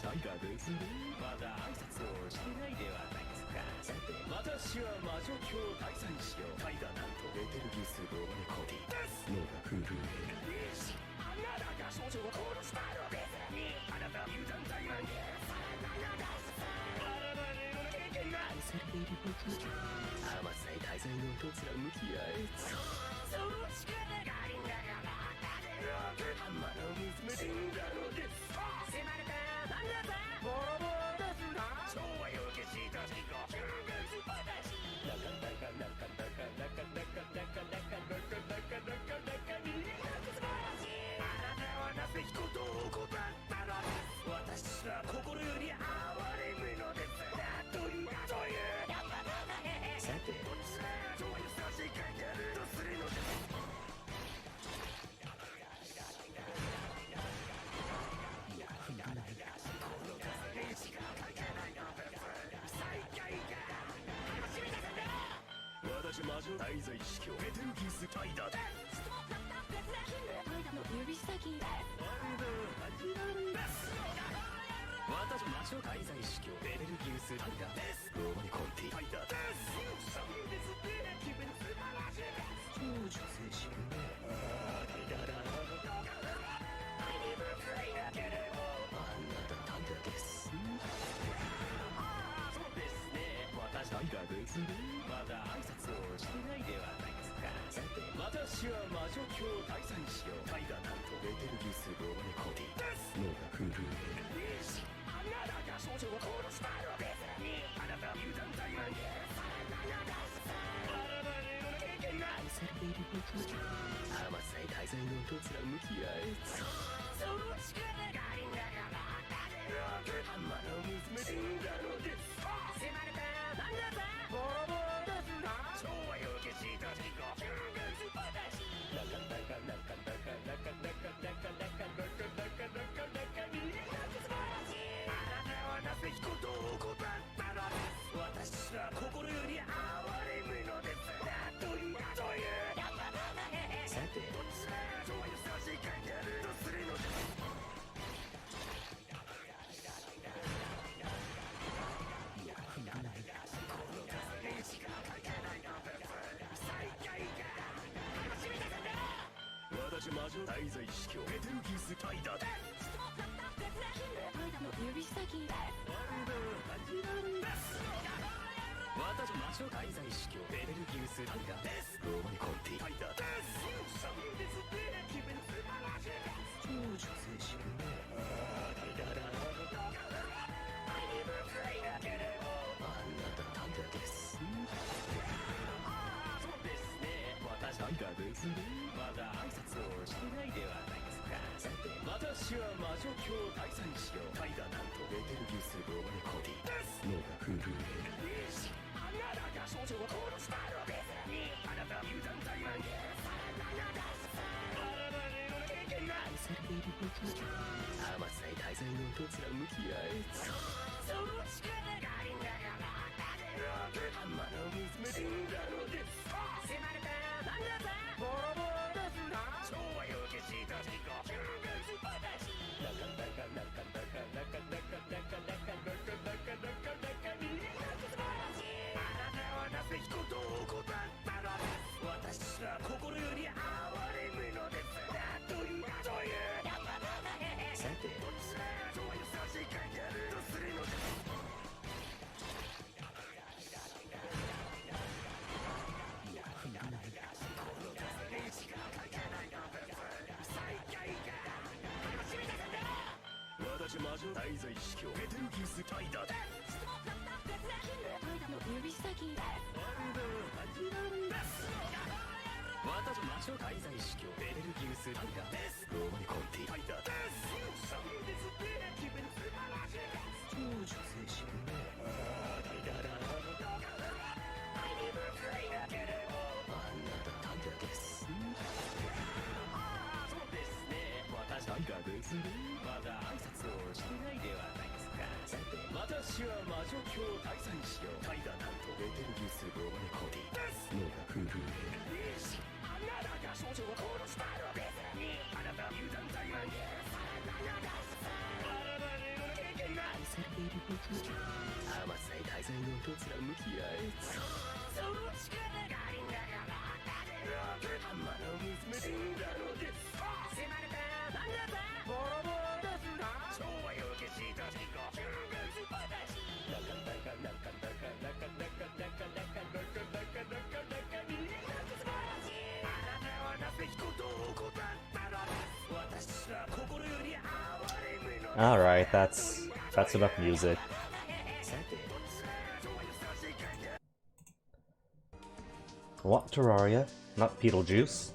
タイガですね。まだ挨拶をしてないではないですか。さて、私は魔女教第三使用タイガなんとベテルギウスローマネコディです。脳が震える。あなたが少女を殺したのですね。あなたは油断大魔人。あなたにの経験が愛されている僕。浜祭大罪のと貫き合え。その力がありながら浜の娘死んだのです。迫れたなんだぜ。ボロボロですな。昭和よけした事故。中月話。なかなかなかなかなかなかなかなかなかなかなかなかに素晴らしい。あなたはなぜ人と怠ったのです。私は心より哀れむのです。というさてどちらがどういう差し替えるとするのです。私魔女大罪司教ベテルギウスタイダです。タイダの指先です。私魔女大罪司教ベテルギウスタイダです。ローマニコンティタイダです。気分素晴らしいです。超女性神ね。タイダだ。愛に報いなければあなたタイダです。そうですね。私タイダですね。まだ挨拶をしてないではないですか。さて、私は魔女教第三使用タイガなんとベテルギウスローマネコディです。脳が震える。あなたが少女を殺したのですね。あなたは油断大魔人。あなたにの経験が愛されている僕。浜祭大罪のと貫き合え。その力がありながら浜の娘死んだのです。迫れたなんだぜ。ボロボロですな。昭和よけした事故。中月話。なかなかなかなかなかなかなかなかなかなかなかなかに素晴らしい。あなたはなぜ人と怠ったのです。私は心より哀れむのです。というさてどちらがどういう差し替えるとするのです。私魔女大罪司教ベテルギウスタイダです。タイダの指先です。私魔女大罪司教ベテルギウスタイダです。ローマニコンティタイダです。気分素晴らしいです。超女性神ね。タイダだ。愛に報いなければあなたタイダです。そうですね。私タイダですね。まだ挨拶をしてないではないですか。さて、私は魔女教第三使用タイダなんとベテルギウスローマネコディです。脳が震える。あなたが少女を殺したのですね。あなたは油断大魔人。あなたにの経験が愛されている僕。浜祭大罪のと貫き合え。その力がありながら浜の娘死んだのです。迫れたなんだぜ。ボロボロですな。昭和よけした事故。中月話。なかなかなかなかなかなかなかなかなかなかなかなかに素晴らしい。あなたはなぜ人と怠ったのです。私は心より哀れむのです。というさてどちらがどういう差し替えるとするのです。私魔女大罪司教ベテルギウスタイダです。タイダの指先です。私魔女大罪司教ベテルギウスタイダです。ローマニコンティタイダです。気分素晴らしいです。超女性神ね。タイダだ。愛に報いなければあなたタイダです。そうですね。私タイダですね。まだ挨拶をしてないではないですか。さて、私は魔女教第三使用タイダなんとベテルギウスローマネコディです。脳が震える。あなたが少女を殺したのですね。あなたは油断大魔人。あなたにの経験が Alright, that's enough music. What Terraria? Not Beetlejuice.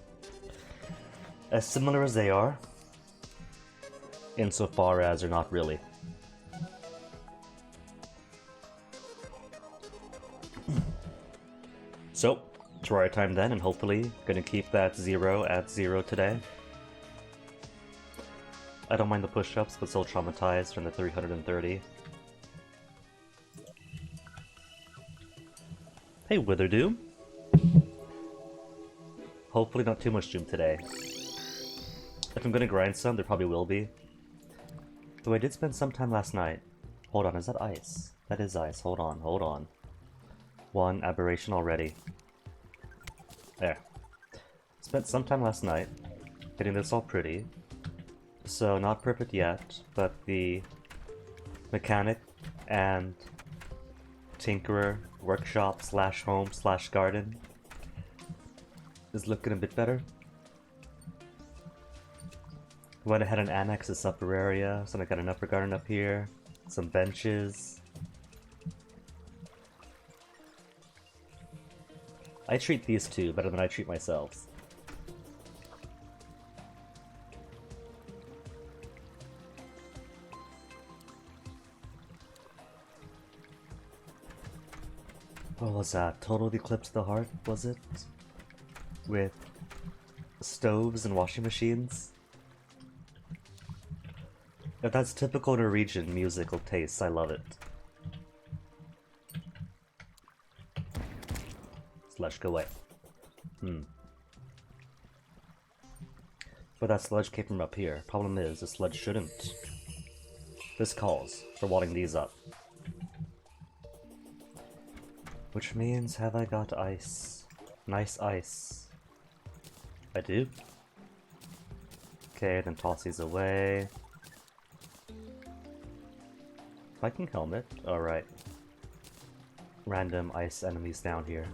As similar as they are, insofar as they're not really. So, Terraria time then, and hopefully gonna keep that 0 at 0 today. I don't mind the push-ups, but still traumatized from the 330. Hey, Witherdoom. Hopefully not too much Doom today. If I'm gonna grind some, there probably will be. Though I did spend some time last night. Hold on, is that ice? That is ice. Hold on, hold on. One aberration already. There. Spent some time last night getting this all pretty. So not perfect yet, but the mechanic and tinkerer workshop slash home slash garden is looking a bit better. Went ahead and annexed this upper area, so I got an upper garden up here, some benches. I treat these two better than I treat myself. What was that? Total Eclipse of the Heart, was it? With stoves and washing machines? If that's typical Norwegian musical taste, I love it. Sludge, go away. But that sludge came from up here. Problem is, the sludge shouldn't. This calls for wadding these up. Which means, have I got ice? Nice ice. I do? Okay, then toss these away. Viking helmet? Alright. Random ice enemies down here.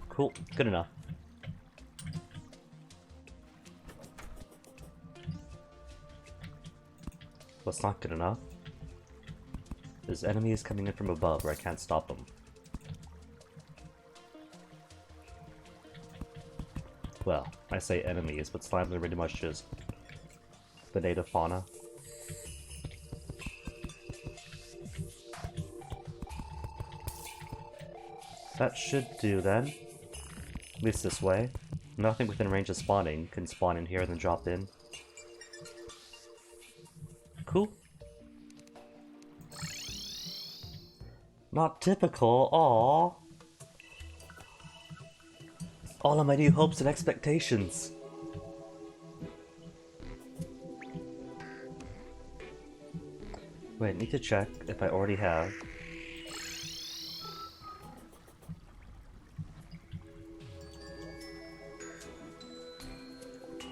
Cool, good enough. What's not good enough? There's enemies coming in from above where I can't stop them. Well, I say enemies, but slimes are pretty much just the native fauna. That should do then. At least this way. Nothing within range of spawning can spawn in here and then drop in. Cool. Not typical, aww. All of my new hopes and expectations. Wait, need to check if I already have.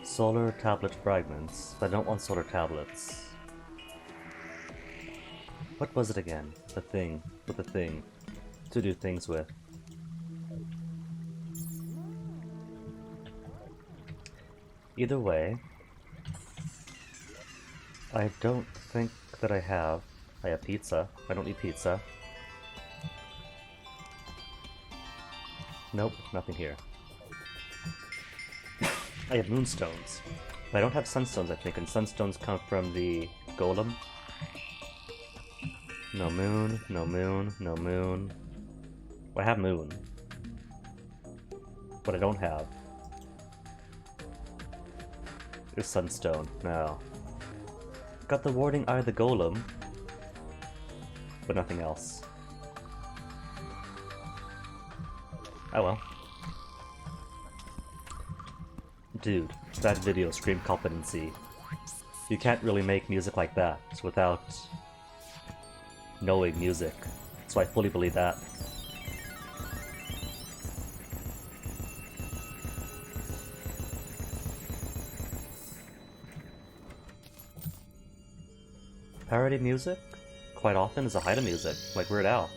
Solar tablet fragments. I don't want solar tablets. What was it again? The thing. With the thing. To do things with. Either way, I don't think that I have pizza. I don't need pizza. Nope, nothing here. I have moonstones. But I don't have sunstones, I think, and sunstones come from the golem. No moon, no moon, no moon. Well, I have moon. What I don't have is sunstone. No. Got the warding eye of the golem, but nothing else. Oh well. Dude, that video screamed competency. You can't really make music like that without knowing music. So I fully believe that. Parody music, quite often, is a height of music, like Weird Al.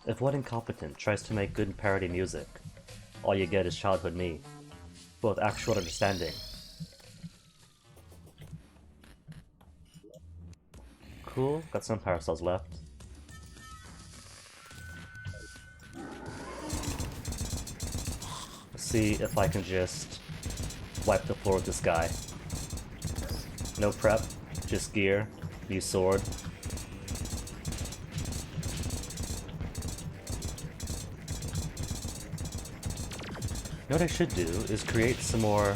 If one incompetent tries to make good parody music, all you get is childhood me, but with actual understanding. Cool, got some power cells left. Let's see if I can just wipe the floor with this guy. No prep, just gear, new sword. You know what I should do is create some more...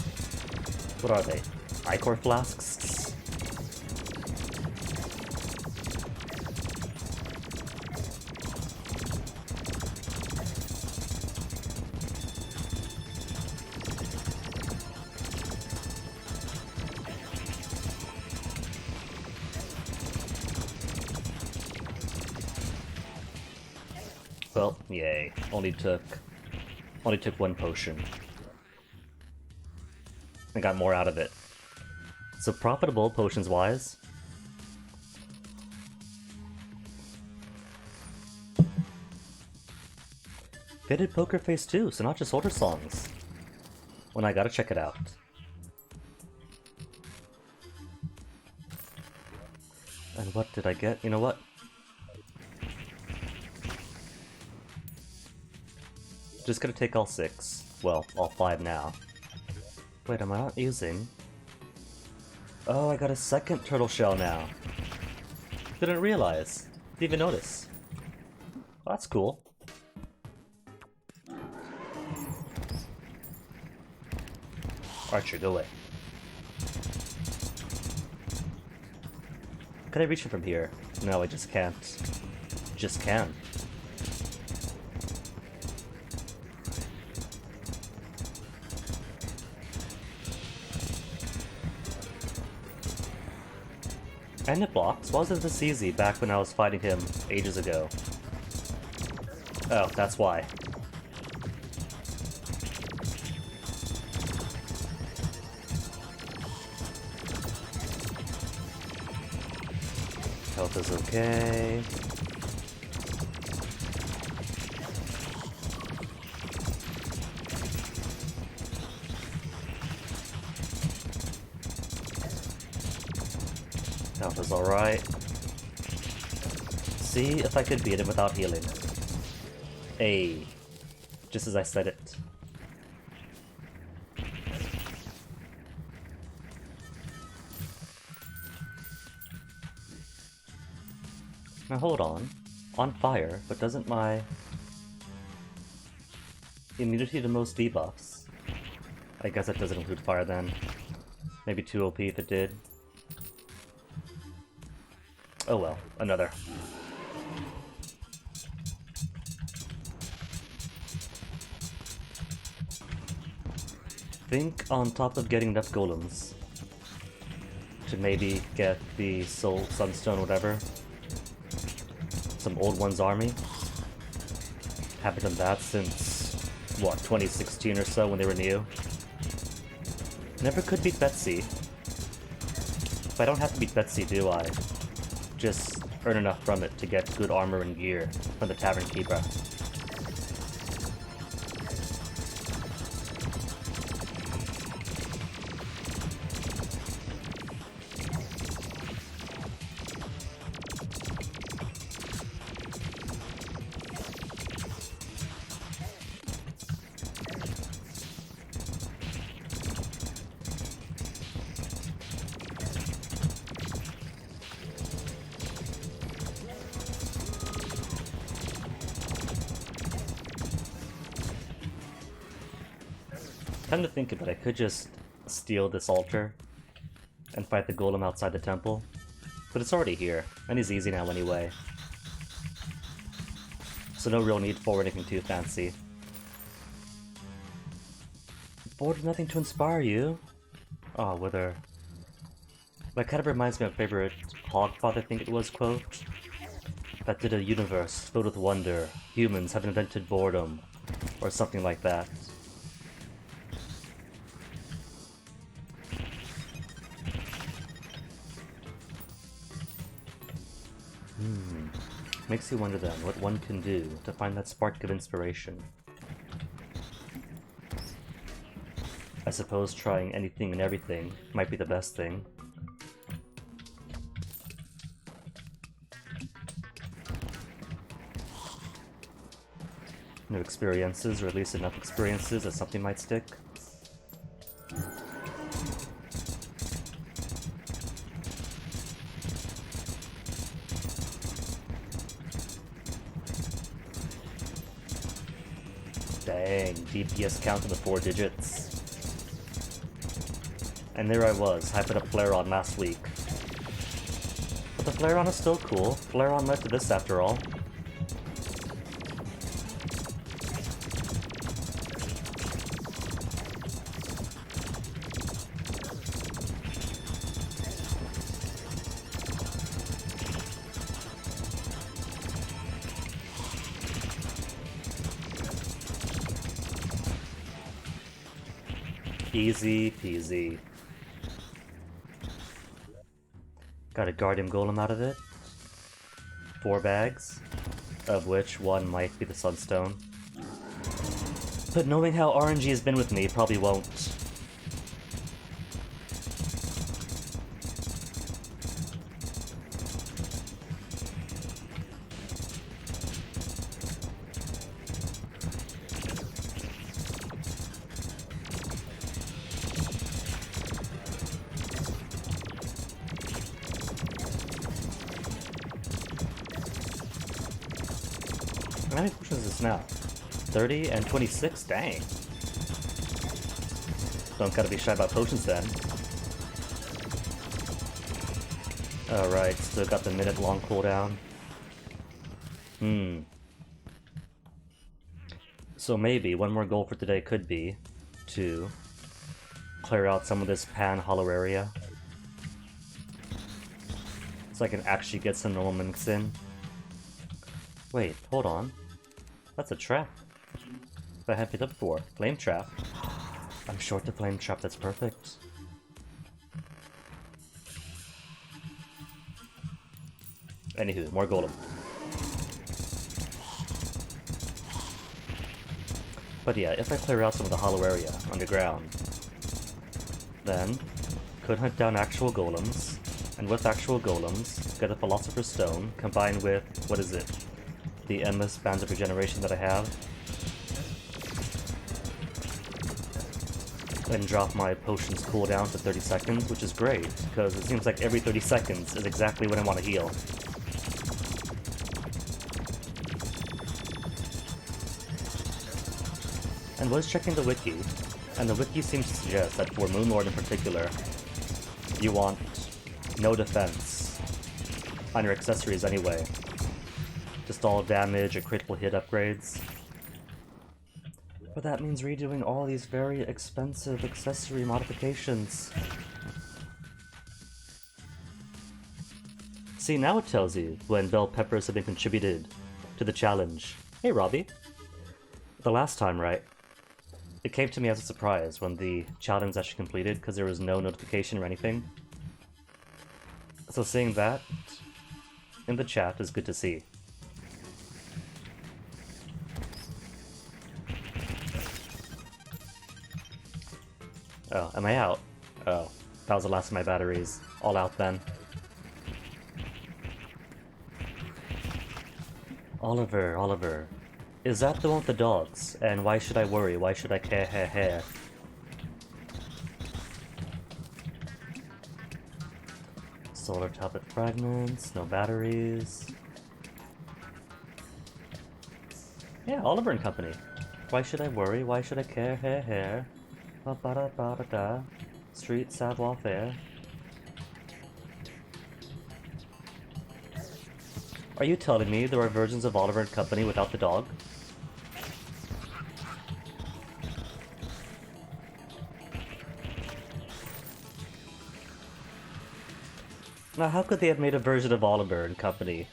what are they? Ichor flasks? Well, yay. Only took one potion. I got more out of it. So profitable, potions-wise. Faded Poker Face too, so not just older songs. When I gotta check it out. And what did I get? You know what? Just gonna take all 6. Well, all 5 now. Wait, am I not using... Oh, I got a second turtle shell now. Didn't realize. Didn't even notice. Well, that's cool. Archer, go away. Can I reach him from here? No, I just can't. Just can't. And it blocks. Why was it this easy back when I was fighting him ages ago? Oh, that's why. Health is okay. Health is alright. See if I could beat him without healing. Ayy. Just as I said it. Now hold on. On fire, but doesn't my immunity to most debuffs? I guess that doesn't include fire then. Maybe 2 OP if it did. Oh well, another. Think on top of getting enough golems to maybe get the soul sunstone, whatever. Some old one's army. Haven't done that since what, 2016 or so when they were new. Never could beat Betsy. But I don't have to beat Betsy, do I? Just earn enough from it to get good armor and gear from the Tavern Keeper. Come to think of it, I could just steal this altar and fight the golem outside the temple, but it's already here, and he's easy now anyway. so no real need for anything too fancy. Bored with nothing to inspire you? Oh, Wither. That kind of reminds me of a favorite Hogfather, I think it was, quote. That did a universe filled with wonder. Humans have invented boredom. Or something like that. Makes you wonder then what one can do to find that spark of inspiration. I suppose trying anything and everything might be the best thing. New experiences, or at least enough experiences that something might stick. Dang, DPS count in the 4 digits. And there I was, hyping up Flareon last week. But the Flareon is still cool. Flareon led to this after all. Easy peasy. Got a Guardian Golem out of it. 4 bags, of which 1 might be the Sunstone. But knowing how RNG has been with me, probably won't. How many potions is this now? 30 and 26? Dang. Don't gotta be shy about potions then. Alright, still got the minute-long cooldown. So maybe one more goal for today could be to clear out some of this pan-hollow area. So I can actually get some normal minks in. Wait, hold on. That's a trap. That I haven't picked up before. Flame trap. I'm short the flame trap, that's perfect. Anywho, more golem. But yeah, if I clear out some of the hollow area underground, then could hunt down actual golems, and with actual golems, get a Philosopher's Stone, combined with, what is it? The endless bands of regeneration that I have, and drop my potions cooldown to 30 seconds, which is great, because it seems like every 30 seconds is exactly when I want to heal. And was checking the wiki, and the wiki seems to suggest that for Moonlord in particular, you want no defense on your accessories anyway. Just all damage or critical hit upgrades. But that means redoing all these very expensive accessory modifications. See, now it tells you when bell peppers have been contributed to the challenge. Hey Robbie. The last time, right? It came to me as a surprise when the challenge actually completed because there was no notification or anything. So seeing that in the chat is good to see. Oh, am I out? Oh, that was the last of my batteries. All out then. Oliver. Is that the one with the dogs? And why should I worry? Why should I care? Solar tablet fragments, no batteries. Yeah, Oliver and Company. Why should I worry? Why should I care? Ba-ba-da-ba-da-da. Street savoir-faire. Are you telling me there are versions of Oliver and Company without the dog? Now, how could they have made a version of Oliver and Company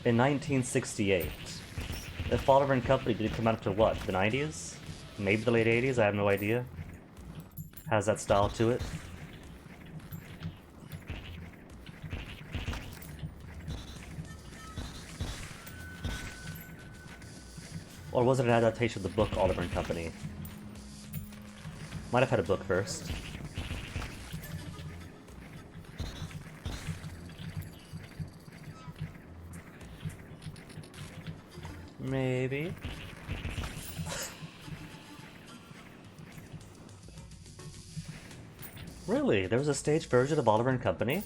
in 1968? If Oliver and Company didn't come out to what, the 90s? Maybe the late 80s? I have no idea. Has that style to it. Or was it an adaptation of the book Oliver and Company? Might have had a book first. Maybe. Really? There was a stage version of Oliver and Company?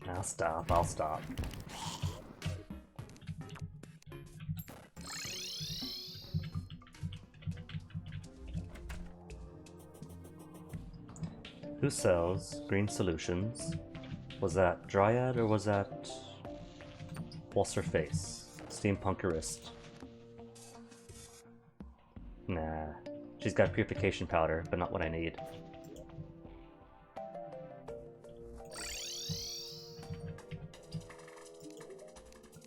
I'll stop, I'll stop. Who sells green solutions? Was that Dryad or was that What's her face? Steampunkerist. Nah. She's got purification powder, but not what I need.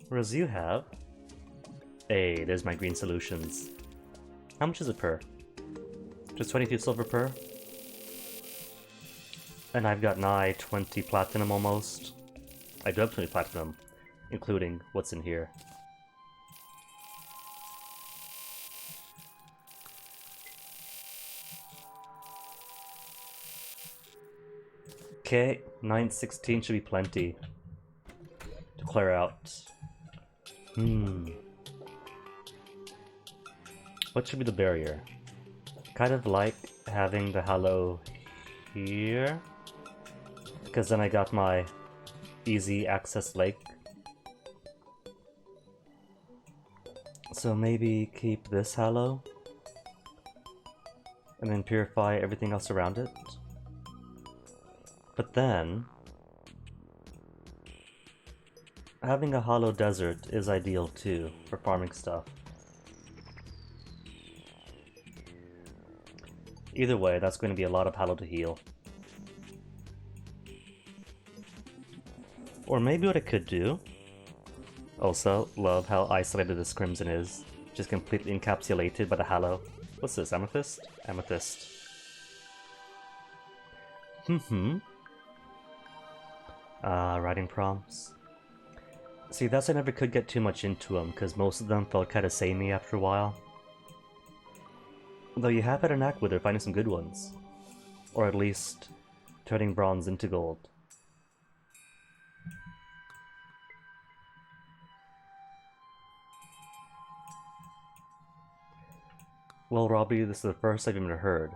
Whereas you have... Hey, there's my green solutions. How much is it per? Just 22 silver per? And I've got nigh 20 platinum almost. I do have 20 platinum, including what's in here. Okay, 916 should be plenty to clear out. What should be the barrier? Kind of like having the Hallow here, because then I got my easy access lake. So maybe keep this Hallow, and then purify everything else around it. But then, having a hollow desert is ideal too, for farming stuff. Either way, that's going to be a lot of Hallow to heal. Or maybe what I could do... Also, love how isolated this Crimson is. Just completely encapsulated by the Hallow. What's this, Amethyst? Amethyst. Writing prompts. See, that's I never could get too much into them, because most of them felt kind of samey after a while. Though you have had a knack with it, finding some good ones. Or at least, turning bronze into gold. Well, Robbie, this is the first I've even heard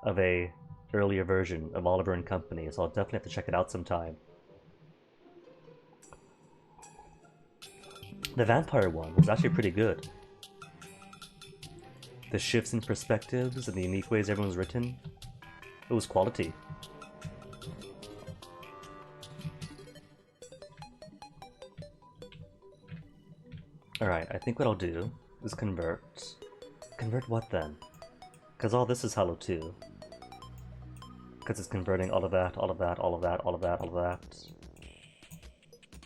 of a earlier version of Oliver and Company, so I'll definitely have to check it out sometime. The vampire one was actually pretty good. The shifts in perspectives and the unique ways everyone's written, it was quality. Alright, I think what I'll do is convert. Convert what then? Because all this is Hallow too. Because it's converting all of that, all of that, all of that, all of that, all of that.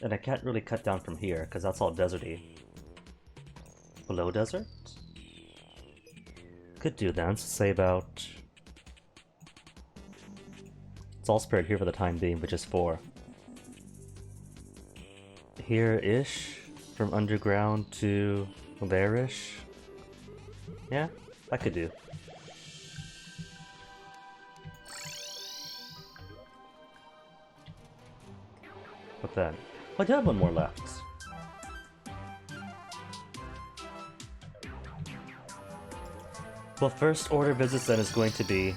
And I can't really cut down from here, because that's all deserty. Below desert? Could do then, so say about... It's all spared here for the time being, but just 4. Here-ish? From underground to there-ish? Yeah, that could do. What then? Oh, I do have one more left. Well, first order visits then is going to be...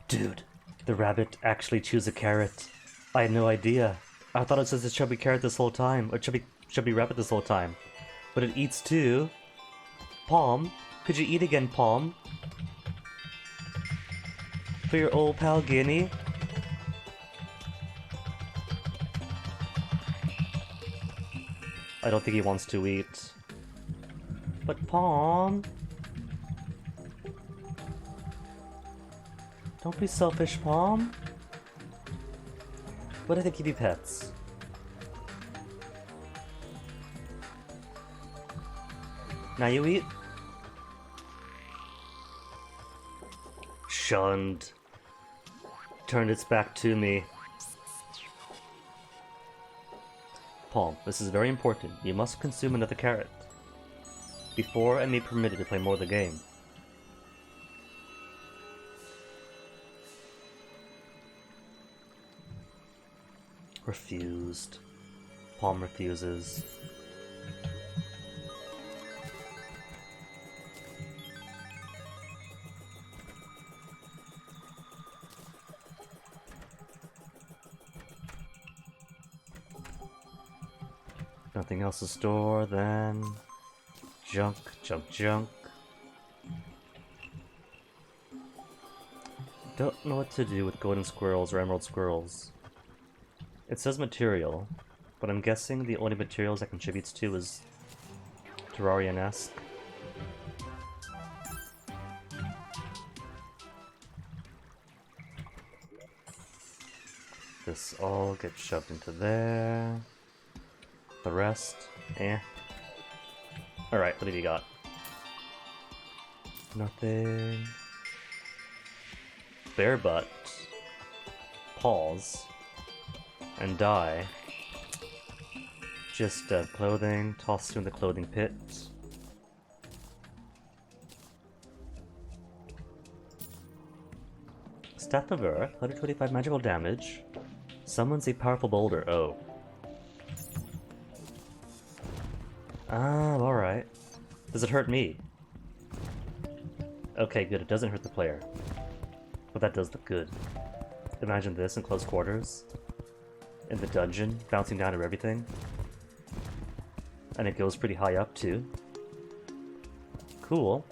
Dude, the rabbit actually chews a carrot. I had no idea. I thought it says a chubby carrot this whole time, or chubby rabbit this whole time. But it eats too. Palm, Could you eat again, Palm? For your old pal Guinea? I don't think he wants to eat. But Palm... Don't be selfish, Palm. What if they give you pets? Now you eat? Shunned. Turned its back to me. Palm, this is very important. You must consume another carrot before I may be permitted to play more of the game. Refused. Palm refuses. Nothing else to store, then... Junk, junk, junk. Don't know what to do with golden squirrels or emerald squirrels. It says material, but I'm guessing the only materials that contributes to is Terraria-esque. This all gets shoved into there. The rest, eh. Alright, what have you got? Nothing. Bare butt. Paws. And die. Just clothing, tossed in the clothing pit. Staff of Earth, 125 magical damage. Summons a powerful boulder, oh. Alright. Does it hurt me? Okay, good, it doesn't hurt the player. But that does look good. Imagine this in close quarters. In the dungeon, bouncing down to everything. And it goes pretty high up, too. Cool.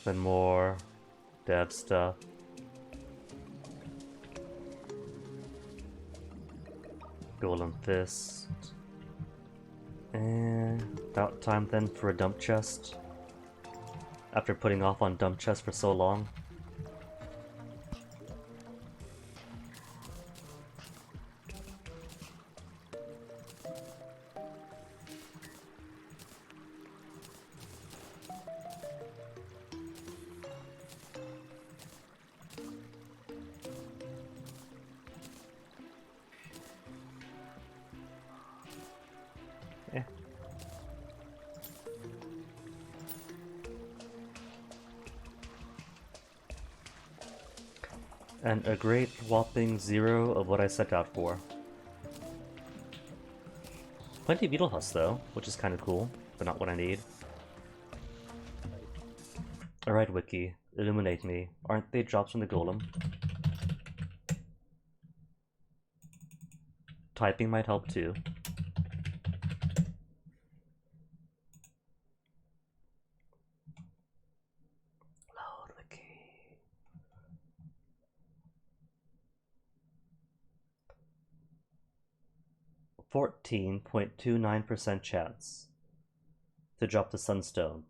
Then more dev stuff. Golem Fist. And about time then for a dump chest. After putting off on dump chest for so long. And a great whopping 0 of what I set out for. Plenty of beetle husks though, which is kind of cool, but not what I need. Alright Wiki, illuminate me. Aren't they drops from the golem? Typing might help too. Load Wiki. 14.29% chance to drop the sunstone.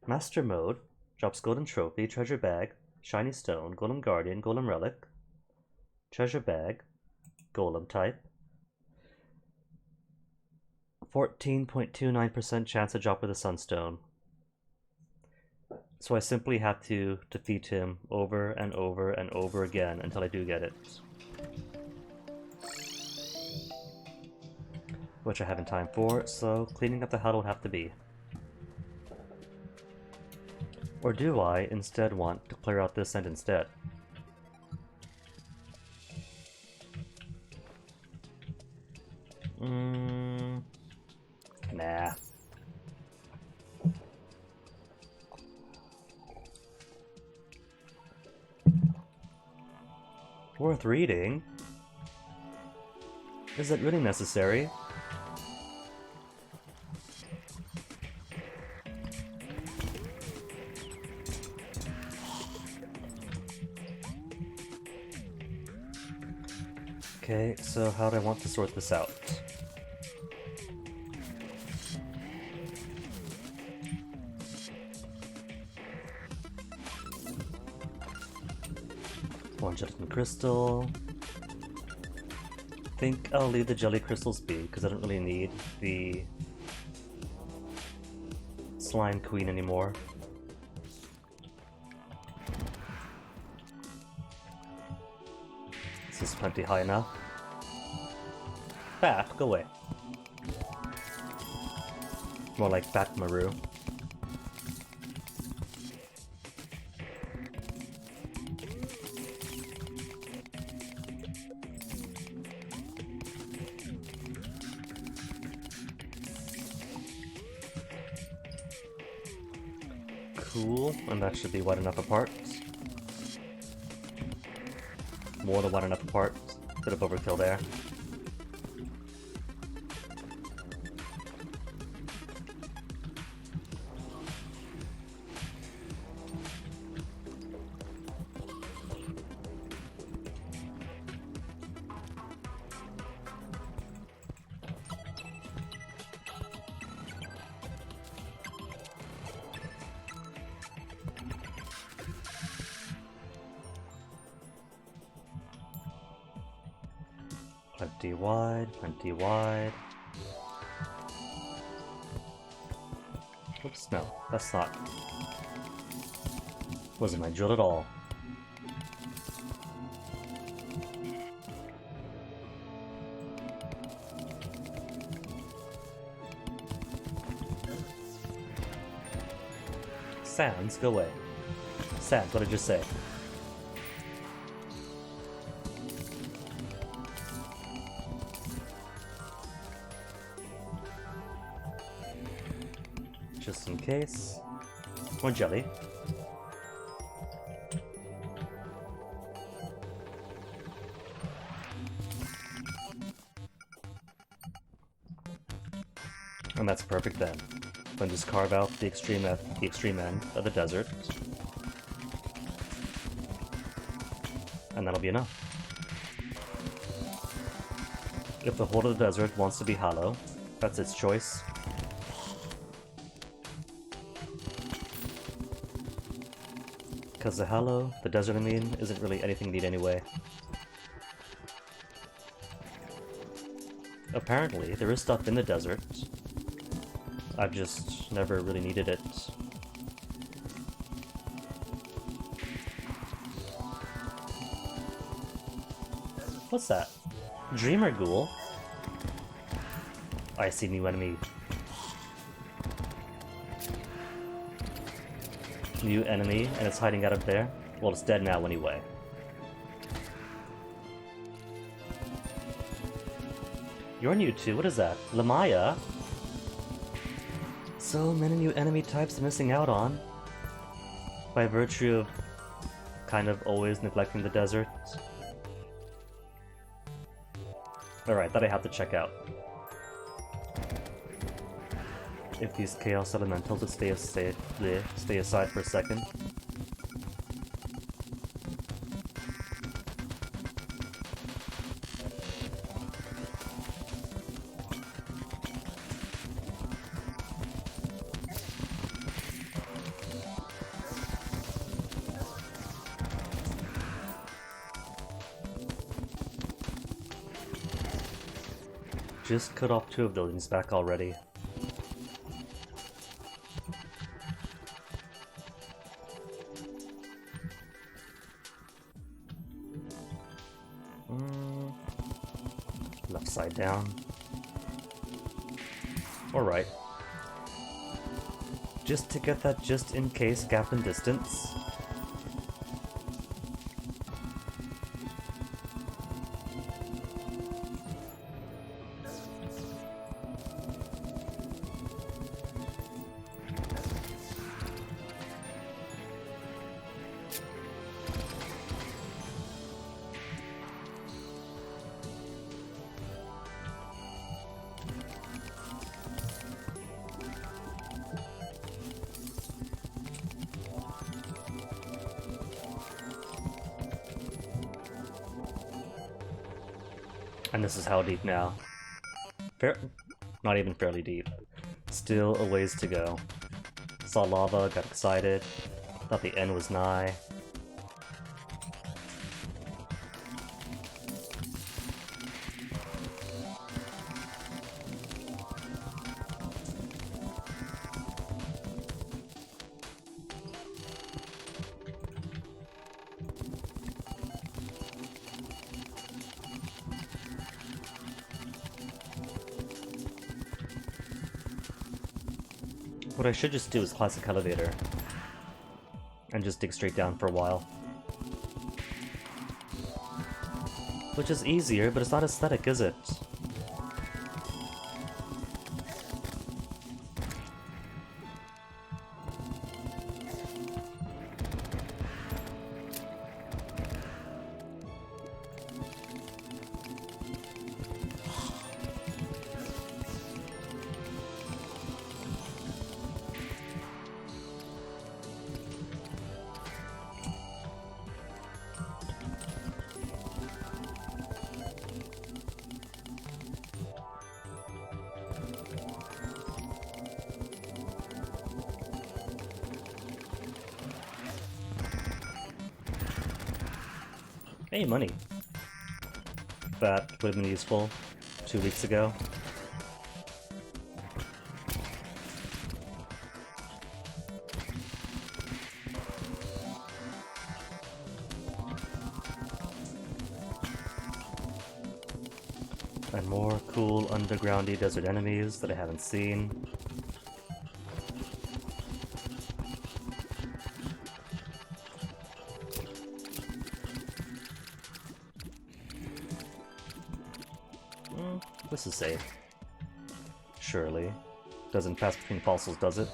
Master mode drops golden trophy, treasure bag, shiny stone, golem guardian, golem relic, treasure bag, golem type. 14.29% chance to drop with a sunstone. So I simply have to defeat him over and over and over again until I do get it. Which I haven't time for, so cleaning up the HUD will have to be. Or do I instead want to clear out this end instead? Nah. Worth reading? Is that really necessary? Okay, so how do I want to sort this out? One gelatin crystal. I think I'll leave the jelly crystals be, because I don't really need the slime queen anymore. This is plenty high enough. Bat, go away. More like Bat Maru. Cool, and that should be wide enough apart. More than wide enough apart. Bit of overkill there. Plenty wide, plenty wide. Oops, no, that's not. Wasn't my drill at all. Sands, go away. Sands, what did you say? Just in case. More jelly. And that's perfect then. Then just carve out the extreme end of the desert. And that'll be enough. If the whole of the desert wants to be hollow, that's its choice. Because the desert I mean, isn't really anything neat anyway. Apparently, there is stuff in the desert. I've just never really needed it. What's that? Dreamer Ghoul? I see new enemy. New enemy, and it's hiding out up there? Well, it's dead now anyway. You're new too, what is that? Lamaya? So many new enemy types missing out on. By virtue of kind of always neglecting the desert. Alright, that I have to check out. If these Chaos Elementals would stay aside for a second. Just cut off 2 of the buildings back already. Left side down. Alright. Just to get that just in case gap in distance. And this is how deep now. Not even fairly deep. Still a ways to go. Saw lava, got excited, thought the end was nigh. What I should just do is classic elevator. And just dig straight down for a while. Which is easier, but it's not aesthetic, is it? Hey, money. That would have been useful 2 weeks ago. And more cool undergroundy desert enemies that I haven't seen. This is safe. Surely. Doesn't pass between fossils, does it?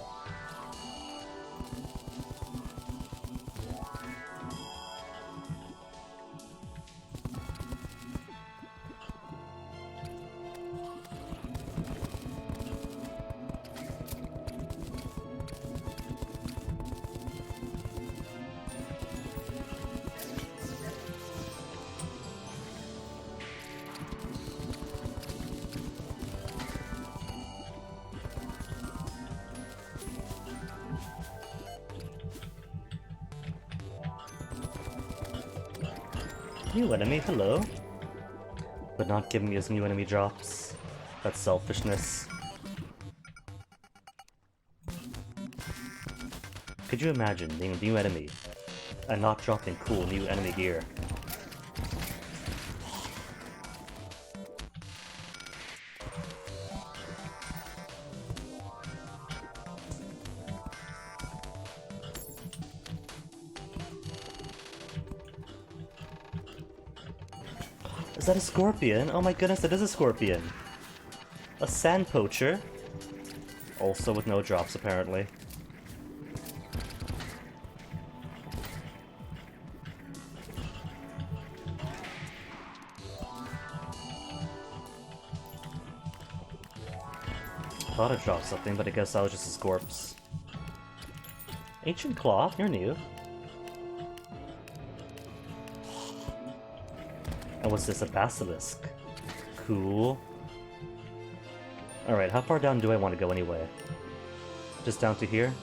New enemy, hello. But not giving me as new enemy drops. That's selfishness. Could you imagine being a new enemy and not dropping cool new enemy gear? Is that a scorpion? Oh my goodness, that is a scorpion! A sand poacher? Also with no drops, apparently. Thought it dropped something, but I guess that was just his corpse. Ancient Claw, you're new. And what's this, a basilisk? Cool. Alright, how far down do I want to go anyway? Just down to here?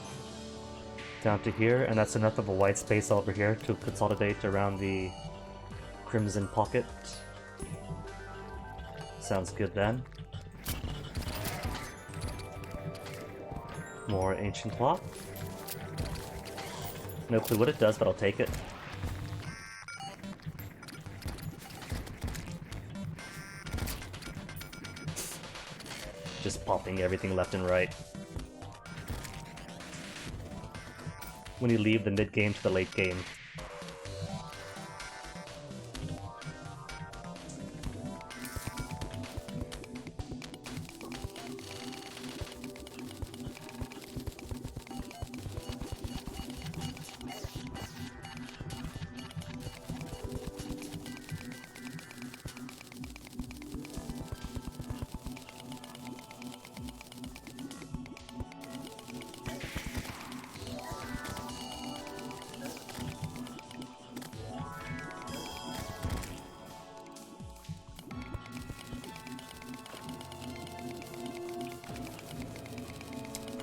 Down to here, and that's enough of a white space over here to consolidate around the crimson pocket. Sounds good then. More ancient clock. No clue what it does, but I'll take it. Just popping everything left and right. When you leave the mid-game to the late game.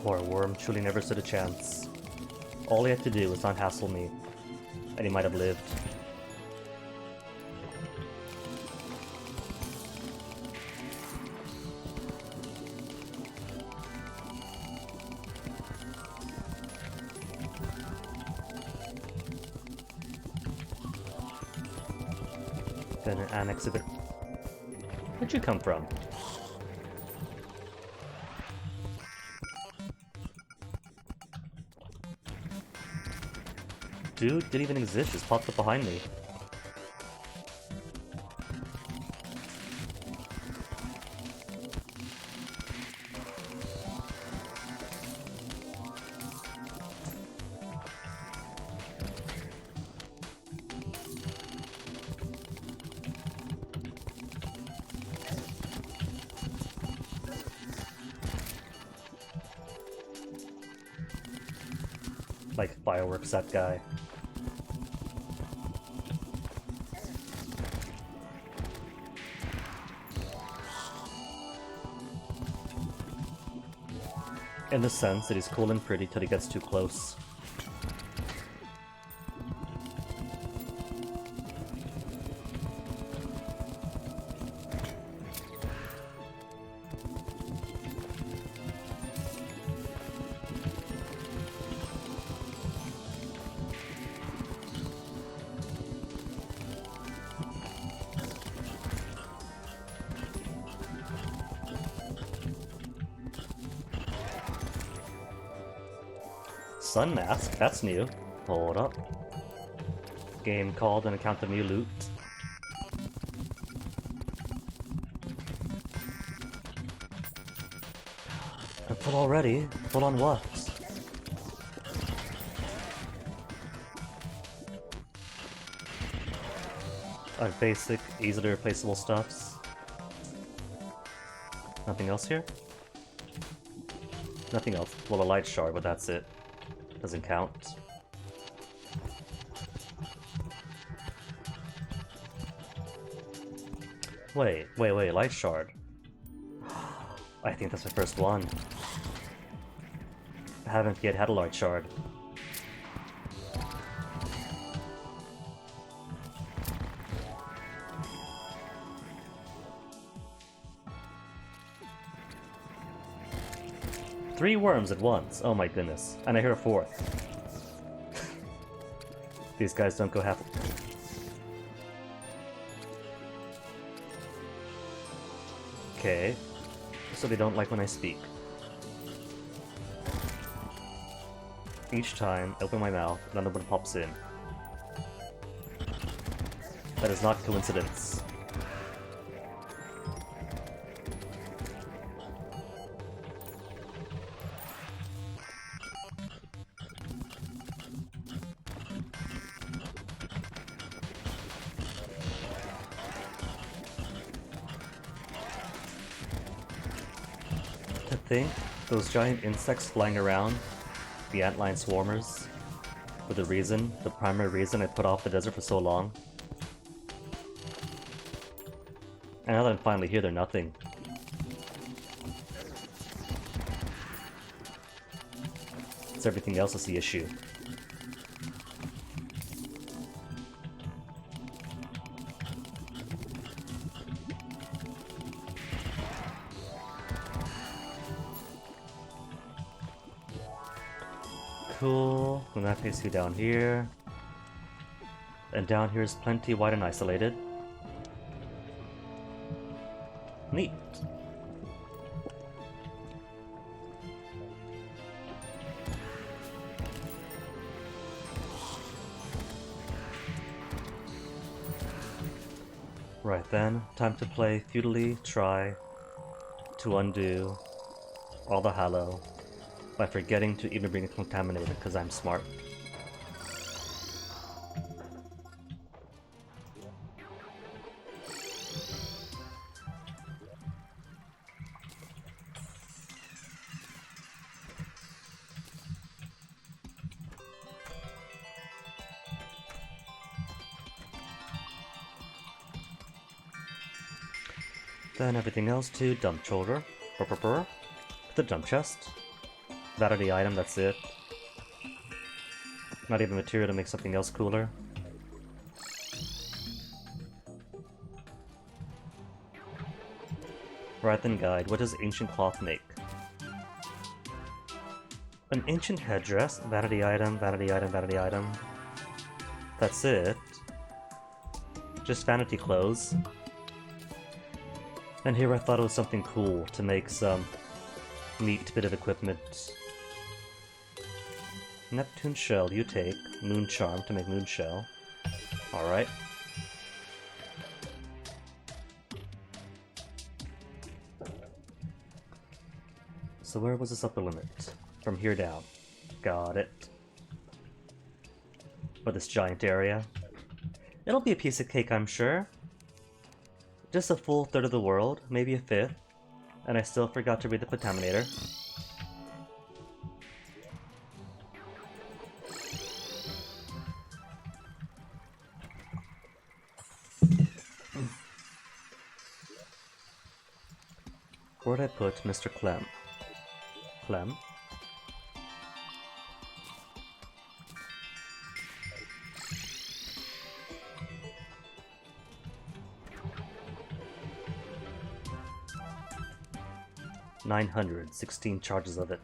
Poor worm truly never stood a chance. All he had to do was not hassle me, and he might have lived. Then an annex of it. Where'd you come from? Dude didn't even exist, just popped up behind me. Like fireworks, that guy. In the sense that he's cool and pretty till he gets too close. Sun mask? That's new. Hold up. Game called an account of new loot. I'm full already? Full on what? Basic, easily replaceable stuffs. Nothing else here? Nothing else. Well, a light shard, but that's it. Doesn't count. Wait, light shard. I think that's my first one. I haven't yet had a light shard. Three worms at once. Oh my goodness. And I hear a fourth. These guys don't go half... Okay. So they don't like when I speak. Each time, I open my mouth, another one pops in. That is not coincidence. Those giant insects flying around, the antlion swarmers, were the primary reason I put off the desert for so long. And now that I'm finally here, they're nothing. It's everything else that's the issue. Cool, and that takes you down here. And down here is plenty wide and isolated. Neat. Right then, time to play futilely try to undo all the hallow by forgetting to even bring it contaminated, because I'm smart. Then everything else to dump shoulder. The dump chest. vanity item, that's it. Not even material to make something else cooler. Right then, guide. What does ancient cloth make? An ancient headdress, vanity item, vanity item, vanity item. That's it. Just vanity clothes. And here I thought it was something cool to make some neat bit of equipment. Neptune shell, you take. Moon charm to make moon shell. Alright. So where was this upper limit? From here down. Got it. For this giant area. It'll be a piece of cake, I'm sure. Just a full third of the world, maybe a fifth. And I still forgot to read the contaminator. Where'd I put Mr. Clem? Clem? $916 charges of it.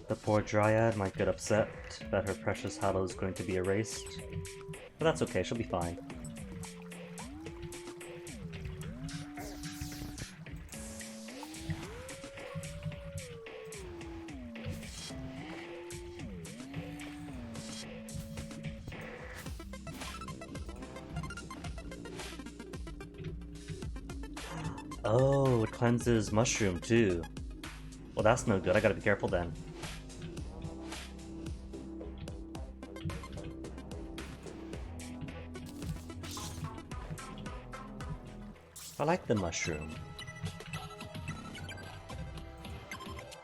The poor Dryad might get upset that her precious hallow is going to be erased, but that's okay, she'll be fine. Oh, it cleanses mushroom too. Well, that's no good. I gotta be careful then. I like the mushroom.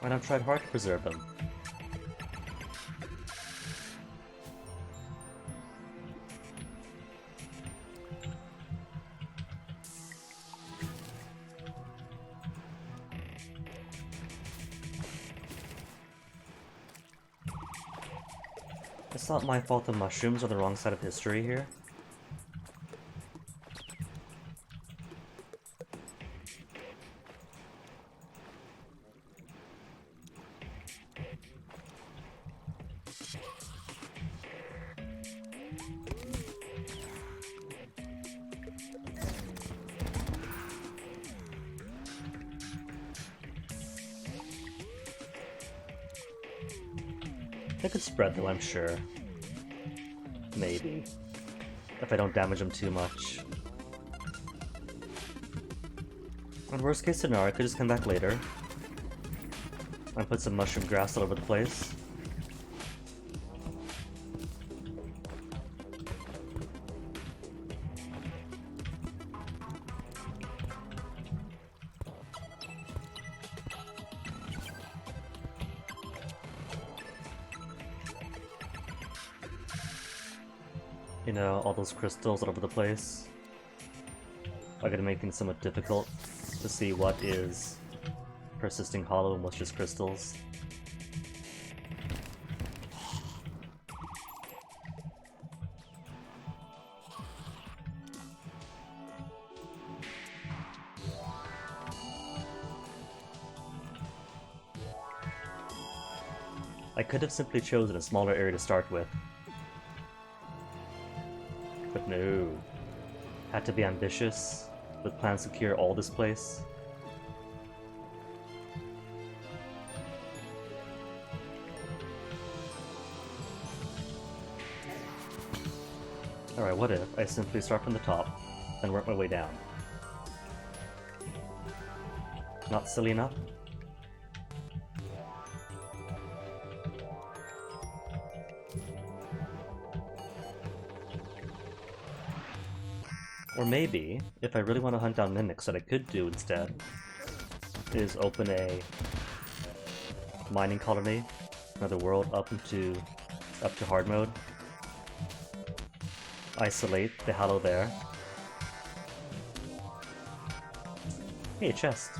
And I've tried hard to preserve them. It's not my fault the mushrooms are the wrong side of history here. They could spread though, I'm sure. Maybe. If I don't damage them too much. In worst case scenario, I could just come back later. And put some mushroom grass all over the place. You know, all those crystals all over the place. I'm gonna make things somewhat difficult to see what is persisting hollow and what's just crystals. I could have simply chosen a smaller area to start with. But no. Had to be ambitious, with plans to cure all this place. Alright, what if I simply start from the top, and work my way down? Not silly enough? Or maybe, if I really want to hunt down mimics, what I could do instead is open a mining colony, another world up to hard mode. isolate the Hallow there. Hey, a chest.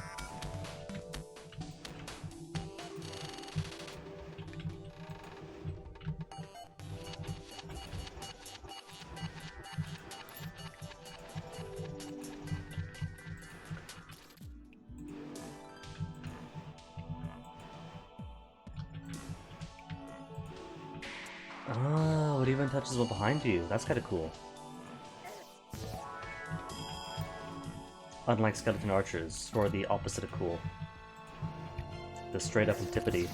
Oh, it even touches one behind you. That's kind of cool. Unlike skeleton archers, who are the opposite of cool. The straight up antipathy.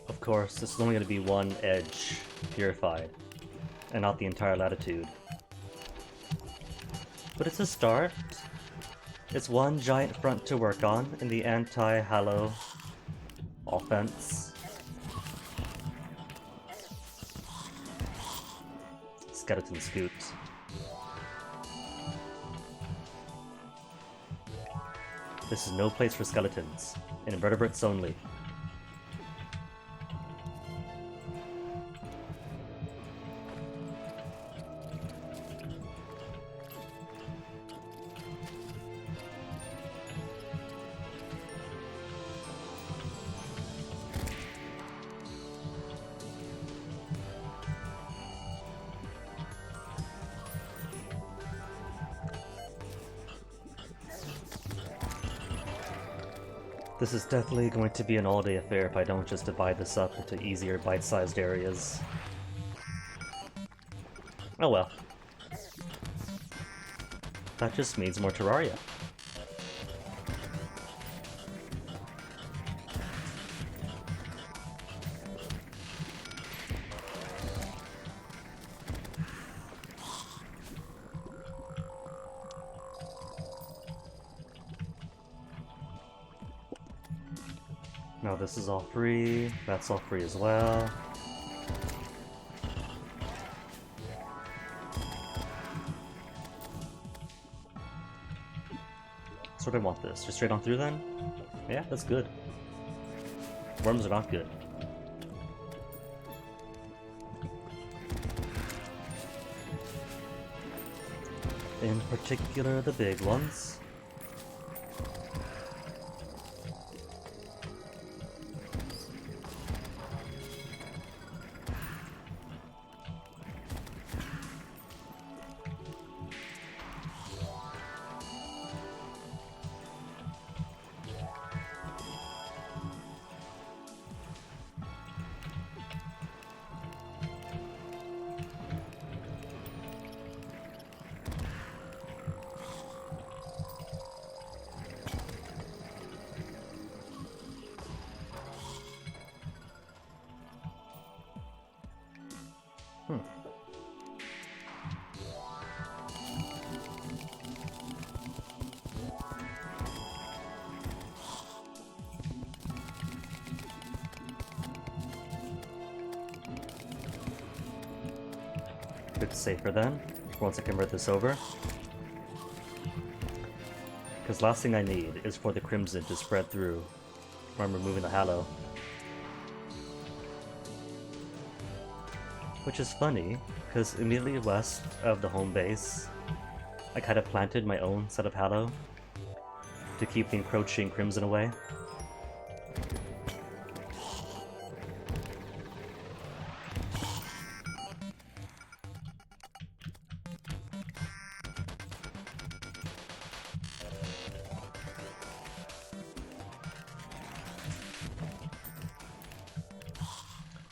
Of course, this is only going to be one edge purified, and not the entire latitude. But it's a start. It's one giant front to work on in the anti-Hallow offense. Skeleton scoot. This is no place for skeletons. Invertebrates only. This is definitely going to be an all-day affair if I don't just divide this up into easier bite-sized areas. Oh well. That just means more Terraria. No, this is all free. That's all free as well. So I want this. Just straight on through then? Yeah, that's good. Worms are not good. In particular, the big ones. Bit safer then, once I convert this over. Because last thing I need is for the Crimson to spread through when I'm removing the Hallow. Which is funny, because immediately west of the home base, I kind of planted my own set of Hallow to keep the encroaching Crimson away.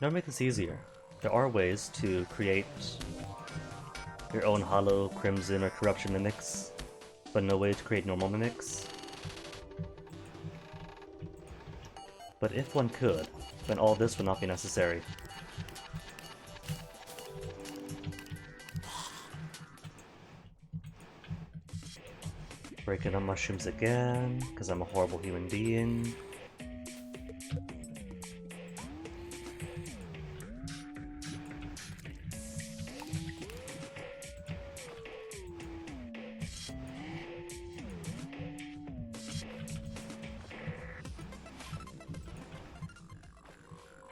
Now to make this easier, there are ways to create your own hollow, crimson, or corruption mimics, but no way to create normal mimics. But if one could, then all this would not be necessary. Breaking up mushrooms again, because I'm a horrible human being.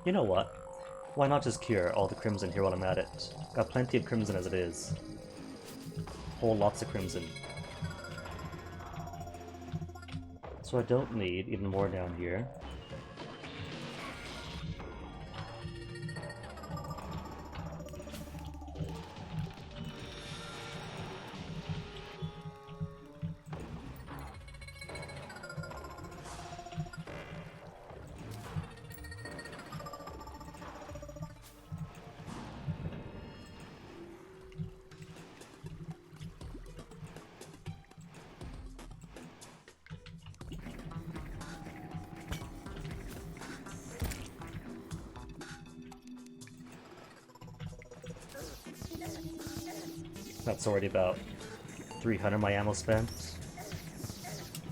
You know what? Why not just cure all the crimson here while I'm at it? Got plenty of crimson as it is. Whole lots of crimson. So I don't need even more down here. That's already about 300 my ammo spent.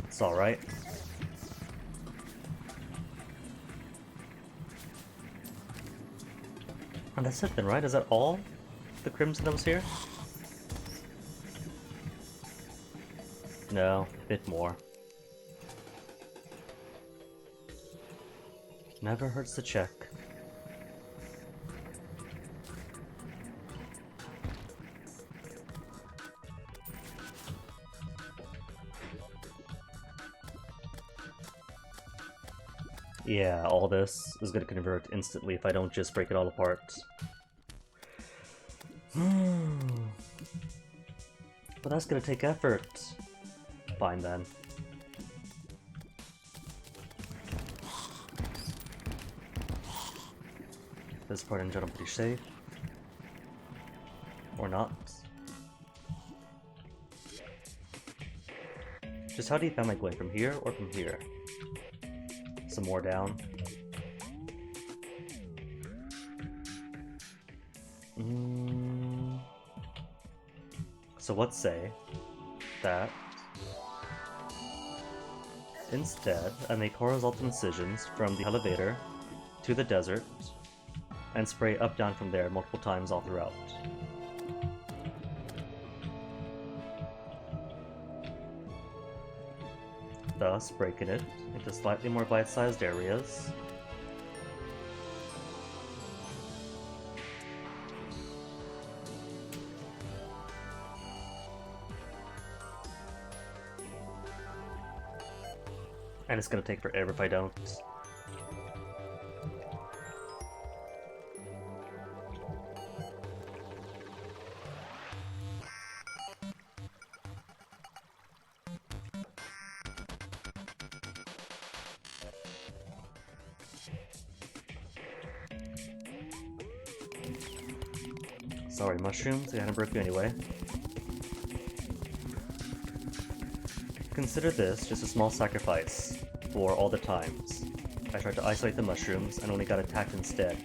It's alright. And that's it then, right? Is that all the crimson that was here? No, a bit more. Never hurts to check. Yeah, all this is going to convert instantly if I don't just break it all apart. But that's going to take effort. Fine then. This part in general pretty safe. Or not. Just how deep am I going? From here or from here? Some more down. So let's say that instead I make horizontal incisions from the elevator to the desert and spray up down from there multiple times all throughout. Thus breaking it into slightly more bite-sized areas. And it's gonna take forever if I don't. Sorry, mushrooms, they hadn't broke you anyway. Consider this just a small sacrifice for all the times I tried to isolate the mushrooms and only got attacked instead.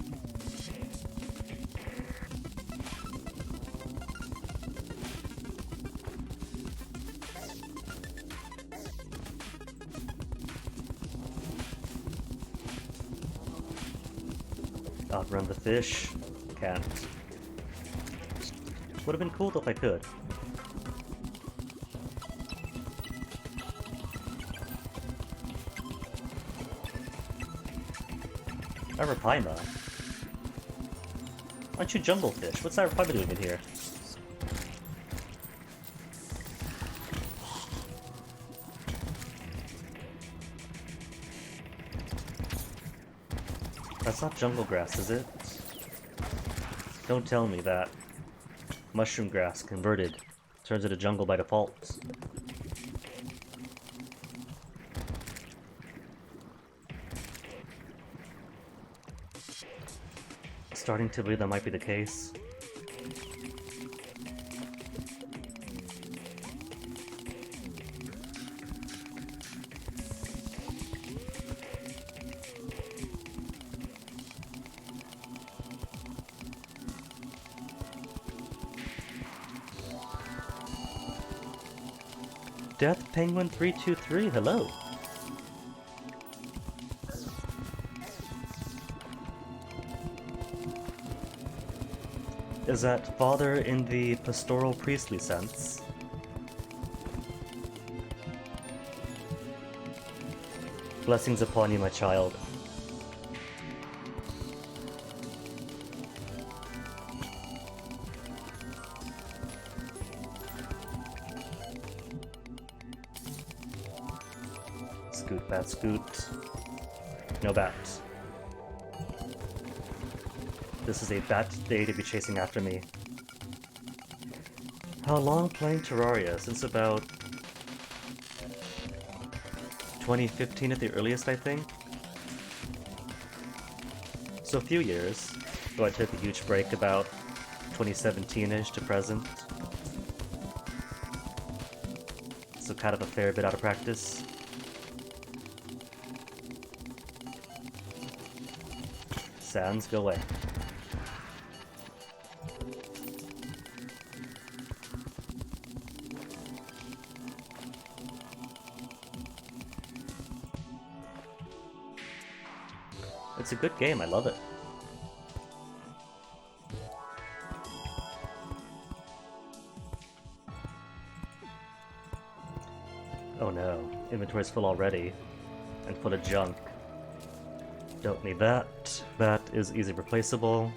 Outrun the fish? Can't. Would have been cool though if I could. A Rapaima? Aren't you jungle fish? What's that Rapaima doing in here? That's not jungle grass, is it? Don't tell me that mushroom grass converted turns into jungle by default. starting to believe that might be the case. Death Penguin 323, hello. Is that father in the pastoral priestly sense? Blessings upon you, my child. Scoot, bat, scoot. No bats. This is a bat day to be chasing after me. How long playing Terraria? Since about 2015 at the earliest, I think. So a few years, though I took a huge break about 2017-ish to present. So kind of a fair bit out of practice. Sands, go away. It's a good game, I love it. Oh no, inventory's full already, and full of junk. Don't need that. That is easy replaceable.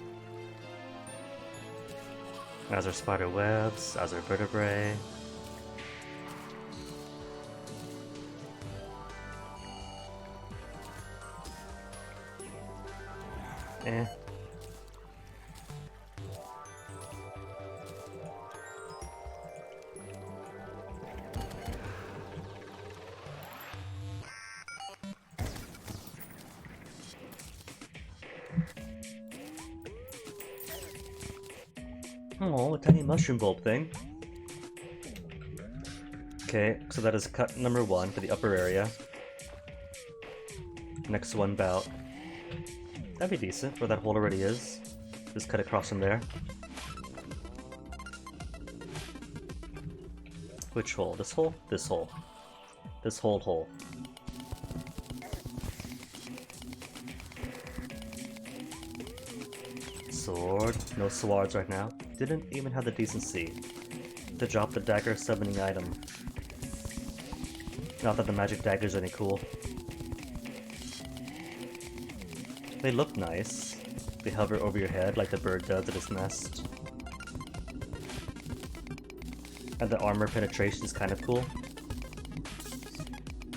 As are spider webs, as are vertebrae. Eh. Oh, a tiny mushroom bulb thing. Okay, so that is cut number 1 for the upper area. Next one about... That'd be decent, where that hole already is. Just cut across from there. Which hole? This hole? This hole. This hole. Sword. No swords right now. Didn't even have the decency to drop the dagger summoning item. Not that the magic daggers are any cool. They look nice. They hover over your head like the bird does at its nest. And the armor penetration is kind of cool.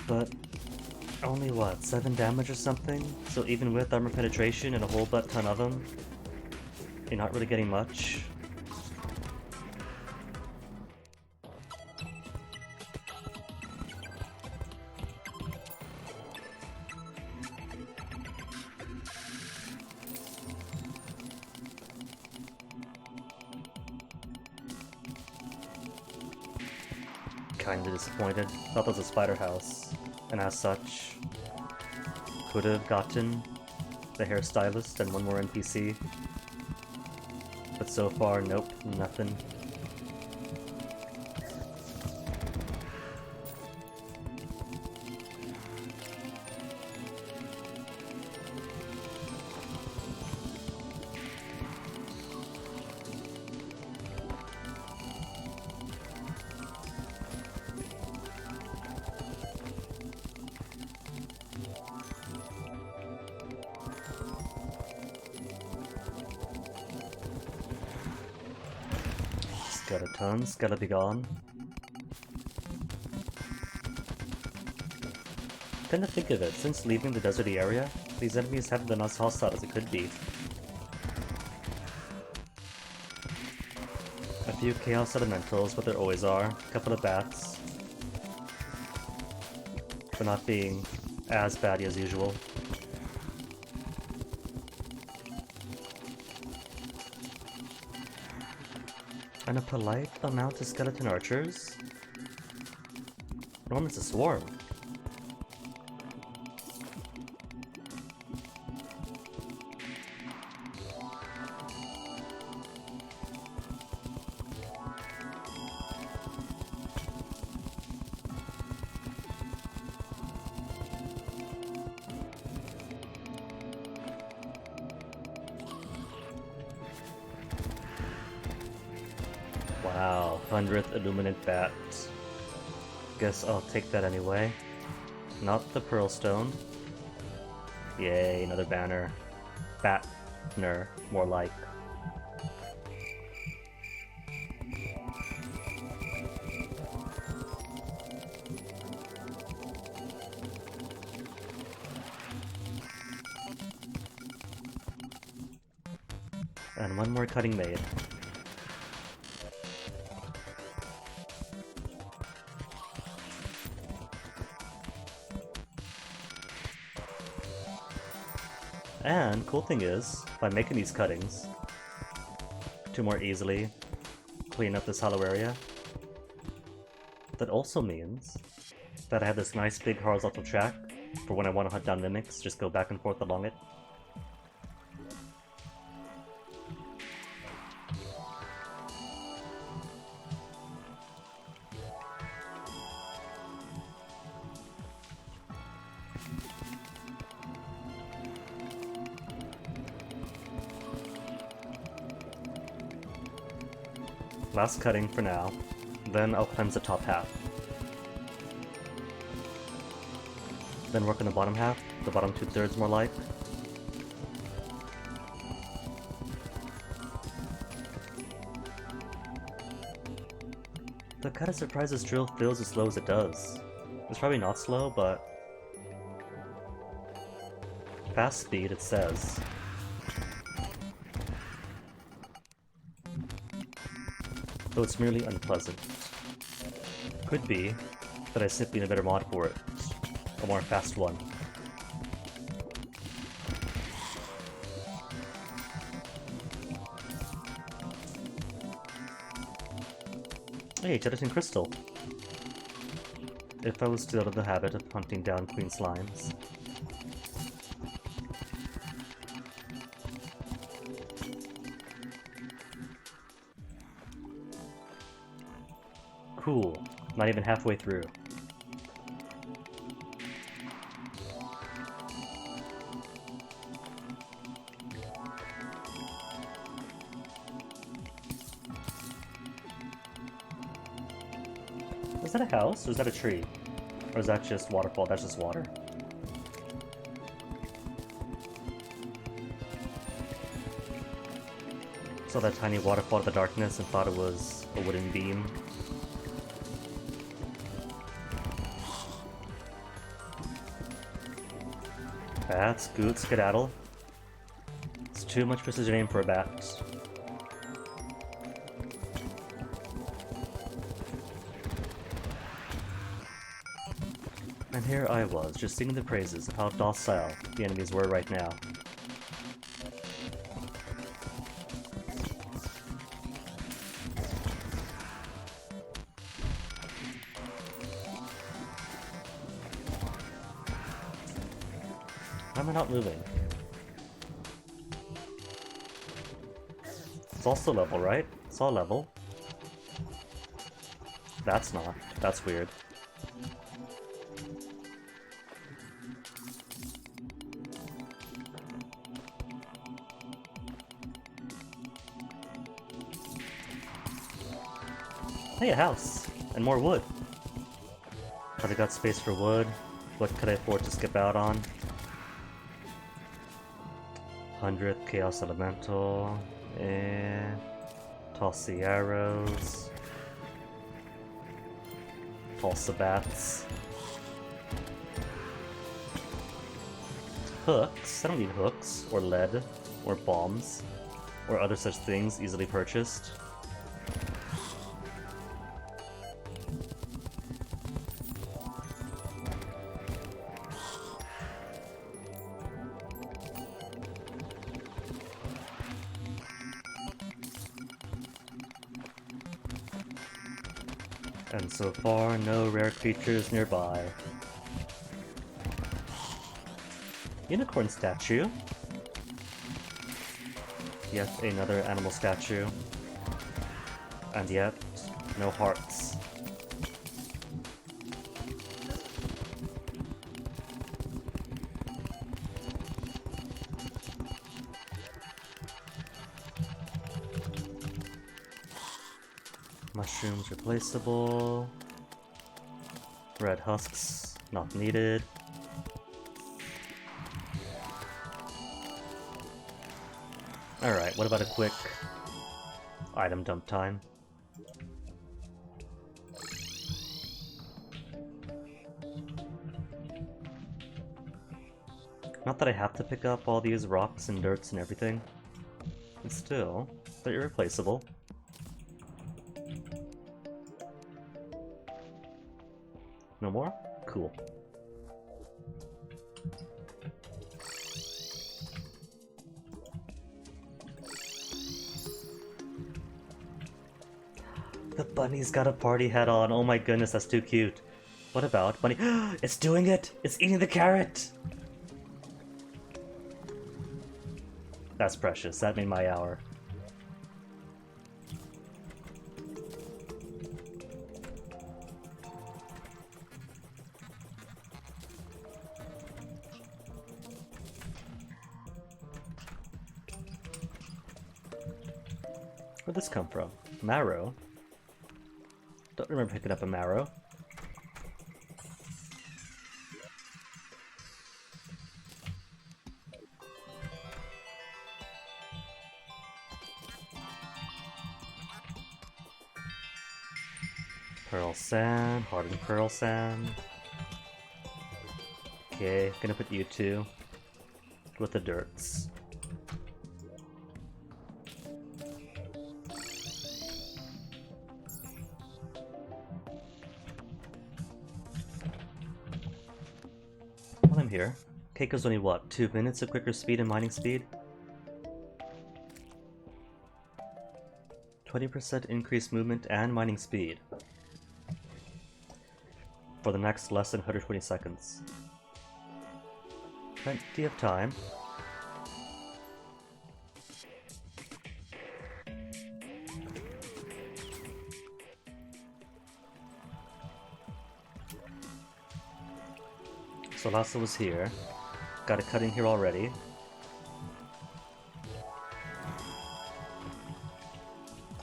But only what, 7 damage or something? So even with armor penetration and a whole butt ton of them, you're not really getting much. Kinda disappointed. Thought that was a spider house, and as such, could have gotten the hairstylist and one more NPC. But so far, nope, nothing. Skeletons, gotta be gone. Come to think of it, since leaving the deserty area, these enemies haven't been as hostile as it could be. A few chaos elementals, but there always are. A couple of bats. For not being as batty as usual. And a polite amount of skeleton archers? No, it's a swarm. Wow, 100th Illuminate Bat. Guess I'll take that anyway. Not the Pearl Stone. Yay, another banner. Batner, more like. And one more cutting made. And cool thing is, by making these cuttings to more easily clean up this hollow area, that also means that I have this nice big horizontal track for when I want to hunt down mimics, just go back and forth along it. Last cutting for now, then I'll cleanse the top half. Then work on the bottom half, the bottom 2/3 more like. The kind of surprised this drill feels as slow as it does. It's probably not slow, but fast speed it says. Though it's merely unpleasant. Could be that I simply need a better mod for it. A more fast one. Hey, Gelatin Crystal. If I was still in the habit of hunting down queen slimes. Cool. Not even halfway through. Is that a house, or is that a tree? Or is that just waterfall? That's just water. Saw that tiny waterfall in the darkness and thought it was a wooden beam. Bats, Goot, Skedaddle. It's too much precision aim for a bat. And here I was, just singing the praises of how docile the enemies were right now. Why am I not moving? It's also level, right? It's all level. That's not. That's weird. Hey, a house! And more wood! Have I got space for wood? What could I afford to skip out on? 100th Chaos Elemental, toss the arrows, toss the bats. Hooks? I don't need hooks, or lead, or bombs, or other such things easily purchased. And so far, no rare creatures nearby. Unicorn statue. Yet another animal statue. And yet, no hearts. Mushrooms replaceable. Red husks not needed. Alright, what about a quick item dump time? Not that I have to pick up all these rocks and dirts and everything, but still, they're irreplaceable. No more? Cool. The bunny's got a party hat on. Oh my goodness, that's too cute. What about bunny? It's doing it! It's eating the carrot! That's precious. That made my hour. Where'd this come from? Marrow? Don't remember picking up a marrow. Pearl sand, hardened pearl sand. Okay, gonna put you two with the dirts. While I'm here, Keiko's only what, 2 minutes of quicker speed and mining speed? 20% increased movement and mining speed for the next less than 120 seconds. Plenty of time. So Lasso was here. Got a cut in here already.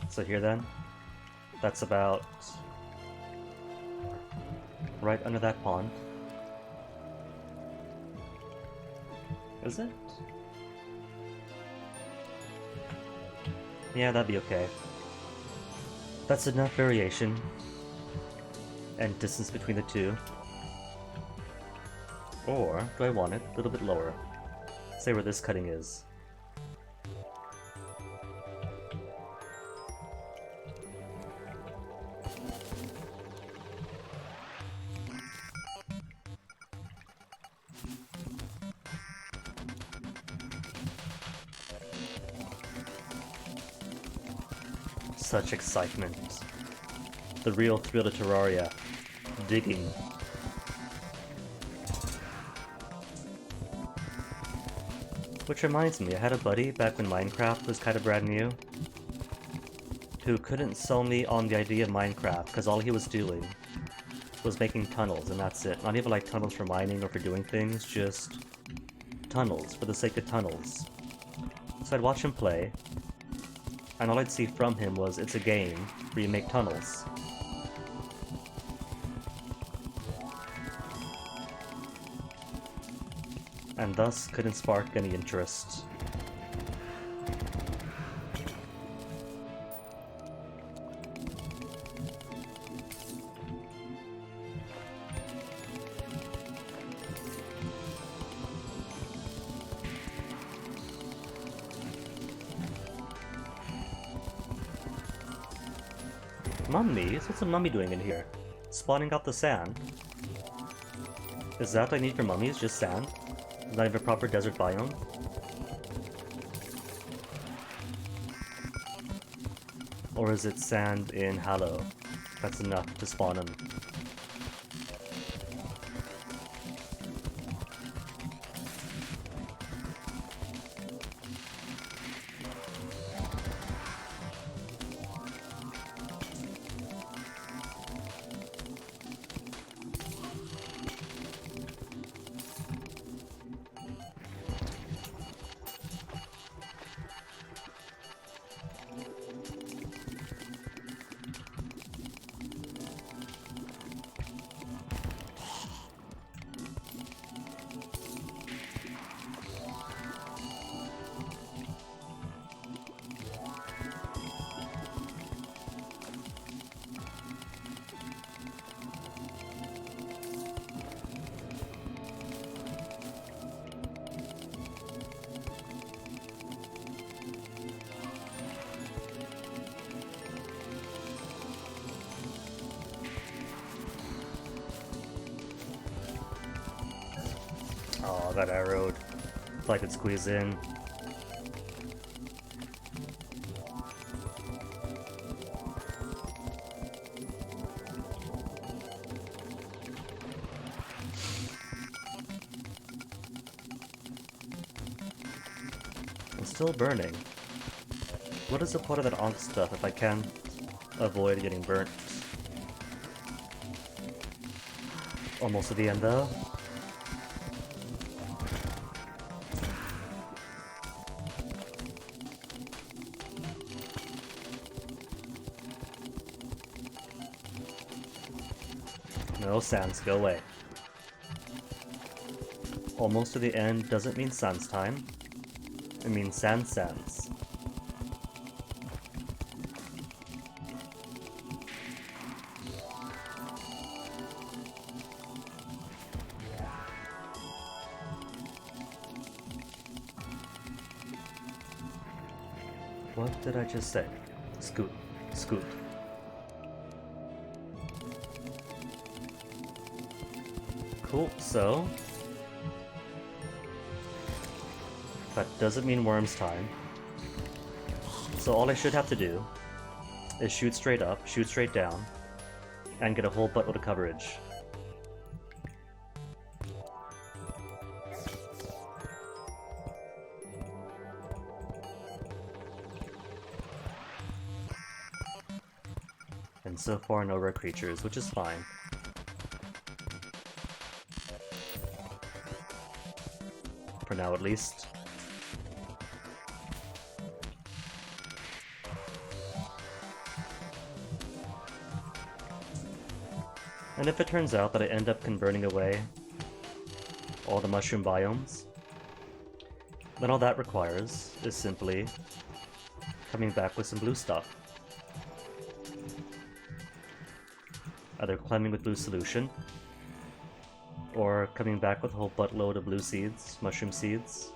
So here then, that's about right under that pond. Is it? Yeah, that'd be okay. That's enough variation and distance between the two. Or do I want it a little bit lower? Say where this cutting is. Such excitement. The real thrill of Terraria. Digging. Which reminds me, I had a buddy back when Minecraft was kind of brand new who couldn't sell me on the idea of Minecraft because all he was doing was making tunnels and that's it. Not even like tunnels for mining or for doing things, just tunnels for the sake of tunnels. So I'd watch him play, and all I'd see from him was it's a game where you make tunnels. And thus couldn't spark any interest. Mummies? What's a mummy doing in here? Spawning out the sand? Is that what I need for mummies? Just sand? Not even a proper desert biome? Or is it sand in Hallow? That's enough to spawn him. Oh, that arrowed. If I could squeeze in. I'm still burning. What is the point of that onk stuff if I can avoid getting burnt? Almost at the end though. No, Sans, go away. Almost to the end doesn't mean Sans time. It means Sans. What did I just say? Scoot. Scoot. Cool, so... that doesn't mean Worm's time. So all I should have to do is shoot straight up, shoot straight down, and get a whole buttload of coverage. And so far no rare creatures, which is fine. For now at least. And if it turns out that I end up converting away all the mushroom biomes, then all that requires is simply coming back with some blue stuff. Either climbing with blue solution, or coming back with a whole buttload of blue seeds, mushroom seeds.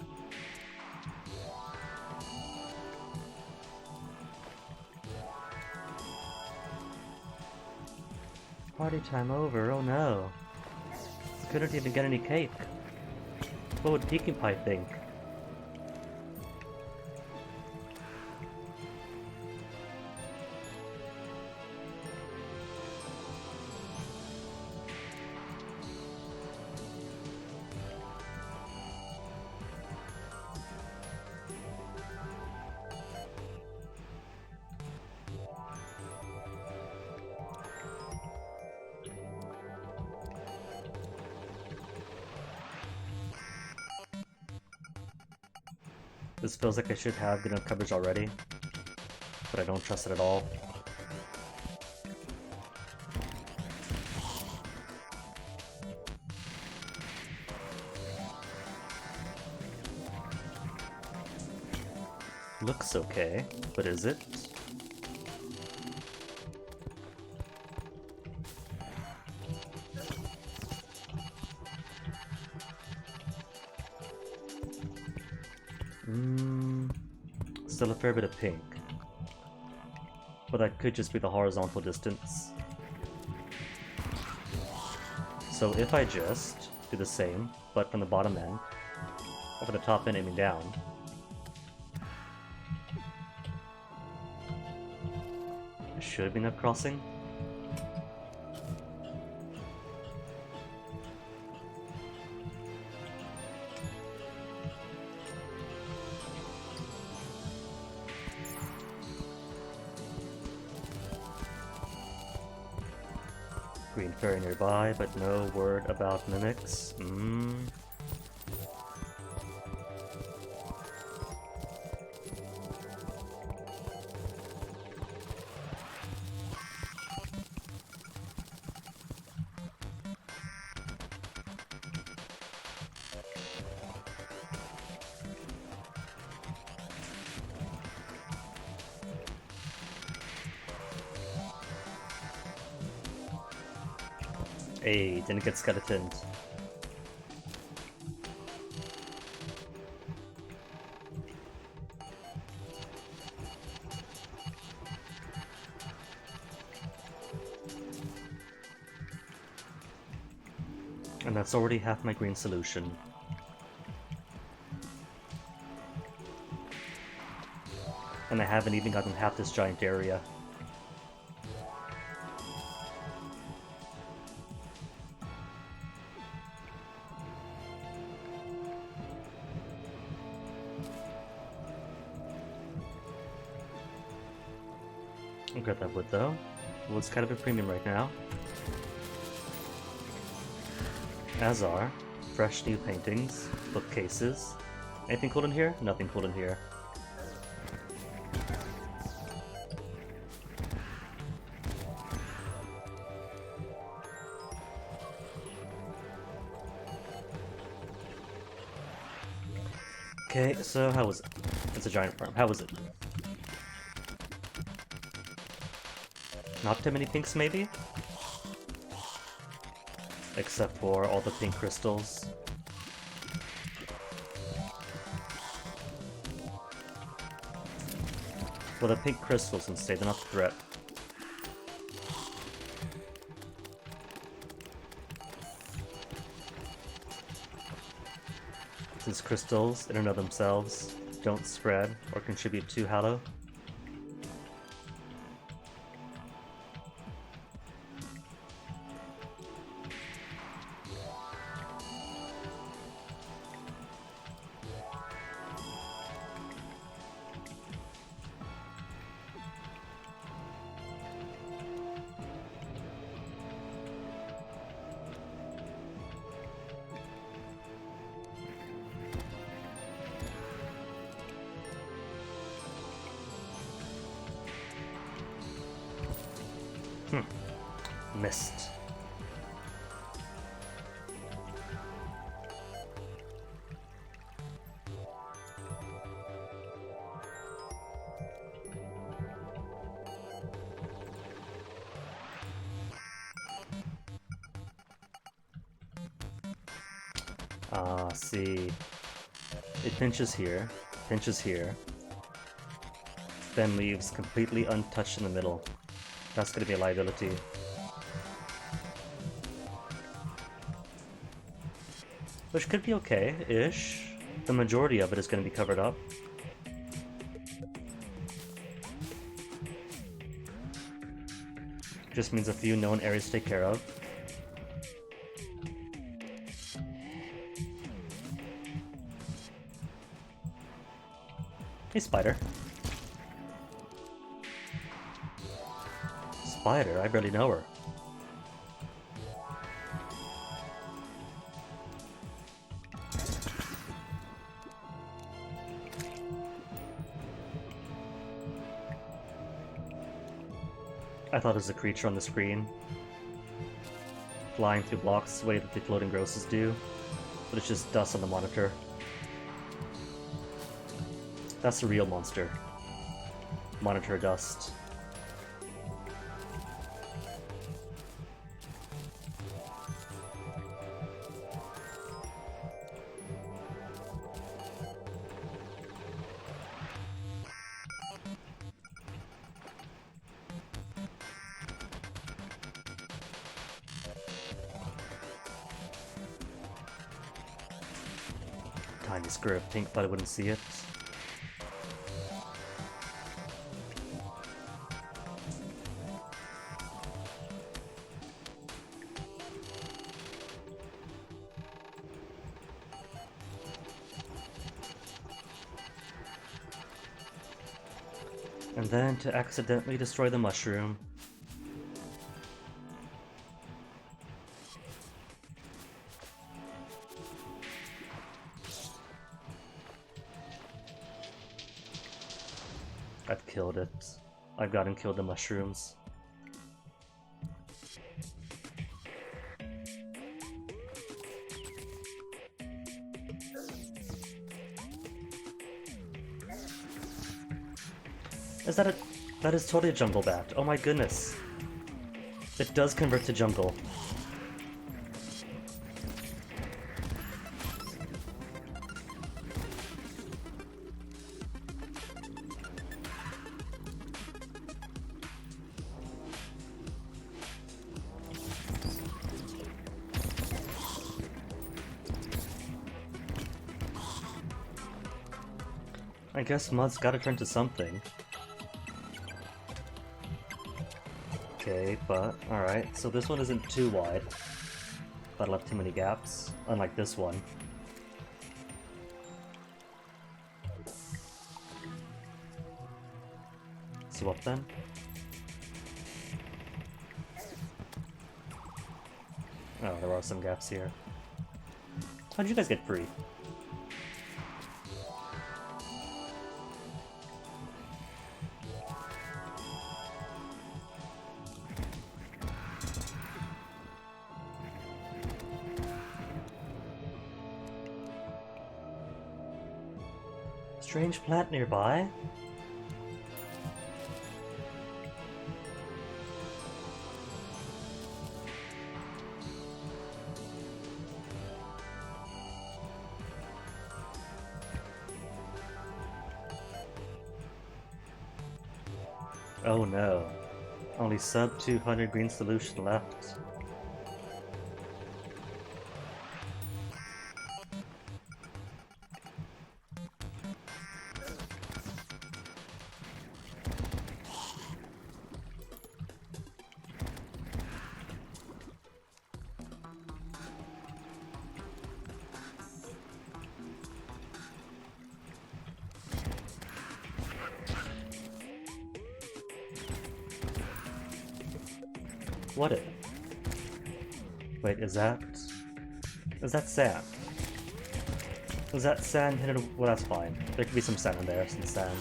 Party time over, oh no. Couldn't even get any cake. What would Peking Pie think? This feels like I should have good enough coverage already, but I don't trust it at all. Looks okay, but is it? Still a fair bit of pink. But that could just be the horizontal distance. So if I just do the same, but from the bottom end, or from the top end aiming down, there should be enough crossing. Green fairy nearby, but no word about mimics. Hey, didn't get skeletoned. And that's already half my green solution. And I haven't even gotten half this giant area. I'll get that wood though. Wood's kind of a premium right now. As are fresh new paintings, bookcases. Anything cool in here? Nothing cool in here. Okay, so how was it? It's a giant farm. How was it? Not too many pinks, maybe? Except for all the pink crystals. Well, the pink crystals can stay, they're not a threat. Since crystals, in and of themselves, don't spread or contribute to Hallow. Missed. Ah, see. It pinches here, then leaves completely untouched in the middle. That's gonna be a liability. Which could be okay-ish. The majority of it is going to be covered up. Just means a few known areas to take care of. Hey, spider. Spider? I barely know her. I thought it was a creature on the screen, flying through blocks the way that the floating grosses do, but it's just dust on the monitor. That's the real monster. Monitor dust. Tiny square of pink, but I wouldn't see it. And then to accidentally destroy the mushroom. I've killed it. I've gotten killed the mushrooms. Is that a... That is totally a jungle bat. Oh my goodness. It does convert to jungle. I guess mud's gotta turn to something. Okay, but alright, so this one isn't too wide. But left too many gaps, unlike this one. Swap then. Oh, there are some gaps here. How'd you guys get free? Strange plant nearby? Oh no. Only sub 200 green solution left. What it? Wait, is that sand? Is that sand hidden? Well, that's fine. There could be some sand in there, some sand.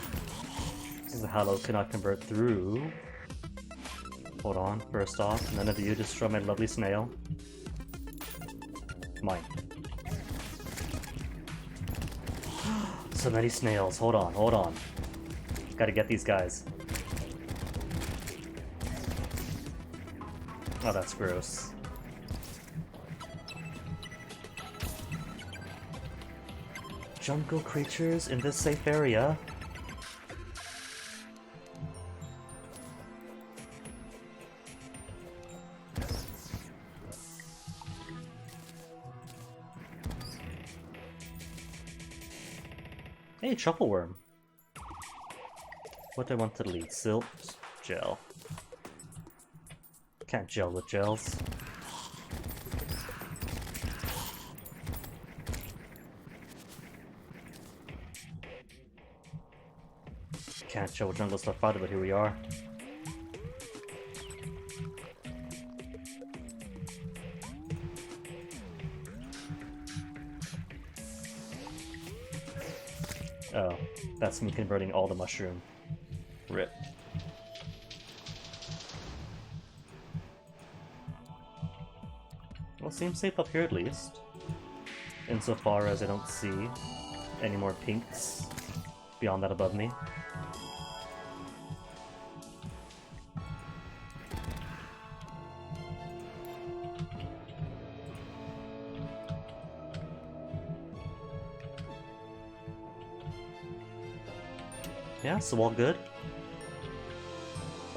Since the Hallow cannot convert through. Hold on, first off, none of you destroy my lovely snail. Mine. So many snails, hold on, hold on. Gotta get these guys. Oh, that's gross. Jungle creatures in this safe area? Hey, truffle worm. What do I want to delete? Silt, gel. Can't gel with gels. Can't gel with jungle stuff either, but here we are. Oh, that's me converting all the mushroom. Rip. Well, seems safe up here at least. Insofar as I don't see any more pinks beyond that above me. Yeah, so all good.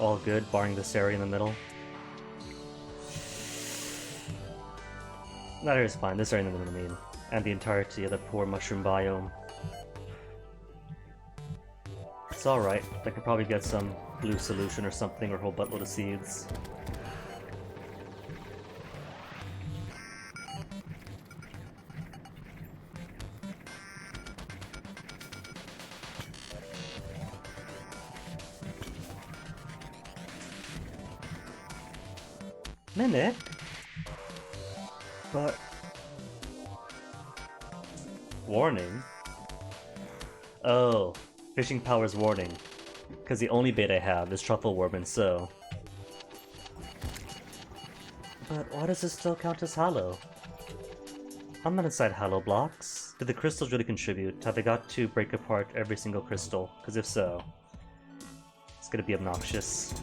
All good, barring this area in the middle. That area's fine, this area in the middle, I mean. And the entirety of the poor mushroom biome. It's alright, I could probably get some blue solution or something, or a whole buttload of seeds. Minute? But... Warning? Oh, fishing powers warning. Because the only bait I have is Truffle Worm and so. But why does this still count as Hallow? I'm not inside Hallow blocks. Did the crystals really contribute? Have they got to break apart every single crystal? Because if so, it's gonna be obnoxious.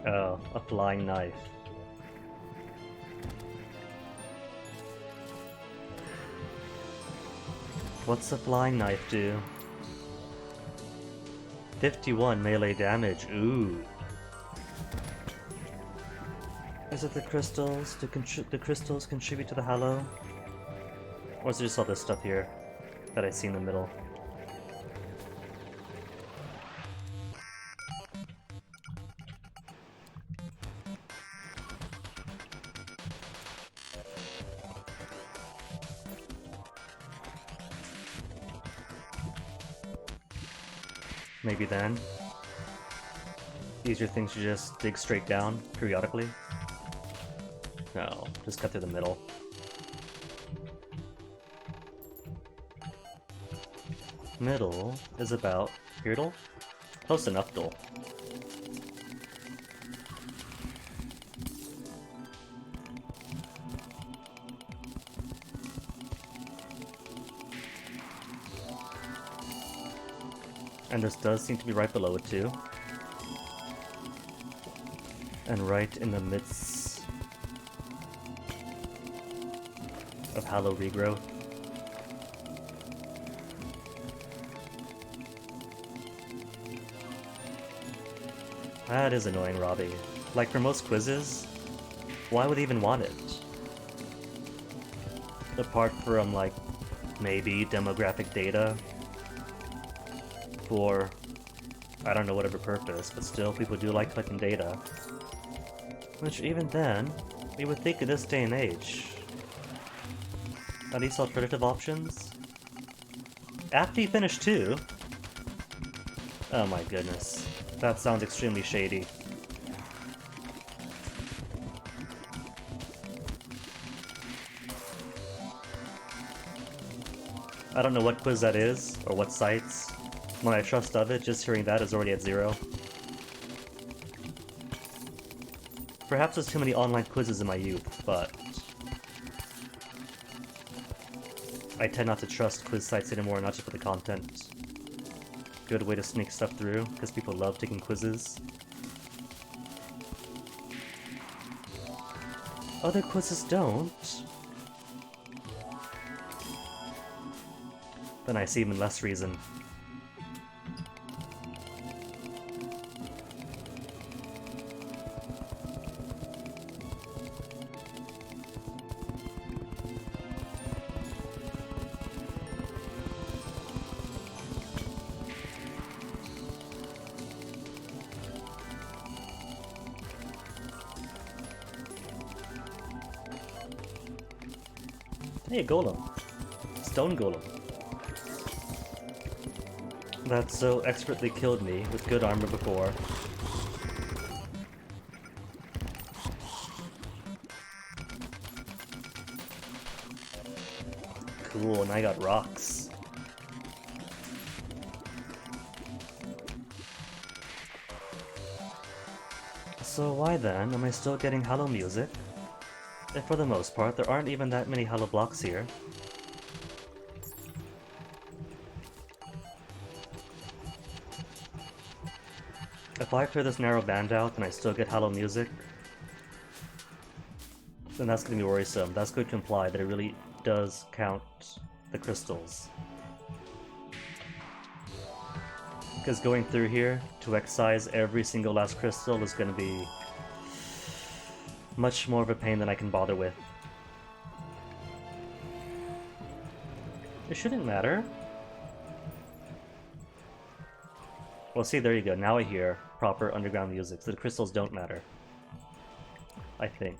Oh, a flying knife. What's a flying knife do? 51 melee damage, ooh. Is it the crystals? Do the crystals contribute to the Hallow? Or is it just all this stuff here that I see in the middle? Maybe then. These are things you just dig straight down periodically. No, just cut through the middle. Middle is about Beardle? Close enough, though. And this does seem to be right below it too. And right in the midst of Hallow regrowth. That is annoying, Robbie. Like, for most quizzes, why would they even want it? Apart from, like, maybe demographic data for, I don't know, whatever purpose, but still, people do like collecting data. Which, even then, you would think in this day and age, at least alternative options? After you finish 2? Oh my goodness. That sounds extremely shady. I don't know what quiz that is, or what sites. When I trust of it, just hearing that is already at 0. Perhaps there's too many online quizzes in my youth, but I tend not to trust quiz sites anymore, not just for the content. Good way to sneak stuff through, because people love taking quizzes. Other quizzes don't. Then I see even less reason. Hey, Golem. Stone Golem. That so expertly killed me with good armor before. Cool, and I got rocks. So why then am I still getting Hallow music? If for the most part, there aren't even that many Hallow blocks here. If I clear this narrow band out and I still get Hallow music, then that's going to be worrisome. That's going to imply that it really does count the crystals. Because going through here to excise every single last crystal is going to be much more of a pain than I can bother with. It shouldn't matter. Well, see, there you go. Now I hear proper underground music, so the crystals don't matter. I think.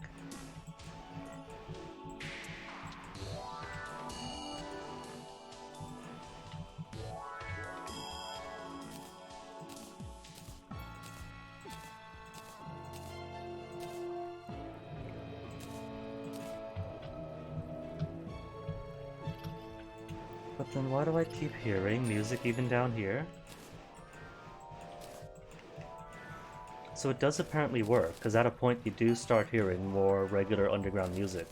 But then why do I keep hearing music even down here? So it does apparently work, because at a point you do start hearing more regular underground music.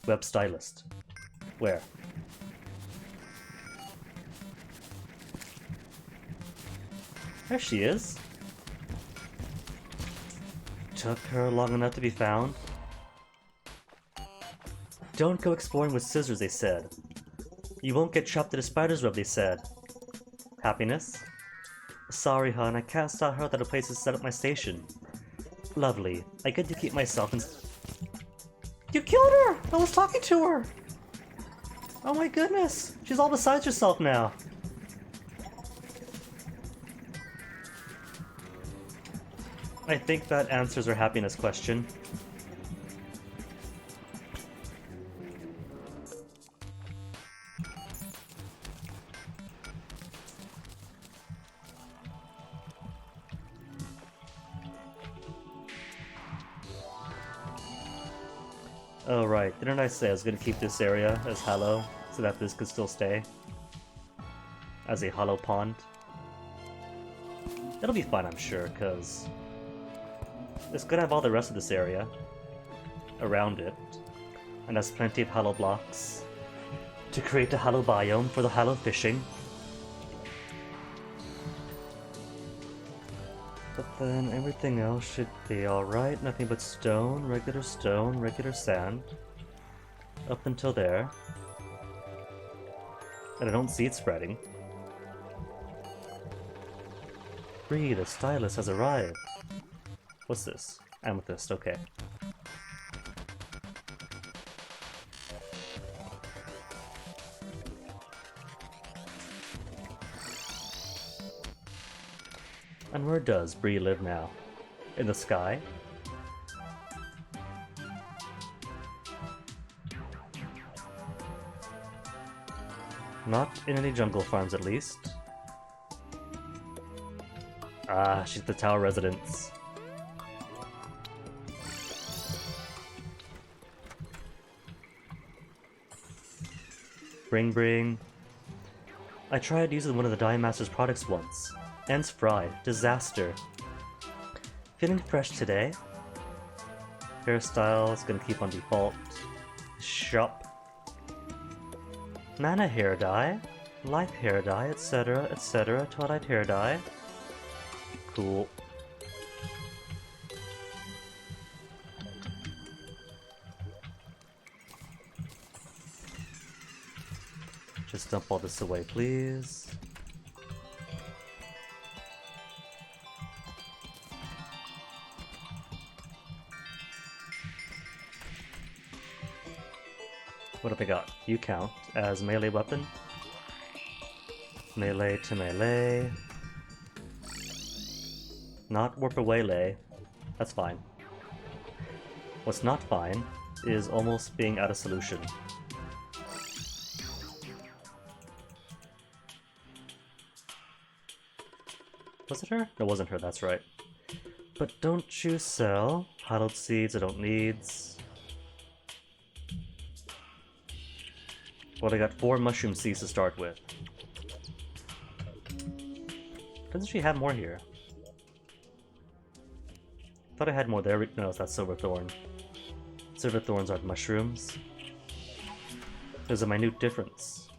Web stylist. Where? There she is. Took her long enough to be found. Don't go exploring with scissors, they said. You won't get trapped in a spider's web, they said. Happiness? Sorry, hon, I can't stop her that a place to set up my station. Lovely. I get to keep myself in... You killed her! I was talking to her! Oh my goodness! She's all besides herself now. I think that answers her happiness question. Oh right, didn't I say I was gonna keep this area as hollow, so that this could still stay as a hollow pond? It'll be fine, I'm sure, because it's gonna have all the rest of this area around it, and has plenty of hollow blocks to create a hollow biome for the hollow fishing. But then everything else should be alright, nothing but stone, regular sand, up until there. And I don't see it spreading. Bree, the stylist has arrived. What's this? Amethyst, okay. And where does Bree live now? In the sky? Not in any jungle farms, at least. Ah, she's the tower residence. Bring. I tried using one of the Dye Master's products once. Ends fried. Disaster. Feeling fresh today? Hairstyle is gonna keep on default. Shop. Mana hair dye. Life hair dye, etc, etc. Twilight hair dye. Cool. Just dump all this away, please. What have I got? You count as melee weapon. Melee to melee. Not warp away lay. That's fine. What's not fine is almost being out of solution. Was it her? No, it wasn't her, that's right. But don't you sell? Huddled seeds I don't needs. Well, I got 4 mushroom seeds to start with. Doesn't she have more here? Thought I had more there. No, that's silver thorn. Silver thorns aren't mushrooms. There's a minute difference.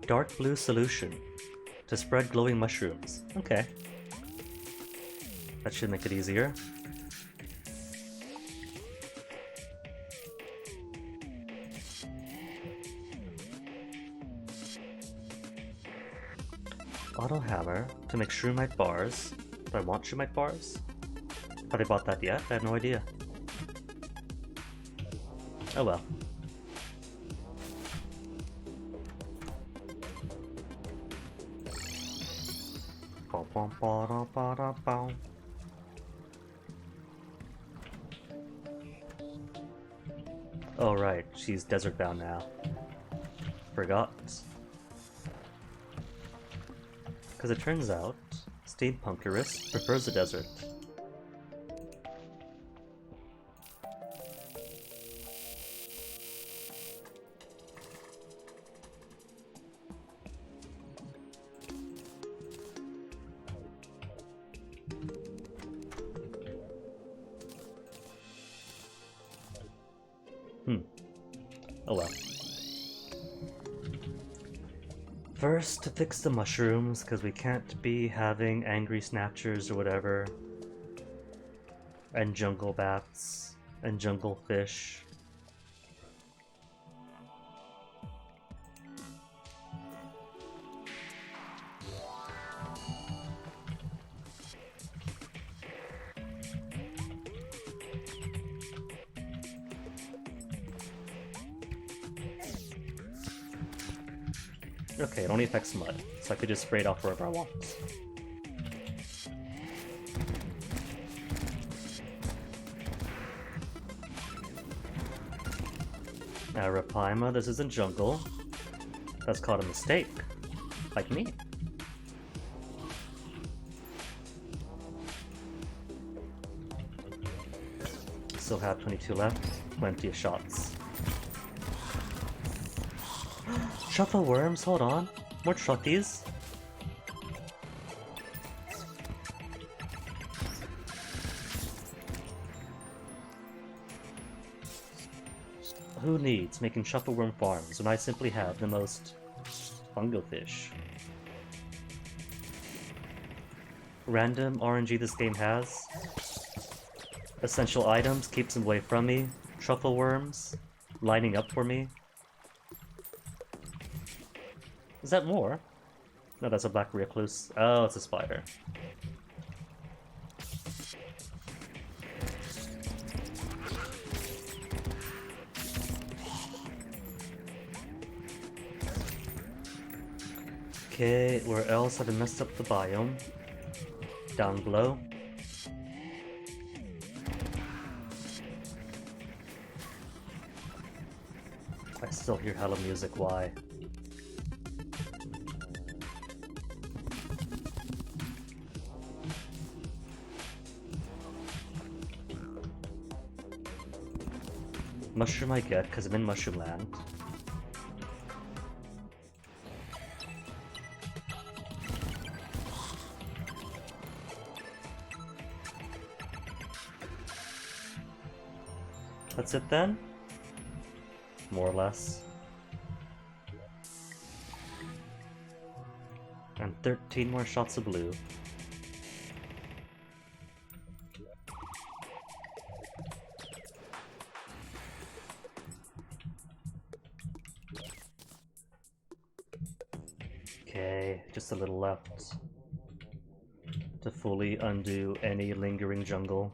Dark blue solution to spread glowing mushrooms. Okay. That should make it easier. Auto hammer to make shroomite bars. Do I want shroomite bars? Have I bought that yet? I have no idea. Oh well. Oh right, she's desert bound now. Forgot. Because it turns out, Steampunkerist prefers the desert. Oh well. First, to fix the mushrooms, because we can't be having angry snatchers or whatever. And jungle bats. And jungle fish. Okay, it only affects mud, so I could just spray it off wherever I want. Arapaima, this isn't jungle. That's called a mistake. Like me. Still have 22 left, plenty of shots. Truffle worms, hold on. More truckies. Who needs making truffle worm farms when I simply have the most fungo fish? Random RNG this game has. Essential items keeps them away from me. Truffle worms lining up for me. Is that more? No, that's a black recluse. Oh, it's a spider. Okay, where else have I messed up the biome? Down below. I still hear hella music, why? Mushroom I get, because I'm in Mushroom Land. That's it then? More or less. And 13 more shots of blue. Okay, just a little left to fully undo any lingering jungle.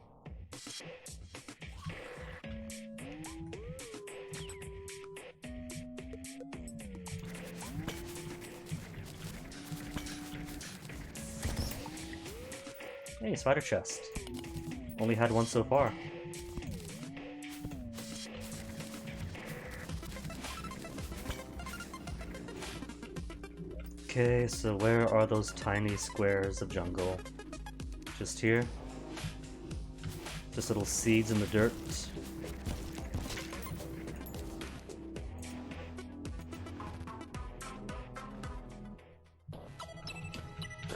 Hey, spider chest. Only had one so far. Okay, so where are those tiny squares of jungle? Just here? Just little seeds in the dirt?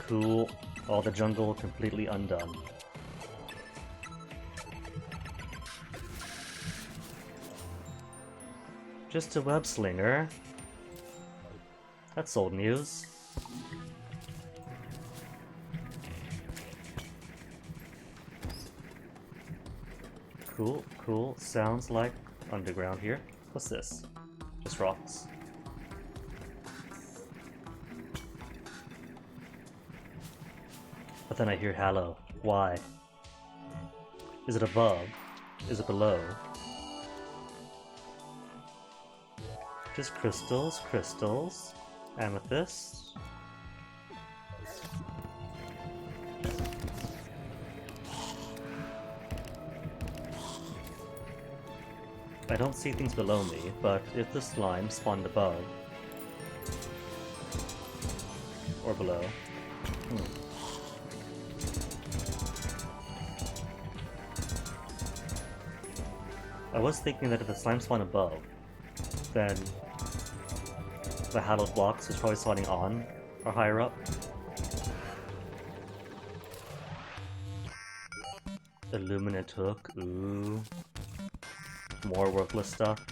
Cool. All the jungle completely undone. Just a web slinger. That's old news. Cool, cool. Sounds like underground here. What's this? Just rocks. But then I hear Hallow. Why? Is it above? Is it below? Just crystals, crystals. Amethyst. I don't see things below me, but if the slime spawned above or below, I was thinking that if the slime spawned above, then the hallowed blocks was probably spawning on or higher up. Illuminate hook, ooh. More worthless stuff.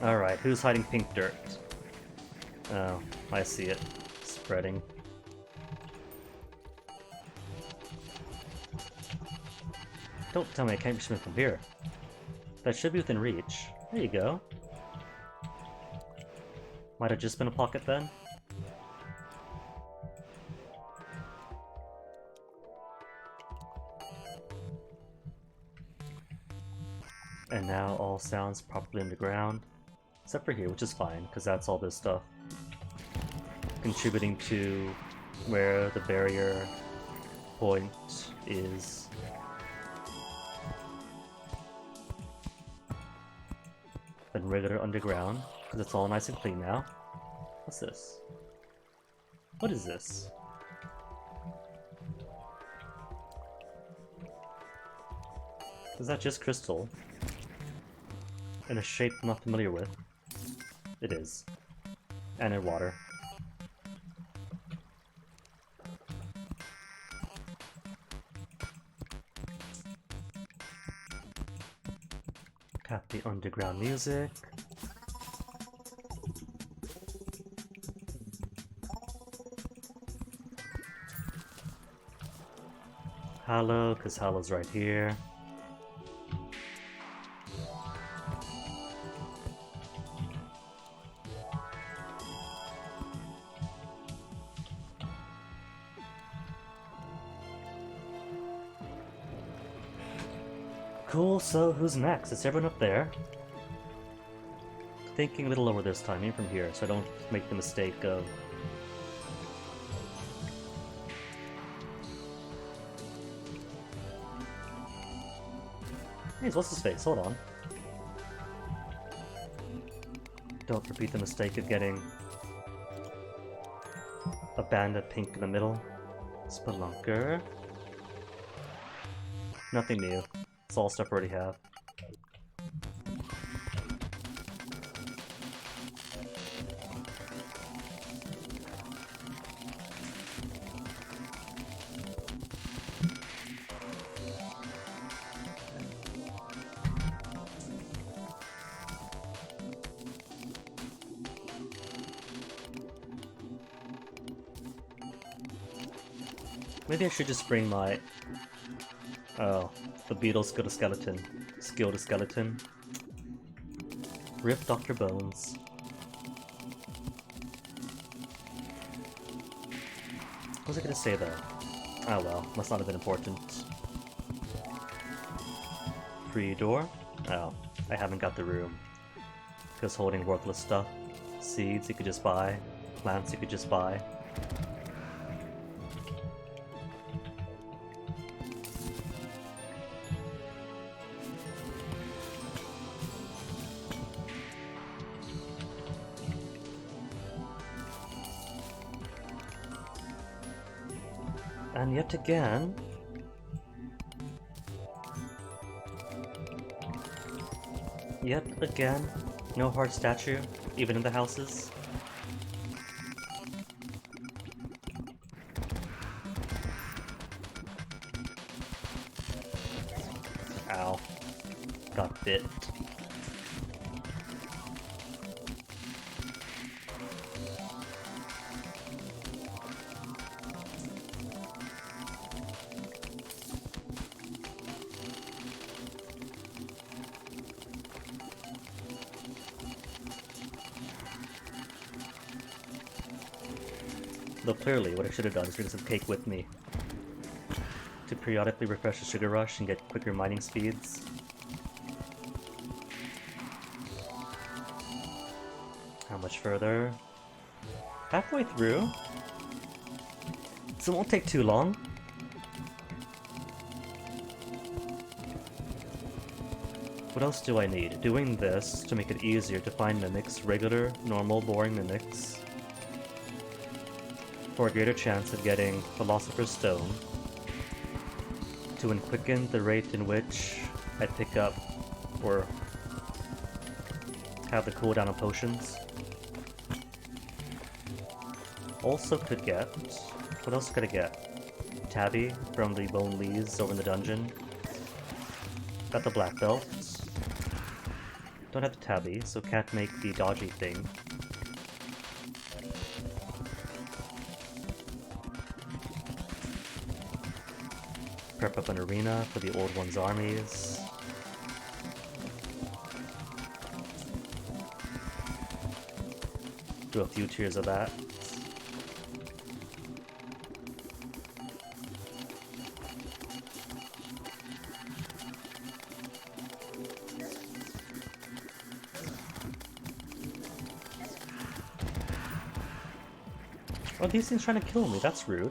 Alright, who's hiding pink dirt? Oh, I see it. Spreading. Don't tell me I can't reach them from here. That should be within reach. There you go. Might have just been a pocket then. And now all sounds properly underground. Except for here, which is fine, because that's all this stuff. Contributing to where the barrier point is. Then regular underground, because it's all nice and clean now. What's this? What is this? Is that just crystal? In a shape I'm not familiar with? It is. And in water. Got the underground music. Hallow, because Hallow's right here. Cool, so who's next? Is everyone up there? Thinking a little lower this time, even from here, so I don't make the mistake of... Hey, what's his face? Hold on. Don't repeat the mistake of getting a band of pink in the middle. Spelunker. Nothing new. It's all stuff I already have. Maybe I should just bring my... Oh, the beetle's got a skeleton. Skilled a skeleton. Rip Dr. Bones. What was I gonna say though? Oh well, must not have been important. Free door? Oh, I haven't got the room. Because holding worthless stuff. Seeds you could just buy. Plants you could just buy. And yet again... Yet again, no hard statue, even in the houses. Ow. Got bit. Though clearly, what I should have done is bring some cake with me to periodically refresh the sugar rush and get quicker mining speeds. How much further? Halfway through? So it won't take too long. what else do I need? Doing this to make it easier to find mimics, regular, normal, boring mimics, for a greater chance of getting Philosopher's Stone, to quicken the rate in which I pick up or have the cooldown of potions. Also could get... what else could I get? Tabby from the Bone Lees over in the dungeon. Got the black belt. Don't have the tabby, so can't make the dodgy thing. Prep up an arena for the old one's armies. Do a few tiers of that. Oh, these things trying to kill me, that's rude.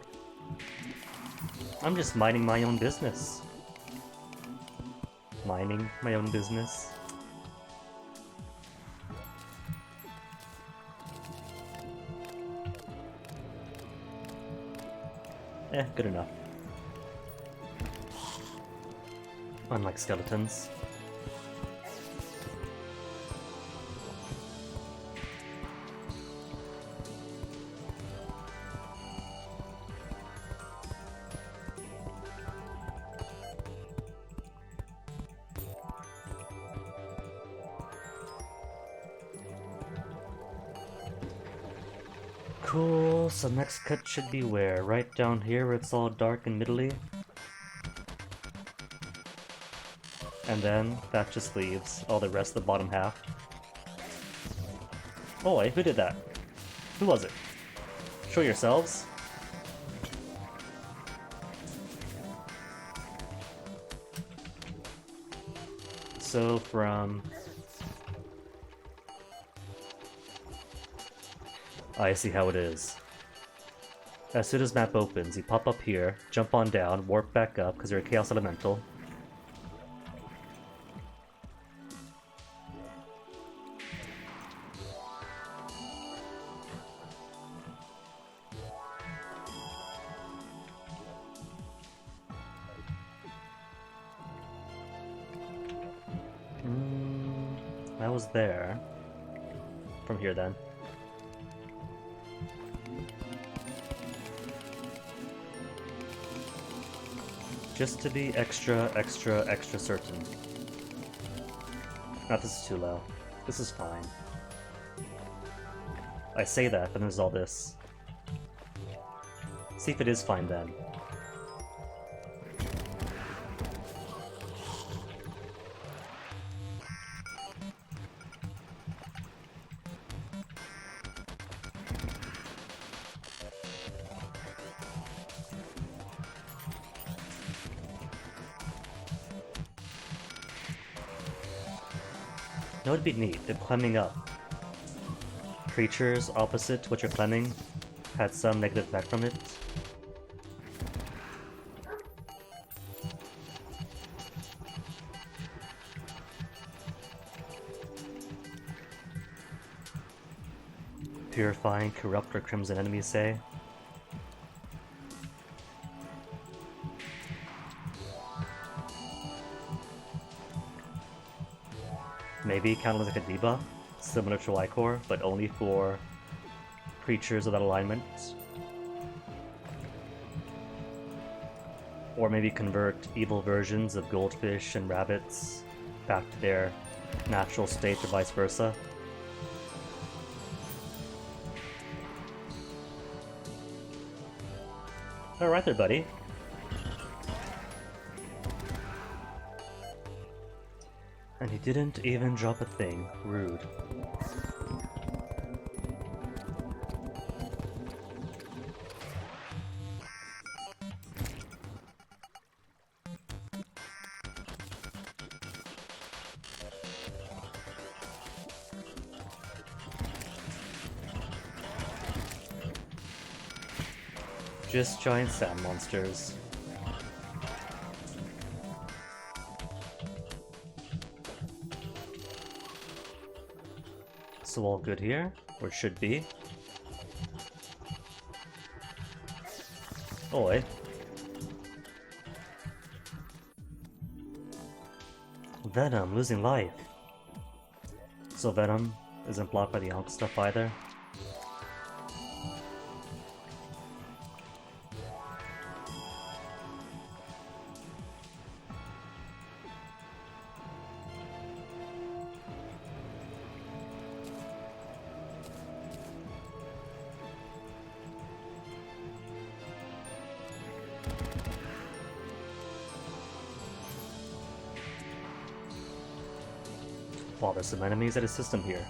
I'm just minding my own business. Minding my own business. Good enough. Unlike skeletons. Cool, so next cut should be where? Right down here where it's all dark and middly? And then that just leaves all the rest of the bottom half. Oh, wait, who did that? Who was it? Show yourselves. So from... I see how it is. As soon as map opens, you pop up here, jump on down, warp back up because you're a Chaos Elemental. I was there. From here then. Just to be extra certain. Not this is too low. This is fine. I say that, but there's all this. See if it is fine then. That would be neat, if climbing up. Creatures opposite to what you're climbing had some negative effect from it. Purifying, corrupt, or crimson enemies say. Maybe kind of like a debuff, similar to Lycor, but only for creatures of that alignment. Or maybe convert evil versions of goldfish and rabbits back to their natural state or vice versa. Alright there, buddy. And he didn't even drop a thing. Rude. Just giant sand monsters. So all good here, or it should be. Oi. Venom, losing life. So Venom isn't blocked by the Ankh stuff either. Wow, there's some enemies at his system here.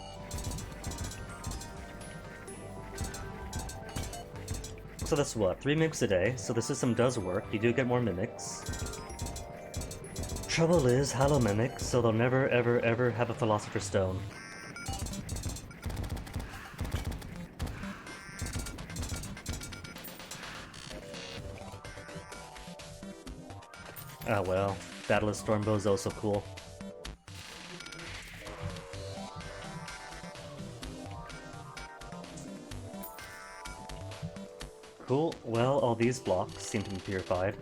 So that's what, 3 mimics a day, so the system does work, you do get more mimics. Trouble is, Hallow mimics, so they'll never ever ever have a Philosopher's Stone. Ah well, Battle of Stormbow is also cool. Cool, well, all these blocks seem to be purified.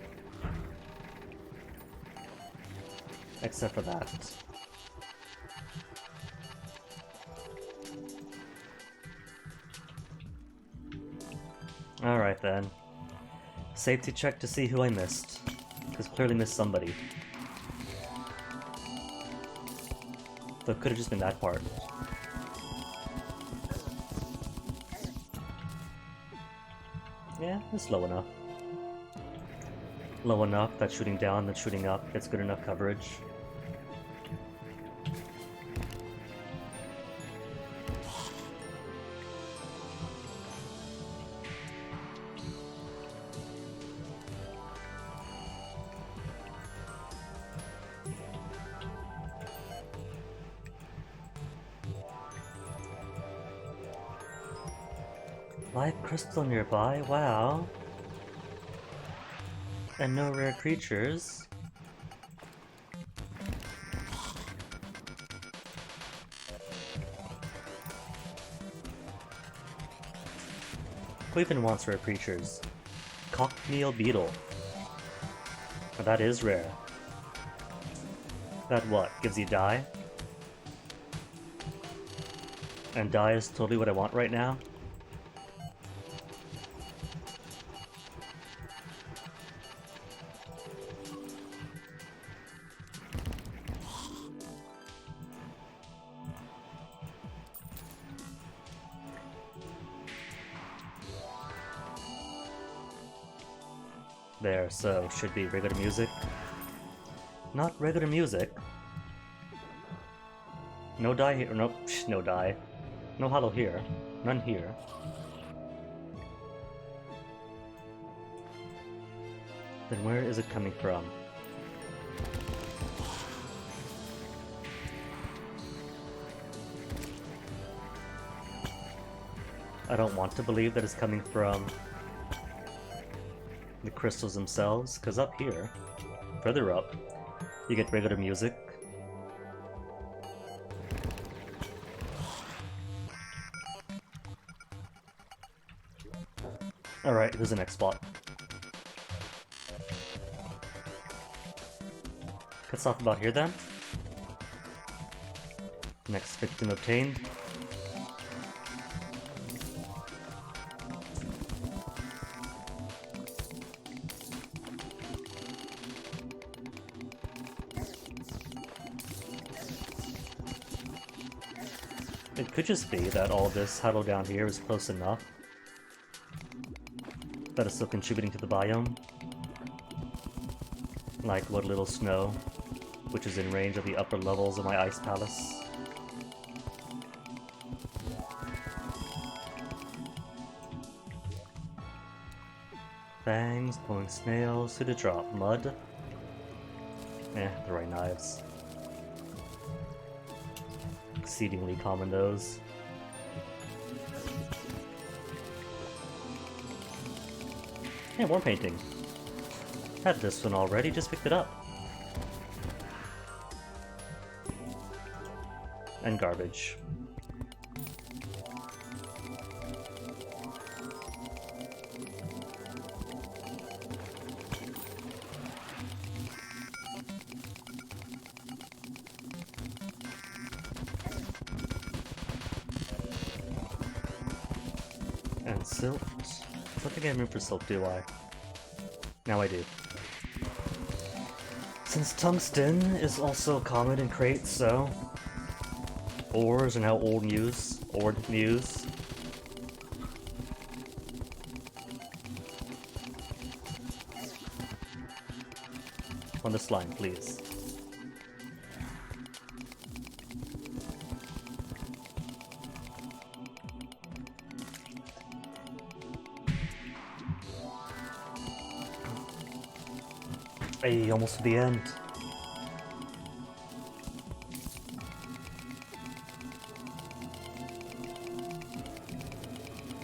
Except for that. Alright then. Safety check to see who I missed. Because clearly missed somebody. Though it could have just been that part. Yeah, it's low enough. Low enough that shooting down and shooting up gets good enough coverage. Live crystal nearby, wow. And no rare creatures. Who even wants rare creatures? Cockmeal beetle. Oh, that is rare. That what? Gives you die? And die is totally what I want right now? There, so should be regular music. Not regular music. No die here. Nope, no die. No hollow here. None here. Then where is it coming from? I don't want to believe that it's coming from the crystals themselves, because up here, further up, you get regular music. Alright, here's the next spot. Cuts off about here then. Next victim obtained. It could just be that all this huddle down here is close enough that it's still contributing to the biome. Like what little snow, which is in range of the upper levels of my ice palace. Fangs, pulling snails, who to drop? Mud? Eh, the right knives. Exceedingly common those. Hey, more painting. Had this one already, just picked it up. And garbage. Silt. I don't think I have room for silt, do I? Now I do. Since tungsten is also common in crates, so ores are now old news. Old news. On this line, please. Hey, almost to the end.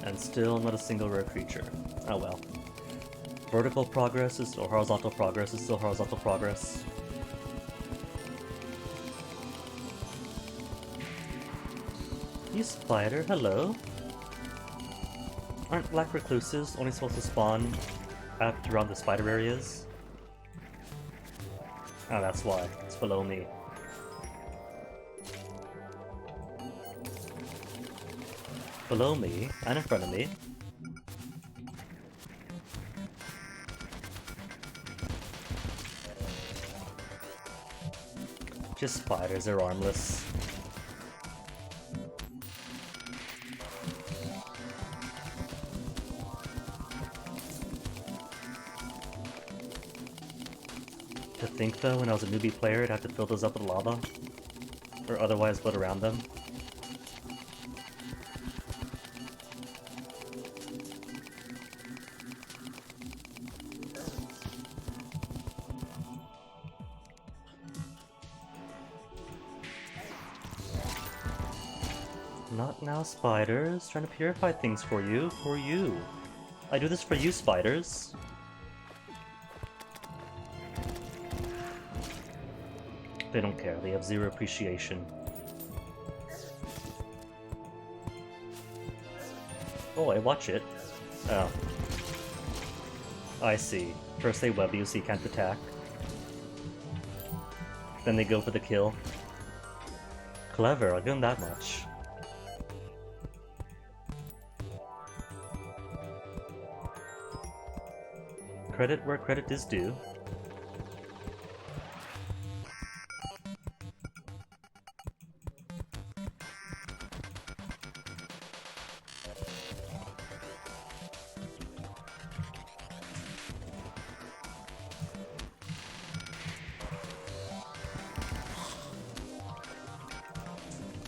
And still not a single rare creature. Oh well. Vertical progress is still horizontal progress is still horizontal progress. You spider, hello. Aren't black recluses only supposed to spawn after around the spider areas? Oh, that's why. It's below me. Below me, and in front of me. Just spiders, they're armless. To think though, when I was a newbie player, I'd have to fill those up with lava. Or otherwise build around them. Not now, spiders. Trying to purify things for you. For you. I do this for you, spiders. They don't care. They have zero appreciation. Oh, I watch it. Oh. I see. First they web you so you can't attack. Then they go for the kill. Clever, I'll give them that much. Credit where credit is due.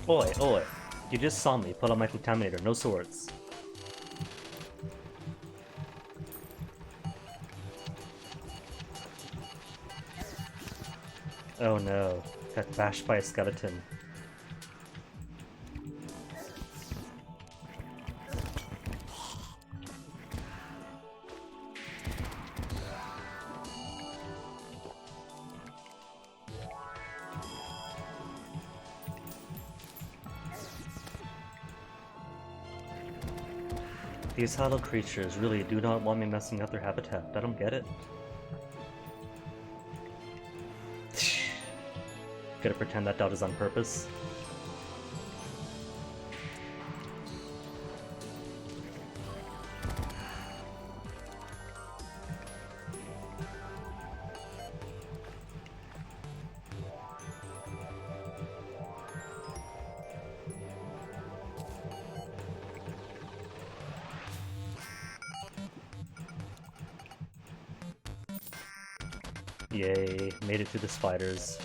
Oi, oi. You just saw me pull out my contaminator, no swords. Oh no, got bashed by a skeleton. These hollow creatures really do not want me messing up their habitat. I don't get it. Gotta pretend that doubt is on purpose. Yay, made it through the spiders.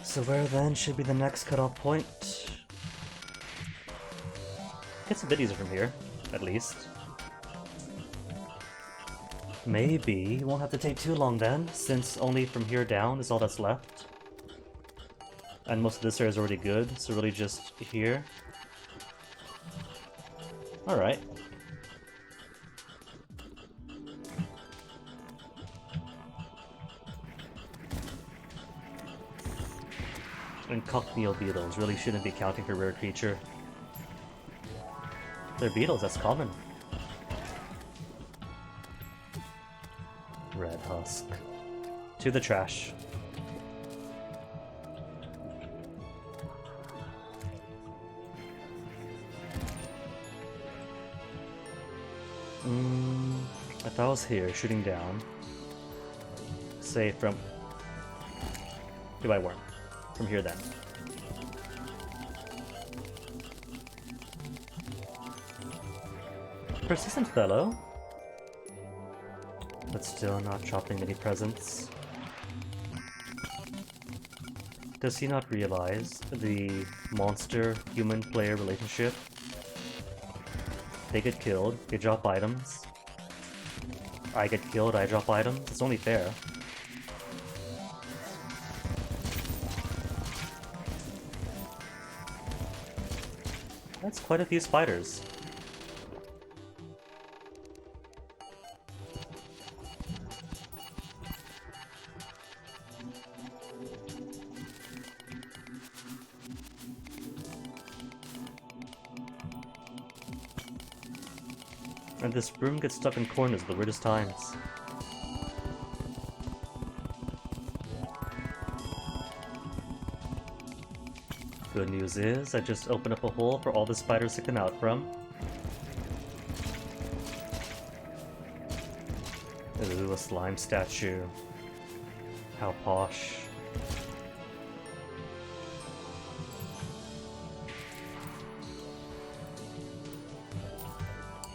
So where then should be the next cutoff point? Gets a bit easier from here, at least. Maybe it won't have to take too long then, since only from here down is all that's left. And most of this area is already good, so really just here. Alright. And cockmeal beetles really shouldn't be counting for rare creature. They're beetles, that's common. Red husk. To the trash. If I was here shooting down, say from... If I weren't. From here then. Persistent fellow. But still not dropping any presents. Does he not realize the monster-human player relationship? They get killed, they drop items. I get killed, I drop items. It's only fair. That's quite a few spiders. And this broom gets stuck in corners at the weirdest times. Good news is, I just opened up a hole for all the spiders to come out from. Ooh, a slime statue. How posh.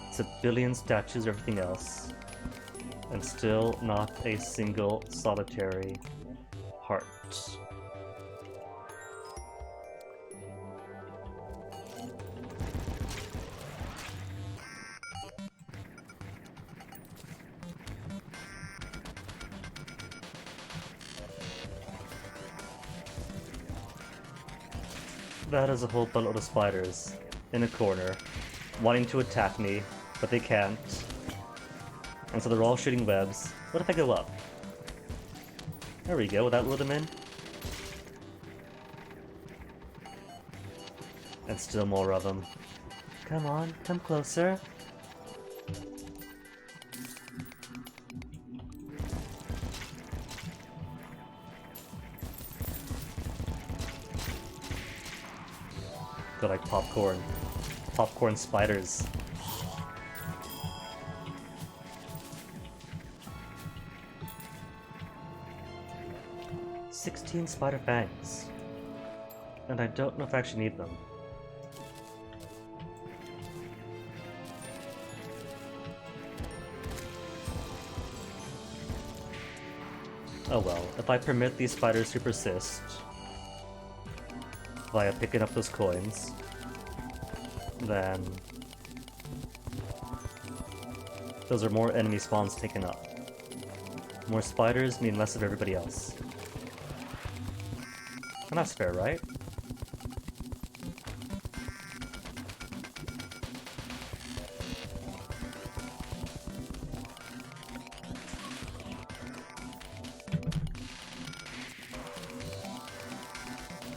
It's a billion statues or everything else. And still not a single solitary heart. That is a whole buttload of spiders in a corner, wanting to attack me, but they can't. And so they're all shooting webs. What if I go up? There we go, will that lure them in? And still more of them. Come on, come closer. They're like popcorn. Popcorn spiders. "16 spider fangs. And I don't know if I actually need them. Oh well, if I permit these spiders to persist via picking up those coins, then those are more enemy spawns taken up. More spiders mean less of everybody else. And that's fair, right?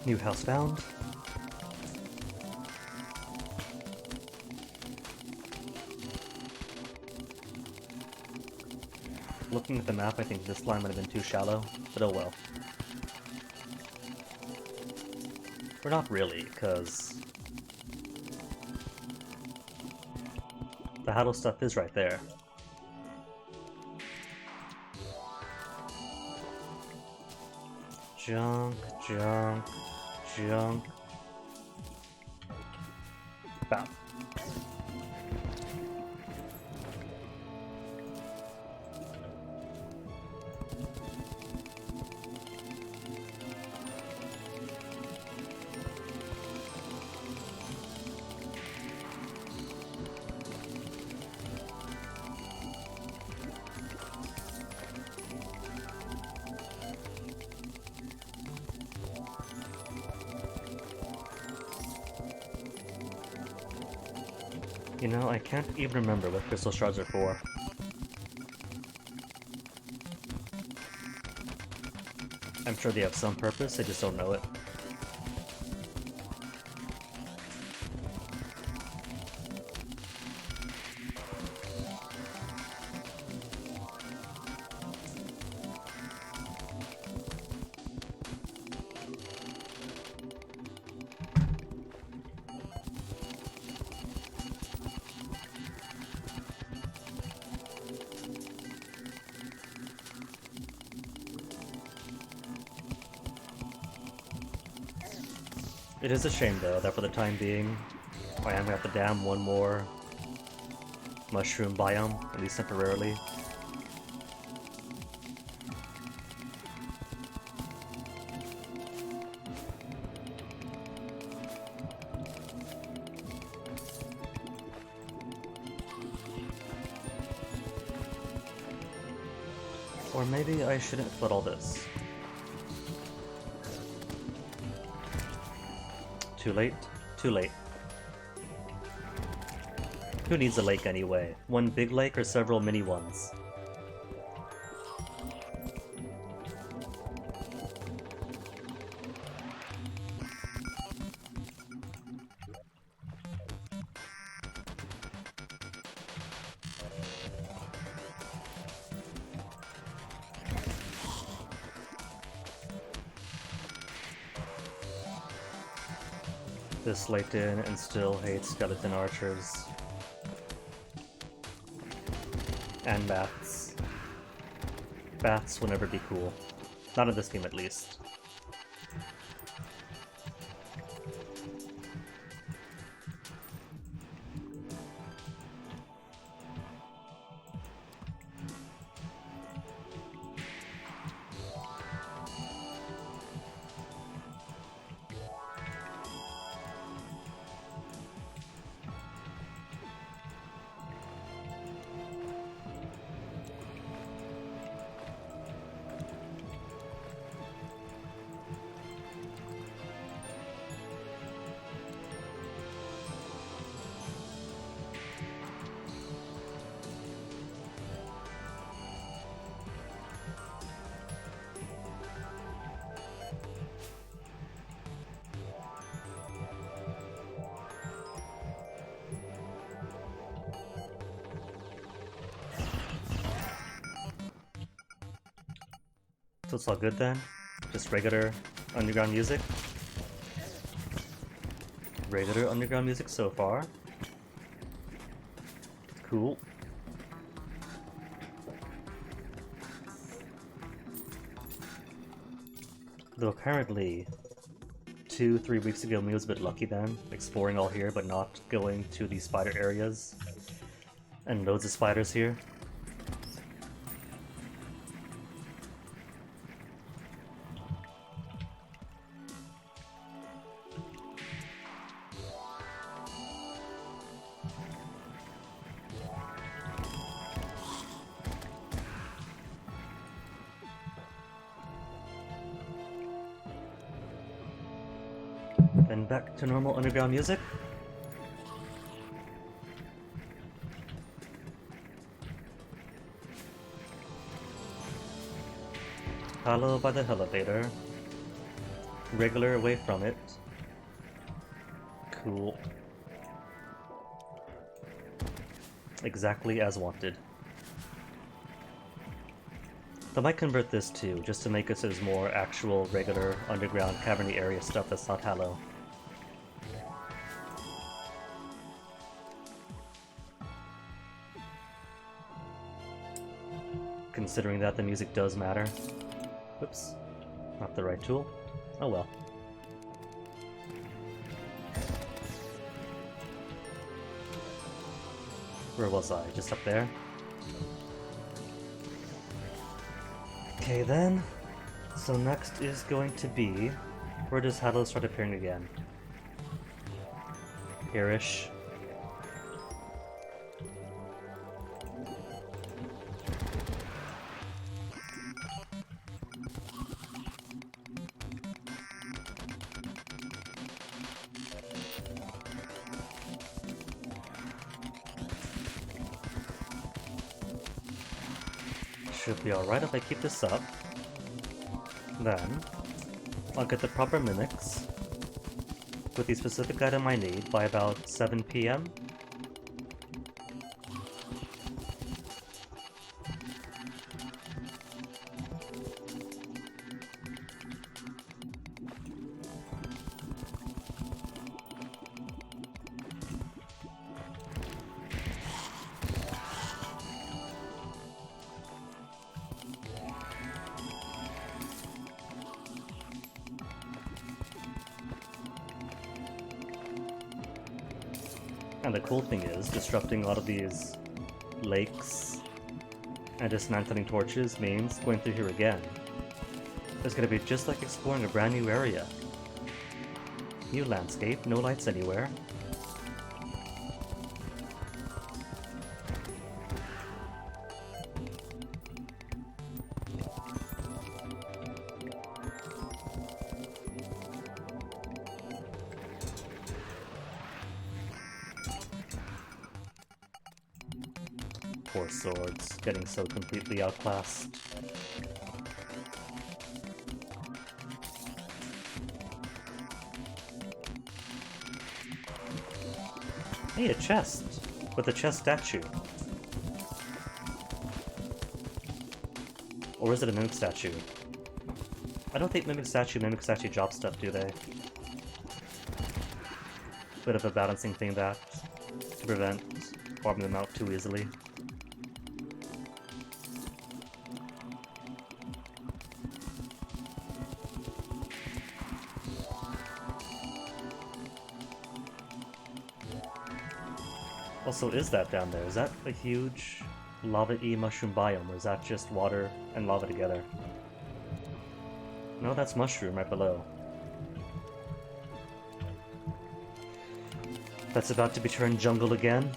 New house found. Looking at the map, I think this line might have been too shallow, but oh well. Or not really, because the Haddle stuff is right there. Junk, junk, junk. Bam. You know, I can't even remember what crystal shards are for. I'm sure they have some purpose, I just don't know it. It is a shame though that for the time being, I am gonna have to dam one more mushroom biome, at least temporarily. Or maybe I shouldn't flood all this. Too late? Too late. Who needs a lake anyway? One big lake or several mini ones? This Layton and still hates skeleton archers. And bats. Bats will never be cool. Not in this game at least. So it's all good then? Just regular underground music? Regular underground music so far? Cool. Though apparently 2-3 weeks ago me was a bit lucky then, exploring all here but not going to the spider areas. And loads of spiders here. Then back to normal underground music. Hollow by the elevator. Regular away from it. Cool. Exactly as wanted. I might convert this too, just to make it so there's more actual, regular, underground, cavernly area stuff that's not Hallow. Considering that the music does matter. Whoops. Not the right tool. Oh well. Where was I? Just up there? Okay then. So next is going to be... Where does Hallow start appearing again? Here-ish. Should be alright if I keep this up. Then, I'll get the proper mimics with the specific item I need by about 7 PM. And the cool thing is, disrupting a lot of these lakes and dismantling torches means going through here again. It's gonna be just like exploring a brand new area. New landscape, no lights anywhere. Poor swords, getting so completely outclassed. Hey, a chest! With a chest statue. Or is it a mimic statue? I don't think mimic statue drop stuff, do they? Bit of a balancing thing that, to prevent farming them out too easily. Also, is that down there? Is that a huge lava-y mushroom biome, or is that just water and lava together? No, that's mushroom right below. That's about to be turned jungle again.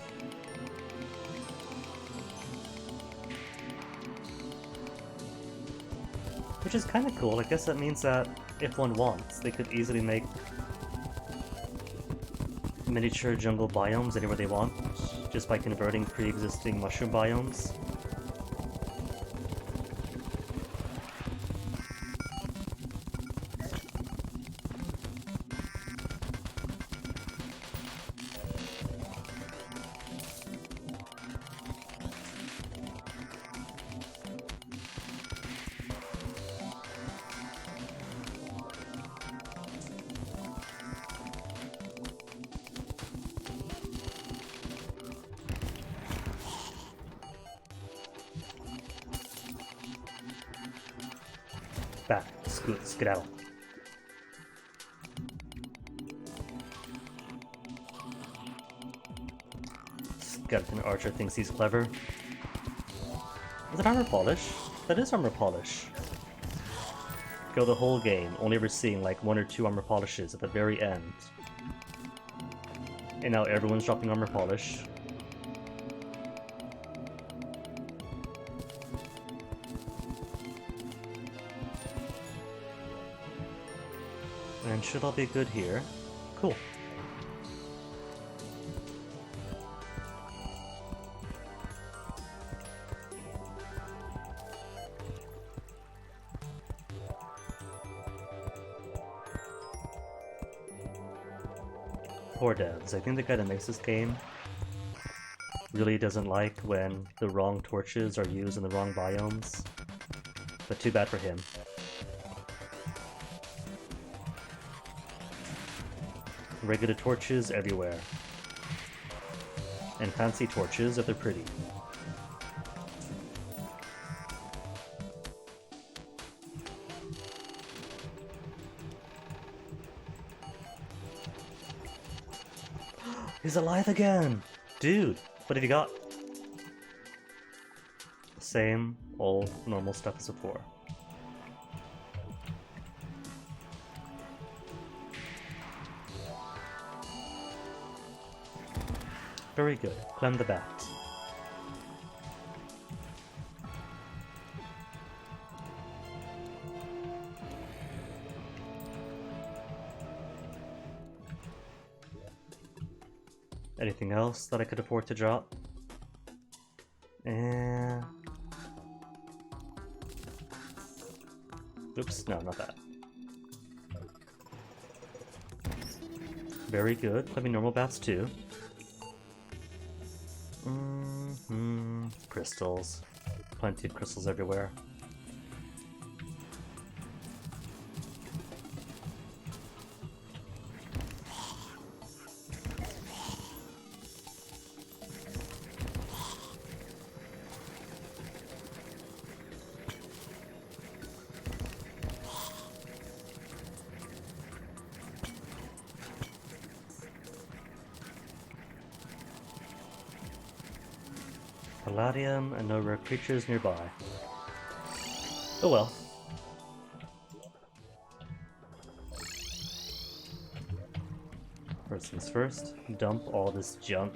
Which is kind of cool. I guess that means that if one wants, they could easily make miniature jungle biomes anywhere they want, just by converting pre-existing mushroom biomes. Back, skedaddle. Skeleton archer thinks he's clever. Is it armor polish? That is armor polish. Go the whole game, only ever seeing like 1 or 2 armor polishes at the very end. And now everyone's dropping armor polish. And should all be good here. Cool. Poor devs. I think the guy that makes this game really doesn't like when the wrong torches are used in the wrong biomes. But too bad for him. Regular torches everywhere. And fancy torches if they're pretty. He's alive again! Dude, what have you got? Same old normal stuff as before. Very good. Clem the bat. Anything else that I could afford to drop? Oops, no, not that. Very good. Let me normal bats too. Crystals. Plenty of crystals everywhere. Palladium and no rare creatures nearby. Oh well. First things first, dump all this junk.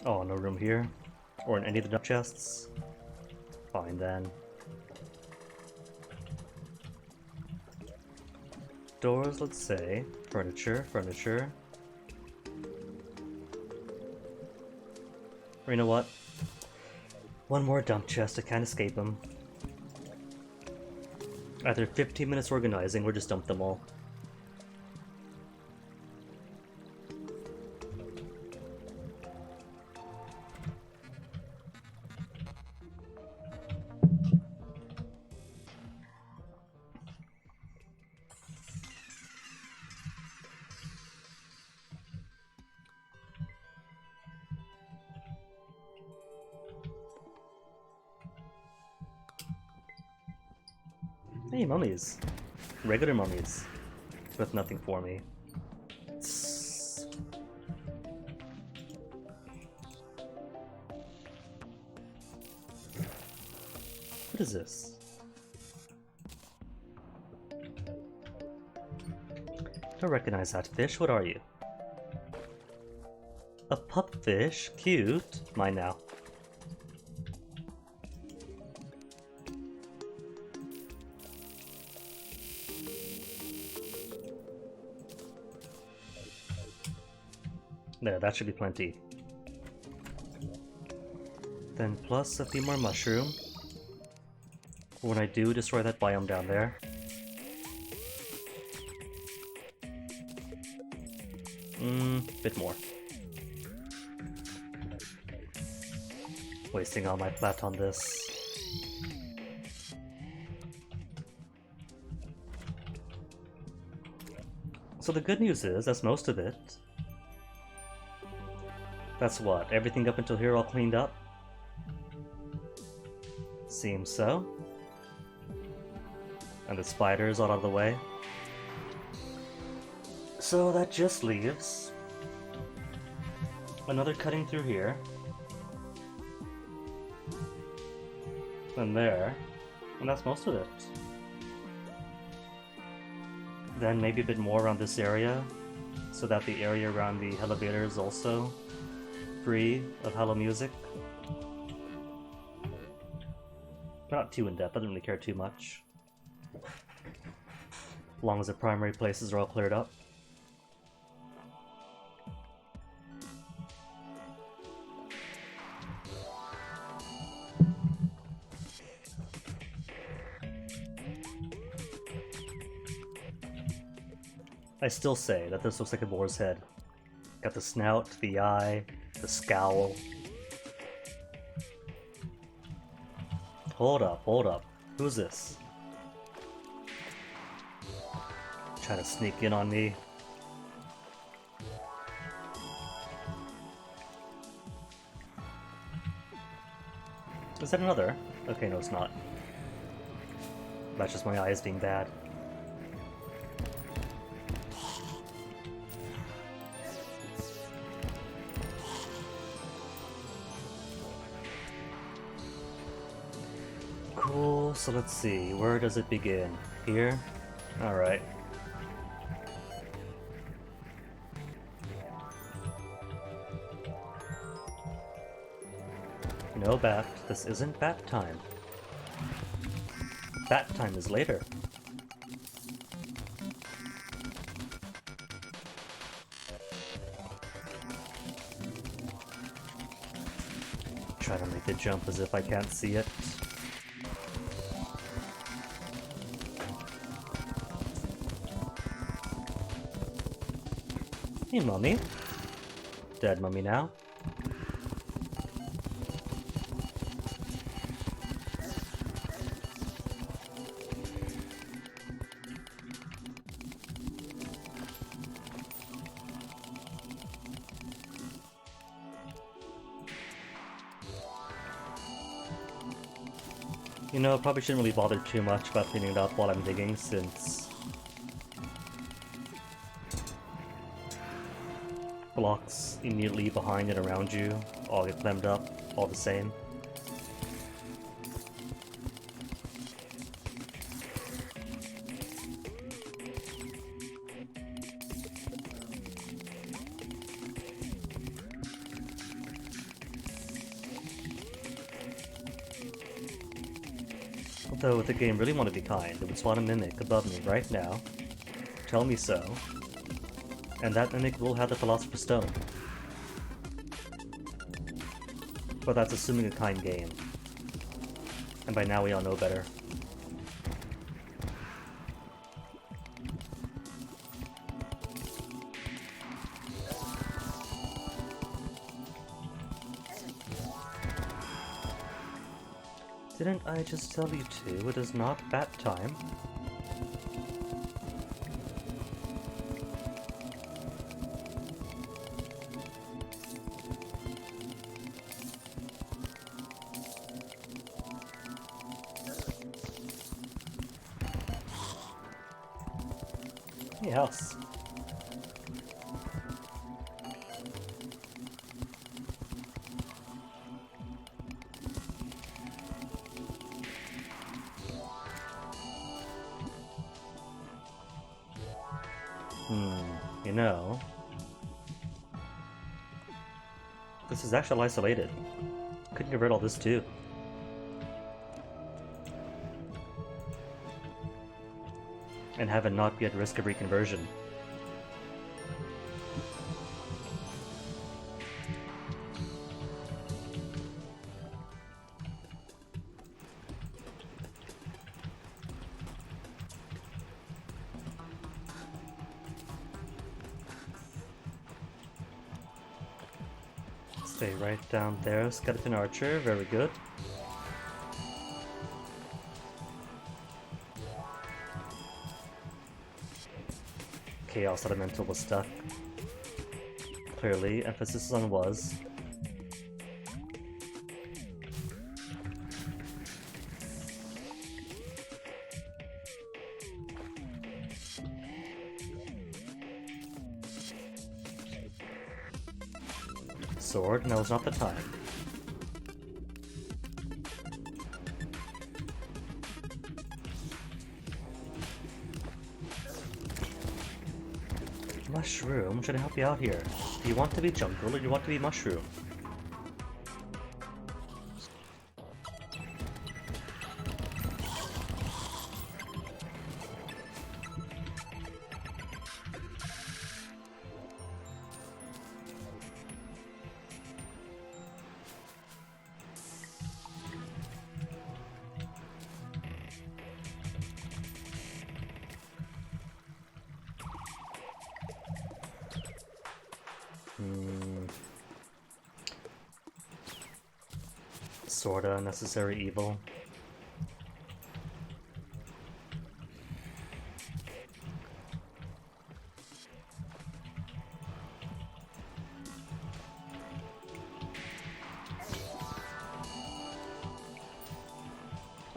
Oh, no room here? Or in any of the dump chests? Fine then. Doors, let's say. Furniture, furniture. Or you know what? One more dump chest, I can't escape them. After 15 minutes organizing, we'll just dump them all. Hey, mummies. Regular mummies. With nothing for me. What is this? Don't recognize that fish. What are you? A pupfish? Cute. Mine now. There, that should be plenty. Then plus a few more mushroom. When I do destroy that biome down there. Bit more. Wasting all my plat on this. So the good news is, that's most of it. That's what, everything up until here all cleaned up? Seems so. And the spiders all out of the way. So that just leaves another cutting through here. And there. And that's most of it. Then maybe a bit more around this area, so that the area around the elevator is also free of Hello Music. Not too in-depth, I don't really care too much. As long as the primary places are all cleared up. I still say that this looks like a boar's head. Got the snout, the eye, the scowl. Hold up, hold up. Who's this? Trying to sneak in on me. Is that another? Okay, no it's not. That's just my eyes being bad. Cool, so let's see, where does it begin? Here? Alright. No bat, this isn't bat time. Bat time is later. Try to make the jump as if I can't see it. Hey, mummy. Dead mummy now. You know, probably shouldn't really bother too much about cleaning it up while I'm digging, since blocks immediately behind and around you all get clemmed up, all the same. Although if the game really wanted to be kind, it would spawn a mimic above me right now, tell me so, and that mimic will have the Philosopher's Stone. But that's assuming a kind game. And by now we all know better. Didn't I just tell you to? It is not bat time. Yes. You know, this is actually isolated. Couldn't get rid of all this too. And have it not be at risk of reconversion. Stay right down there, Skeleton Archer, very good. Chaos Elemental was stuck. Clearly, emphasis on was. Sword, now's not the time. Mushroom, should I help you out here? Do you want to be jungle or do you want to be mushroom? Sorta necessary evil.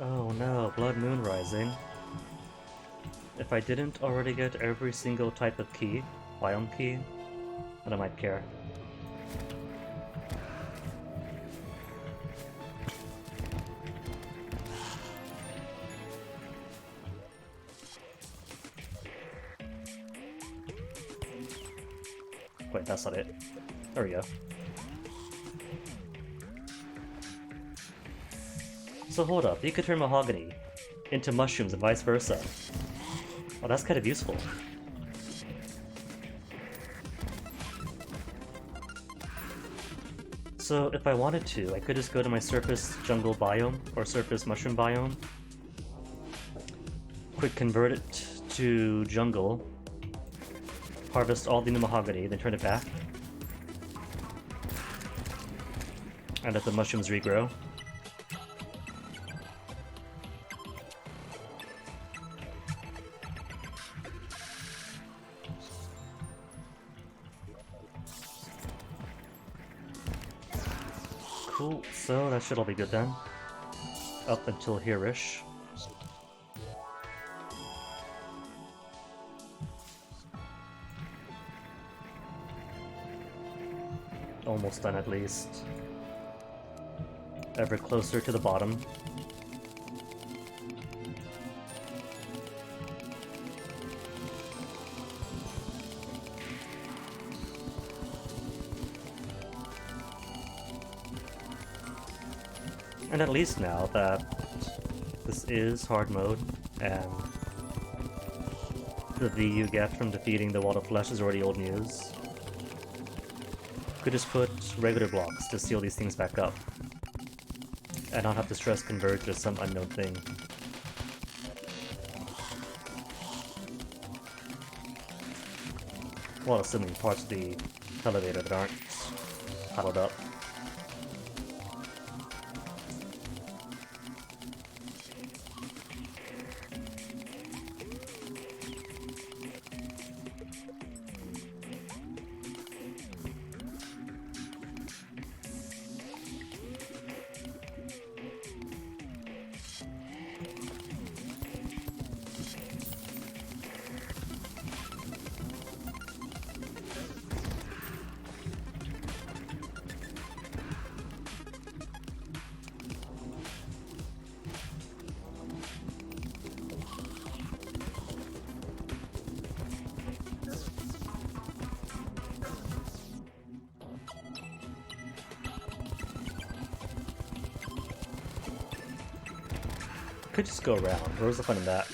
Oh no, Blood Moon Rising. If I didn't already get every single type of key, biome key, then I might care. Wait, that's not it. There we go. So hold up, you could turn mahogany into mushrooms and vice versa. Oh, that's kind of useful. So if I wanted to, I could just go to my surface jungle biome or surface mushroom biome, quick convert it to jungle, harvest all the new mahogany, then turn it back, and let the mushrooms regrow. Cool, so that should all be good then. Up until here-ish. Almost done at least. Ever closer to the bottom. And at least now that this is hard mode, and the V you get from defeating the Wall of Flesh is already old news, could just put regular blocks to seal these things back up, and not have to stress converge or some unknown thing. Well, assuming parts of the elevator that aren't huddled up. Could just go around. Where was the fun in that?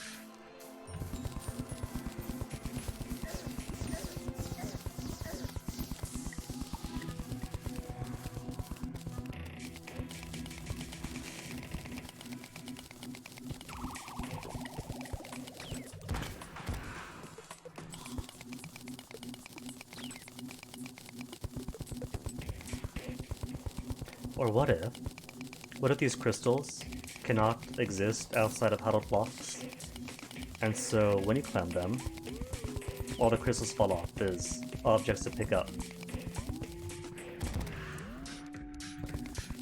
Or what if? What if these crystals cannot exist outside of huddled blocks? And so when you climb them, all the crystals fall off as objects to pick up.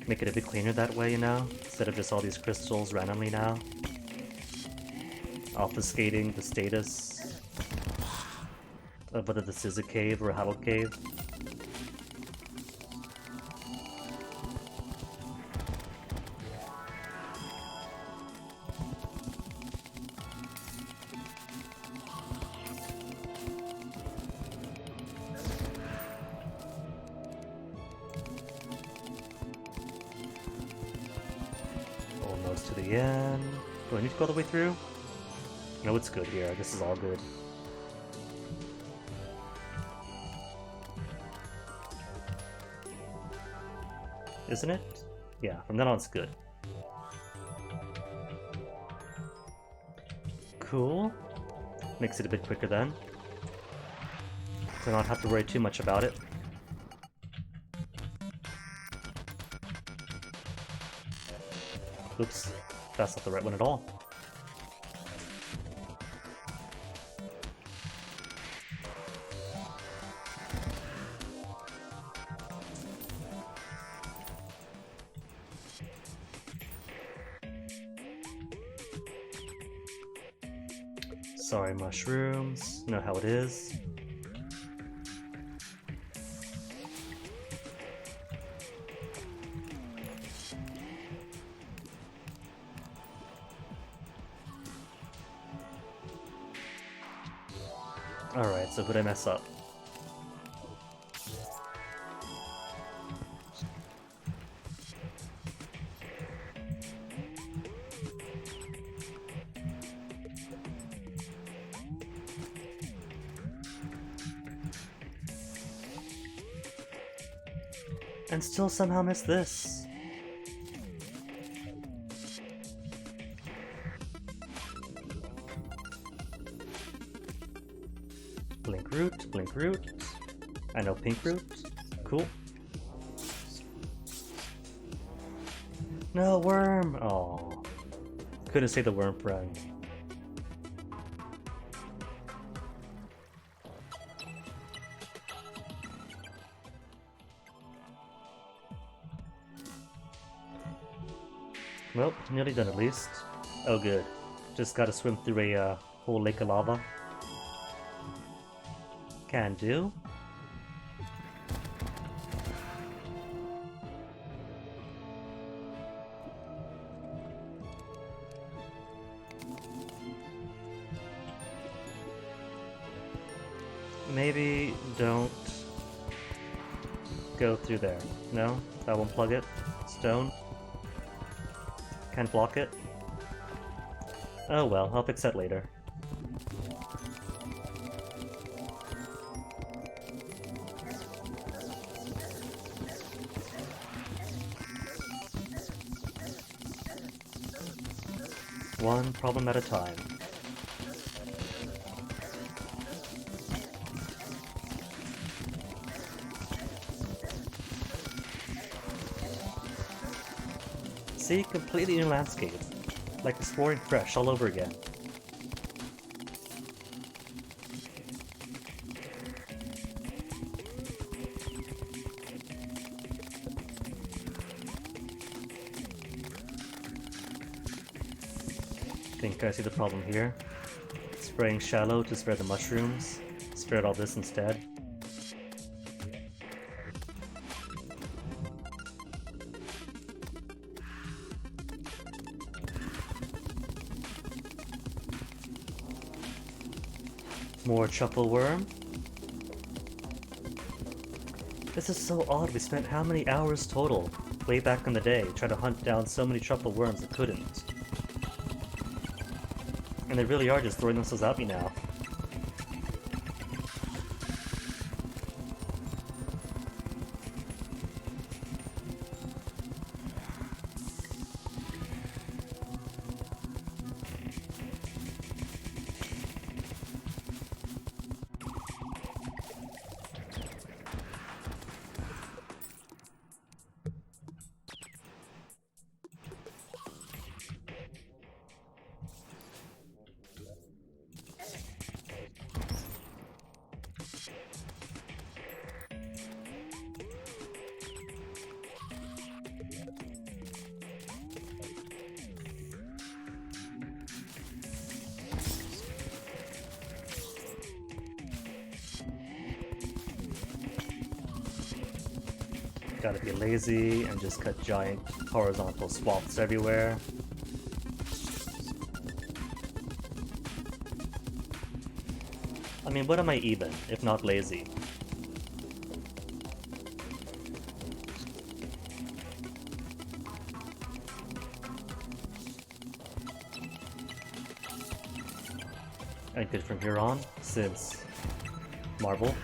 Make it a bit cleaner that way, you know? Instead of just all these crystals randomly now. Obfuscating the status of whether this is a cave or a huddled cave. Almost to the end. Do I need to go all the way through? No, it's good here. This is all good. Isn't it? Yeah, from then on it's good. Cool. Makes it a bit quicker then. So I don't have to worry too much about it. Oops, that's not the right one at all. Sorry, mushrooms. Know how it is. Alright, so who'd I mess up? And still somehow miss this. Blink root. I know pink root. Cool. No, worm! Oh, couldn't say the worm friend. Well, nearly done at least. Oh good. Just gotta swim through a whole lake of lava. Can do. Maybe don't go through there. No? That won't plug it? Stone? Can't block it? Oh well, I'll fix that later. One problem at a time. See, completely new landscape. Like exploring fresh all over again. Think I see the problem here. Spraying shallow to spare the mushrooms. Spared all this instead. More truffle worm. This is so odd, we spent how many hours total way back in the day trying to hunt down so many truffle worms that couldn't. And they really are just throwing themselves at me now. Gotta be lazy and just cut giant horizontal swaths everywhere. I mean, what am I even, if not lazy? And good from here on, since marble.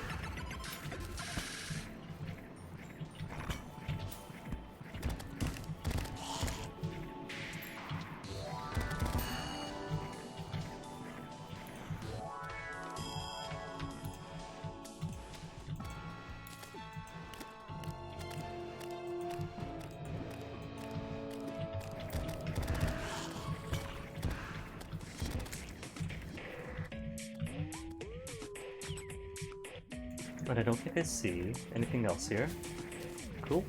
But I don't think I see anything else here. Cool.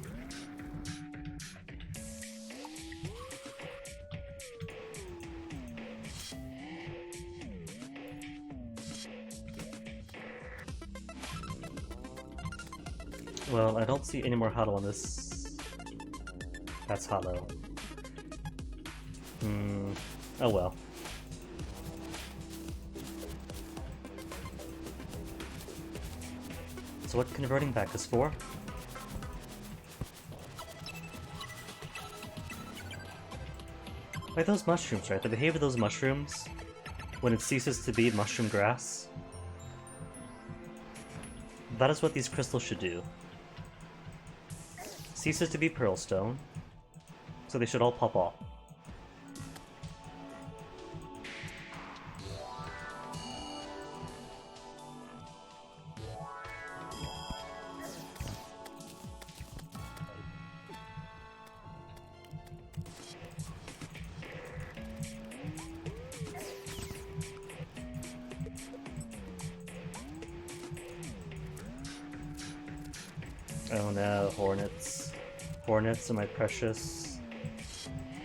Well, I don't see any more hollow on this. That's hollow. Oh well. So what converting back is for? Like those mushrooms, right? The behavior of those mushrooms, when it ceases to be mushroom grass, that is what these crystals should do. ceases to be Pearl Stone, so they should all pop off. Oh no, Hornets. Hornets are my precious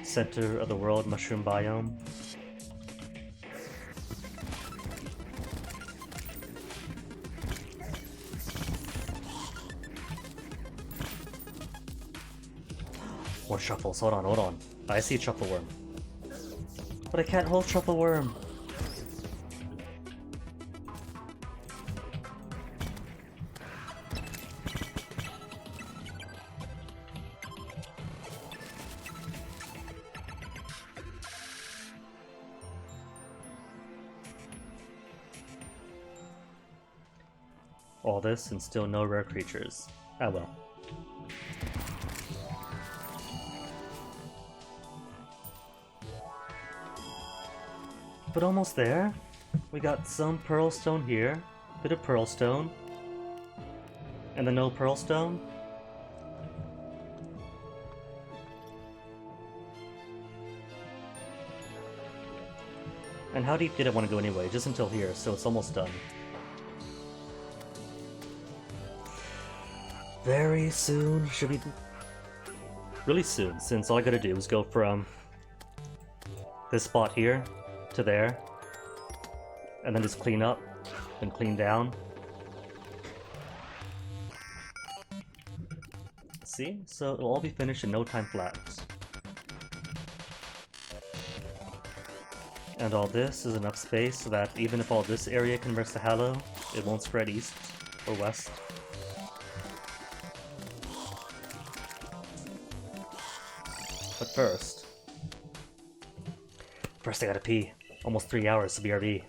center of the world mushroom biome. More truffles, hold on, hold on. I see truffle worm. But I can't hold truffle worm. All this and still no rare creatures. Ah well. But almost there. We got some Pearl Stone here, bit of Pearl Stone, and then no Pearl Stone. And how deep did I want to go anyway? Just until here, so it's almost done. Very soon, should we... Really soon, since all I gotta do is go from this spot here to there, and then just clean up, then clean down. See? So it'll all be finished in no time flat. And all this is enough space so that even if all this area converts to Hallow, it won't spread east or west. But first I gotta pee. Almost 3 hours to BRB.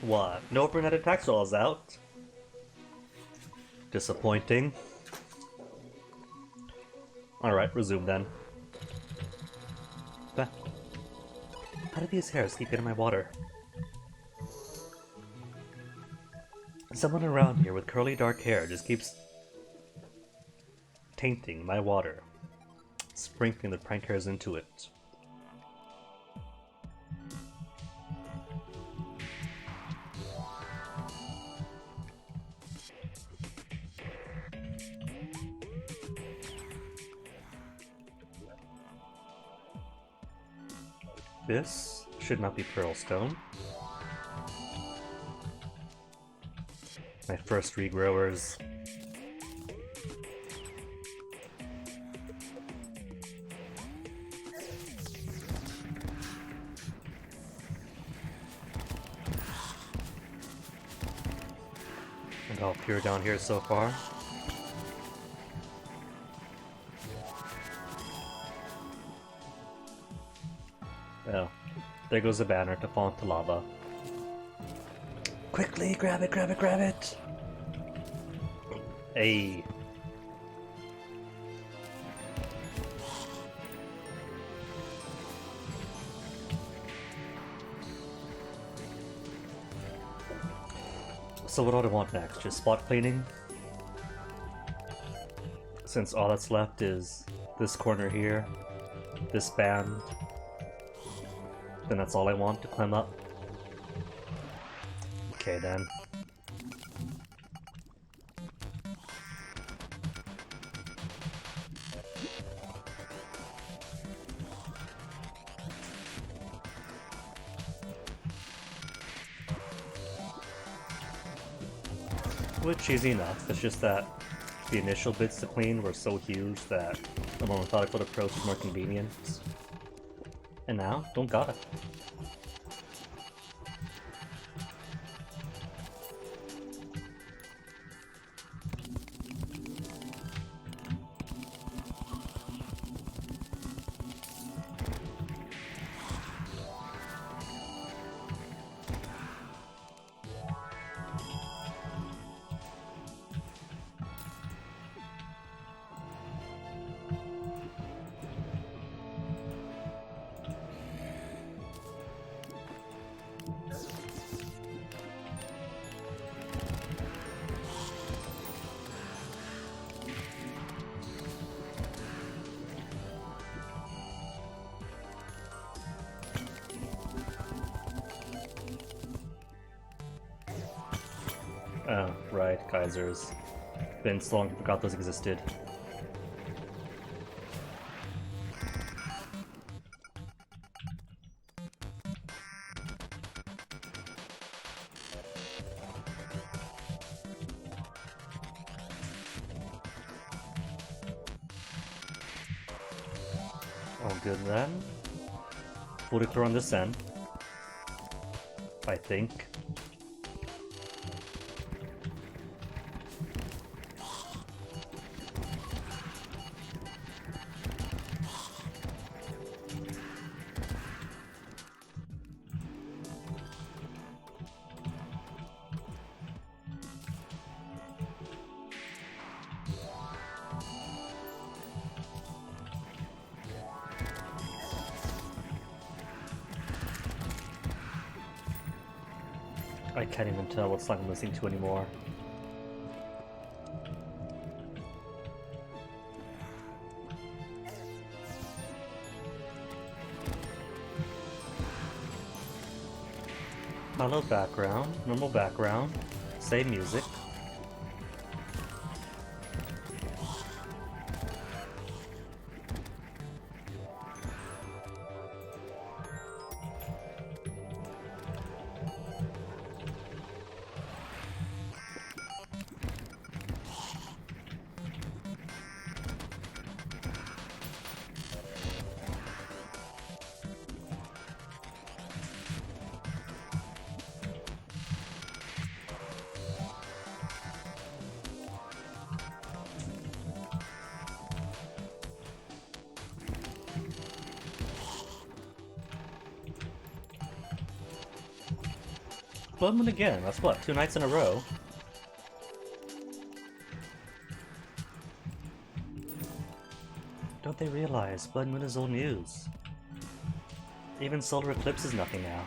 What? No overnight tax rolls out? Disappointing. Alright, resume then. But how do these hairs keep getting my water? Someone around here with curly dark hair just keeps tainting my water, sprinkling the prank hairs into it. This should not be pearl stone. My first regrowers. And all pure down here so far. Oh, there goes the banner to fall into lava. Quickly, grab it, grab it, grab it! Hey. So what do I want next? Just spot cleaning? Since all that's left is this corner here, this band, then that's all I want to climb up. Okay then. Which easy enough, it's just that the initial bits to clean were so huge that the more methodical approach is more convenient. And now, don't gotta. Oh, right, geysers. Been so long I forgot those existed. All good then. Fully clear on this end, I think. I can't even tell what song I'm listening to anymore. Hello background, normal background, same music. Blood Moon again. That's what, 2 nights in a row. Don't they realize Blood Moon is old news? Even Solar Eclipse is nothing now.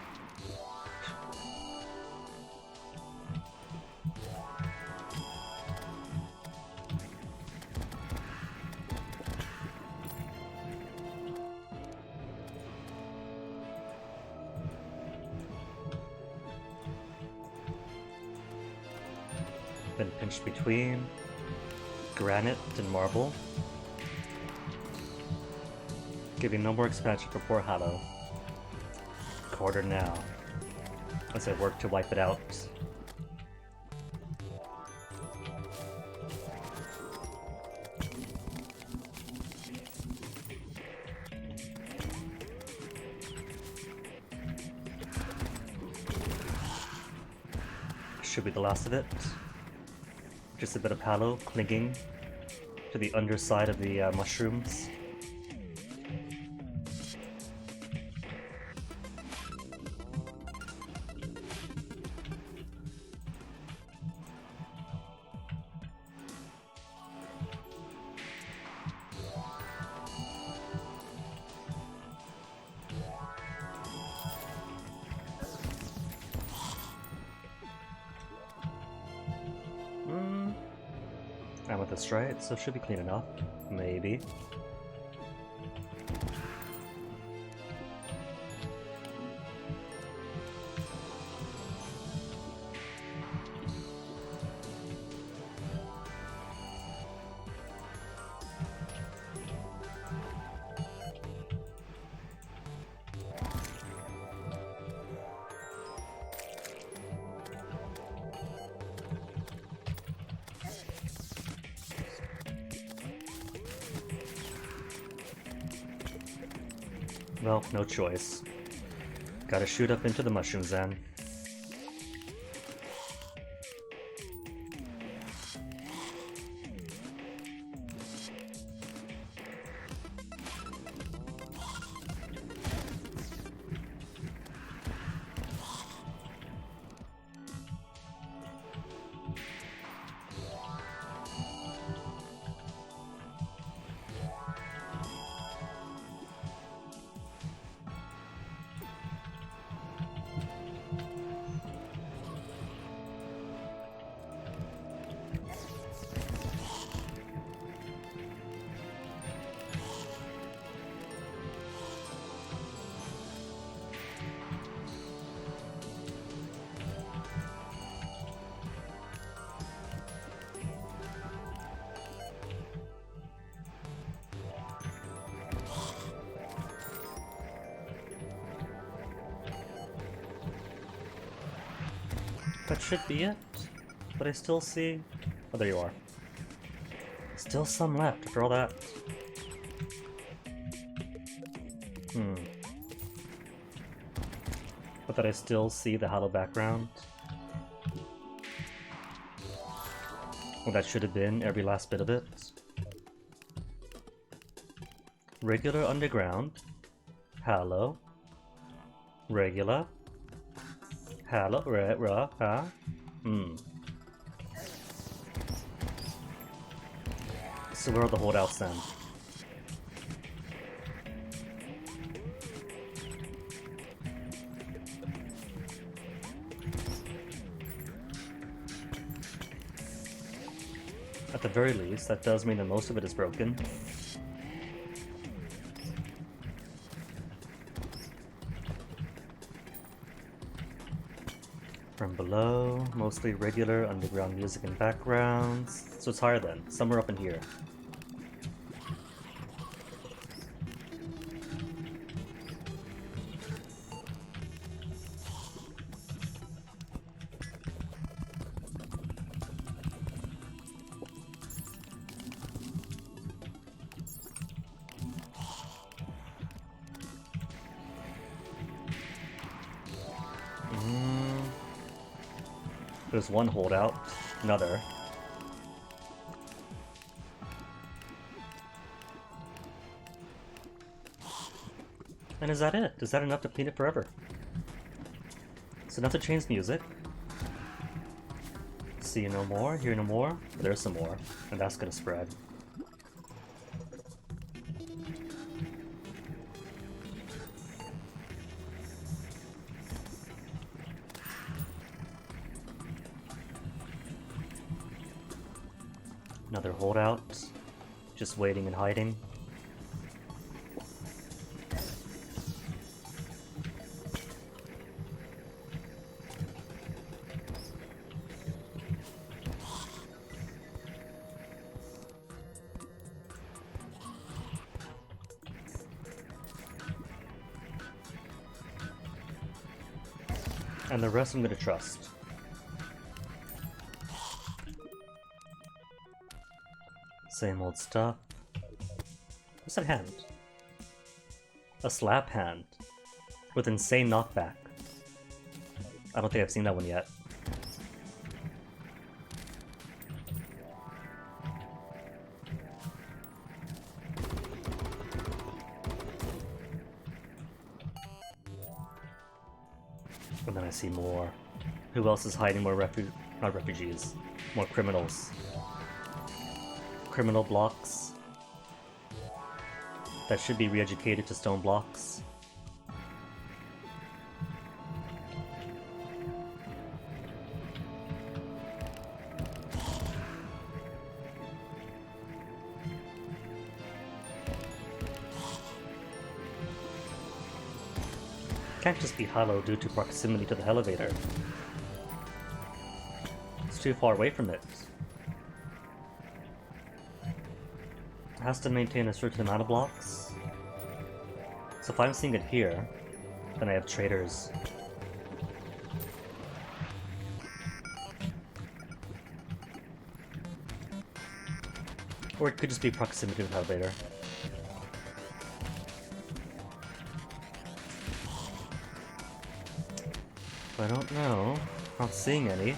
Been pinched between granite and marble. Giving no more expansion for poor Hallow. Quarter now, as I work to wipe it out. Should be the last of it. Just a bit of Hallow clinging to the underside of the mushrooms. Amethyst, right? So should be clean enough. Maybe. Well, no choice. Gotta shoot up into the mushrooms then. That should be it, but I still see... Oh, there you are. Still some left after all that. But that I still see the hollow background. Well, that should have been every last bit of it. Regular underground. Hollow. Regular. Hello, huh? So where are the holdouts then? At the very least, that does mean that most of it is broken. From below, mostly regular underground music and backgrounds. So it's higher then, somewhere up in here. There's one holdout, another. And is that it? Is that enough to clean it forever? So not to change music. See no more, hear no more. There's some more, and that's gonna spread. Another holdout, just waiting and hiding. And the rest I'm gonna trust. Same old stuff. What's that hand? A slap hand. With insane knockback. I don't think I've seen that one yet. And then I see more. Who else is hiding more not refugees, more criminals. Criminal blocks that should be re-educated to stone blocks. Can't just be hollow due to proximity to the elevator. It's too far away from it. It has to maintain a certain amount of blocks. So if I'm seeing it here, then I have traders. Or it could just be proximity to the elevator. I don't know. Not seeing any.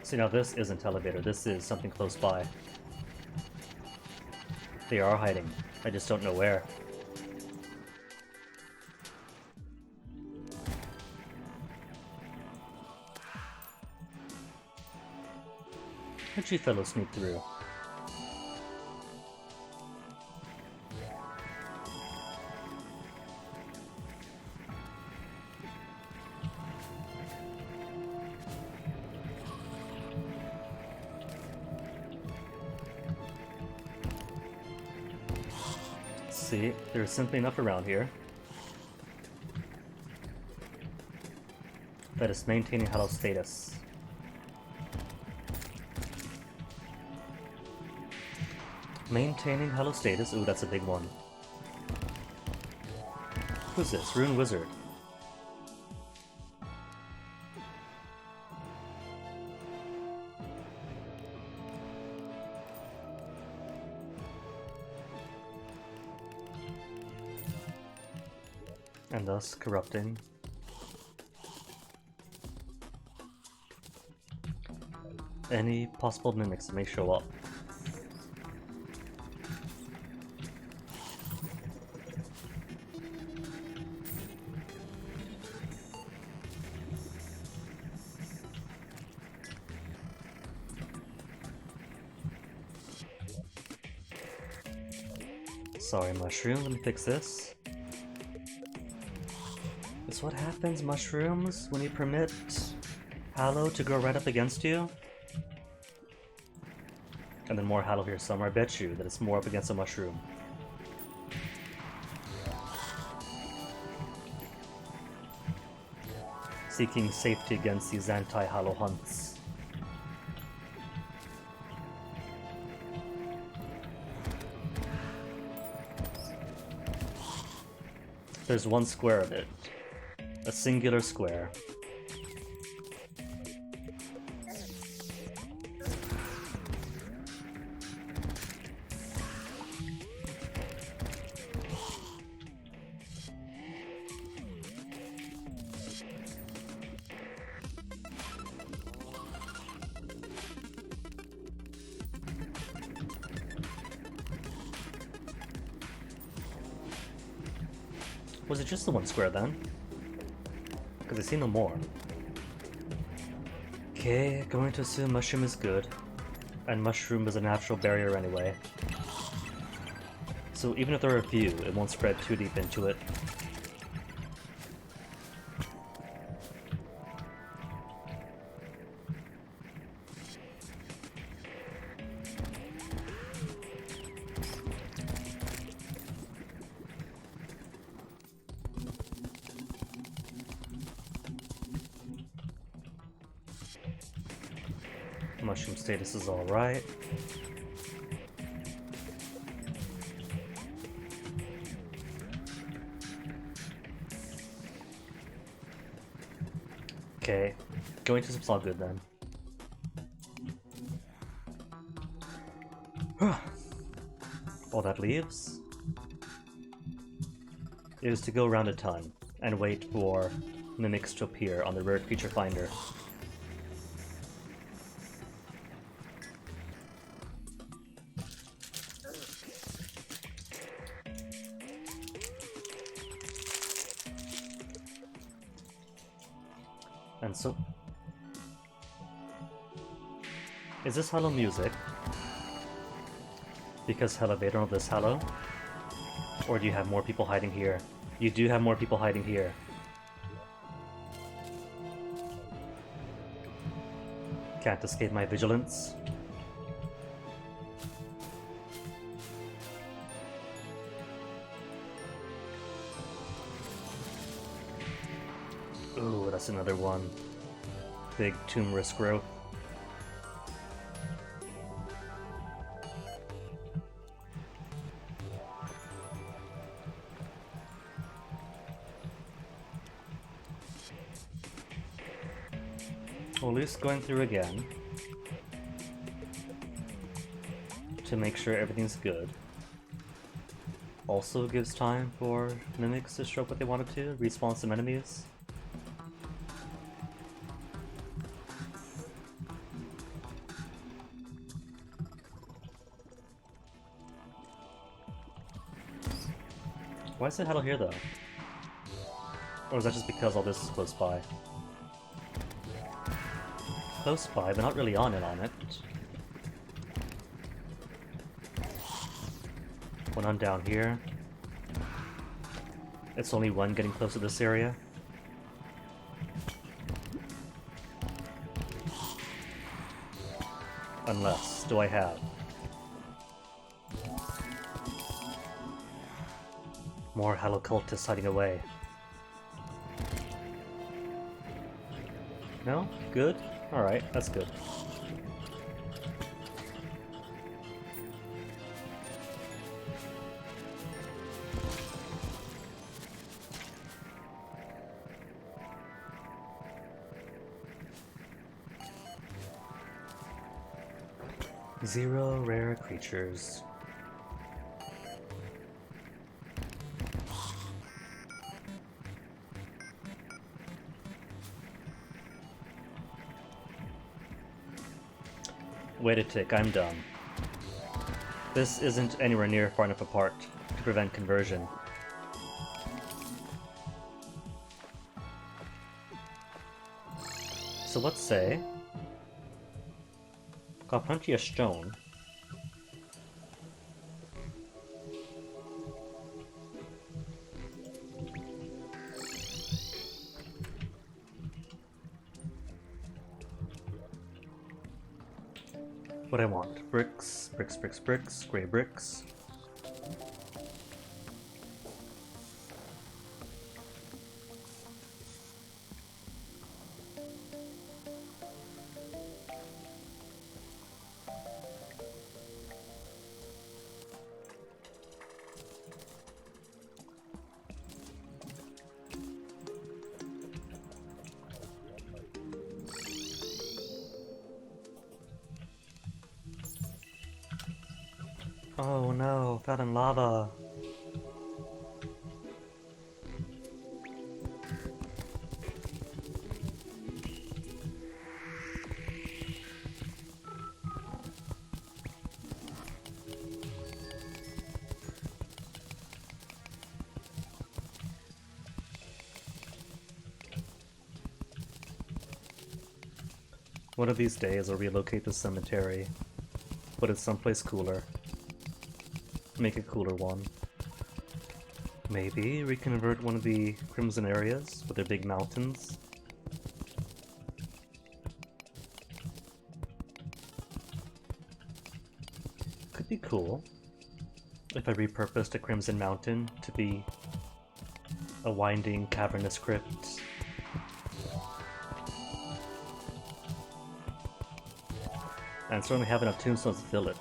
See, now this isn't elevator, this is something close by. They are hiding. I just don't know where. How'd you fellows sneak through? See, there's simply enough around here that is maintaining hollow status. Maintaining hollow status, ooh, that's a big one. Who's this? Rune Wizard. And thus corrupting. Any possible mimics that may show up. Sorry, mushroom, let me fix this. It's what happens, mushrooms, when you permit Hallow to grow right up against you. And then more Hallow here somewhere. I bet you that it's more up against a mushroom. Seeking safety against these anti-Hallow hunts. There's one square of it. A singular square. Was it just the one square then? Because I see no more. Okay, going to assume mushroom is good. And mushroom is a natural barrier anyway. So even if there are a few, it won't spread too deep into it. Mushroom status is alright. Okay, going to sub's all good then. All that leaves is to go around a ton and wait for mimics to appear on the rare creature finder. And so, is this Hello music? Because Hello they don't know this Hello? Or do you have more people hiding here? You do have more people hiding here. Can't escape my vigilance. Ooh, that's another one. Big tumorous growth. Well, at least going through again to make sure everything's good. Also gives time for mimics to show up what they wanted to, respawn some enemies. Why is it Hello here though? Or is that just because all this is close by? Close by, but not really on it. One on down here. It's only one getting close to this area. Unless, do I have? More Hello cultists hiding away. No? Good? Alright, that's good. Zero rare creatures. Wait a tick, I'm done. This isn't anywhere near far enough apart to prevent conversion. So let's say confront a stone. What I want. Bricks, bricks, bricks, bricks, gray bricks. Oh no, fell in lava. One of these days I'll relocate the cemetery, put it someplace cooler. Make a cooler one. Maybe reconvert one of the Crimson areas with their big mountains. Could be cool if I repurposed a Crimson Mountain to be a winding cavernous crypt. And certainly have enough tombstones to fill it.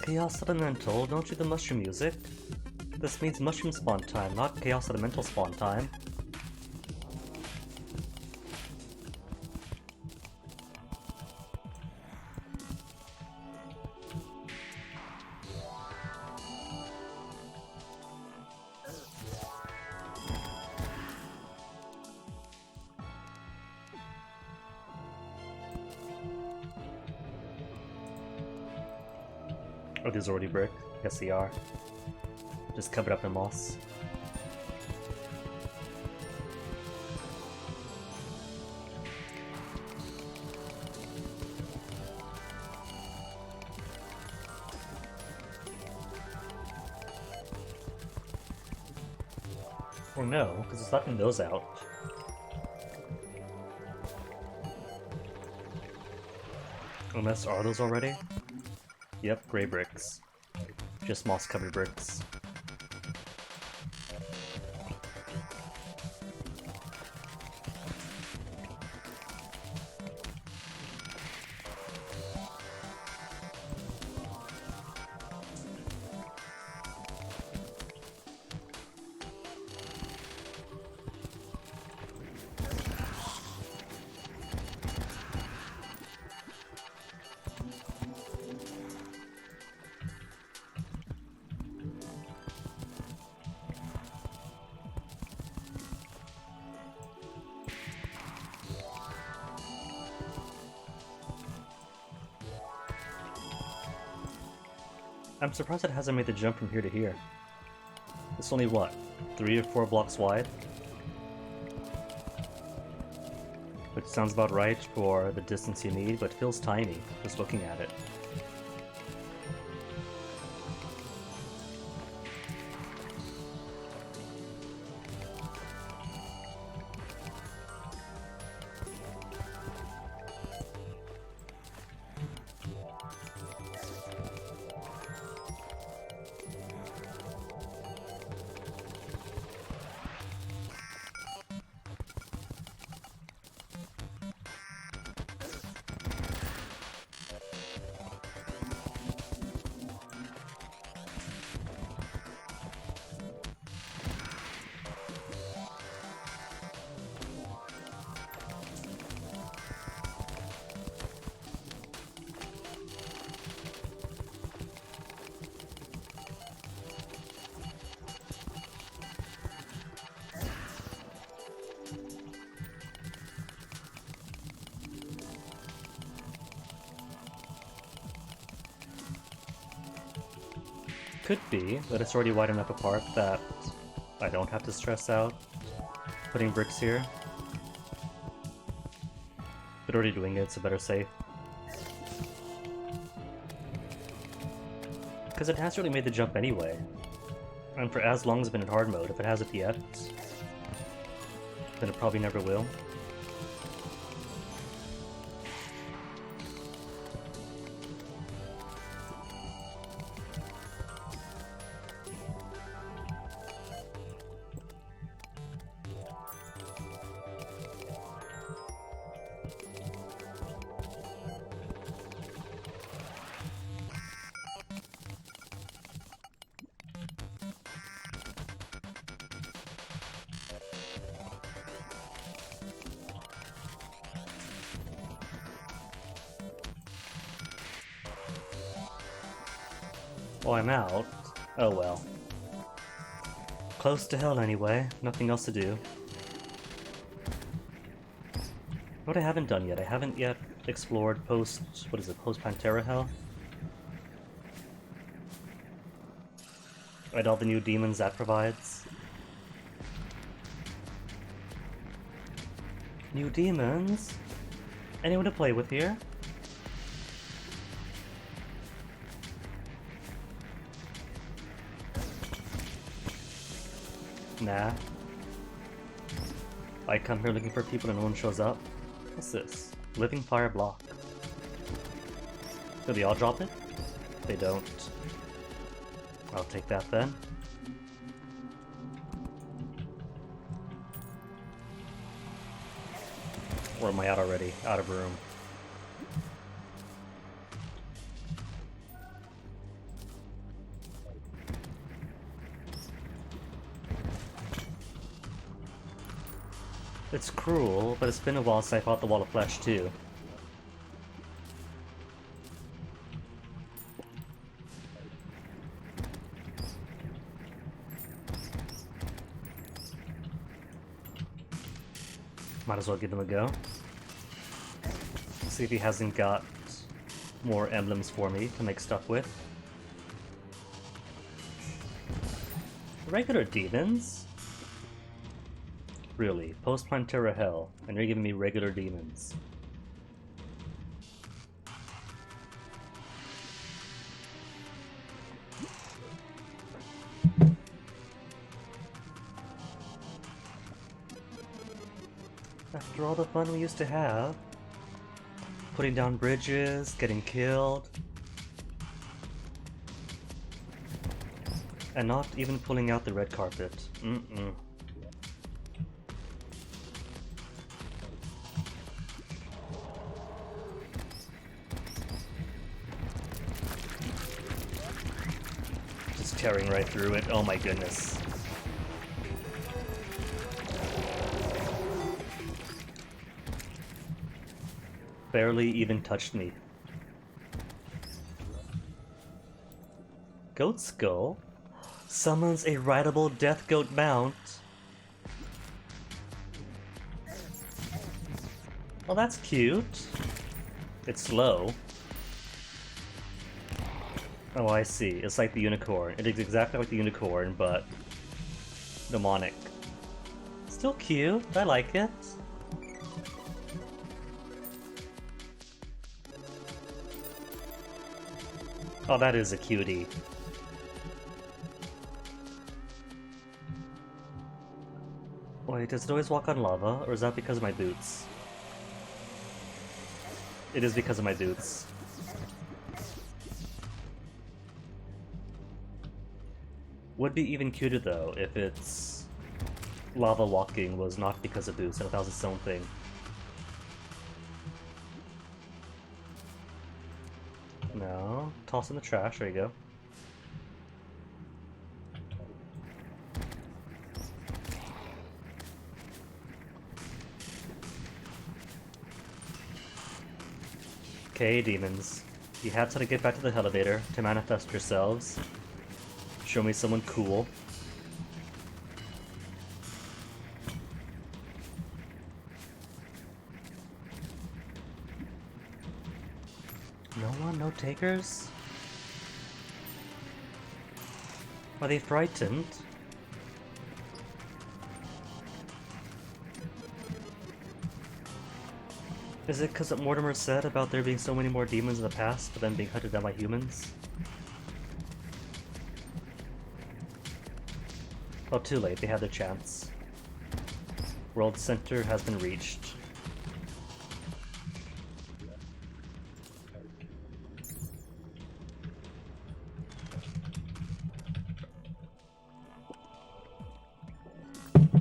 Chaos Elemental, don't you the mushroom music? This means mushroom spawn time, not Chaos Elemental spawn time. Are these already brick? Yes, they are. Just cover it up in moss. Or no, because it's knocking those out. Unless, are those already? Yep, gray bricks. Just moss-covered bricks. I'm surprised it hasn't made the jump from here to here. It's only, what, 3 or 4 blocks wide? Which sounds about right for the distance you need, but feels tiny, just looking at it. Could be that it's already wide enough apart that I don't have to stress out putting bricks here. But already doing it's a better safe. Because it has really made the jump anyway. And for as long as it's been in hard mode, if it hasn't yet, then it probably never will. Oh, I'm out. Oh well. Close to hell anyway, nothing else to do. What I haven't done yet, I haven't yet explored post, what is it, post Pantera Hell? Right, all the new demons that provides. New demons? Anyone to play with here? Nah. I come here looking for people and no one shows up. What's this? Living fire block. Do they all drop it? They don't. I'll take that then. Or am I out already? Out of room. It's cruel, but it's been a while since I fought the Wall of Flesh too. Might as well give him a go. See if he hasn't got more emblems for me to make stuff with. Regular demons? Really? Post-Plantera Hell, and you're giving me regular demons. After all the fun we used to have, putting down bridges, getting killed, and not even pulling out the red carpet. Mm-mm. Just tearing right through it. Oh my goodness. Barely even touched me. Goat Skull summons a rideable death goat mount. Well, that's cute. It's slow. Oh, I see. It's like the unicorn. It is exactly like the unicorn, but demonic. Still cute. I like it. Oh, that is a cutie. Wait, does it always walk on lava, or is that because of my boots? It is because of my boots. Would be even cuter though if its lava walking was not because of boots and if that was its own thing. No, toss in the trash, there you go. Okay, demons. You have to get back to the elevator to manifest yourselves. Show me someone cool. No one? No takers? Are they frightened? Is it because what Mortimer said about there being so many more demons in the past, but then being hunted down by humans? Oh, too late. They had their chance. World Center has been reached.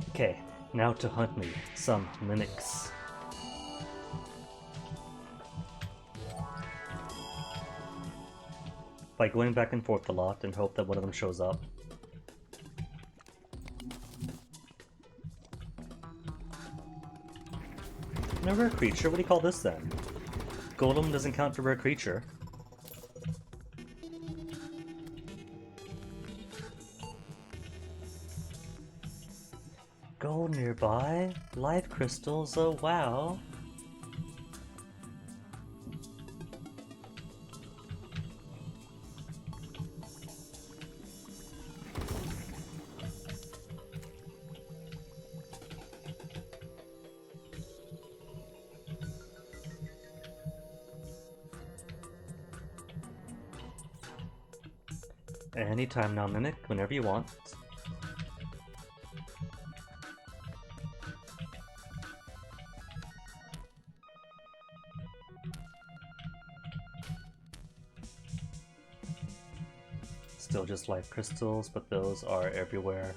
Okay, now to hunt me some mimics. By going back and forth a lot and hope that one of them shows up. No rare creature? What do you call this then? Golem doesn't count for rare creature. gold nearby. Life crystals, oh wow. Anytime now, Mimic, whenever you want. Still just life crystals, but those are everywhere.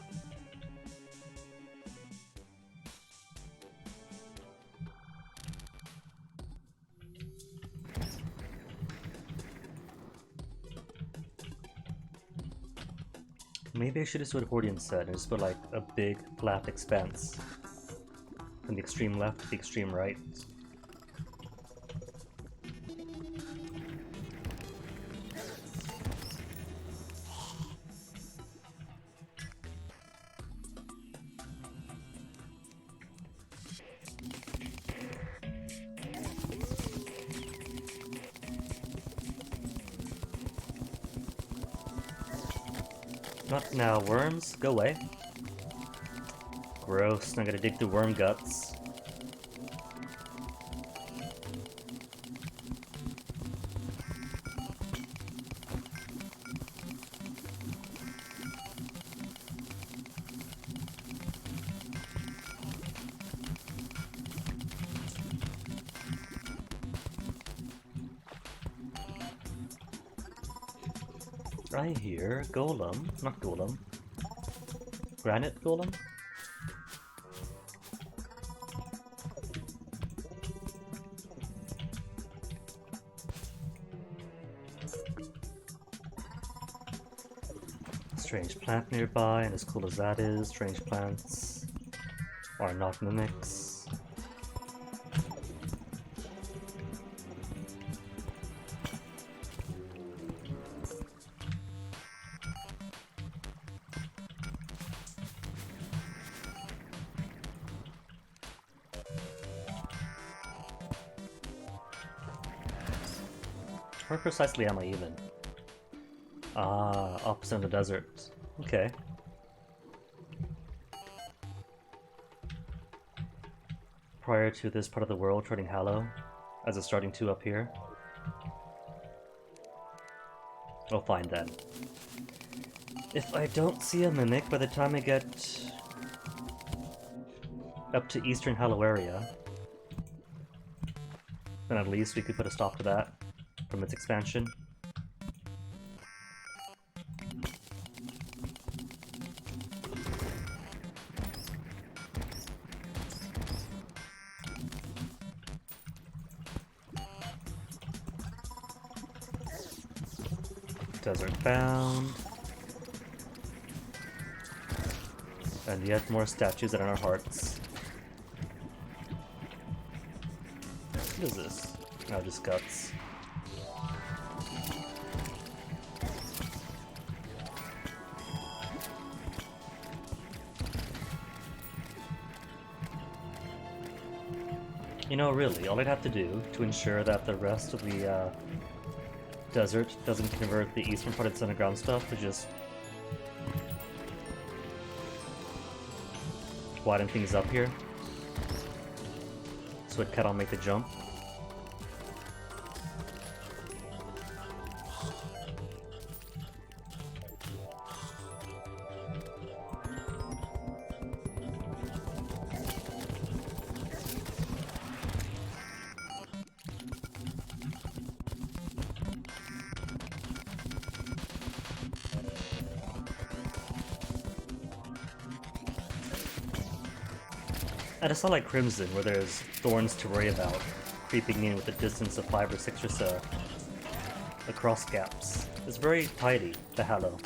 Maybe I should just do what Hordian said and just put like a big flat expanse from the extreme left to the extreme right. Not now, worms, go away. Gross, I'm gonna dig through worm guts. I hear golem, not golem. Granite golem? Strange plant nearby, and as cool as that is, strange plants are not mimics. Where precisely am I even? Ah, opposite in the desert. Okay. Prior to this part of the world turning hollow, as it's starting to up here. Oh, fine then. If I don't see a mimic by the time I get up to Eastern Hollow area, then at least we could put a stop to that from its expansion. Desert found. And yet more statues that are in our hearts. What is this? Oh, just guts. You know, really, all I'd have to do to ensure that the rest of the desert doesn't convert the eastern part of its underground stuff is just widen things up here so it cannot make the jump. And it's not like Crimson, where there's thorns to worry about, creeping in with a distance of 5 or 6 or so across gaps. It's very tidy, the Hallow.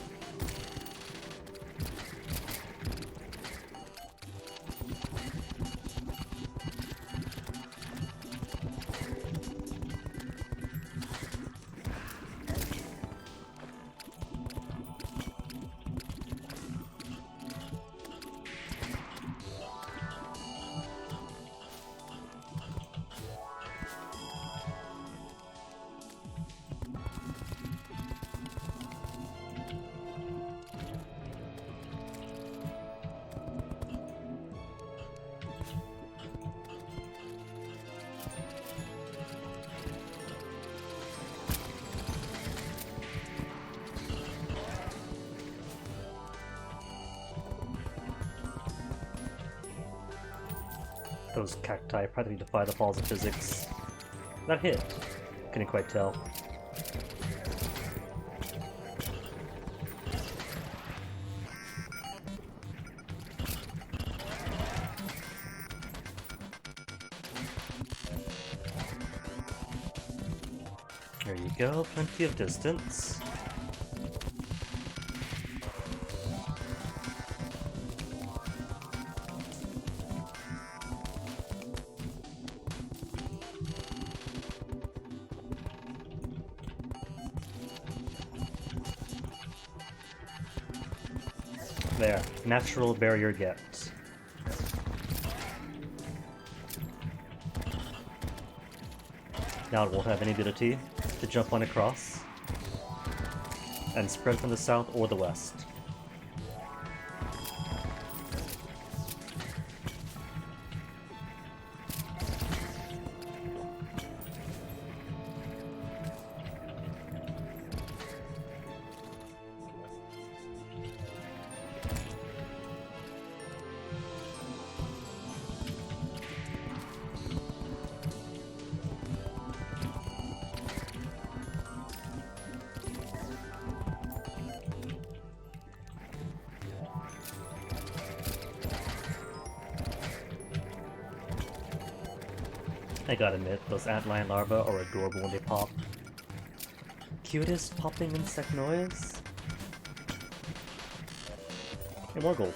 Those cacti practically defy the laws of physics. That hit. Couldn't quite tell. There you go, plenty of distance. There, natural barrier get. Now it won't have any ability to jump on across and spread from the south or the west. I gotta admit, those antlion larvae are adorable when they pop. Cutest popping insect noise? Hey, more gold.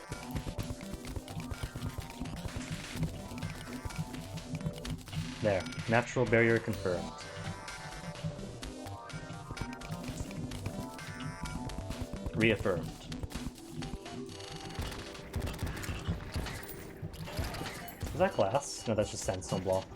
There, natural barrier confirmed. Reaffirmed. Is that glass? No, that's just sandstone block.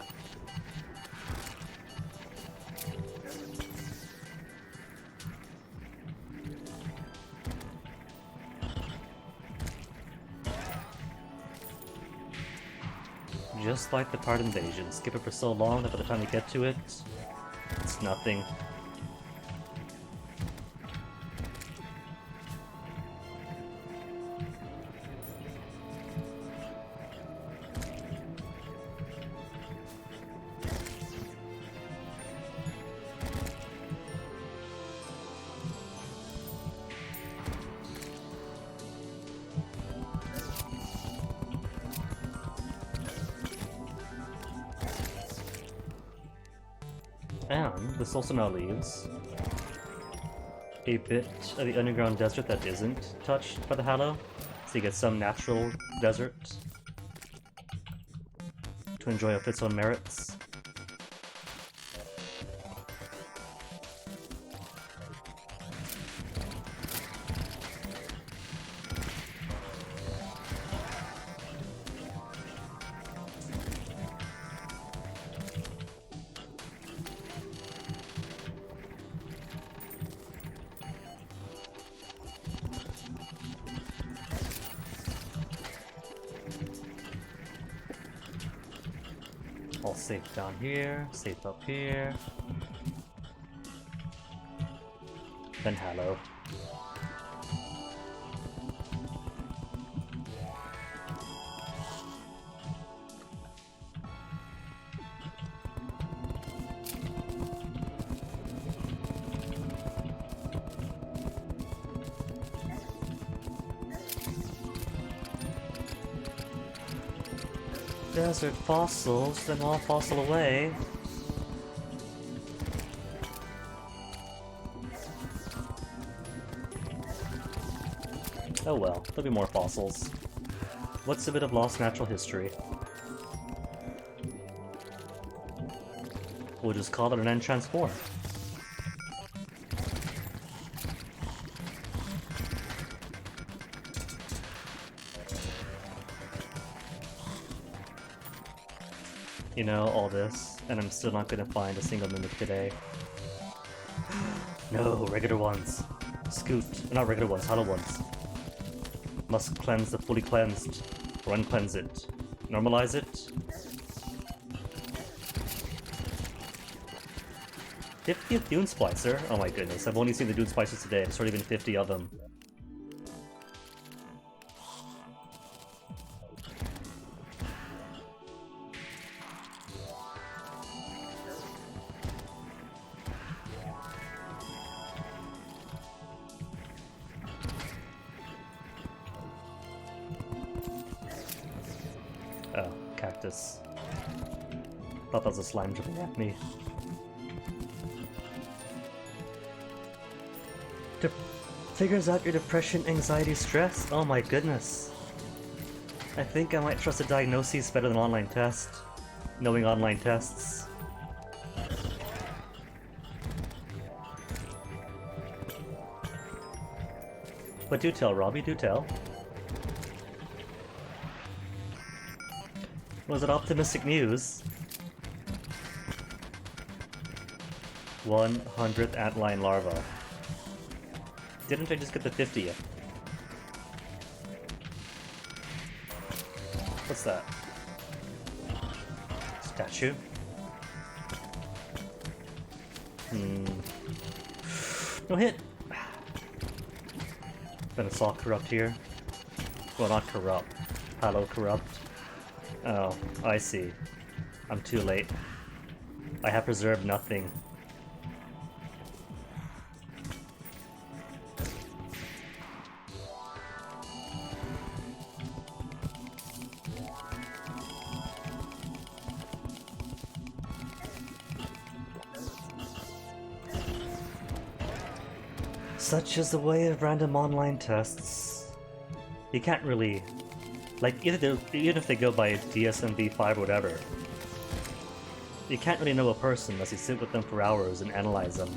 Just like the Card Invasion, skip it for so long that by the time you get to it, it's nothing. And this also now leaves a bit of the underground desert that isn't touched by the Hallow, so you get some natural desert to enjoy of its own merits. All safe down here, safe up here. Then Hallow. Desert fossils, then all fossil away. Oh well, there'll be more fossils. What's a bit of lost natural history? We'll just call it an end transform. You know, all this, and I'm still not gonna find a single mimic today. No, regular ones. Scoot. Not regular ones, hollow ones. Must cleanse the fully cleansed. Or uncleanse it. Normalize it. 50th Dune Splicer? Oh my goodness, I've only seen the Dune Splicers today. There's already been 50 of them. practice. Thought that was a slime jumping at me. Figures out your depression, anxiety, stress? Oh my goodness. I think I might trust a diagnosis better than online test. Knowing online tests. But do tell, Robbie, do tell. Was it optimistic news? 100th antlion larva. Didn't I just get the 50th? What's that? Statue? No hit! Then it's all corrupt here. Well, not corrupt. Hello, corrupt. Oh, I see. I'm too late. I have preserved nothing. Such is the way of random online tests. You can't really... Like, even if they go by DSM-V5 or whatever, you can't really know a person unless you sit with them for hours and analyze them.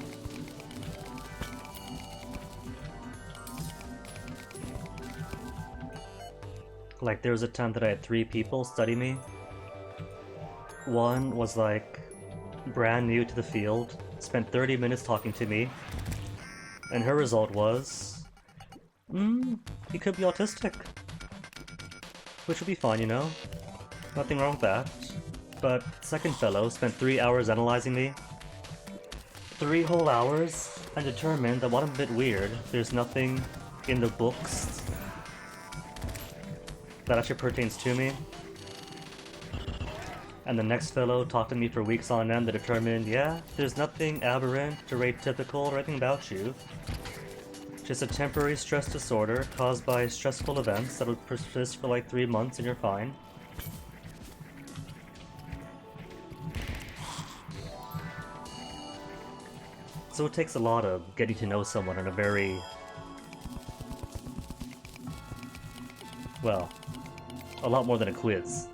Like, there was a time that I had 3 people study me. One was like, brand new to the field, spent 30 minutes talking to me, and her result was... he could be autistic. Which would be fine, you know? Nothing wrong with that. But second fellow spent 3 hours analyzing me. 3 whole hours, and determined that while I'm a bit weird, there's nothing in the books that actually pertains to me. And the next fellow talked to me for weeks on end that determined, yeah, there's nothing aberrant or atypical or anything about you. Just a temporary stress disorder caused by stressful events that will persist for like 3 months and you're fine. So it takes a lot of getting to know someone in a very... well, a lot more than a quiz.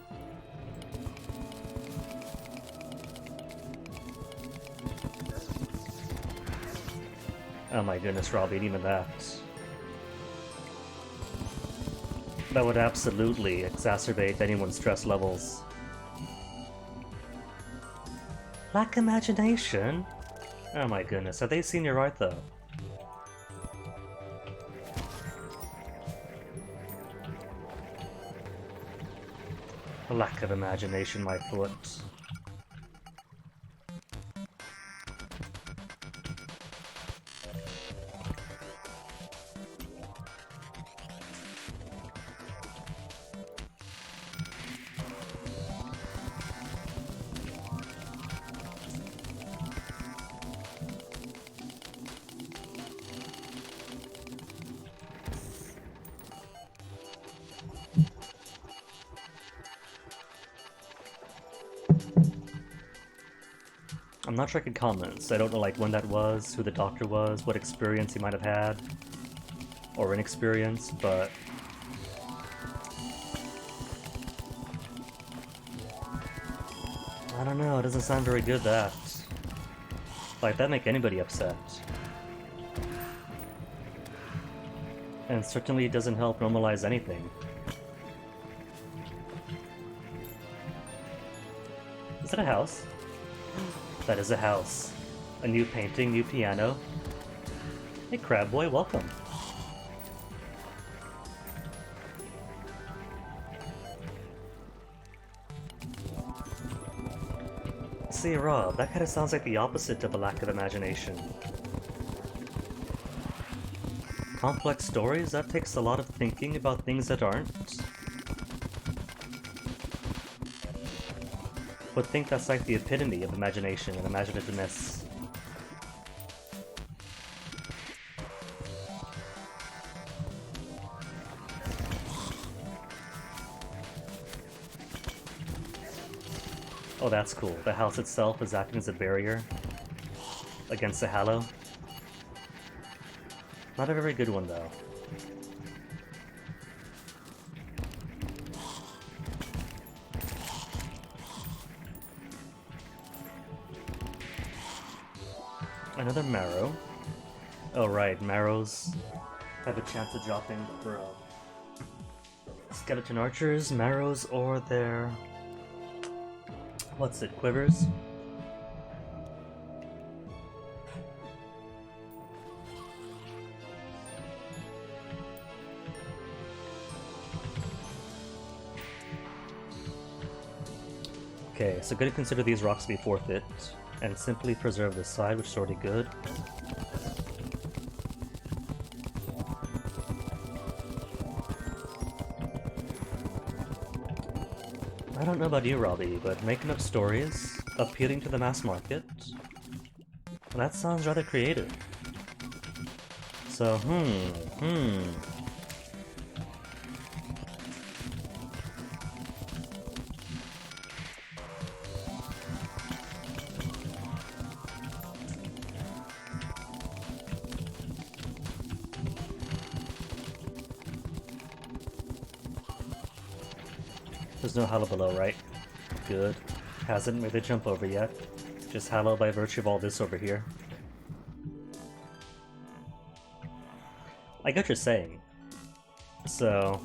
Oh my goodness, Robbie, even that. That would absolutely exacerbate anyone's stress levels. Lack imagination? Oh my goodness, have they seen your art though? A lack of imagination, my foot. I'm not sure I could comment, so I don't know like when that was, who the doctor was, what experience he might have had, or inexperience, but... I don't know, it doesn't sound very good, that. Like, that'd make anybody upset. And certainly it doesn't help normalize anything. Is that a house? That is a house. A new painting, new piano. Hey Crab Boy, welcome. See Rob, that kinda sounds like the opposite of a lack of imagination. Complex stories, that takes a lot of thinking about things that aren't. Would think that's like the epitome of imagination and imaginativeness. Oh, that's cool. The house itself is acting as a barrier against the Hallow. Not a very good one, though. Another marrow. Oh right, marrows have a chance of dropping for skeleton archers, marrows, or their... what's it, quivers? Okay, so good to consider these rocks to be forfeit, and simply preserve this side, which is already good. I don't know about you, Robbie, but making up stories, appealing to the mass market, that sounds rather creative. So, There's no Hallow below, right? Good. Hasn't made the jump over yet. Just Hallow by virtue of all this over here. I get what you're saying. So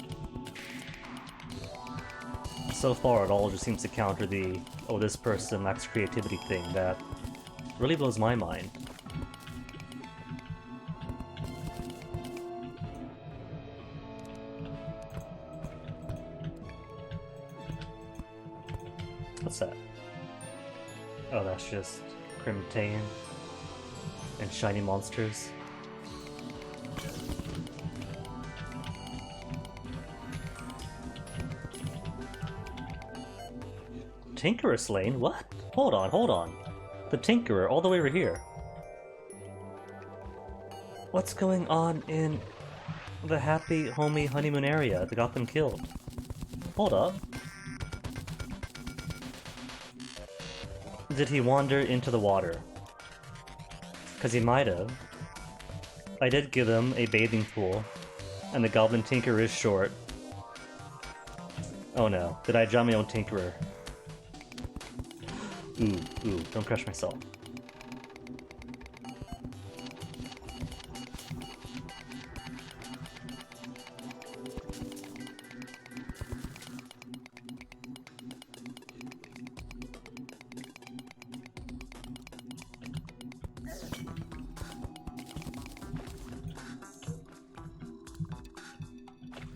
far it all just seems to counter the, oh, this person lacks creativity thing that really blows my mind. What's that? Oh, that's just Crimtane and shiny monsters. Tinkerer slain? What? Hold on. The Tinkerer, all the way over here. What's going on in the happy, homey honeymoon area that got them killed? Hold up. Did he wander into the water? Because he might have. I did give him a bathing pool, and the Goblin Tinkerer is short. Oh no, did I drown my own Tinkerer? Ooh, don't crush myself.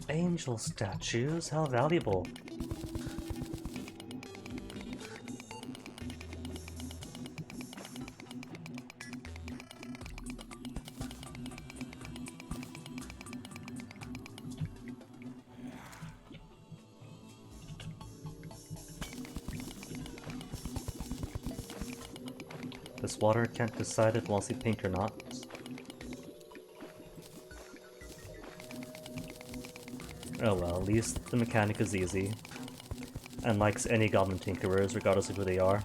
Angel statues? How valuable. This water can't decide if it wants to be pink or not. Oh well, at least the mechanic is easy, and likes any Goblin Tinkerers, regardless of who they are.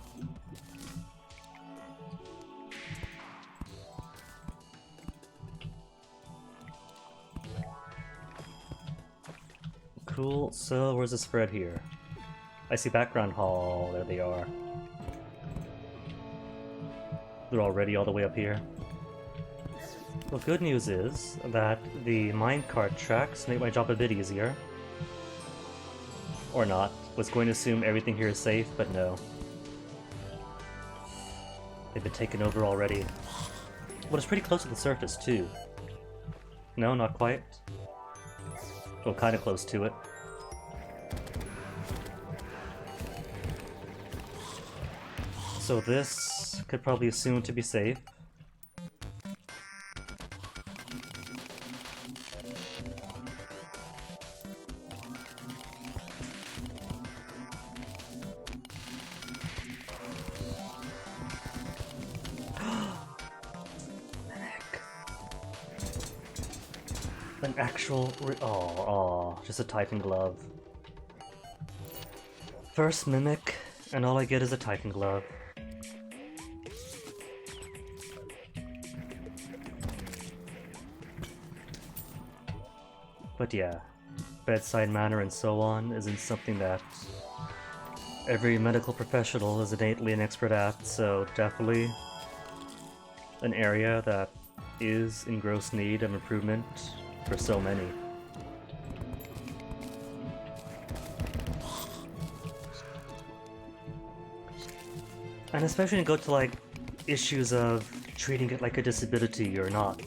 Cool, so where's the spread here? I see background hall, there they are. They're already all the way up here. Well, good news is that the minecart tracks make my job a bit easier. Or not. Was going to assume everything here is safe, but no. They've been taken over already. Well, it's pretty close to the surface, too. No, not quite. Well, kind of close to it. So this could probably assume to be safe. An actual just a Titan glove. First Mimic, And all I get is a Titan glove. But yeah, bedside manner and so on isn't something that every medical professional is innately an expert at, so definitely an area that is in gross need of improvement for so many. And especially when you go to like issues of treating it like a disability or not.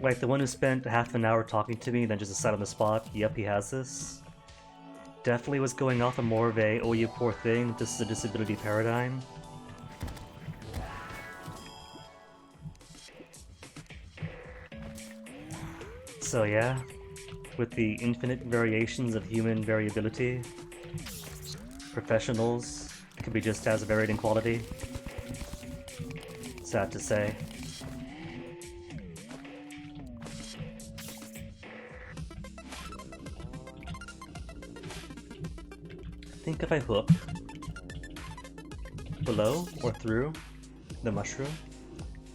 Like the one who spent half an hour talking to me, then just decided on the spot, yep, he has this. Definitely was going off of more of a, oh you poor thing, this is a disability paradigm. So yeah, with the infinite variations of human variability, professionals could be just as varied in quality. Sad to say. I think if I hook below or through the mushroom,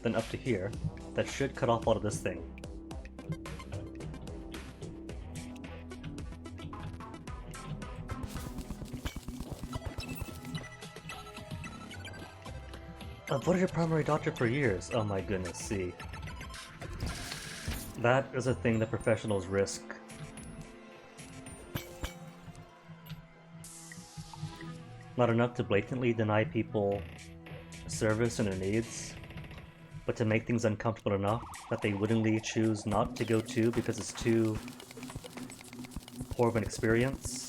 then up to here, that should cut off all of this thing. Avoided your primary doctor for years. Oh my goodness, see. That is a thing that professionals risk. Not enough to blatantly deny people service and their needs, but to make things uncomfortable enough that they willingly choose not to go to because it's too poor of an experience.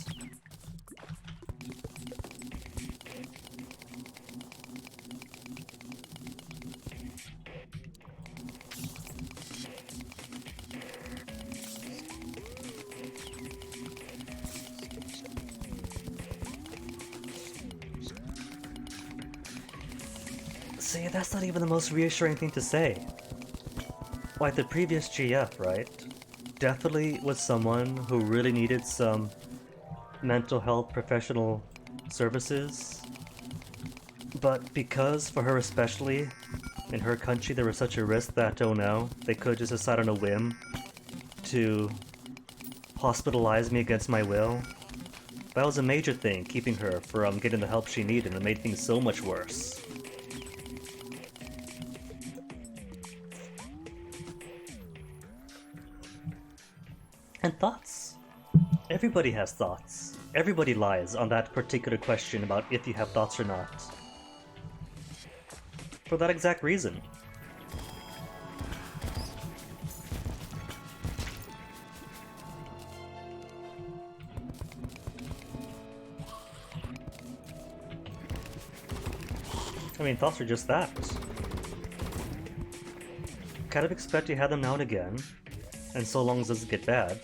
See, that's not even the most reassuring thing to say. Like the previous GF, right? Definitely was someone who really needed some mental health professional services. But because, for her especially, in her country there was such a risk that, oh no, they could just decide on a whim to hospitalize me against my will. That was a major thing, keeping her from getting the help she needed, and it made things so much worse. And thoughts. Everybody has thoughts. Everybody lies on that particular question about if you have thoughts or not. For that exact reason. I mean, thoughts are just that. Kind of expect you have them now and again, and so long as it doesn't get bad.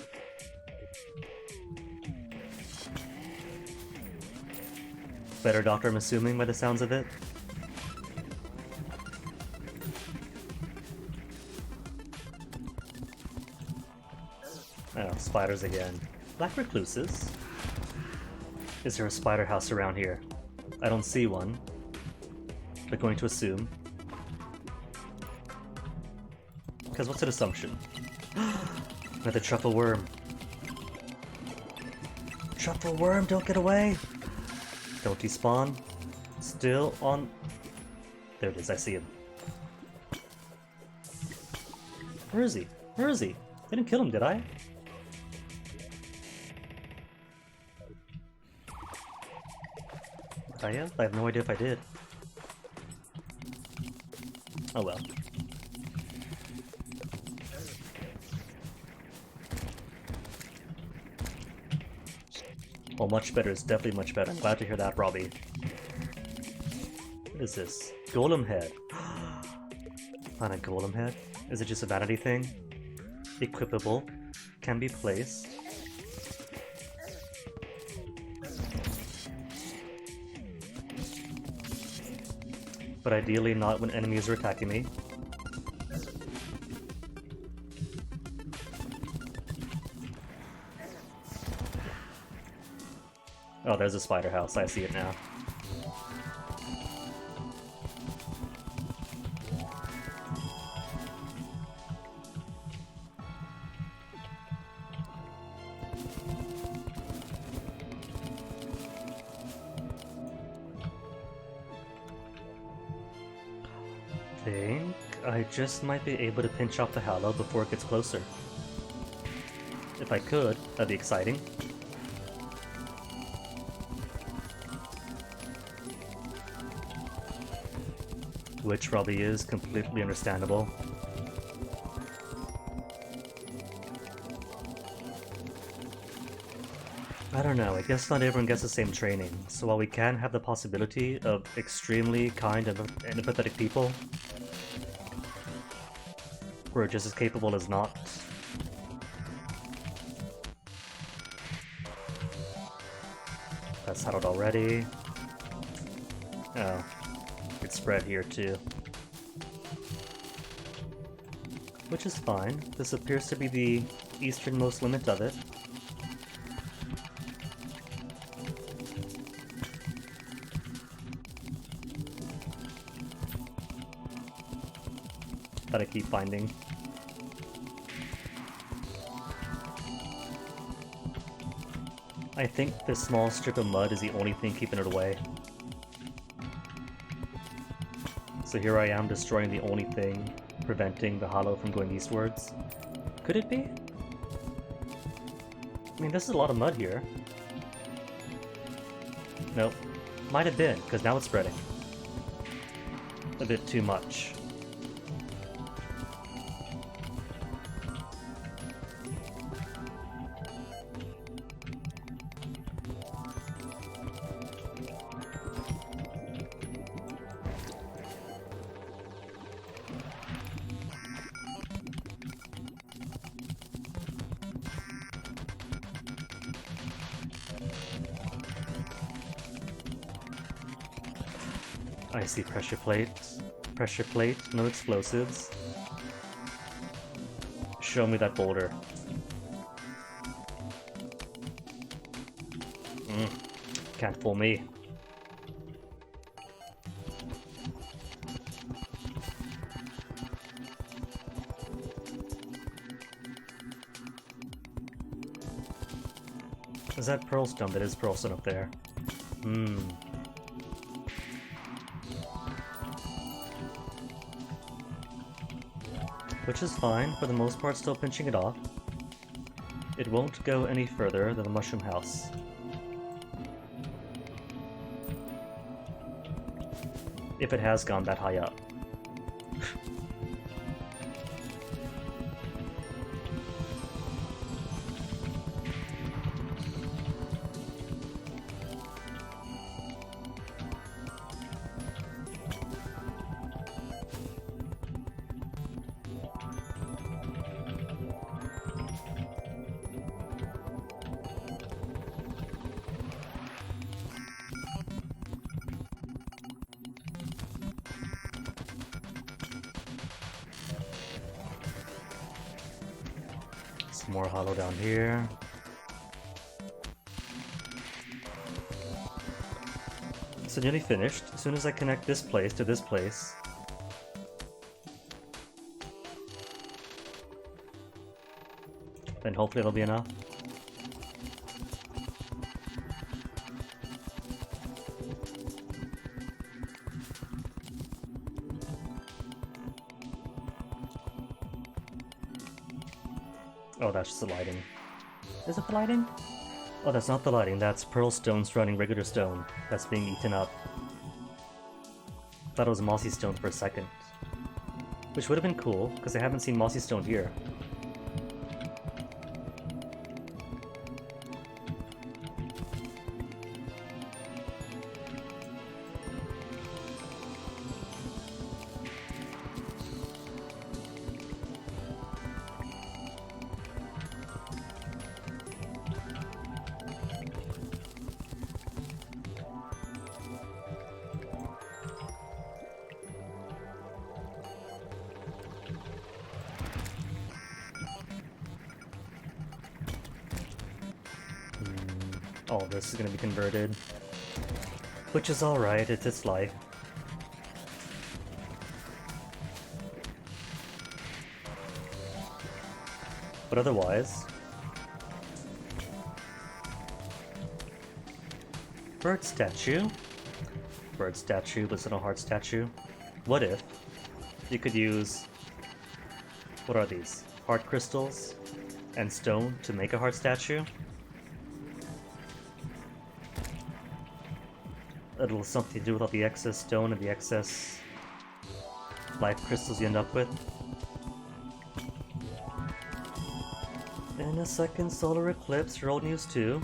Better doctor, I'm assuming, by the sounds of it. Oh, spiders again. Black recluses? Is there a spider house around here? I don't see one, but going to assume. Because what's an assumption? Another truffle worm. Truffle worm, don't get away! Don't despawn. Still on... There it is, I see him. Where is he? Where is he? I didn't kill him, did I? Did I have? I have no idea if I did. Oh well. Well, much better is definitely much better. I'm glad to hear that, Robbie. What is this? Golem head. Not a golem head. Is it just a vanity thing? Equipable. Can be placed. But ideally not when enemies are attacking me. Oh, there's a spider house. I see it now. Think I just might be able to pinch off the Hallow before it gets closer. If I could, that'd be exciting. Which probably is completely understandable. I don't know, I guess not everyone gets the same training, so while we can have the possibility of extremely kind and empathetic people, we're just as capable as not. That's huddled already. Oh, it's spread here too. Which is fine, this appears to be the easternmost limit of it. That I keep finding. I think this small strip of mud is the only thing keeping it away. So here I am destroying the only thing preventing the Hollow from going eastwards. Could it be? I mean, this is a lot of mud here. Nope. Might have been, because now it's spreading. A bit too much. I see pressure plate. Pressure plate, no explosives. Show me that boulder. Can't fool me. Is that pearlstone? That is pearlstone up there. Which is fine, for the most part still pinching it off. It won't go any further than the mushroom house. If it has gone that high up. Some more hollow down here. So nearly finished. As soon as I connect this place to this place, then hopefully it'll be enough. Oh, that's just the lighting. Is it the lighting? Oh, that's not the lighting. That's pearl stone surrounding regular stone that's being eaten up. Thought it was mossy stone for a second. Which would have been cool, because I haven't seen mossy stone here. all this is gonna be converted. Which is alright, it's its life. But otherwise... Bird statue. Bird statue, but it's not a heart statue. What if you could use... What are these? Heart crystals and stone to make a heart statue? A little something to do with all the excess stone and the excess life crystals you end up with. And a second solar eclipse for old news too.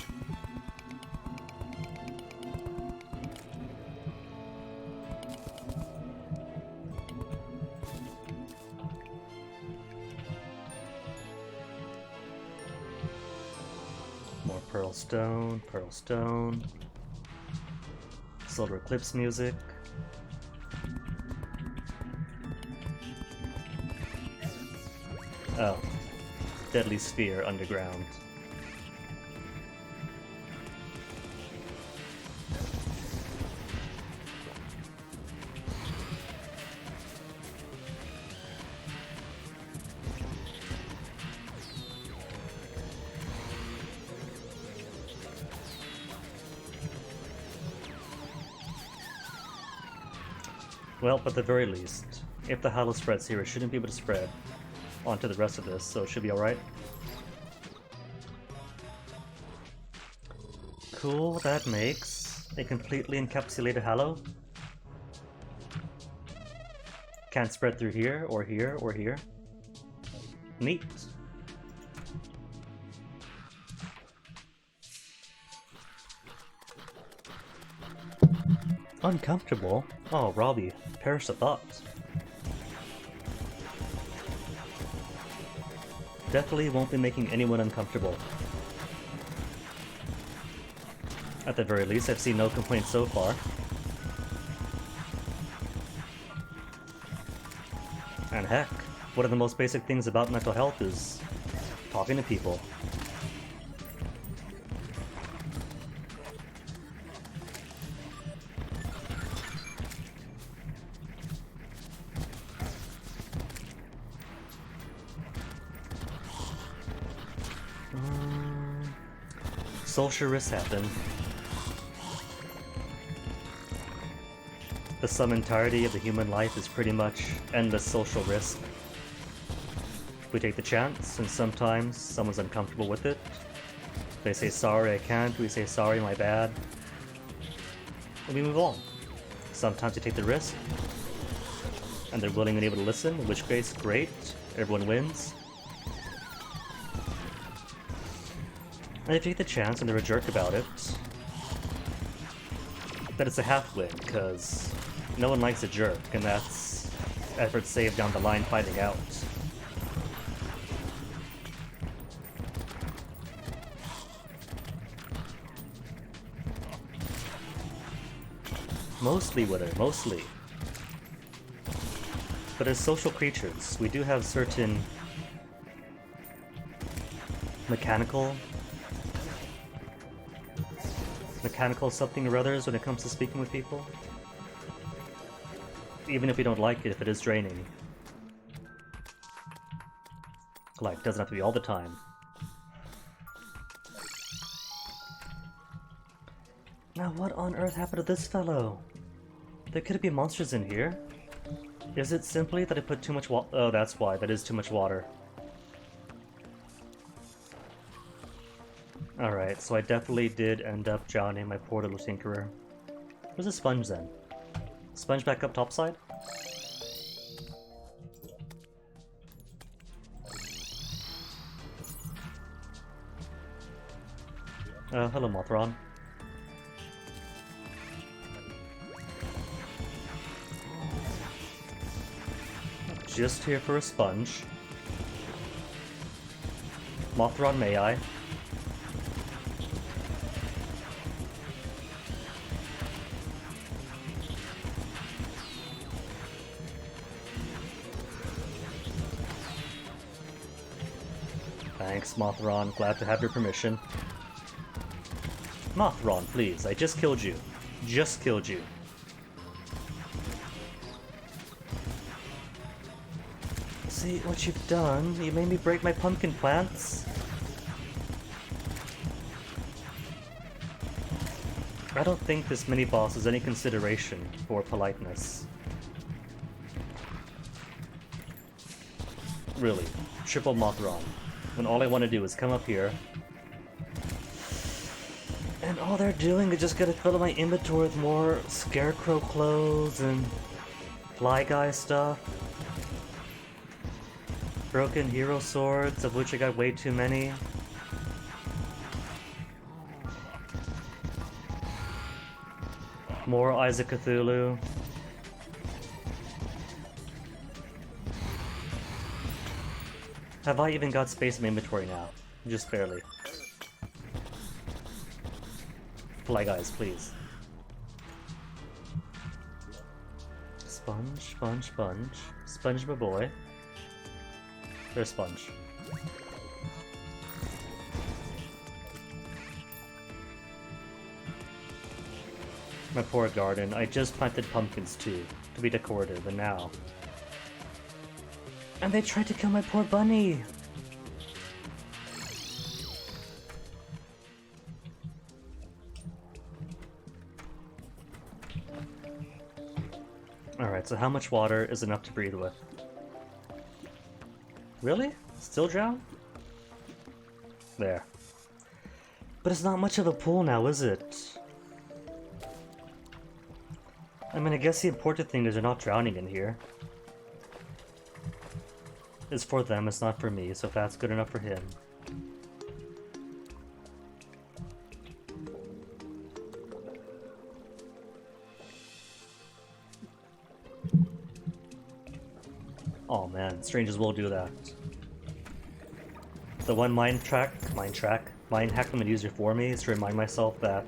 More pearl stone, pearl stone. Solar eclipse music. Oh. Deadly sphere underground. Well, at the very least, if the halo spreads here, it shouldn't be able to spread onto the rest of this, so it should be alright. Cool, that makes a completely encapsulated halo. Can't spread through here, or here, or here. Neat. Uncomfortable? Oh, Robbie, perish the thought. Definitely won't be making anyone uncomfortable. At the very least, I've seen no complaints so far. And heck, one of the most basic things about mental health is talking to people. Social risks happen. The sum entirety of the human life is pretty much endless social risk. We take the chance, and sometimes someone's uncomfortable with it. They say sorry, I can't, we say sorry, my bad. And we move on. Sometimes you take the risk, and they're willing and able to listen, in which case, great, everyone wins. And if you take the chance and they're a jerk about it, then it's a half win, because no one likes a jerk, and that's effort saved down the line fighting out. Mostly, Wither, mostly. But as social creatures, we do have certain mechanical something or others when it comes to speaking with people. Even if we don't like it, if it is draining. Like, doesn't have to be all the time. Now what on earth happened to this fellow? There could be monsters in here. Is it simply that I put too much water? Oh, that's why. That is too much water. Alright, so I definitely did end up drowning my poor little tinkerer. Where's the sponge then? Sponge back up topside? Hello Mothron. Just here for a sponge. Mothron, may I? Thanks, Mothron. Glad to have your permission. Mothron, please. I just killed you. Just killed you. See what you've done? You made me break my pumpkin plants. I don't think this mini-boss is any consideration for politeness. Really. Triple Mothron. When all I want to do is come up here, and all they're doing is just gonna fill my inventory with more scarecrow clothes and fly guy stuff. Broken hero swords, of which I got way too many. More Isaac Cthulhu. Have I even got space in my inventory now? Just barely. Fly guys, please. Sponge, sponge, sponge. Sponge my boy. There's Sponge. My poor garden. I just planted pumpkins too, to be decorative, and now... And they tried to kill my poor bunny! Alright, so how much water is enough to breathe with? Really? Still drown? There. But it's not much of a pool now, is it? I mean, I guess the important thing is they're not drowning in here. It's for them, it's not for me, so if that's good enough for him. Oh man, strangers will do that. The one mind hack I'm gonna use it for me is to remind myself that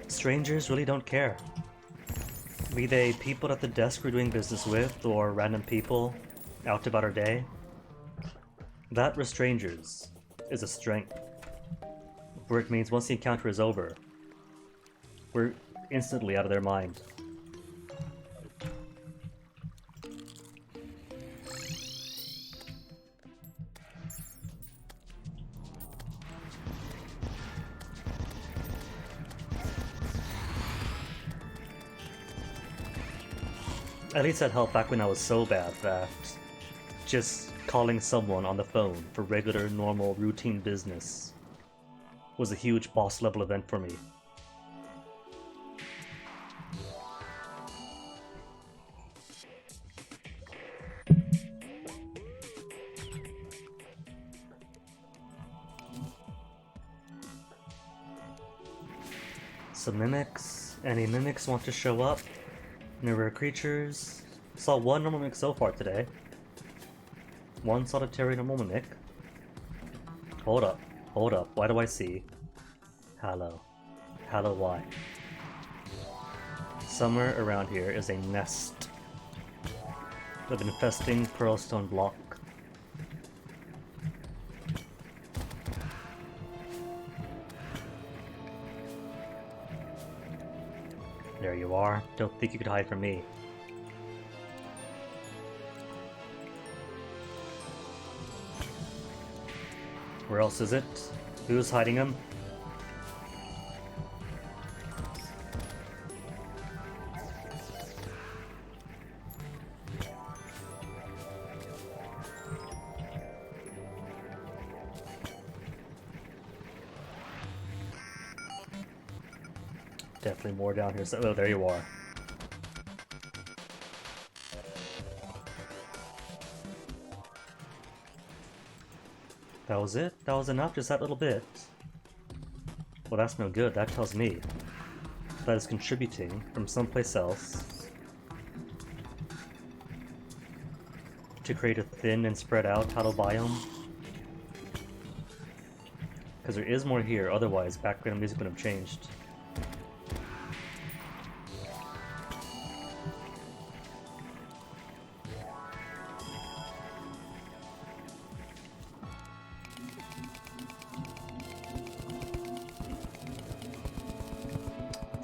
strangers really don't care. Be they people at the desk we're doing business with, or random people out about our day. That with strangers is a strength. Where it means once the encounter is over, we're instantly out of their mind. At least that helped back when I was so bad that just calling someone on the phone for regular, normal, routine business was a huge boss level event for me. Some mimics. Any mimics want to show up? No rare creatures. Saw one normal mimic so far today. One solitary normal mimic. Hold up. Hold up. Why do I see? Hallow. Hallow why? Somewhere around here is a nest of infesting pearlstone block. There you are. Don't think you could hide from me. Where else is it? Who's hiding him? Definitely more down here. So, oh, there you are. That was it? That was enough? Just that little bit? Well, that's no good. That tells me that is contributing from someplace else to create a thin and spread out hollow biome. Because there is more here, otherwise background music would have changed.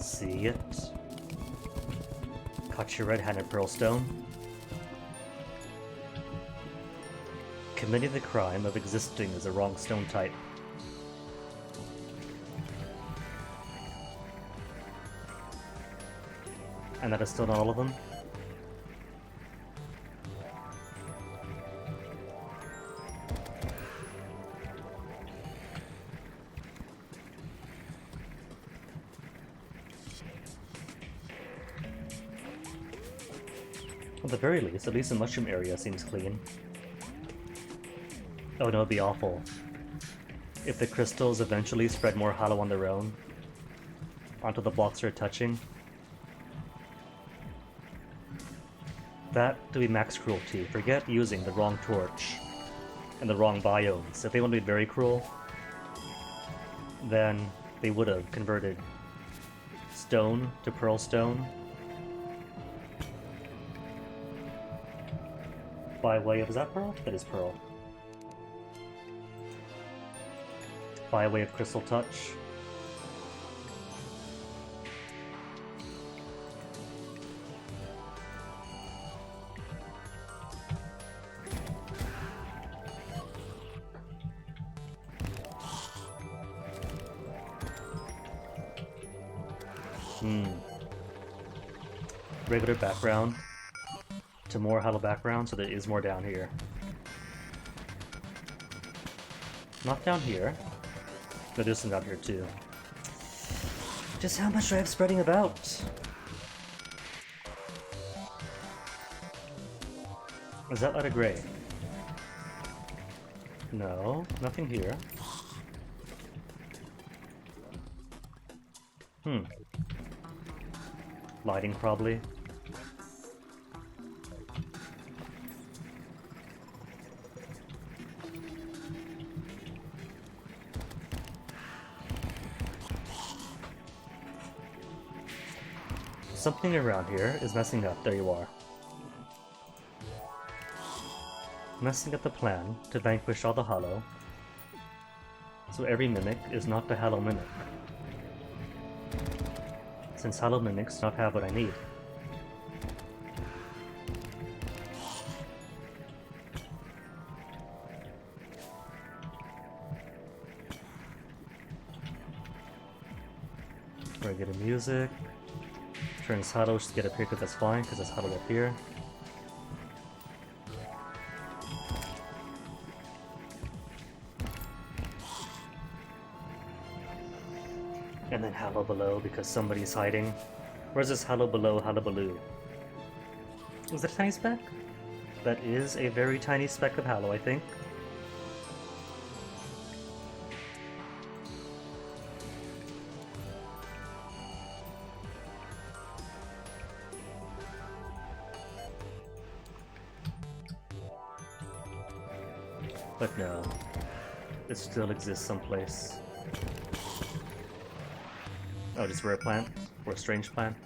See it? Caught you red-handed, Pearlstone. Committing the crime of existing as a wrong stone type. And that is still not all of them? At the very least, at least the mushroom area seems clean. Oh no, it'd be awful if the crystals eventually spread more hollow on their own onto the blocks they're touching. That would be max cruelty. Forget using the wrong torch and the wrong biomes. If they want to be very cruel, then they would have converted stone to pearl stone by way of... is that pearl? That is pearl. By way of crystal touch. Regular background to more hollow background, so there is more down here. Not down here. No, there's some down here too. Just how much do I have spreading about? Is that light of gray? No, nothing here. Lighting, probably. Something around here is messing up. There you are. Messing up the plan to vanquish all the hollow, so every mimic is not the hollow mimic. Since hollow mimics do not have what I need. Where I get a music. Turns hollow just to get up here because that's fine, because that's hollow up here. And then hollow below because somebody's hiding. Where's this hollow below, hollow below? Is that a tiny speck? That is a very tiny speck of hollow, I think. But no, it still exists someplace. Oh, just rare plant? Or a strange plant?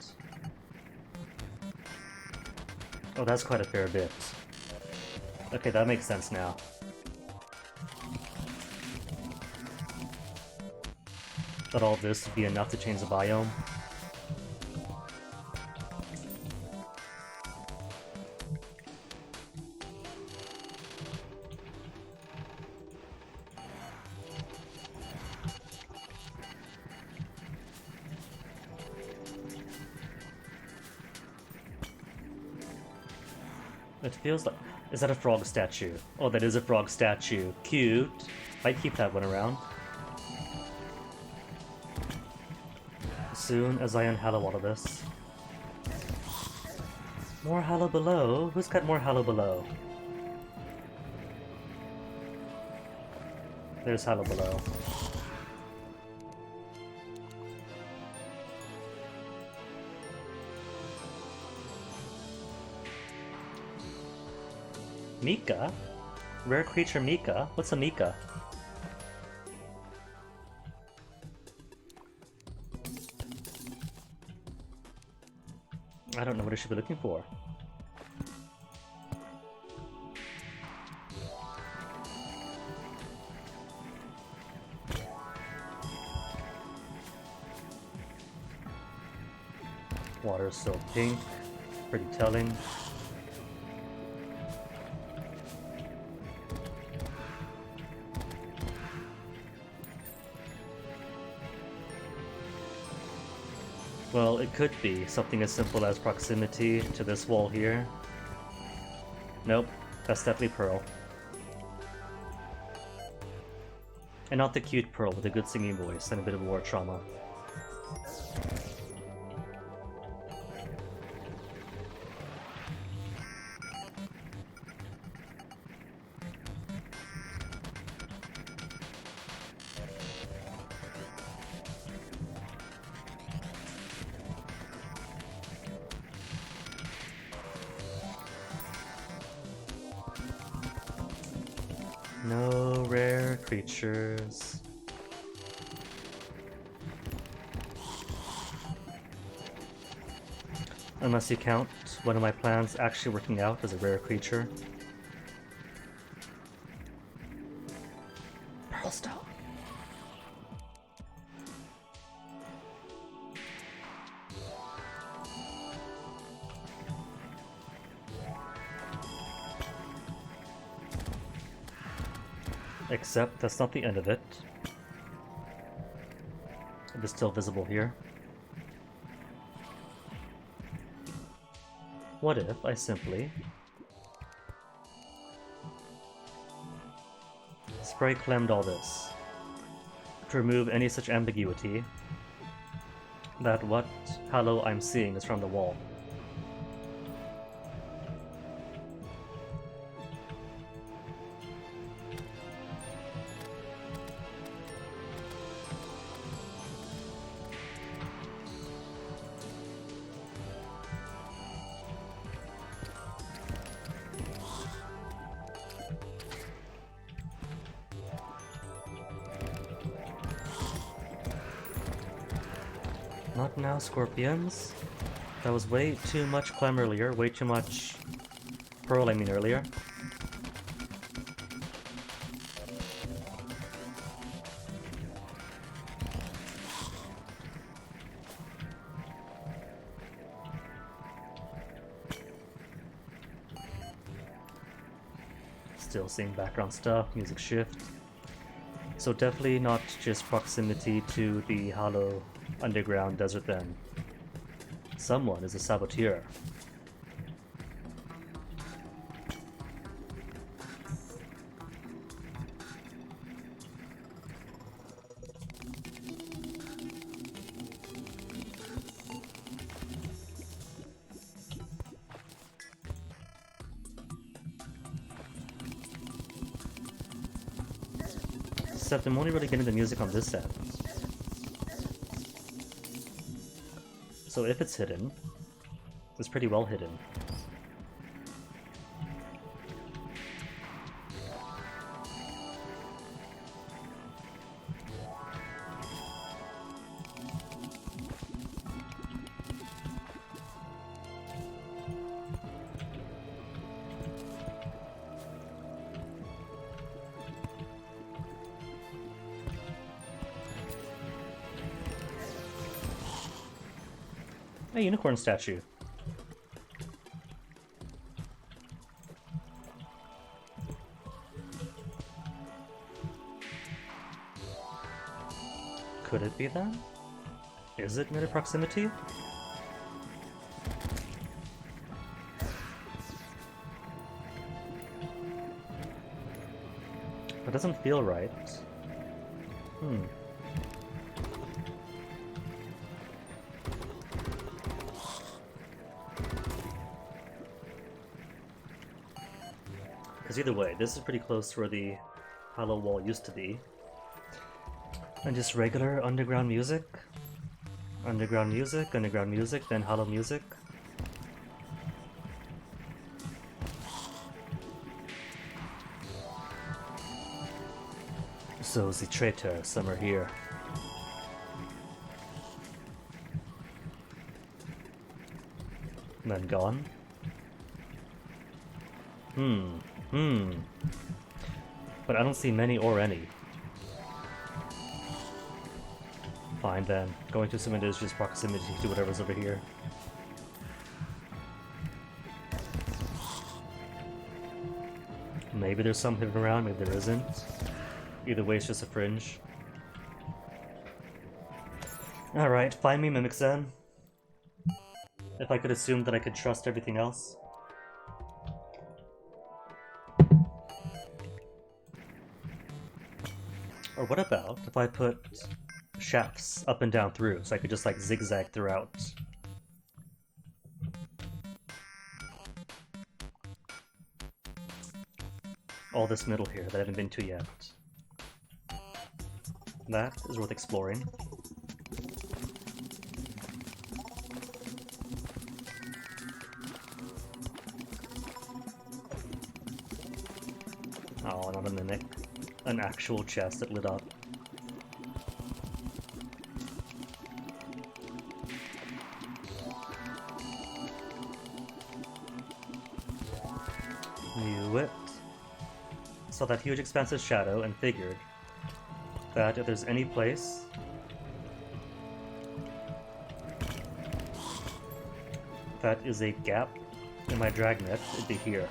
Oh, that's quite a fair bit. Okay, that makes sense now. But all this would be enough to change the biome. It feels like... is that a frog statue? Oh, that is a frog statue. Cute. Might keep that one around. As soon as I unhallow all of this. More hollow below? Who's got more hollow below? There's hollow below. Mika? Rare creature Mika? What's a Mika? I don't know what I should be looking for. Water is still pink. Pretty telling. Well, it could be something as simple as proximity to this wall here. Nope, that's definitely Pearl. And not the cute Pearl with a good singing voice and a bit of war trauma. No rare creatures. Unless you count one of my plans actually working out as a rare creature. Pearlstone. Except that's not the end of it. It is still visible here. What if I simply spray clemmed all this to remove any such ambiguity that what halo I'm seeing is from the wall? Not now, Scorpions. That was way too much Clem earlier, way too much Pearl, I mean, earlier. Still seeing background stuff, music shift. So definitely not just proximity to the hollow underground desert then. Someone is a saboteur. Except I'm only really getting the music on this end. So if it's hidden, it's pretty well hidden. A unicorn statue. Could it be that? Is it near proximity? That doesn't feel right. Because either way, this is pretty close to where the hollow wall used to be. And just regular underground music. Underground music, then hollow music. So the traitor, some are here. And then gone. But I don't see many or any. Fine then. Going to assume it is just proximity to whatever's over here. Maybe there's some hidden around, maybe there isn't. Either way, it's just a fringe. Alright, find me mimics then. If I could assume that I could trust everything else. Or what about if I put shafts up and down through, so I could just like zigzag throughout? All this middle here that I haven't been to yet. That is worth exploring. Oh, not a mimic. An actual chest that lit up. Knew it. Saw that huge expansive shadow and figured that if there's any place that is a gap in my dragnet, it'd be here.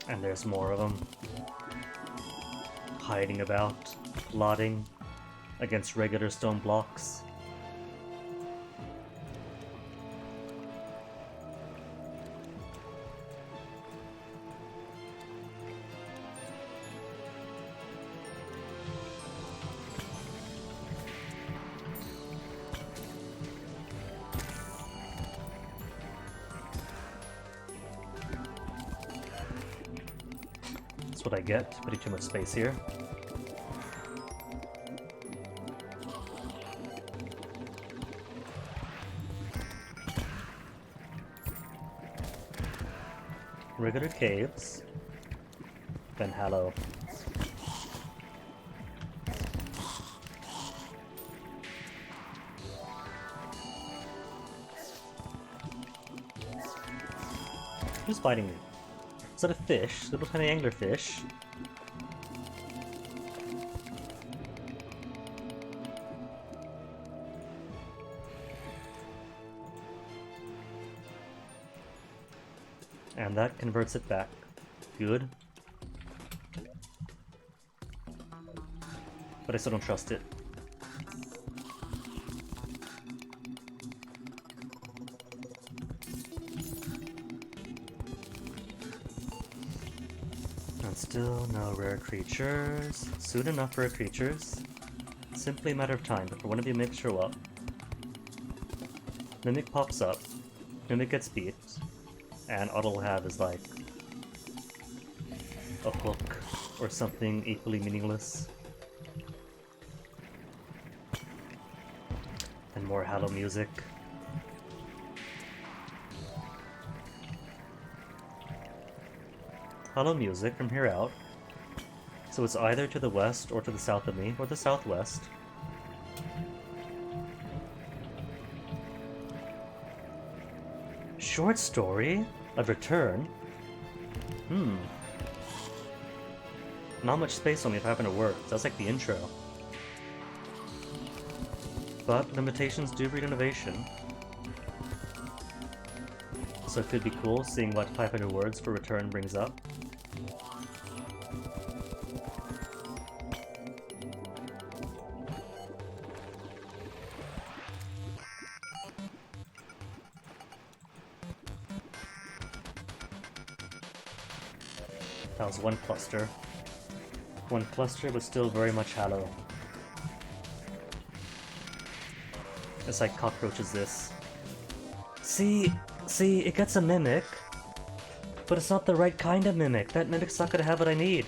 And there's more of them. Hiding about, plotting against regular stone blocks. That's what I get, putting too much space here. Regular caves, then Hallow. Who's biting me? Is that a fish? Little tiny anglerfish? And that converts it back. Good. But I still don't trust it. And still no rare creatures. Soon enough rare creatures. Simply a matter of time before one of you mimics show up. Mimic pops up. Mimic gets beat. And all it'll have is like a hook or something equally meaningless. And more Hallow music. Hallow music from here out. So it's either to the west or to the south of me, or the southwest. Short story of return? Not much space on me if I happen to work. That's like the intro. But limitations do breed innovation. So it could be cool seeing what 500 words for return brings up. That was one cluster. One cluster, but still very much Hallow. It's like cockroaches this. See, it gets a mimic, but it's not the right kind of mimic. That mimic's not gonna have what I need.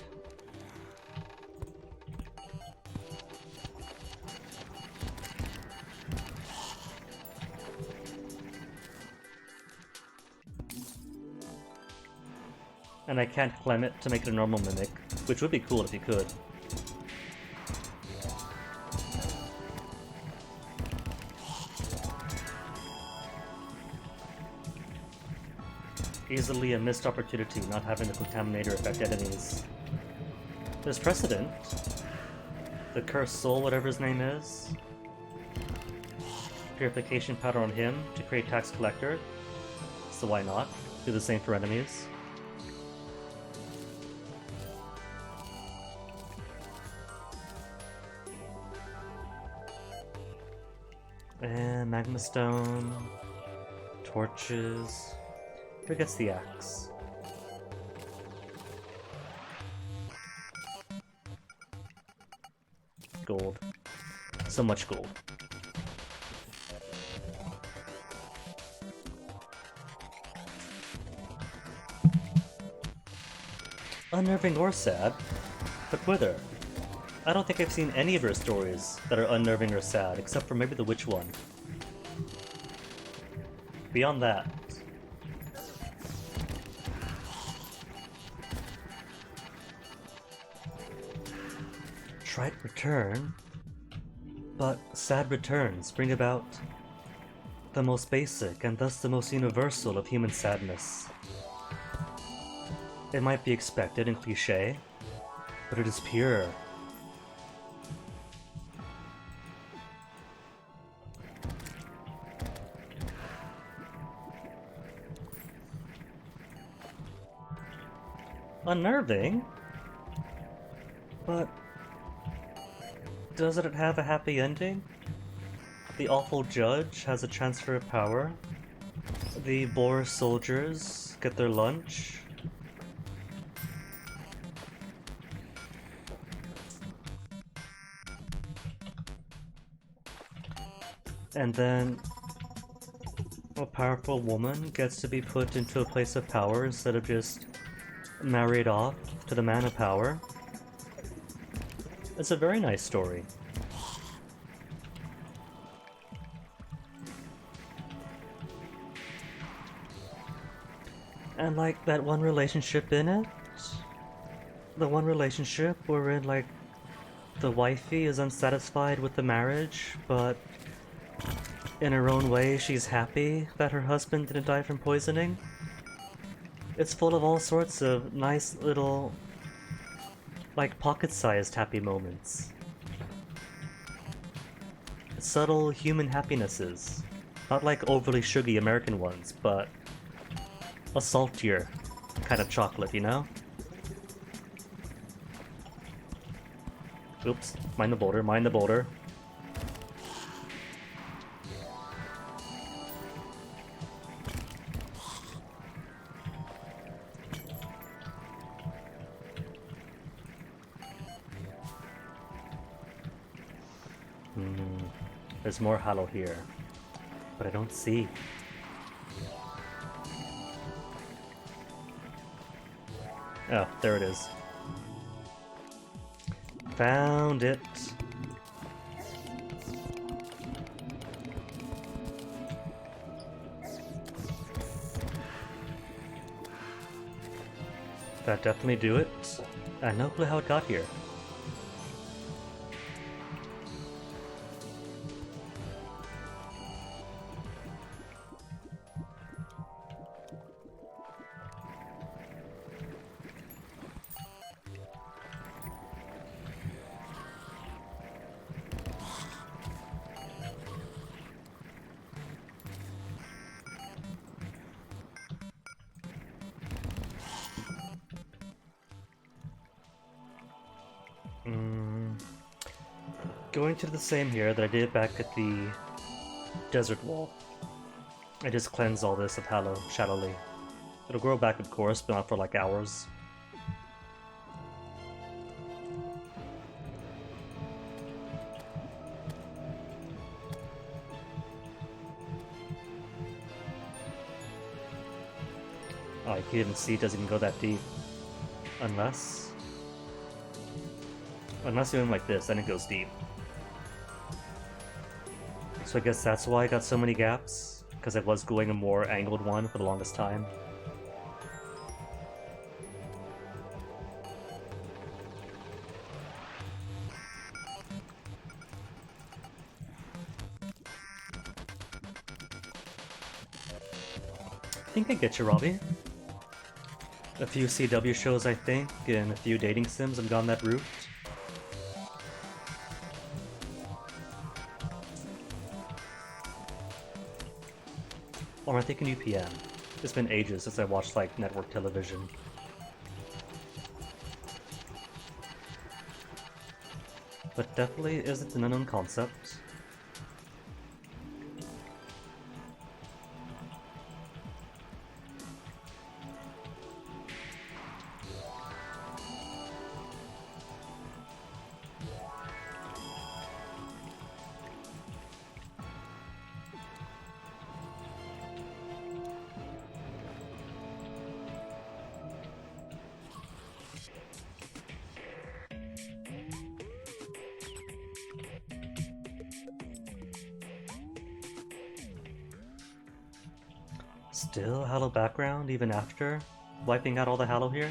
And I can't climb it to make it a normal mimic, which would be cool if you could. Easily a missed opportunity not having the Contaminator affect enemies. There's precedent. The Cursed Soul, whatever his name is. Purification powder on him to create Tax Collector. So why not? Do the same for enemies. And Magma Stone. Torches. Who gets the axe? Gold. So much gold. Unnerving or sad, but whether. I don't think I've seen any of her stories that are unnerving or sad, except for maybe the witch one. Beyond that, trite return, but sad returns bring about the most basic and thus the most universal of human sadness. It might be expected and cliché, but it is pure. Unnerving? But doesn't it have a happy ending? The awful judge has a transfer of power. The Boer soldiers get their lunch. And then a powerful woman gets to be put into a place of power instead of just married off to the man of power. It's a very nice story. And like that one relationship in it, the one relationship wherein like the wifey is unsatisfied with the marriage, but in her own way she's happy that her husband didn't die from poisoning. It's full of all sorts of nice little, like, pocket-sized happy moments. Subtle human happinesses. Not like overly sugary American ones, but a saltier kind of chocolate, you know? Oops, mind the boulder, mind the boulder. There's more hollow here, but I don't see. Oh, there it is. Found it. That definitely do it. I have no clue how it got here. Going to do the same here that I did back at the desert wall. I just cleanse all this of hallow shallowly. It'll grow back, of course, but not for like hours. Oh, you can even see it doesn't even go that deep. Unless you aim like this, then it goes deep. So I guess that's why I got so many gaps, because I was going a more angled one for the longest time. think I get you, Robbie. A few CW shows, I think, and a few dating sims have gone that route. Or am I thinking UPN? It's been ages since I watched, like, network television. But definitely isn't an unknown concept. Still Halo background even after wiping out all the Halo here?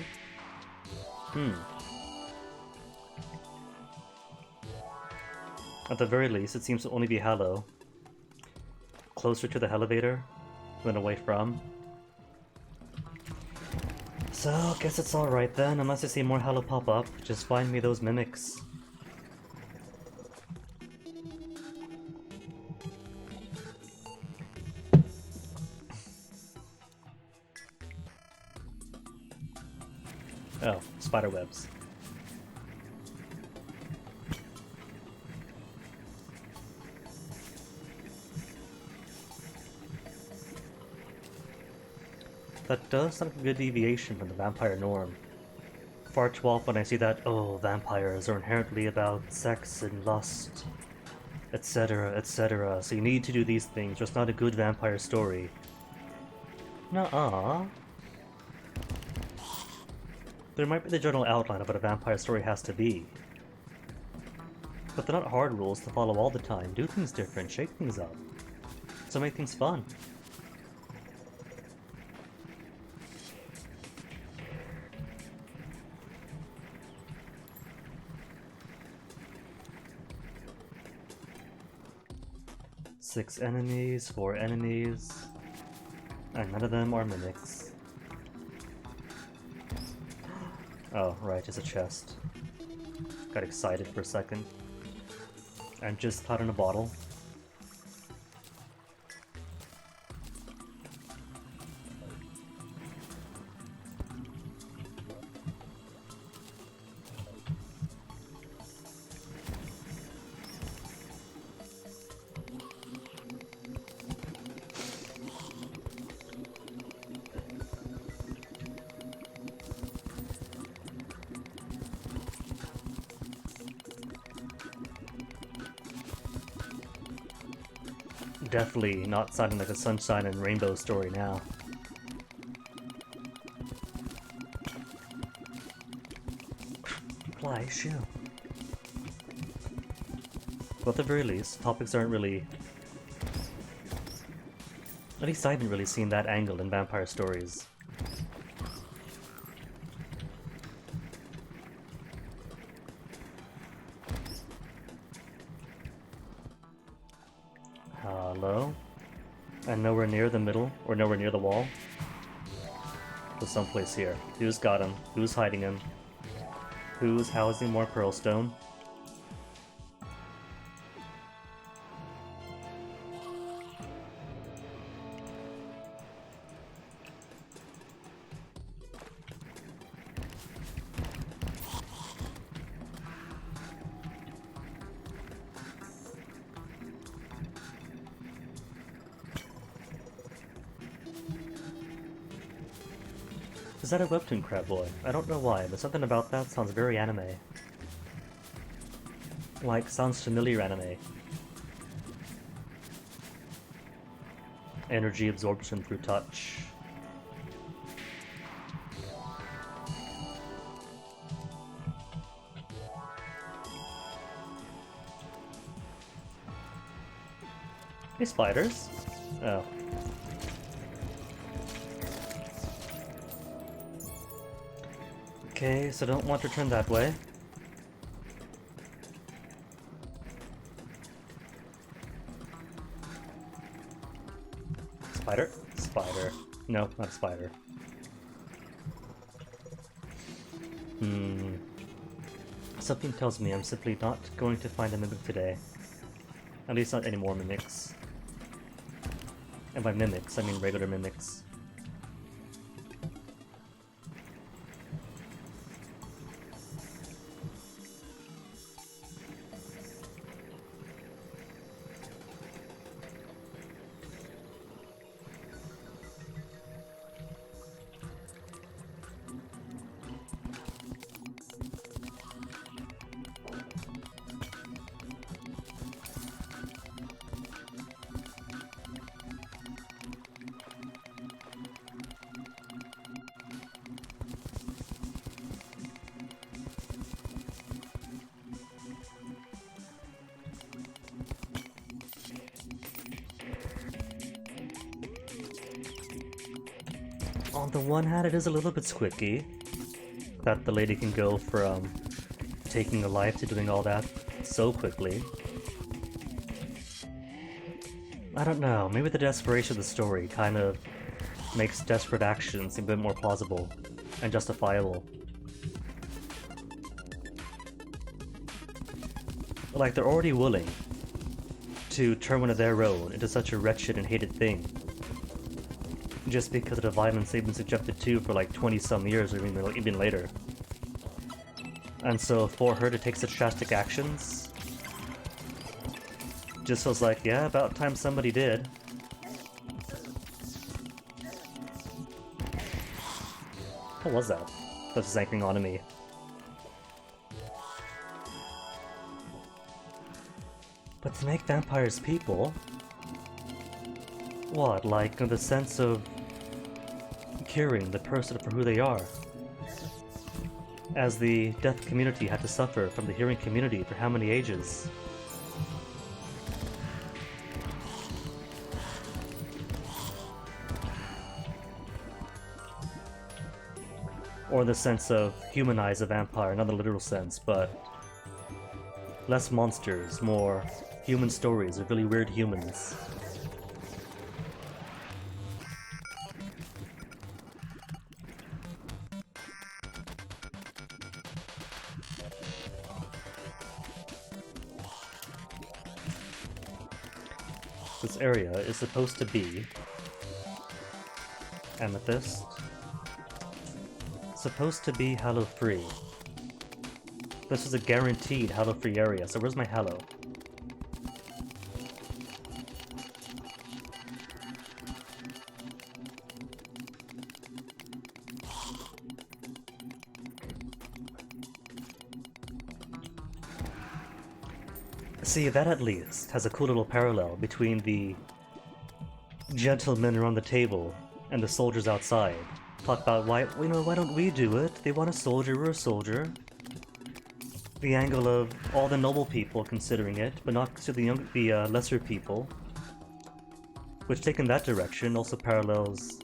At the very least, it seems to only be Halo. Closer to the elevator than away from. So, guess it's alright then, unless I see more Halo pop up, just find me those mimics. Oh, spiderwebs. That does sound like a good deviation from the vampire norm. Far too often when I see that, oh, vampires are inherently about sex and lust, etc., etc., so you need to do these things, or it's not a good vampire story. Nuh-uh. There might be the general outline of what a vampire story has to be. But they're not hard rules to follow all the time. Do things different, shake things up. So make things fun. Six enemies, 4 enemies, and none of them are mimics. Oh, right, it's a chest. Got excited for a second. And just caught in a bottle. Definitely not sounding like a sunshine and rainbow story now. Fly shoe. But at the very least, topics aren't really... At least I haven't really seen that angle in vampire stories. Hello? And nowhere near the middle, or nowhere near the wall? So someplace here. Who's got him? Who's hiding him? Who's housing more pearlstone? Is that a webtoon crab boy? I don't know why, but something about that sounds very anime. Like, sounds familiar anime. Energy absorption through touch. Hey, spiders. Oh. Okay, so don't want to turn that way. Spider? Spider. No, not a spider. Something tells me I'm simply not going to find a mimic today. At least not any more mimics. And by mimics, I mean regular mimics. On the one hand, it is a little bit squicky that the lady can go from taking a life to doing all that so quickly. I don't know, maybe the desperation of the story kind of makes desperate actions seem a bit more plausible and justifiable. Like, they're already willing to turn one of their own into such a wretched and hated thing just because of the violence they've been subjected to for like 20-some years or even later. And so for her to take such drastic actions just feels like, yeah, about time somebody did. What was that? That's just anchoring onto me. But to make vampires people? What, like in the sense of curing the person for who they are? As the deaf community had to suffer from the hearing community for how many ages? Or in the sense of humanize a vampire, not in the literal sense, but less monsters, more human stories of really weird humans. This area is supposed to be amethyst. Supposed to be Hallow-free. This is a guaranteed Hallow-free area, so where's my Hallow? See, that at least has a cool little parallel between the gentlemen around the table and the soldiers outside. Talk about why don't we do it? They want a soldier, we're a soldier. The angle of all the noble people considering it, but not to the lesser people. Which, taken that direction, also parallels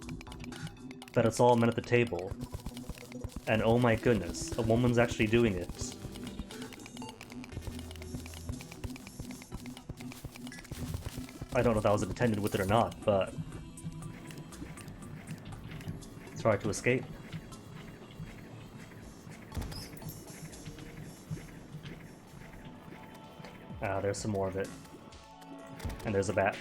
that it's all men at the table. And oh my goodness, a woman's actually doing it. I don't know if that was intended with it or not, but it's hard to escape. Ah, there's some more of it. And there's a bat.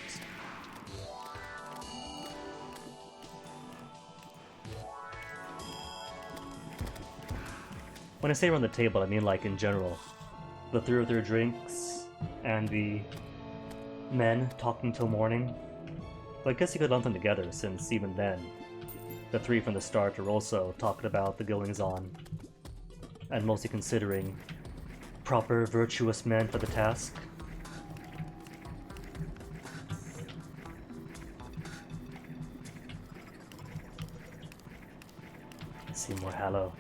When I say around the table, I mean like in general. The three of their drinks, and the men talking till morning. But I guess you could lump them together, since even then, the three from the start are also talking about the goings-on, and mostly considering proper, virtuous men for the task. Let's see more Hallow.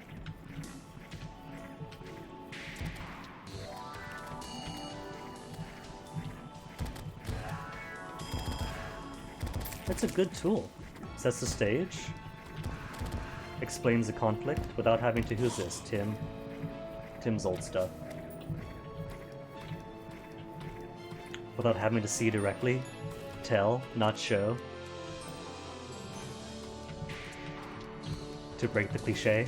It's a good tool. Sets the stage, explains the conflict without having to, who's this? Tim's old stuff. Without having to see directly, tell, not show. to break the cliche.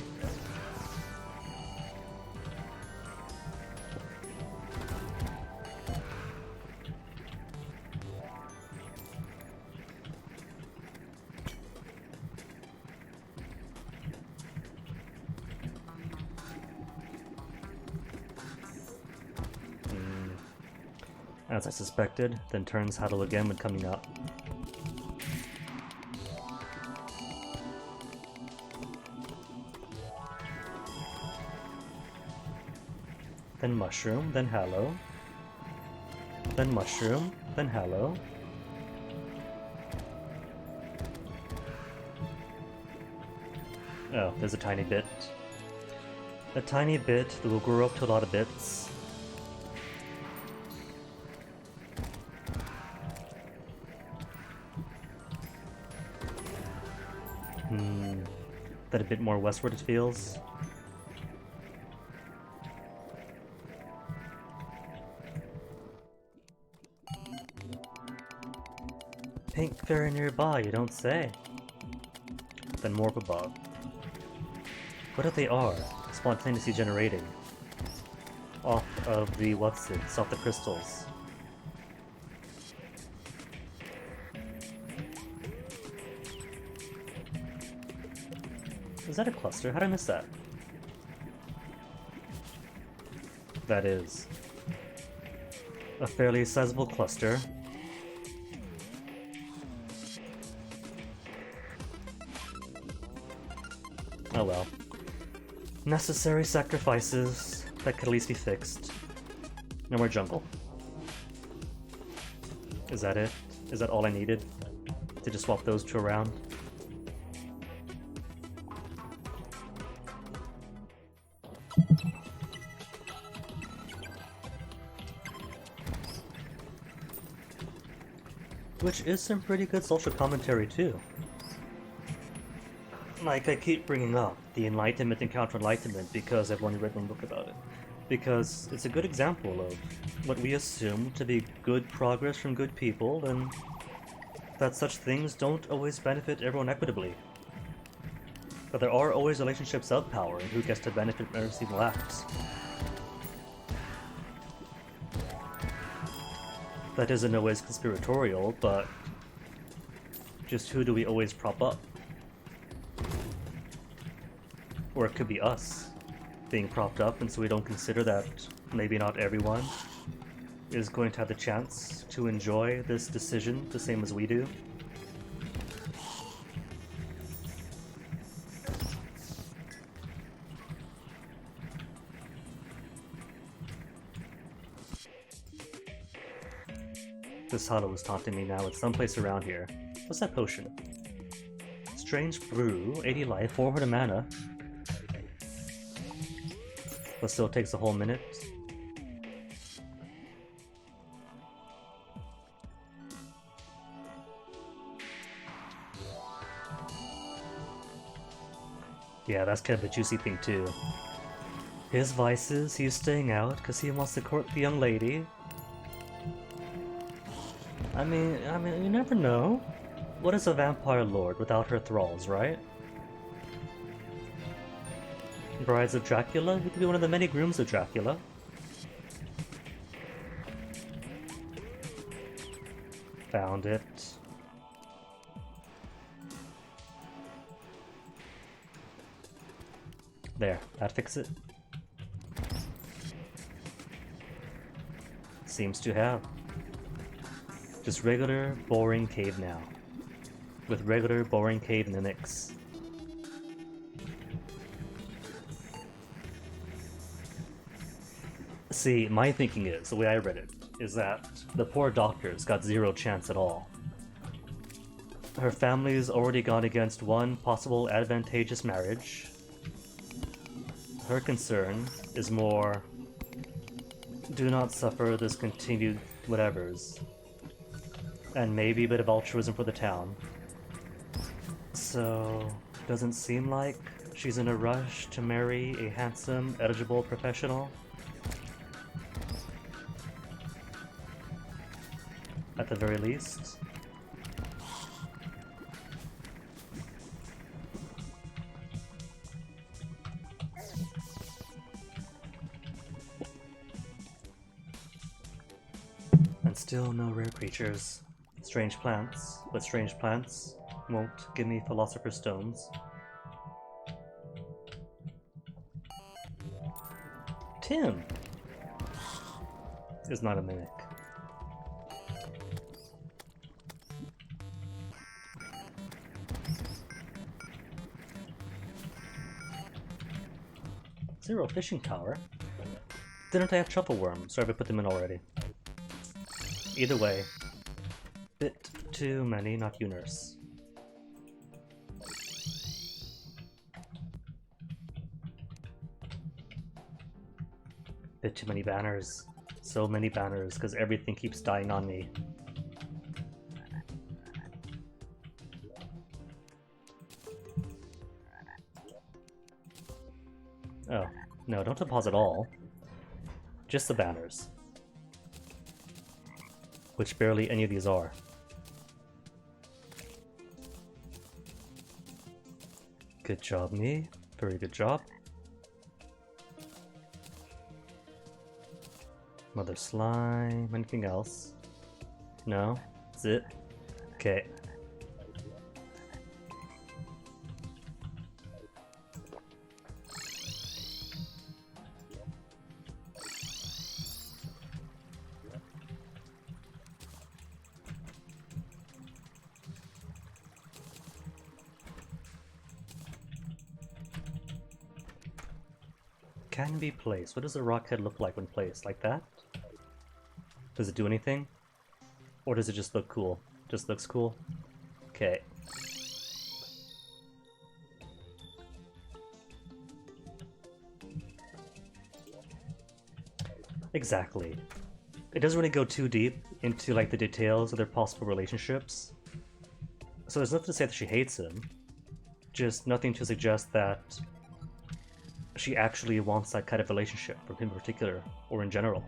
As I suspected, then turns Haddle again when coming up. Then Mushroom, then Hallow. Then Mushroom, then Hallow. Oh, there's a tiny bit. A tiny bit that will grow up to a lot of bits. That a bit more westward it feels. Pink fairy nearby, you don't say. Then more up above. What if they are? Spontaneously generating. Off of the what's-its, off the crystals. Is that a cluster? How did I miss that? That is a fairly sizable cluster. Oh well. Necessary sacrifices that could at least be fixed. No more jungle. Is that it? Is that all I needed? To just swap those two around? Which is some pretty good social commentary too. Like, I keep bringing up the Enlightenment and Counter-Enlightenment because I've only read one book about it. Because it's a good example of what we assume to be good progress from good people, and that such things don't always benefit everyone equitably. But there are always relationships of power, and who gets to benefit from every single act. That isn't always conspiratorial, but just who do we always prop up? Or it could be us being propped up, and so we don't consider that maybe not everyone is going to have the chance to enjoy this decision the same as we do. This Hollow is taunting me now. It's someplace around here. What's that potion? Strange brew, 80 life, 400 mana. But still takes a whole minute. Yeah, that's kind of a juicy thing too. His vices, he's staying out because he wants to court the young lady. I mean, you never know. What is a vampire lord without her thralls, right? Brides of Dracula? He could be one of the many grooms of Dracula. Found it. There, that fix it. Seems to have. Just regular, boring cave now. With regular, boring cave in the mix. See, my thinking is, the way I read it, is that the poor doctor's got zero chance at all. Her family's already gone against one possible advantageous marriage. Her concern is more, do not suffer this continued whatevers. And maybe a bit of altruism for the town. So, doesn't seem like she's in a rush to marry a handsome, eligible professional. At the very least. And still no rare creatures. Strange plants, but strange plants won't give me Philosopher's Stones. Tim is not a mimic. Zero fishing tower? Didn't I have truffle worms, or have I put them in already? Either way, bit too many, not you, nurse. Bit too many banners. So many banners, because everything keeps dying on me. Oh, no, don't deposit all. Just the banners. Which barely any of these are. Good job, me. Very good job. Mother slime. Anything else? No? That's it? Okay. Can be placed. What does a rock head look like when placed? Like that? Does it do anything? Or does it just look cool? Just looks cool? Okay. Exactly. It doesn't really go too deep into like the details of their possible relationships. So there's nothing to say that she hates him. Just nothing to suggest that she actually wants that kind of relationship from him in particular, or in general.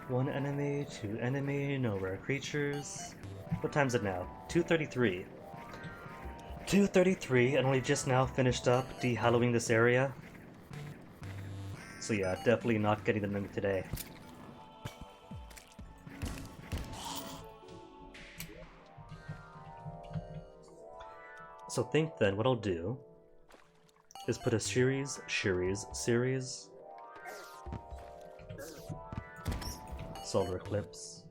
One enemy, two enemy, no rare creatures. What time is it now? 2:33. 2:33, and we just now finished up de-hallowing this area. So yeah, definitely not getting the mimic today. So think then what I'll do is put a series solar eclipse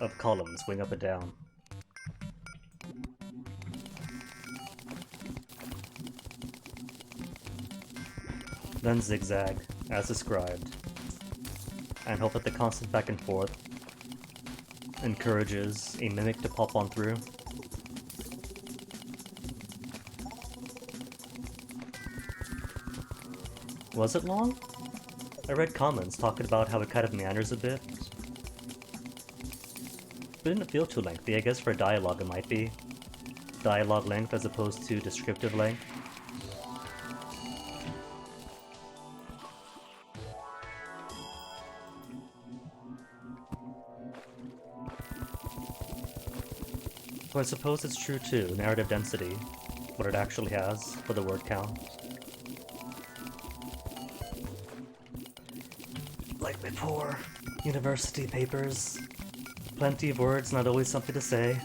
of columns going up and down. Then zigzag, as described, and hope that the constant back and forth encourages a mimic to pop on through. Was it long? I read comments talking about how it kind of meanders a bit. But it didn't feel too lengthy. I guess for dialogue it might be. Dialogue length as opposed to descriptive length. So I suppose it's true too, narrative density, what it actually has for the word count. Like my poor university papers. Plenty of words, not always something to say.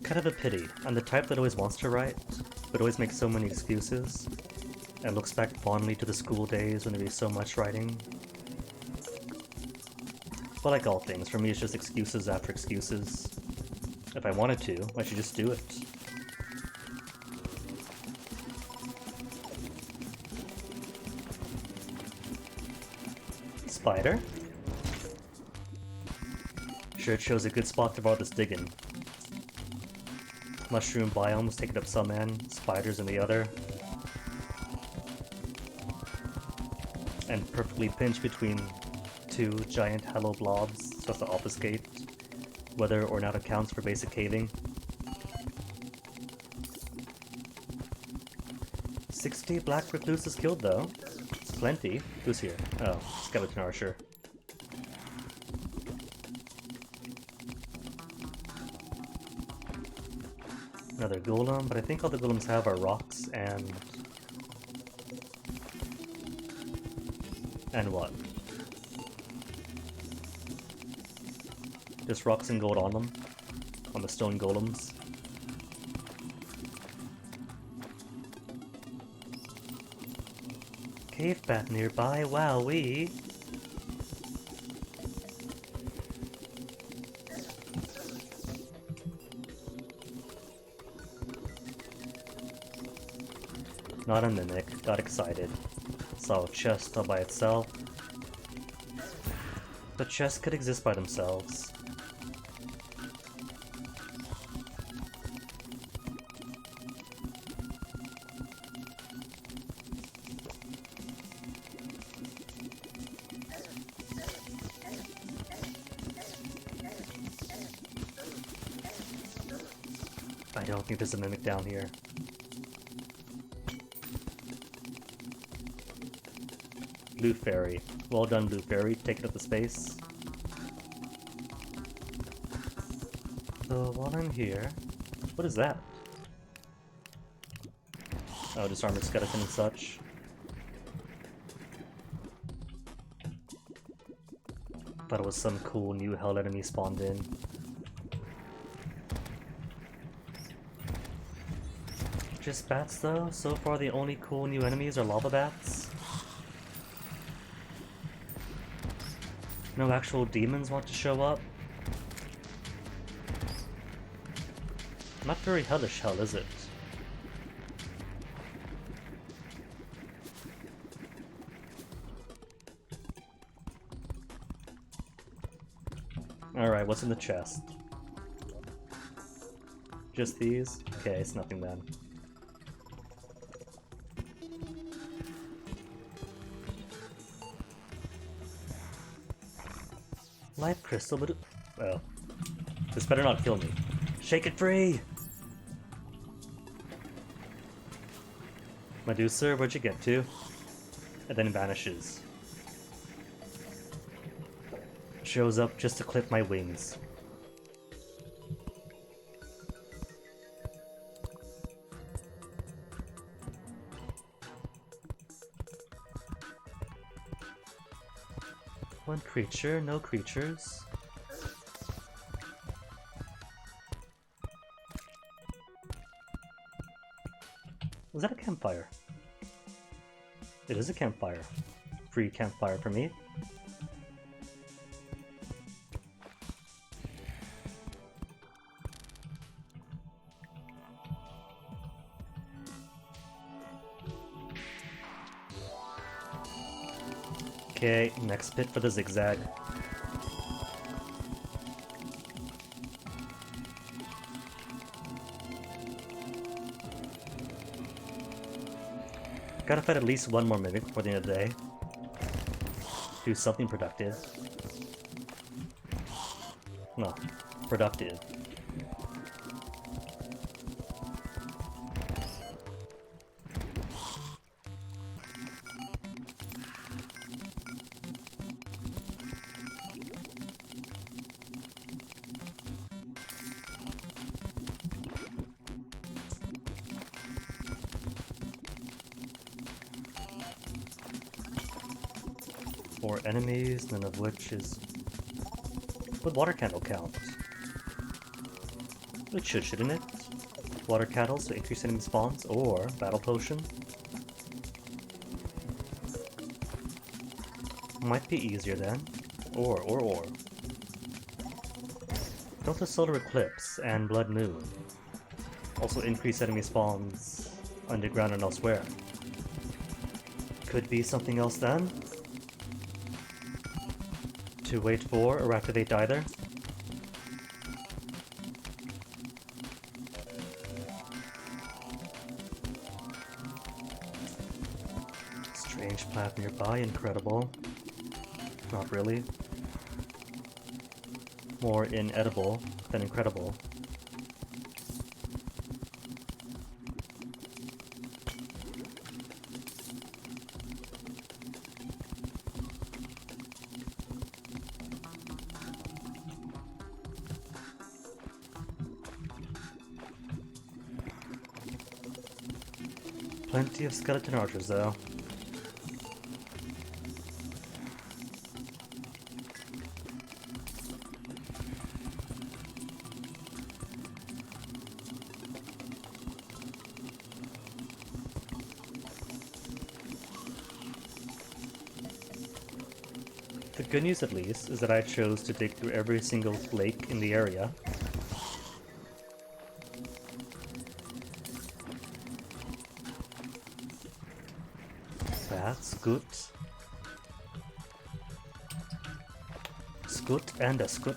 Kind of a pity. I'm the type that always wants to write, but always makes so many excuses, and looks back fondly to the school days when there was so much writing. But like all things, for me it's just excuses after excuses. If I wanted to, I should just do it. Spider? Sure, it shows a good spot to this digging. Mushroom biomes taking up some end, spiders in the other. and perfectly pinched between two giant hollow blobs so as to obfuscate whether or not it counts for basic caving. 60 black recluses killed though. It's plenty. Who's here? Oh, skeleton archer. Another golem, but I think all the golems have are rocks and... And what? Just rocks and gold on them. On the stone golems. Cave bat nearby, wowee! Not a mimic, got excited. Saw a chest all by itself. But chests could exist by themselves. I don't think there's a mimic down here. Blue Fairy. Well done, Blue Fairy. Taking up the space. So while I'm here... What is that? Oh, disarmored skeleton and such. Thought it was some cool new hell enemy spawned in. Just bats though? So far the only cool new enemies are lava bats? No actual demons want to show up? Not very hellish hell, is it? Alright, what's in the chest? Just these? Okay, it's nothing then. Life crystal, but well, this better not kill me. Shake it free! Medusa, where'd you get to? And then vanishes. Shows up just to clip my wings. One creature, no creatures. Was that a campfire? It is a campfire. Free campfire for me. Okay, next pit for the zigzag. Gotta fight at least one more mimic before the end of the day. Do something productive. No, productive. Four enemies, none of which is... Would water candle count? It should, shouldn't it? Water candles to increase enemy spawns, or battle potion. Might be easier then. Or. Delta Solar Eclipse and Blood Moon. Also increase enemy spawns underground and elsewhere. Could be something else then? To wait for or activate either. Strange path nearby, incredible. Not really. More inedible than incredible. Plenty of skeleton archers, though. The good news, at least, is that I chose to dig through every single lake in the area. That's good. Scoot and a scoot.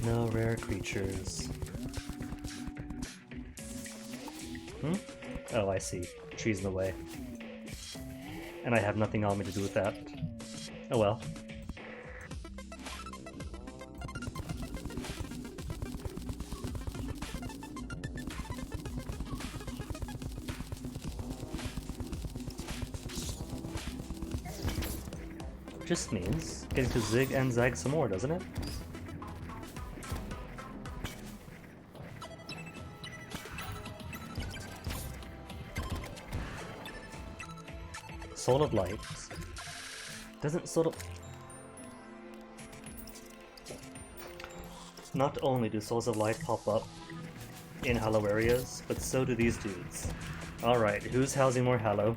No rare creatures. Oh, I see. Trees in the way. And I have nothing on me to do with that. Oh well. Just means getting to zig and zag some more, doesn't it? Soul of Light. Doesn't sort of... Not only do Souls of Light pop up in Hallow areas, but so do these dudes. Alright, who's housing more Hallow?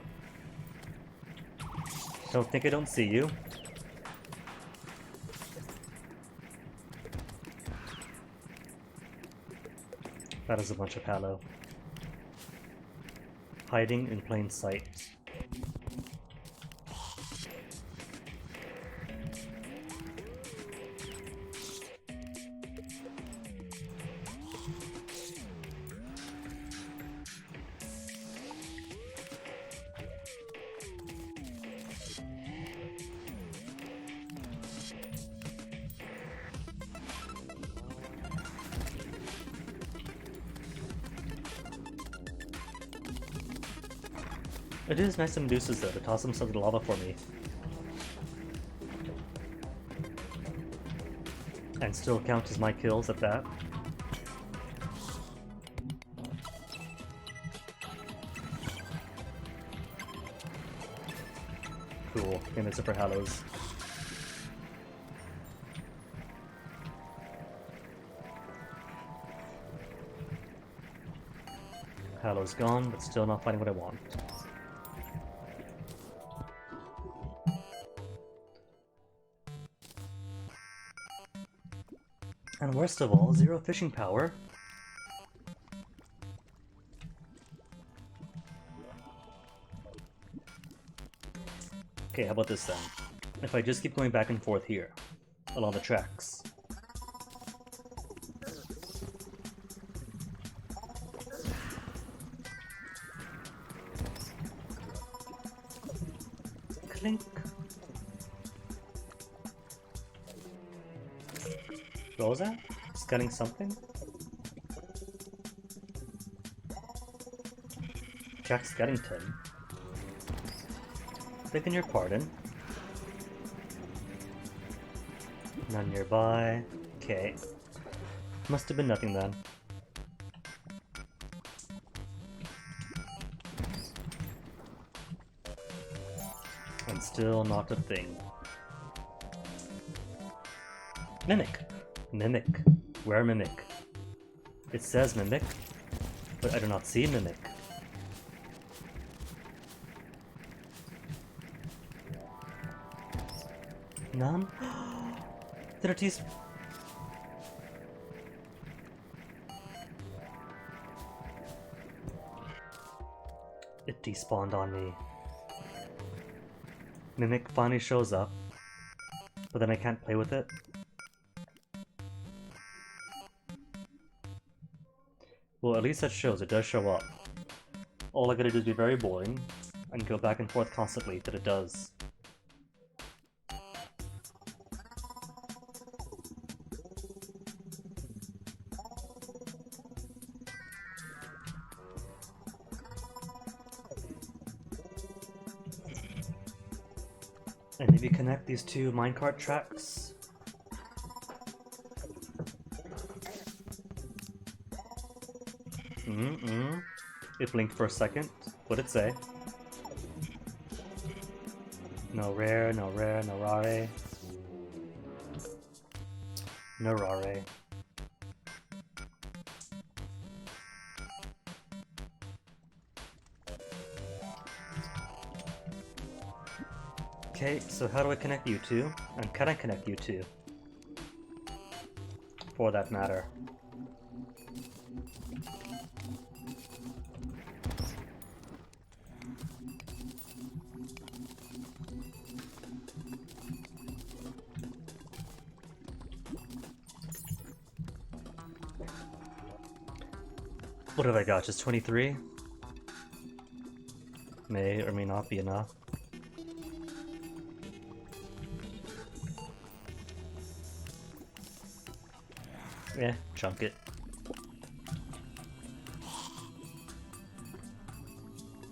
Don't think I don't see you. That is a bunch of Hallow. Hiding in plain sight. It is nice of Medusa's though to toss themselves into lava for me. And still count as my kills at that. Cool, and it's for Hallows. Hallow's gone, but still not finding what I want. And worst of all, 0 fishing power. Okay, how about this then? If I just keep going back and forth here, along the tracks. Clink. What was that? Scanning something? Jack Scaddington. Begging your pardon. None nearby. Okay. Must have been nothing then. And still not a thing. Mimic! Mimic. Where Mimic? It says Mimic, but I do not see Mimic. None? Did our teas... It despawned on me. Mimic finally shows up, but then I can't play with it. Well, at least that shows. It does show up. All I gotta do is be very boring and go back and forth constantly till it does. And maybe connect these two minecart tracks. It blinked for a second. What'd it say? No rare, no rare, no rare. No rare. Okay, so how do I connect you two? And can I connect you two? For that matter. What have I got? Just 23? May or may not be enough. Yeah, chunk it.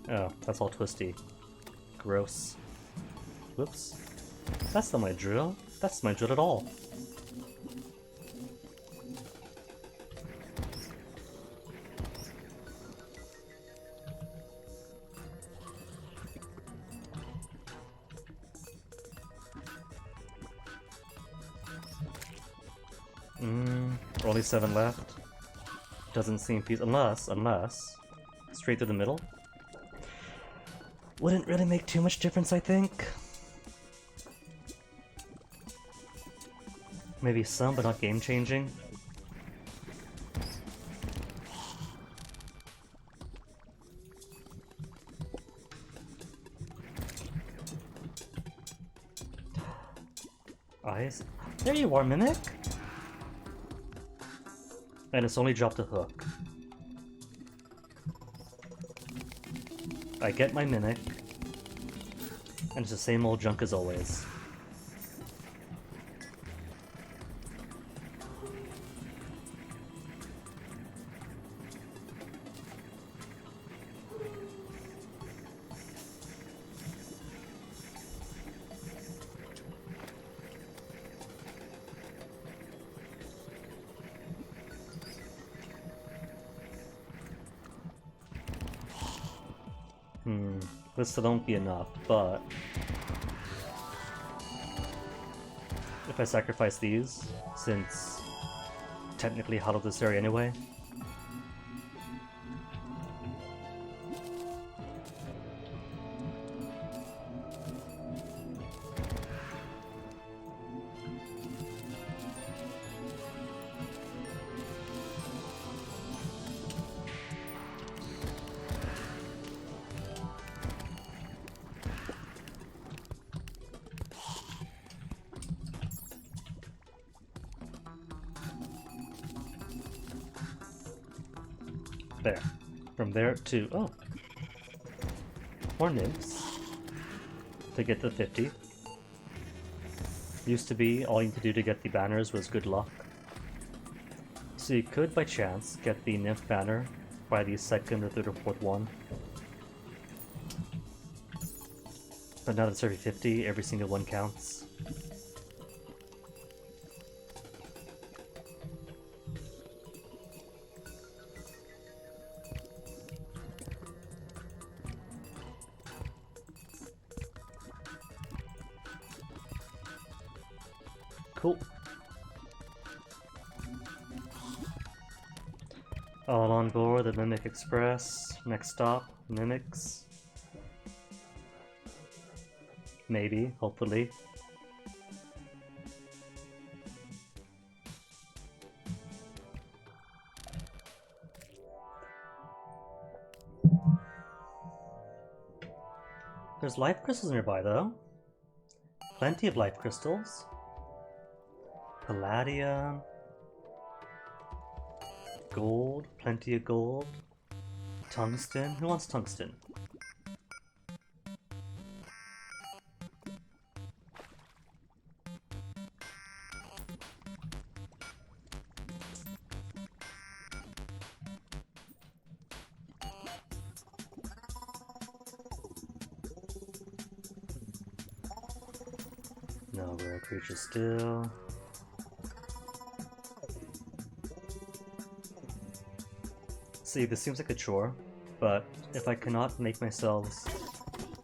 Oh, that's all twisty. Gross. Whoops. That's not my drill. That's my drill at all. Only 7 left. Doesn't seem peaceful. Unless... Straight through the middle? Wouldn't really make too much difference, I think. Maybe some, but not game-changing. Eyes? There you are, Mimic! And it's only dropped a hook. I get my Mimic. And it's the same old junk as always. This still won't be enough, but... if I sacrifice these, since technically hollow this area anyway. There. From there to... oh! More nymphs. To get the 50. Used to be, all you need to do to get the banners was good luck. So you could, by chance, get the nymph banner by the second or third or fourth one. But now that it's every 50, every single one counts. Cool. All on board the Mimic Express. Next stop, Mimics. Maybe, hopefully. There's life crystals nearby though. Plenty of life crystals. Palladium. Gold, plenty of gold. Tungsten? Who wants tungsten? No rare creature still. See, this seems like a chore, but if I cannot make myself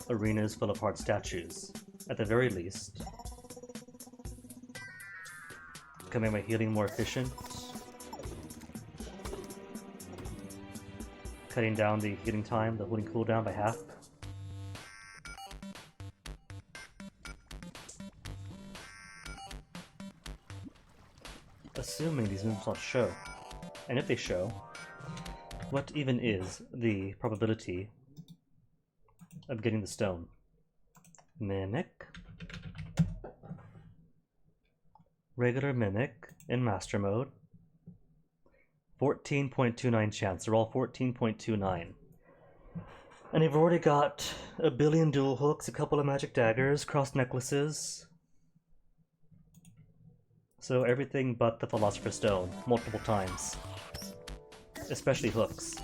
arenas full of hard statues, at the very least, can make my healing more efficient, cutting down the healing time, the healing cooldown by half. Assuming these moves will show, and if they show, what even is the probability of getting the stone? Mimic. Regular Mimic in Master Mode. 14.29 chance. They're all 14.29. And you've already got a billion dual hooks, a couple of magic daggers, crossed necklaces. So everything but the Philosopher's Stone, multiple times. Especially hooks.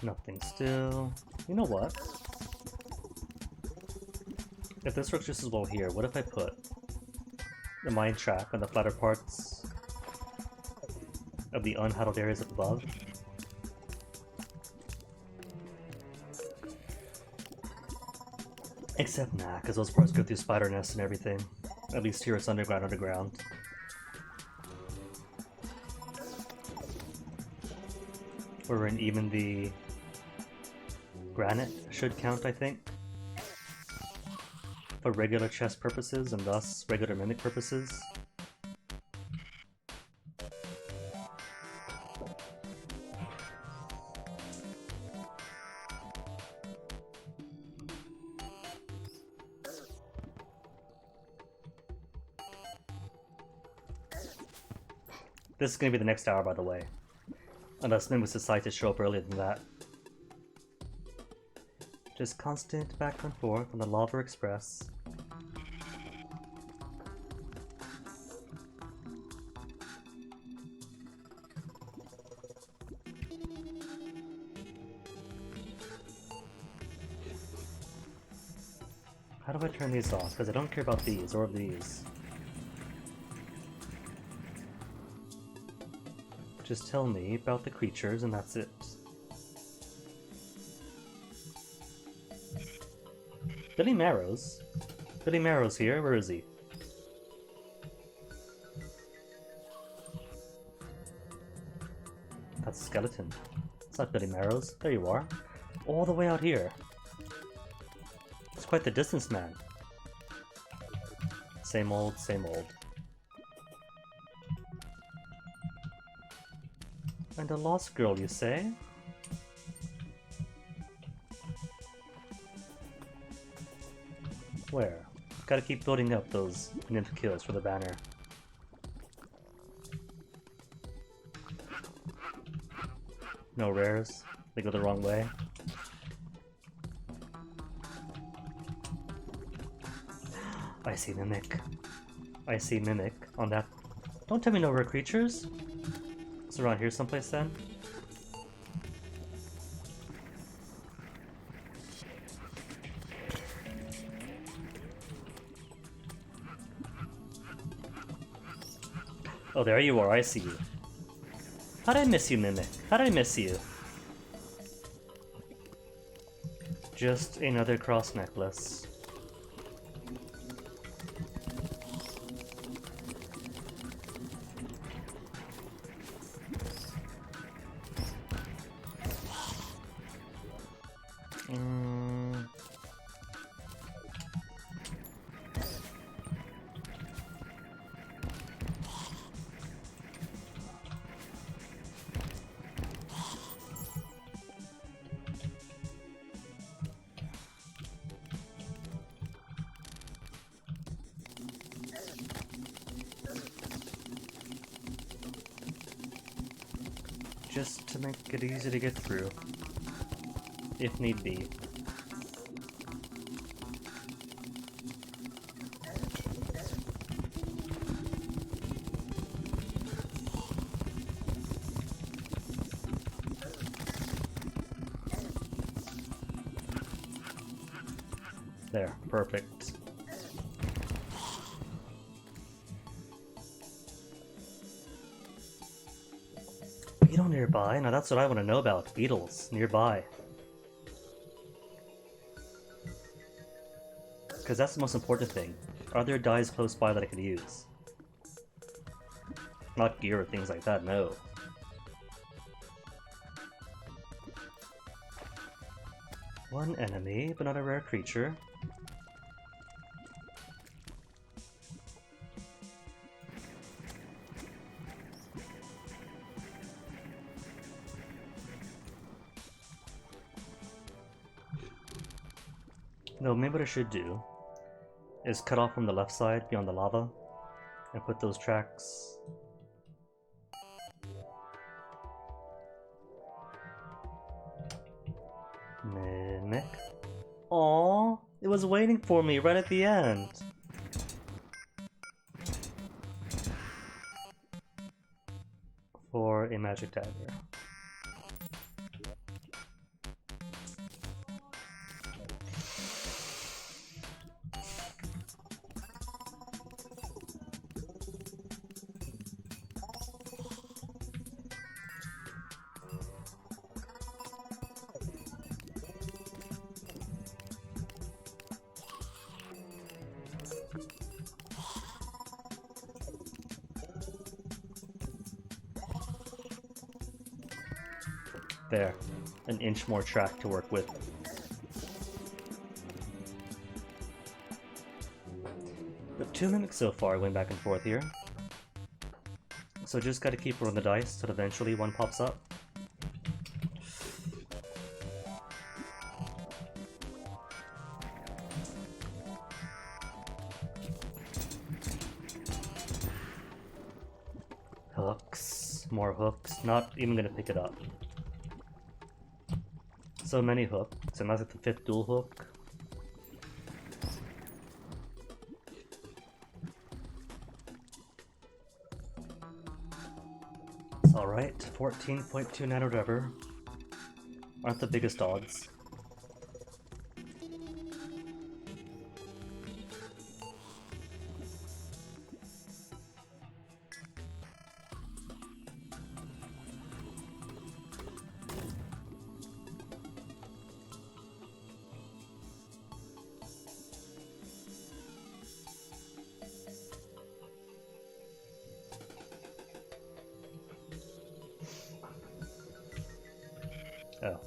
Nothing still. You know what? If this works just as well here, what if I put the mine trap and the flatter parts of the unhuddled areas up above? Except nah, because those parts go through spider nests and everything. At least here it's underground. Wherein even the granite should count, I think, for regular chest purposes and thus regular mimic purposes. This is going to be the next hour, by the way. Unless Nimbus decides to show up earlier than that. Just constant back and forth on the Lava Express. How do I turn these off? Because I don't care about these or these. Just tell me about the creatures and that's it. Billy Marrows? Billy Marrows here? Where is he? That's a skeleton. It's not Billy Marrows. There you are. All the way out here. It's quite the distance, man. Same old, same old. And a lost girl, you say? Where? Gotta keep building up those nymph kills for the banner. No rares. They go the wrong way. I see Mimic. I see Mimic on that. Don't tell me no rare creatures. It's around here someplace then. Oh, there you are, I see you. How'd I miss you, Mimic? How'd I miss you? Just another cross necklace. Just to make it easy to get through, if need be. There, perfect. Beetle nearby? Now that's what I want to know about. Beetles nearby. Because that's the most important thing. Are there dyes close by that I could use? Not gear or things like that, no. One enemy, but not a rare creature. No, maybe what I should do is cut off from the left side beyond the lava and put those tracks. Mimic. Aww, it was waiting for me right at the end. For a magic dagger. There, an inch more track to work with. But 2 mimics so far going back and forth here. So just gotta keep rolling the dice till eventually one pops up. Hooks, more hooks, not even gonna pick it up. So many hooks, and that's like the 5th dual hook. It's alright, 14.2 nano rubber. Aren't the biggest odds. Oh,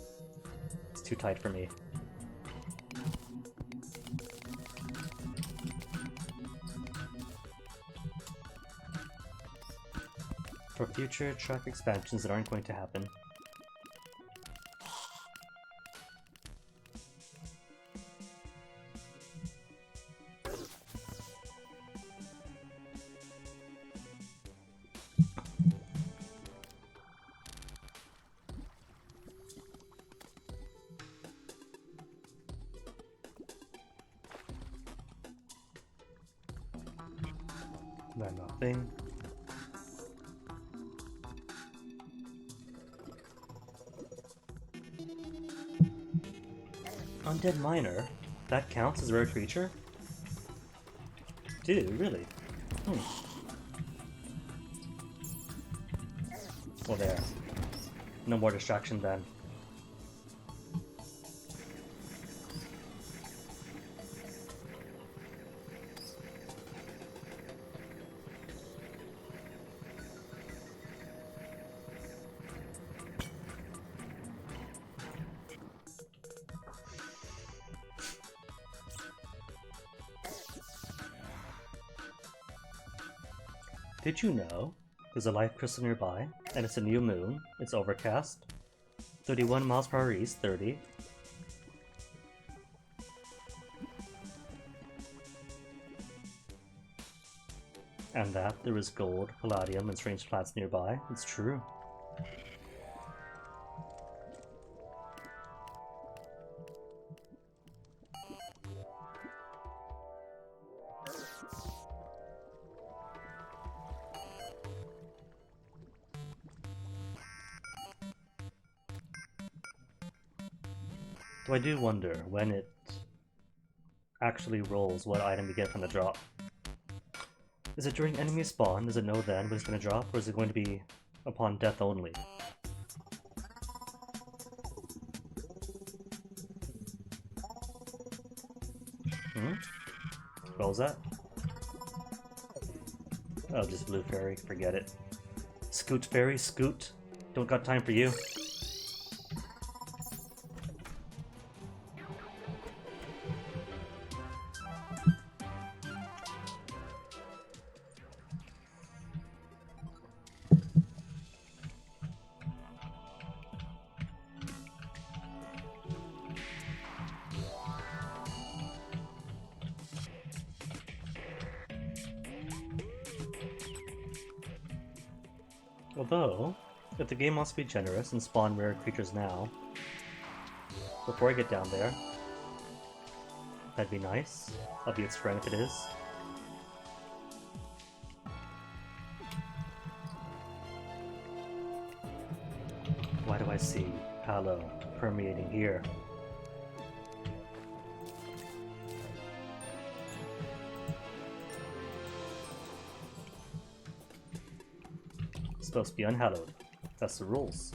it's too tight for me. For future track expansions that aren't going to happen. Then nothing. Undead Miner? That counts as a rare creature? Dude, really? Well, there. No more distraction then. Did you know there's a life crystal nearby, and it's a new moon, it's overcast, 31 miles per hour east, 30. And that there is gold, palladium, and strange plants nearby. It's true. Though I do wonder when it actually rolls what item you get from the drop. Is it during enemy spawn? Does it know then when it's going to drop, or is it going to be upon death only? What was that? Oh, just blue fairy. Forget it. Scoot fairy, scoot. Don't got time for you. Although, if the game wants to be generous and spawn rare creatures now, before I get down there, that'd be nice. I'll be its friend if it is. Why do I see Halo permeating here? Supposed to be unhallowed. That's the rules.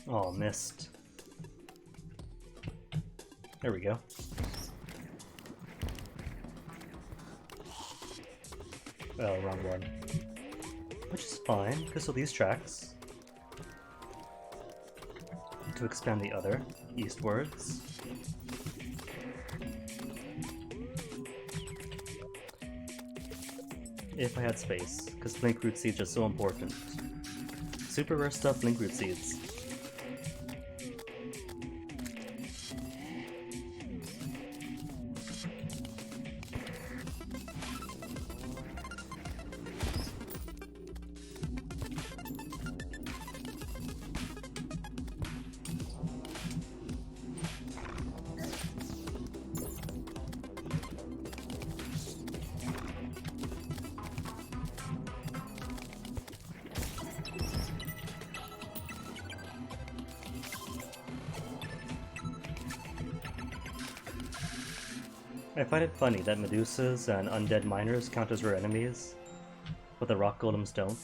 Oh, missed. There we go. Oh, wrong one. Which is fine, because of these tracks. To expand the other, eastwards. If I had space, because link root seeds are so important. Super rare stuff, link root seeds. I find it funny that Medusas and undead miners count as rare enemies, but the rock golems don't.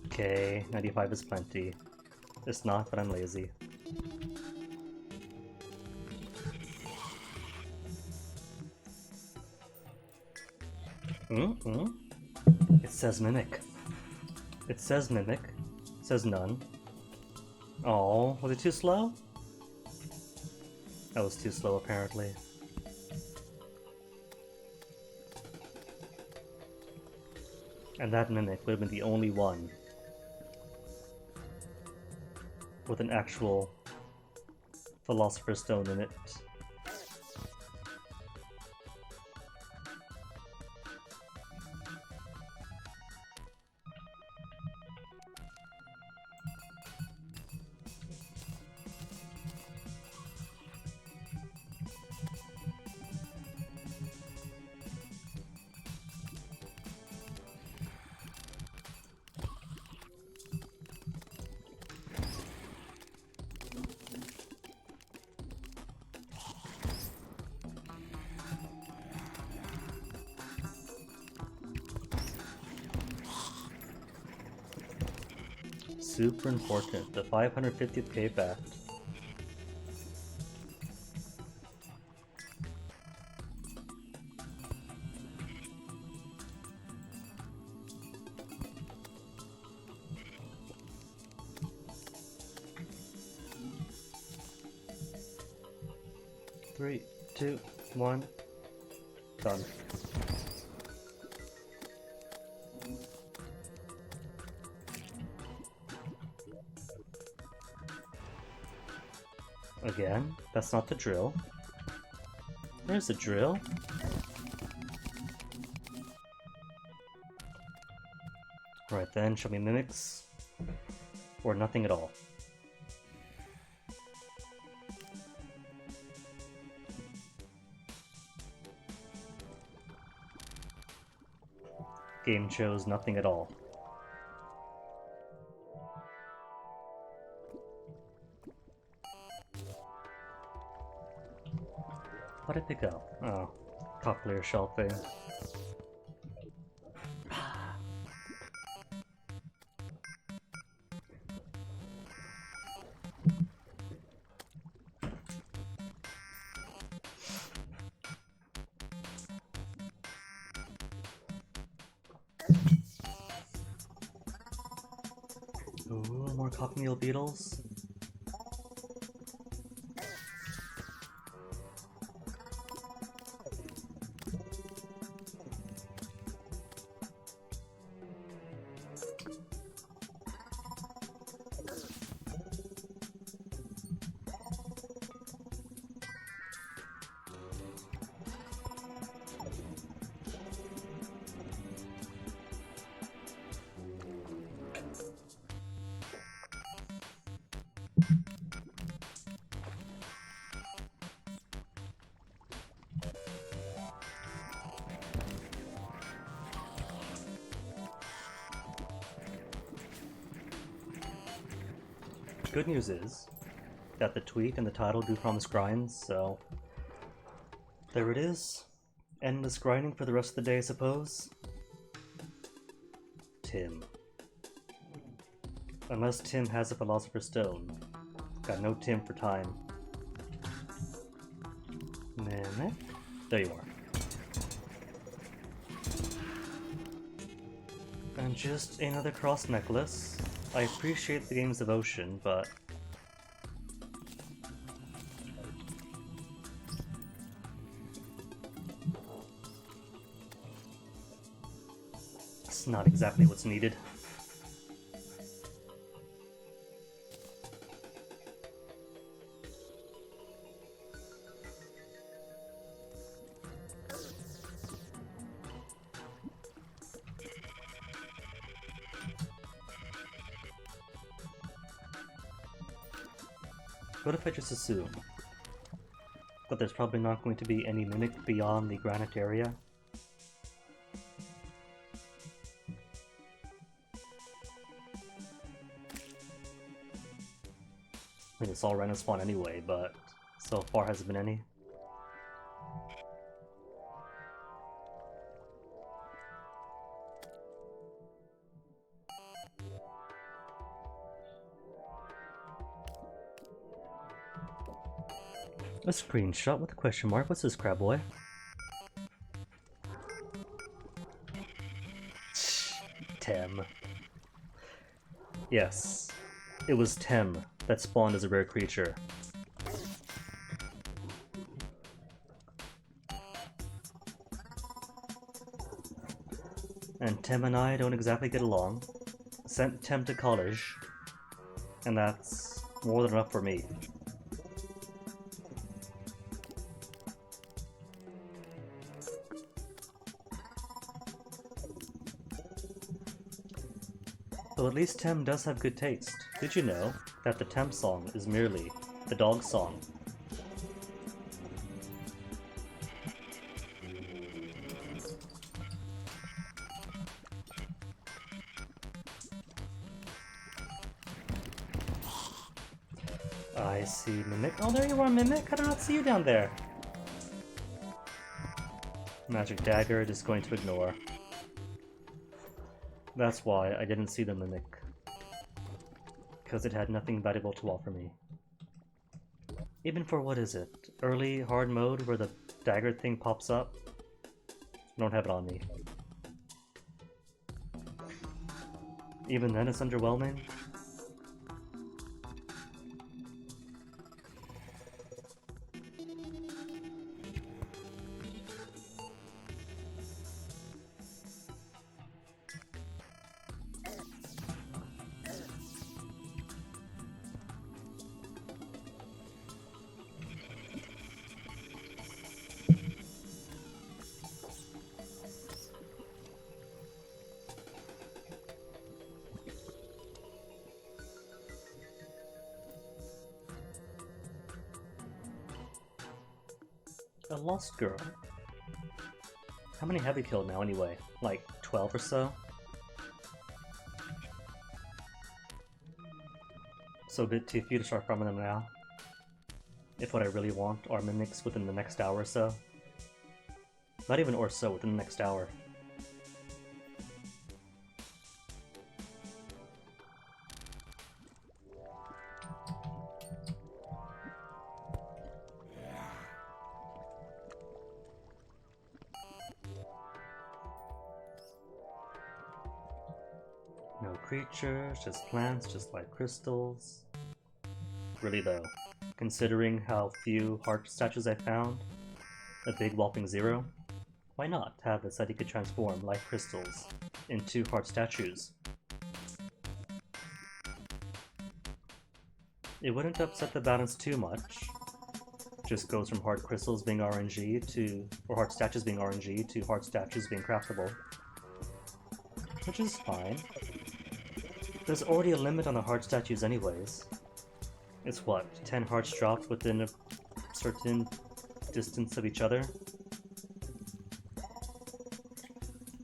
Okay, 95 is plenty. It's not, but I'm lazy. It says mimic. It says mimic. It says none. Oh, was it too slow? That was too slow, apparently. And that mimic would have been the only one with an actual Philosopher's Stone in it. super important. The 550th cape act. Three, two, one, done. Again, that's not the drill. There's the drill. Right then, show me mimics. Or nothing at all. Game chose nothing at all. What did it go? Oh, cochlear shelving. Ooh, more cochineal beetles. Good news is that the tweet and the title do promise grinds, so there it is. Endless grinding for the rest of the day, I suppose. Tim. Unless Tim has a Philosopher's Stone. Got no Tim for time. Mimic? There you are. And just another cross necklace. I appreciate the game's devotion, but it's not exactly what's needed. What if I just assume that there's probably not going to be any mimic beyond the granite area? I mean, it's all random spawn anyway, but so far hasn't been any. A screenshot with a question mark. What's this, crab boy? Tem. Yes, it was Tem that spawned as a rare creature. And Tem and I don't exactly get along. Sent Tem to college, and that's more than enough for me. Though at least Tem does have good taste. Did you know that the Tem song is merely the dog song? I see Mimic. Oh, there you are, Mimic! How did I not see you down there? Magic Dagger just going to ignore. That's why I didn't see the Mimic. because it had nothing valuable to offer me. Even for what is it? Early hard mode where the dagger thing pops up? I don't have it on me. Even then it's underwhelming? A lost girl. How many have we killed now anyway? Like 12 or so? So a bit too few to start farming them now. If what I really want are mimics within the next hour or so. Not even or so, within the next hour. No creatures, just plants, just like crystals. Really though, considering how few heart statues I found, a big whopping 0, why not have it so that you could transform life crystals into heart statues? It wouldn't upset the balance too much. Just goes from heart crystals being RNG to, or heart statues being RNG to heart statues being craftable. Which is fine. There's already a limit on the heart statues anyways. It's what, 10 hearts dropped within a certain distance of each other?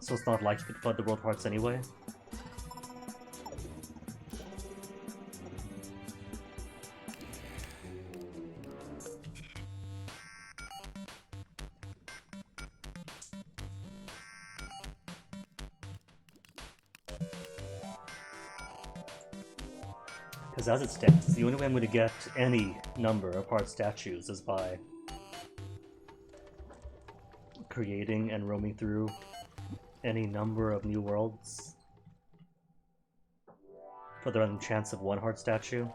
So it's not like you could flood the world hearts anyway. Because as it stands, the only way I'm going to get any number of heart statues is by creating and roaming through any number of new worlds for the random chance of one heart statue.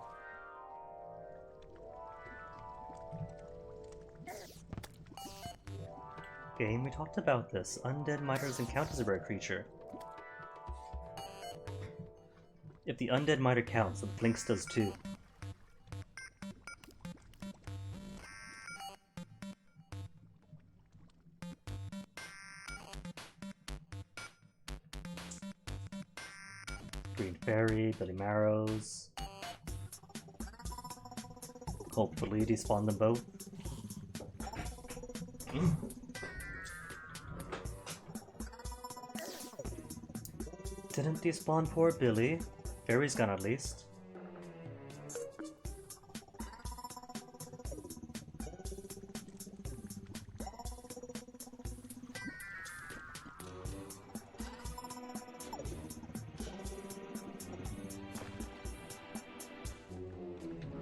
Game, we talked about this. Undead miter doesn't count as a rare creature. If the undead miter counts, then Blinks does too. Green Fairy, Billy Marrows. Hopefully despawn them both. Didn't despawn poor Billy. Fairy's gone at least.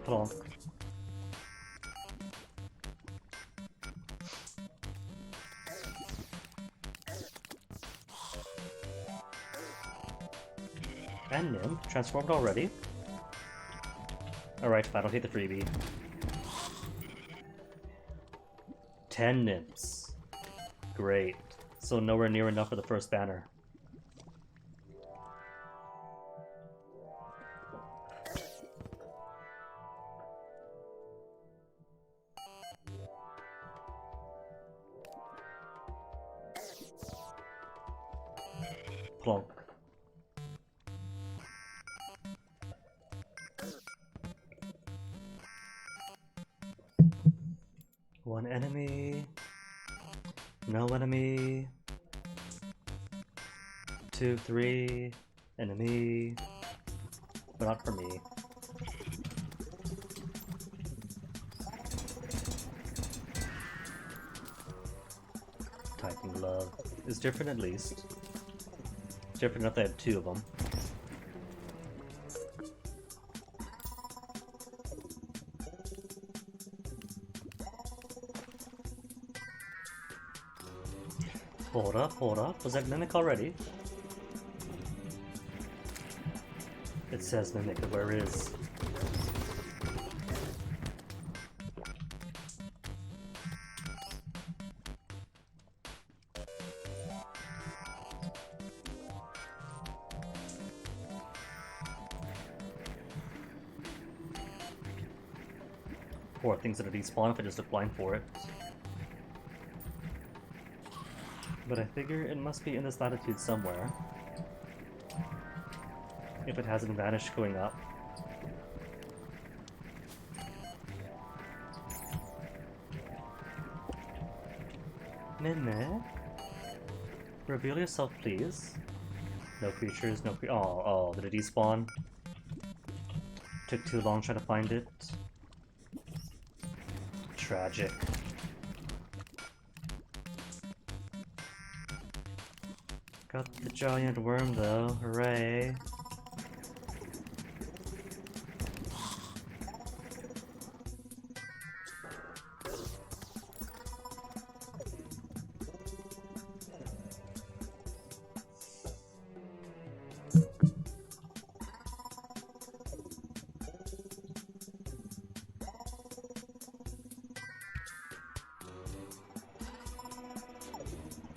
Plonk. And Nim, transformed already. Alright, fine, I'll take the freebie. 10 Nymphs. Great. So nowhere near enough for the first banner. Plonk. One enemy. No enemy. 2, 3. Enemy. But not for me. Typing glove is different at least. Different enough that I have 2 of them. Hold up, hold up. Was that Mimic already? It says Mimic, where is? Poor things that are despawn if I just look blind for it. But I figure it must be in this latitude somewhere. If it hasn't vanished going up. Mimic? Reveal yourself, please. No creatures, no oh, did it despawn? Took too long trying to find it. Tragic. Got the giant worm though, hooray.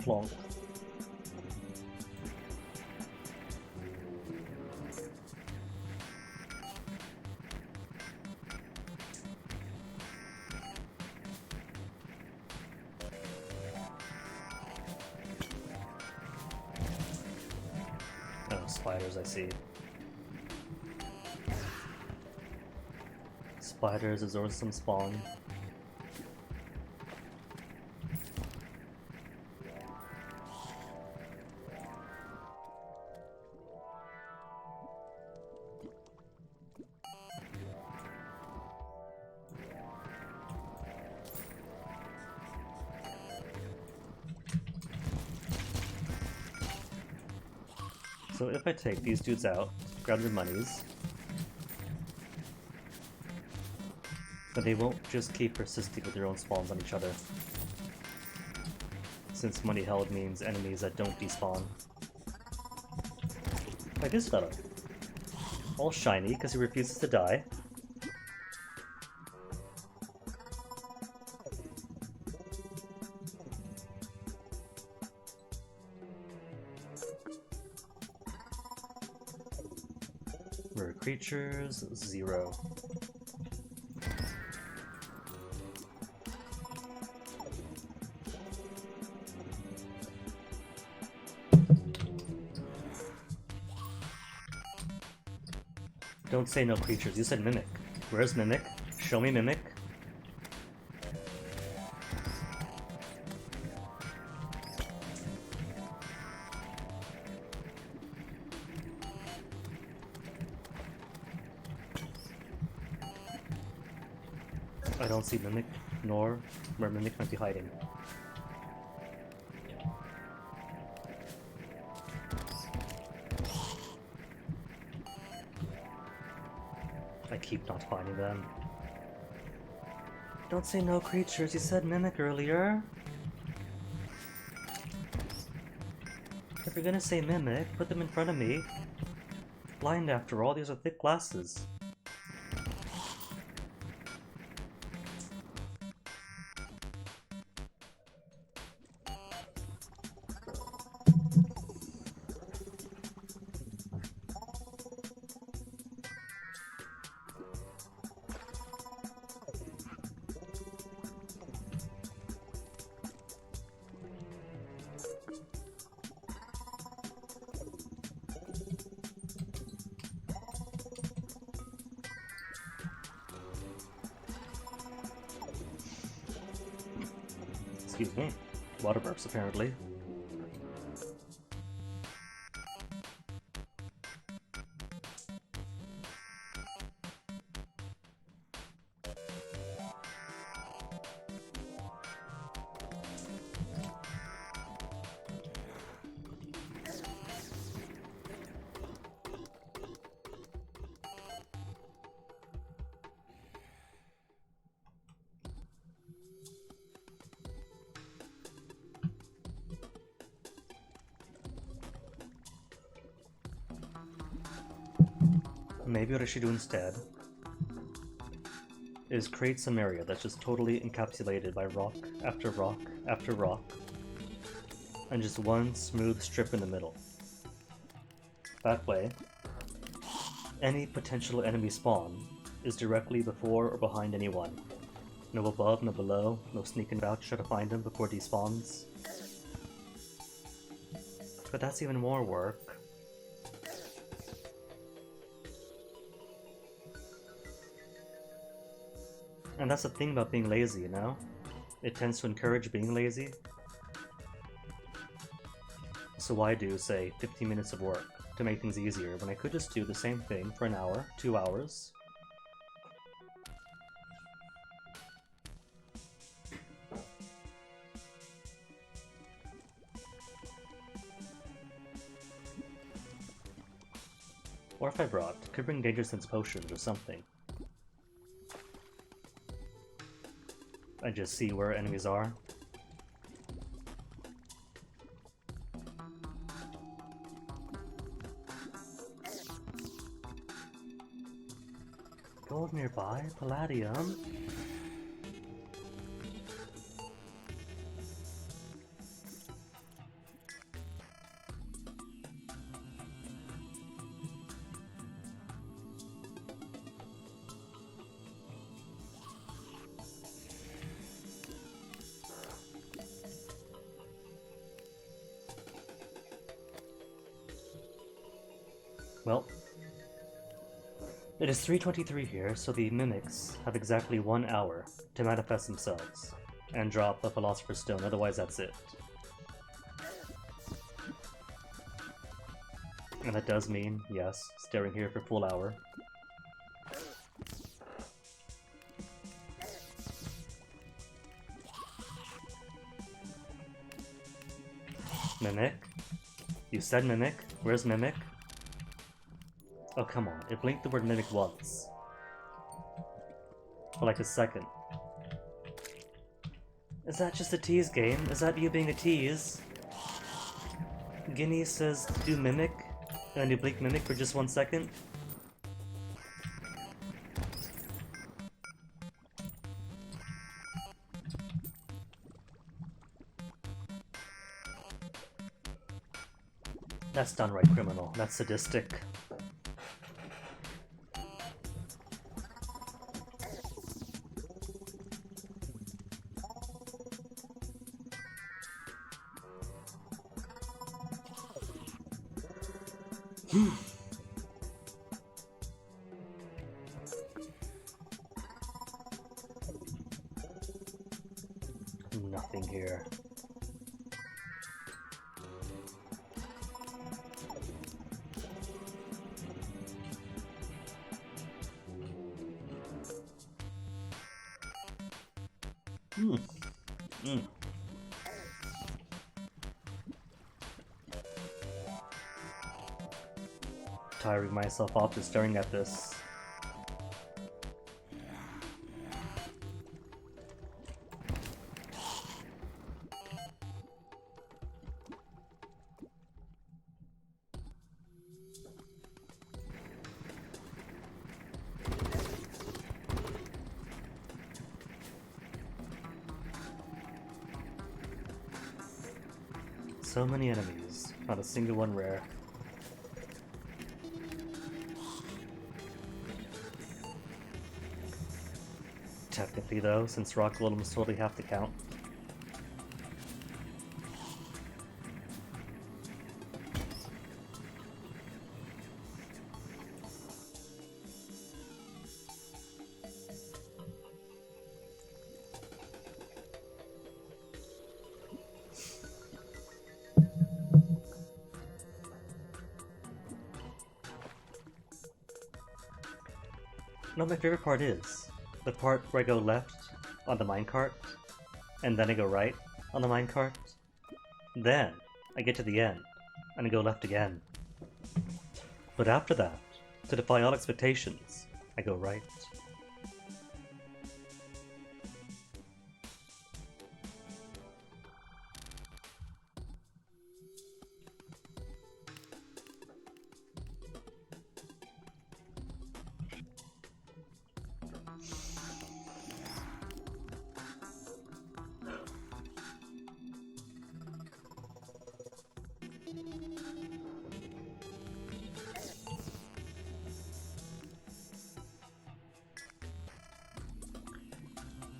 Plonk. Oh, spiders, I see. Spiders absorb some spawn. So if I take these dudes out, grab their monies, then they won't just keep persisting with their own spawns on each other. Since money held means enemies that don't despawn. Like this fella. All shiny because he refuses to die. Rare creatures, 0. Don't say no creatures, you said Mimic. Where's Mimic? Show me Mimic. I don't see Mimic, nor where Mimic might be hiding. I keep not finding them. Don't say no creatures, you said Mimic earlier. If you're gonna say Mimic, put them in front of me. Blind after all, these are thick glasses. Excuse me. Water burps, apparently. Maybe what I should do instead is create some area that's just totally encapsulated by rock after rock after rock, and just one smooth strip in the middle. That way, any potential enemy spawn is directly before or behind anyone. No above, no below, no sneaking about to try to find him before he spawns. But that's even more work. And that's the thing about being lazy, you know? It tends to encourage being lazy. So why do, say, 15 minutes of work to make things easier when I could just do the same thing for an hour, 2 hours? Or if I could bring Danger Sense potions or something. And just see where enemies are. Gold nearby? Palladium? Well, it is 3:23 here, so the mimics have exactly 1 hour to manifest themselves and drop a Philosopher's Stone, otherwise that's it. And that does mean, yes, staring here for a full hour. Mimic? You said Mimic? Where's Mimic? Oh, come on. It blinked the word Mimic once. For like a second. Is that just a tease game? Is that you being a tease? Guinea says do Mimic, and you blink Mimic for just 1 second? That's downright criminal. That's sadistic. Nothing here. Tiring myself off just staring at this. So many enemies, not a single one rare. Technically though, since rock golems totally have to count. No, my favorite part is the part where I go left on the minecart, and then I go right on the minecart. Then I get to the end, and I go left again. But after that, to defy all expectations, I go right.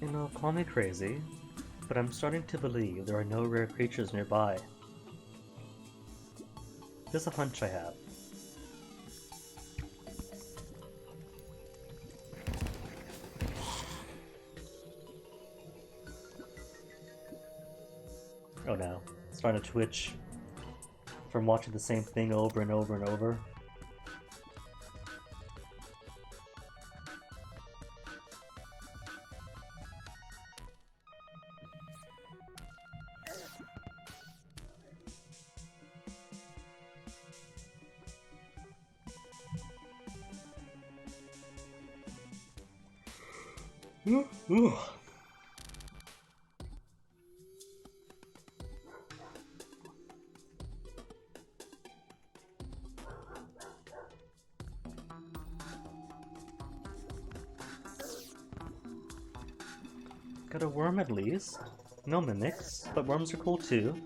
You know, call me crazy, but I'm starting to believe there are no rare creatures nearby. Just a hunch I have. Oh no, it's starting to twitch from watching the same thing over and over and over. Got a worm at least. No mimics, but worms are cool too.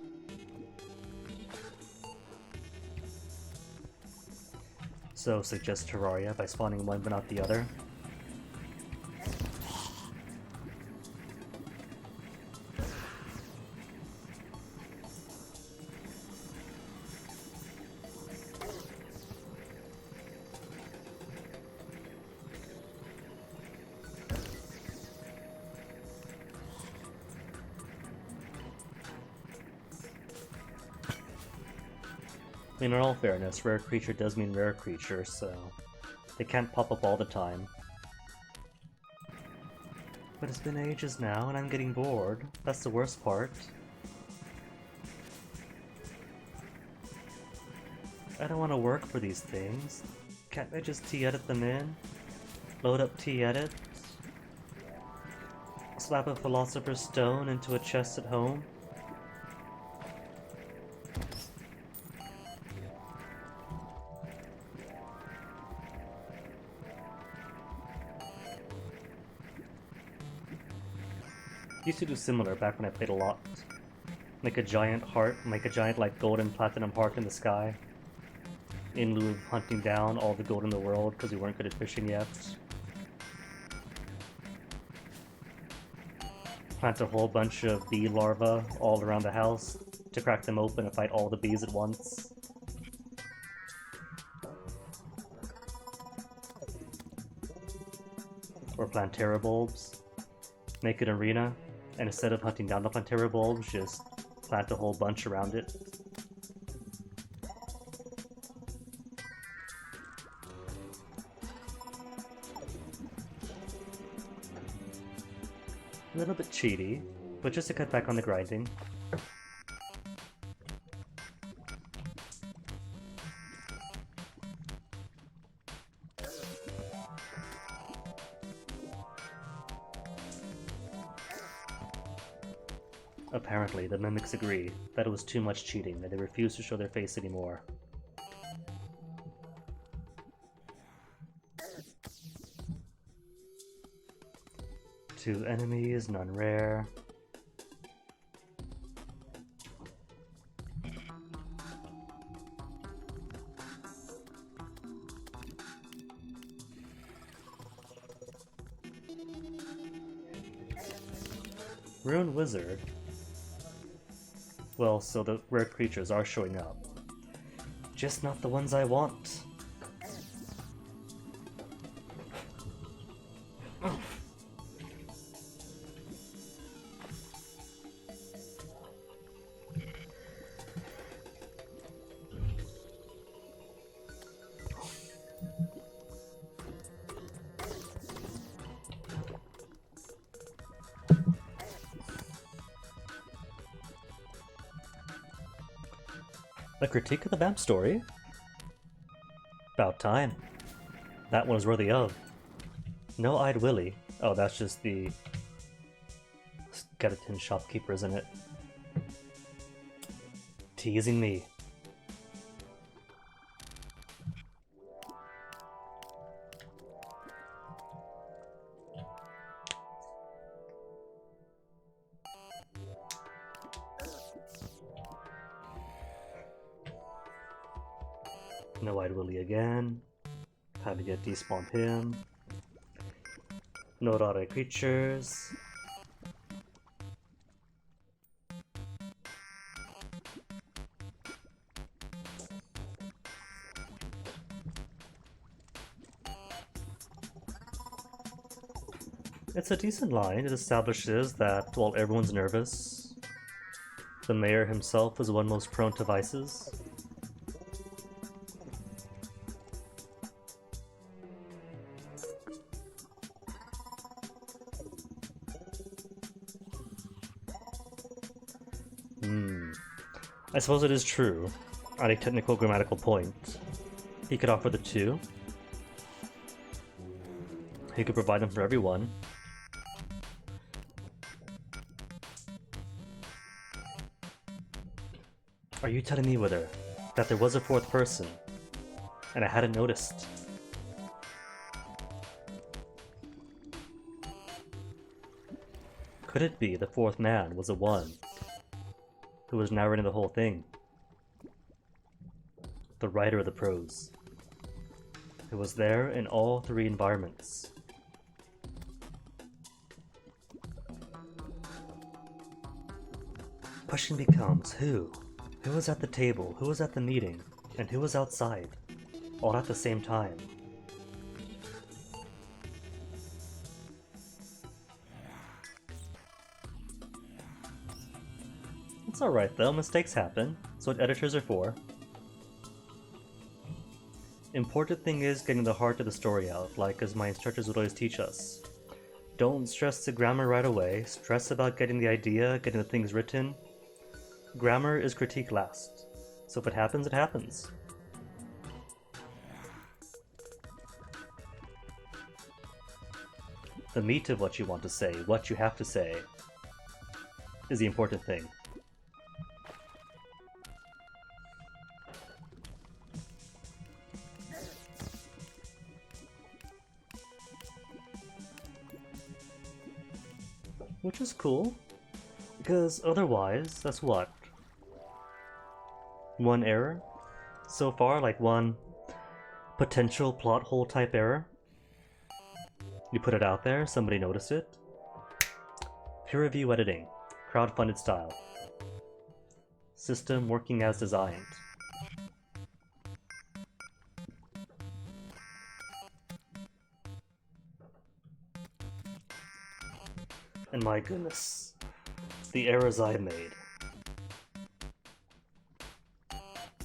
So suggest Terraria by spawning one but not the other. In all fairness, rare creature does mean rare creature, so they can't pop up all the time. But it's been ages now, and I'm getting bored. That's the worst part. I don't want to work for these things. Can't I just T-edit them in? Load up T-edit? Slap a Philosopher's Stone into a chest at home? Used to do similar back when I played a lot. Make a giant heart, make a giant like golden platinum heart in the sky. In lieu of hunting down all the gold in the world because we weren't good at fishing yet. Plant a whole bunch of bee larvae all around the house to crack them open and fight all the bees at once. Or Plantera bulbs. Make an arena, and instead of hunting down the Plantera bulbs, just plant a whole bunch around it. A little bit cheaty, but just to cut back on the grinding. Apparently, the mimics agree that it was too much cheating and they refuse to show their face anymore. Two enemies, none rare. Rune Wizard. Well, so the rare creatures are showing up. Just not the ones I want. A critique of the map story? About time. That one was worthy of. No-eyed Willy. Oh, that's just the skeleton shopkeeper, isn't it? Teasing me. No-eyed Willy again. Time to get despawned him. No dotted creatures. It's a decent line. It establishes that while everyone's nervous, the mayor himself is the one most prone to vices. I suppose it is true, at a technical grammatical point. He could offer the two. He could provide them for everyone. Are you telling me, Wither, that there was a fourth person, and I hadn't noticed? Could it be the fourth man was the one who was narrating the whole thing? The writer of the prose. It was there in all three environments. Question becomes who? Who was at the table, who was at the meeting, and who was outside, all at the same time? It's alright though, mistakes happen. That's what editors are for. Important thing is getting the heart of the story out, like as my instructors would always teach us. Don't stress the grammar right away, stress about getting the idea, getting the things written. Grammar is critique last, so if it happens, it happens. The meat of what you want to say, what you have to say, is the important thing. Which is cool, because otherwise, that's what? One error? So far, like one potential plot hole type error? You put it out there, somebody noticed it. Peer review editing, crowdfunded style. System working as designed. And my goodness, the errors I made.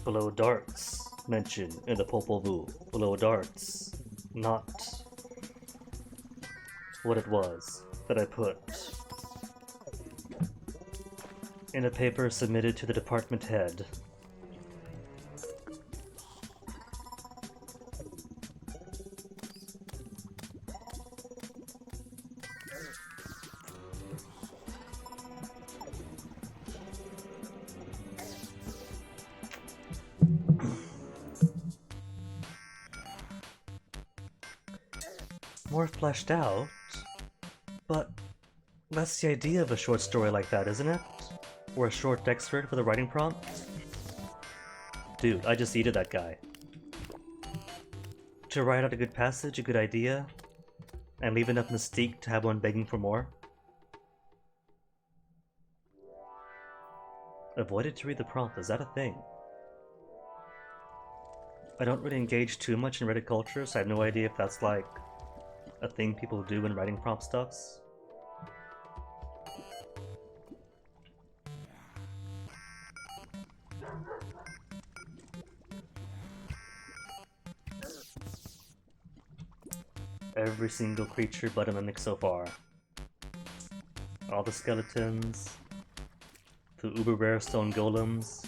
Below darts, mentioned in the Popol Vuh. Below darts, not what it was that I put in a paper submitted to the department head. More fleshed out, but that's the idea of a short story like that, isn't it? Or a short excerpt for the writing prompt? Dude, I just eated that guy. To write out a good passage, a good idea, and leave enough mystique to have one begging for more? Avoided to read the prompt, is that a thing? I don't really engage too much in Reddit culture, so I have no idea if that's like a thing people do in writing prompt stuffs. Every single creature but a mimic so far. All the skeletons, the uber rare stone golems.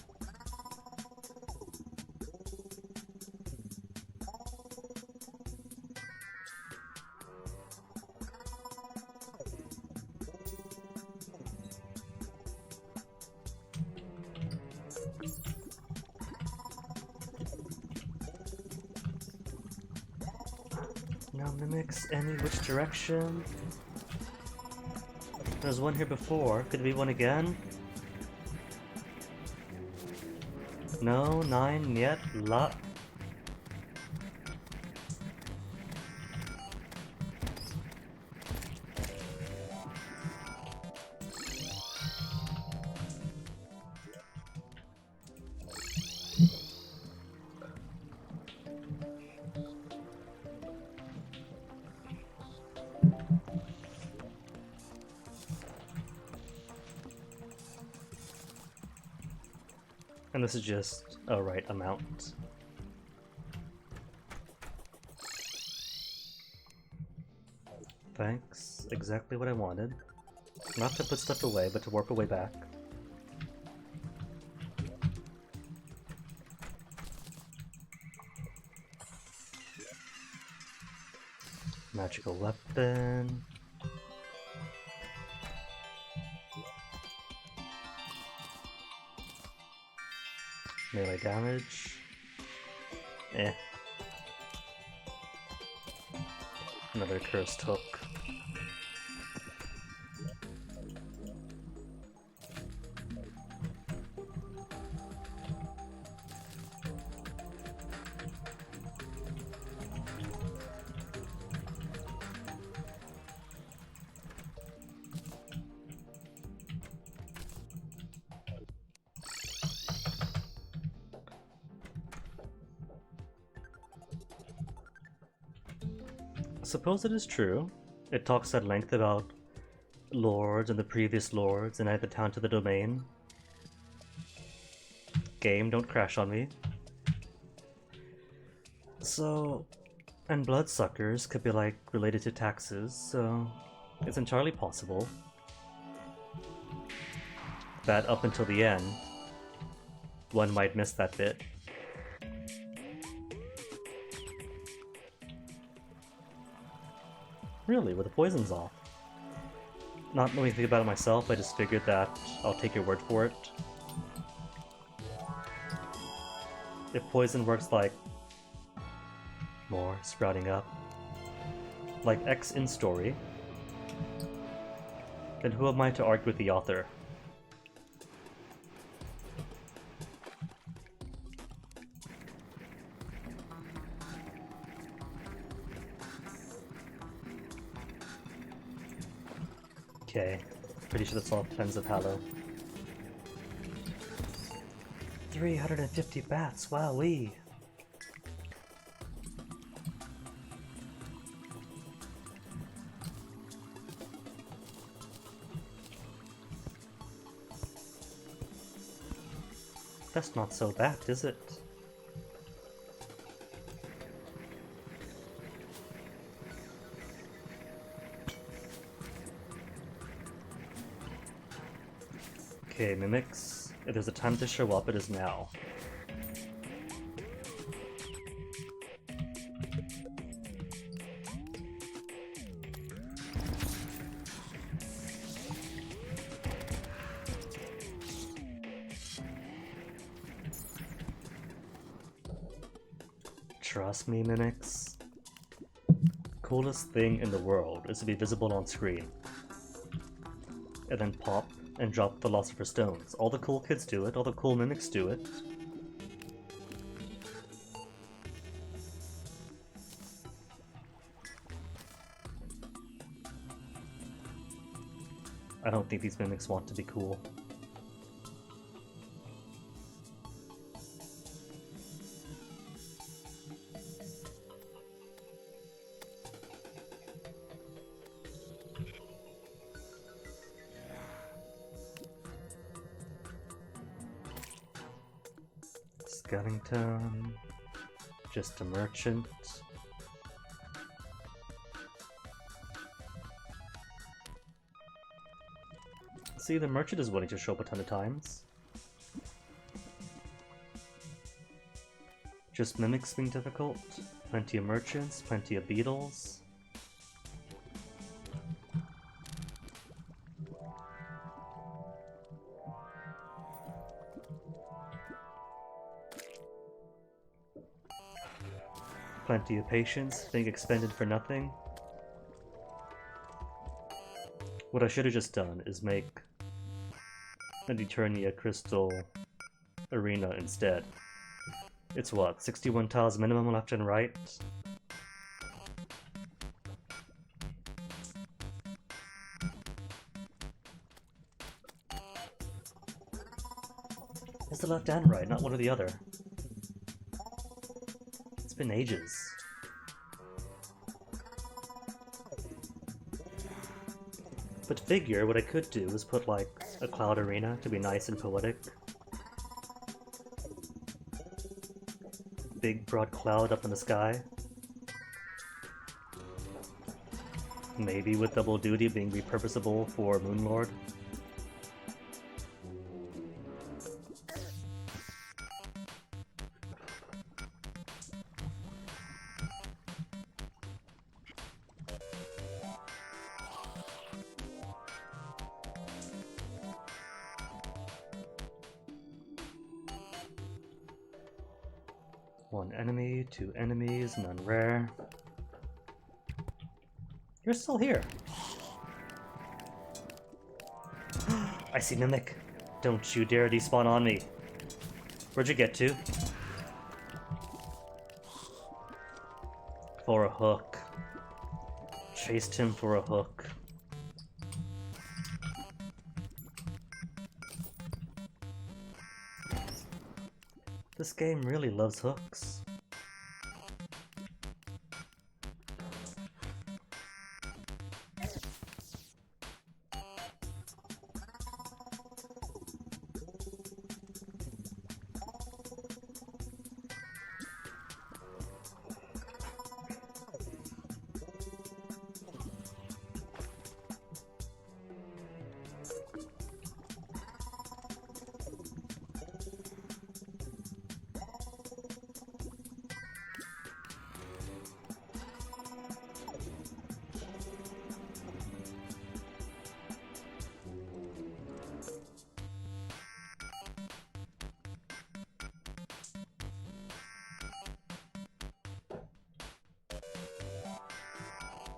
No mimics any which direction? There's one here before. Could it be one again? No, 9 yet. And this is just a right amount. Thanks. Exactly what I wanted. Not to put stuff away, but to warp away back. Magical weapon. Melee damage. Eh. Another cursed hook. Suppose it is true. It talks at length about lords and the previous lords and add the town to the domain. Game, don't crash on me. So, and bloodsuckers could be like related to taxes, so it's entirely possible that up until the end, one might miss that bit. Really, with the poisons off. Not knowing anything about it myself, I just figured that I'll take your word for it. If poison works like more sprouting up, like X in story, then who am I to argue with the author? Okay, pretty sure that's all Pens of Hallow. 350 bats, wowee! That's not so bad, is it? Okay, mimics. If there's a time to show up, it is now. Trust me, mimics. Coolest thing in the world is to be visible on screen. And then pop and drop Philosopher's Stones. All the cool kids do it, all the cool mimics do it. I don't think these mimics want to be cool. Skellington, just a merchant. See, the merchant is willing to show up a ton of times. Just mimics being difficult. Plenty of merchants, plenty of beetles. Plenty of patience being expended for nothing. What I should have just done is make an Eternia Crystal Arena instead. It's what, 61 tiles minimum left and right? It's the left and right, not one or the other. It's been ages. But figure, what I could do is put like a cloud arena to be nice and poetic. big broad cloud up in the sky. Maybe with double duty being repurposable for Moonlord. One enemy, two enemies, none rare. You're still here. I see Mimic. Don't you dare despawn on me. Where'd you get to? For a hook. Chased him for a hook. This game really loves hooks.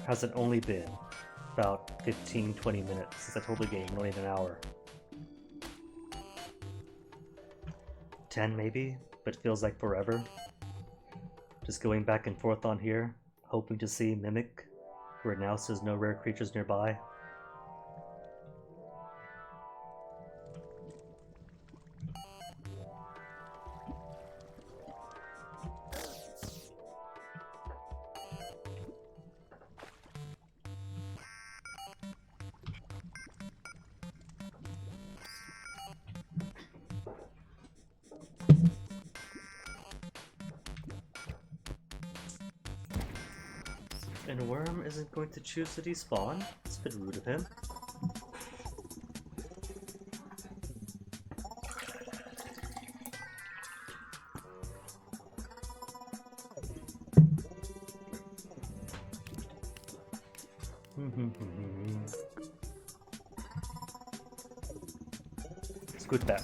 Has it only been about 15-20 minutes since I told the game, not even an hour. 10 maybe, but feels like forever. Just going back and forth on here, hoping to see Mimic, where it now says no rare creatures nearby. And Worm isn't going to choose to despawn? It's a bit rude of him. Scoot back.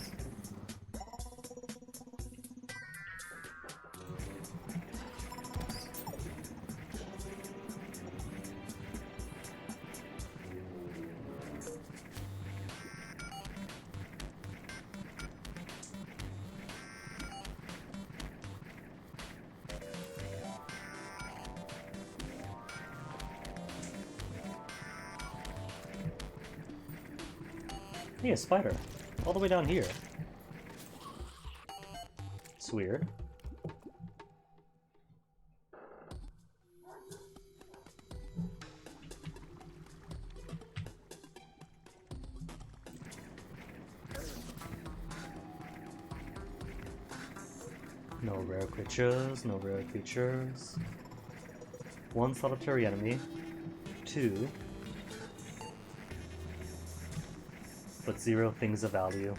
Hey, a spider. All the way down here. It's weird. No rare creatures, no rare creatures. One solitary enemy. Two. But 0 things of value.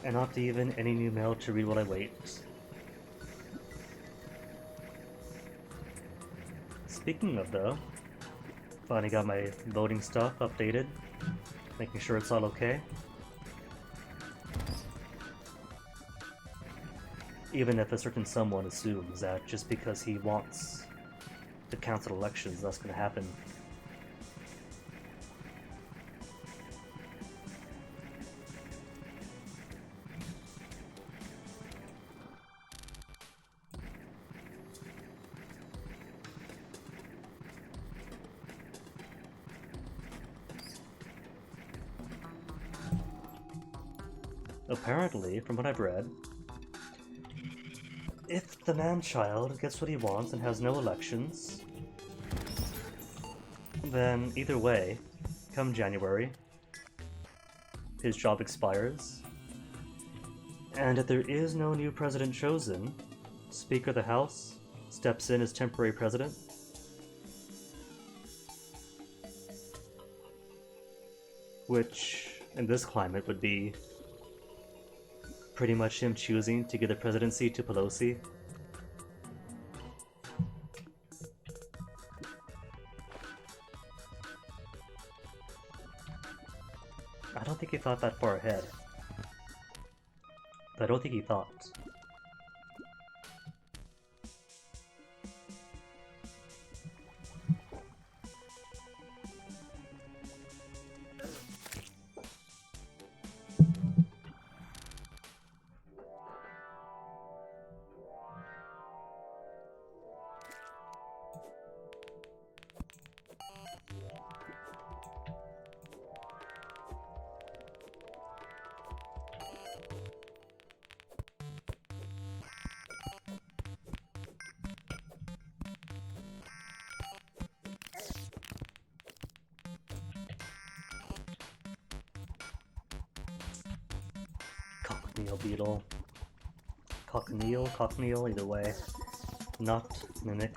And not even any new mail to read while I wait. Speaking of though, finally got my voting stuff updated, making sure it's all okay. Even if a certain someone assumes that just because he wants to cancel elections, that's going to happen. Apparently, from what I've read, if the man-child gets what he wants and has no elections, then either way, come January, his job expires, and if there is no new president chosen, Speaker of the House steps in as temporary president. Which, in this climate, would be pretty much him choosing to give the presidency to Pelosi. I don't think he thought that far ahead. I don't think he thought. Cockneal beetle. Cockneal, either way. Not mimic.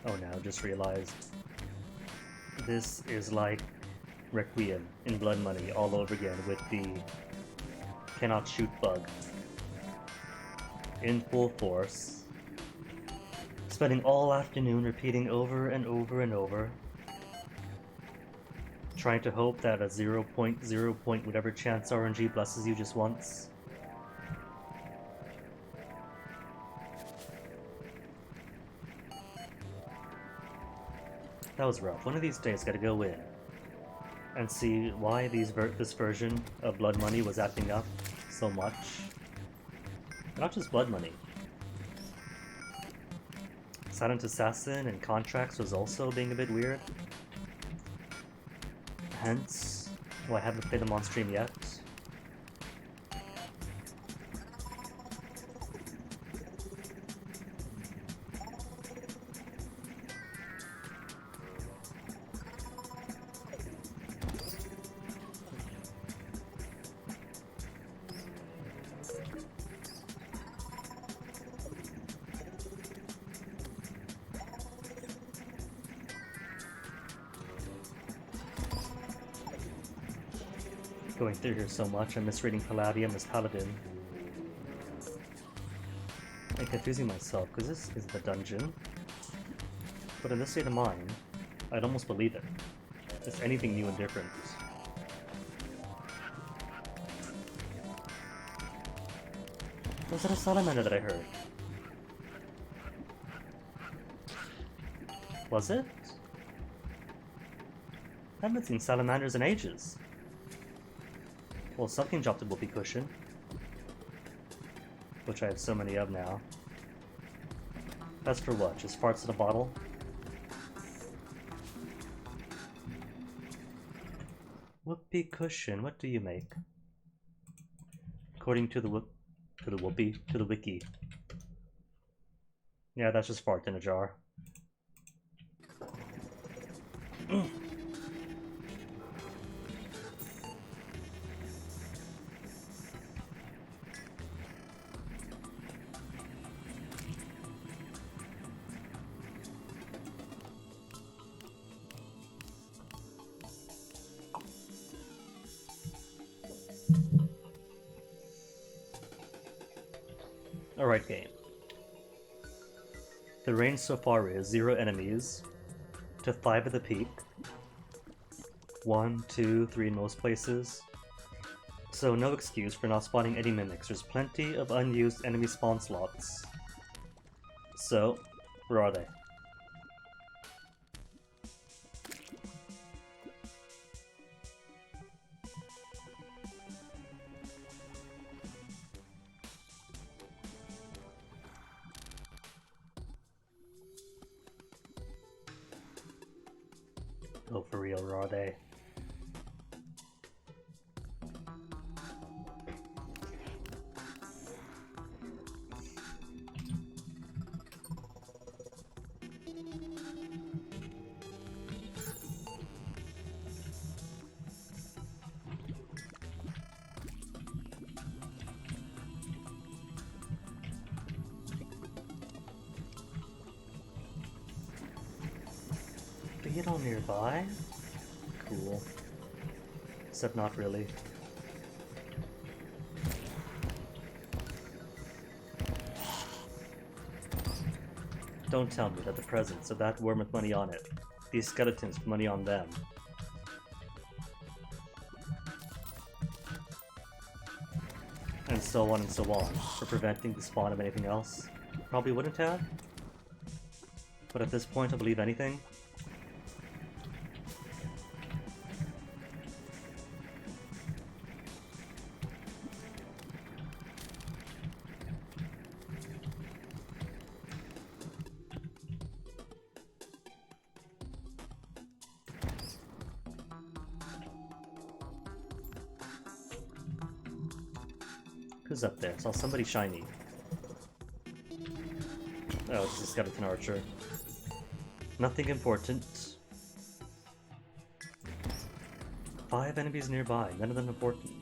Oh no, just realized. This is like Requiem in Blood Money all over again with the cannot shoot bug. In full force. Spending all afternoon repeating over and over and over. Trying to hope that a 0.0 whatever chance RNG blesses you just once. That was rough. One of these days, gotta go in and see why this version of Blood Money was acting up so much. Not just Blood Money. Silent Assassin and Contracts was also being a bit weird. Hence, I haven't played them on stream yet. Going through here so much, I'm misreading Palladium as Paladin. I'm confusing myself, because this is the dungeon. But in this state of mind, I'd almost believe it. It's anything new and different. Was it a salamander that I heard? Was it? I haven't seen salamanders in ages. Well, something dropped a whoopee cushion, which I have so many of now. That's for what? Just farts in a bottle? Whoopee cushion, what do you make? According to the wiki. Yeah, that's just fart in a jar. Alright, game. The range so far is 0 enemies to 5 at the peak, 1, 2, 3 in most places, So no excuse for not spawning any mimics. There's plenty of unused enemy spawn slots. So, where are they? Oh, for real, where are they? Be it all nearby? Cool. Except not really. Don't tell me that the presence of that worm with money on it, these skeletons with money on them, and so on, for preventing the spawn of anything else. Probably wouldn't have. But at this point, I'll believe anything. Who's up there? Saw somebody shiny. Oh, it's a skeleton archer. Nothing important. 5 enemies nearby, none of them important.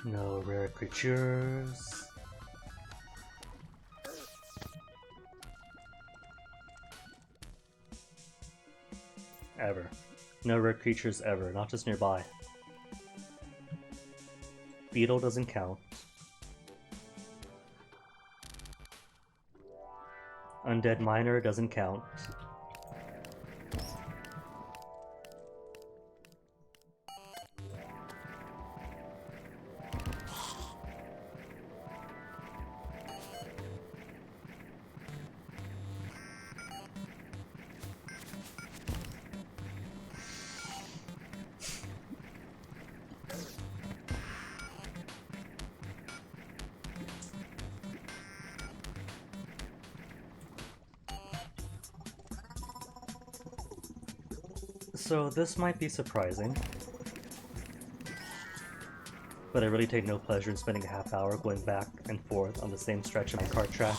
No rare creatures. Ever. No rare creatures ever, not just nearby. Beetle doesn't count. Undead Miner doesn't count. So this might be surprising, but I really take no pleasure in spending a half hour going back and forth on the same stretch of my cart track.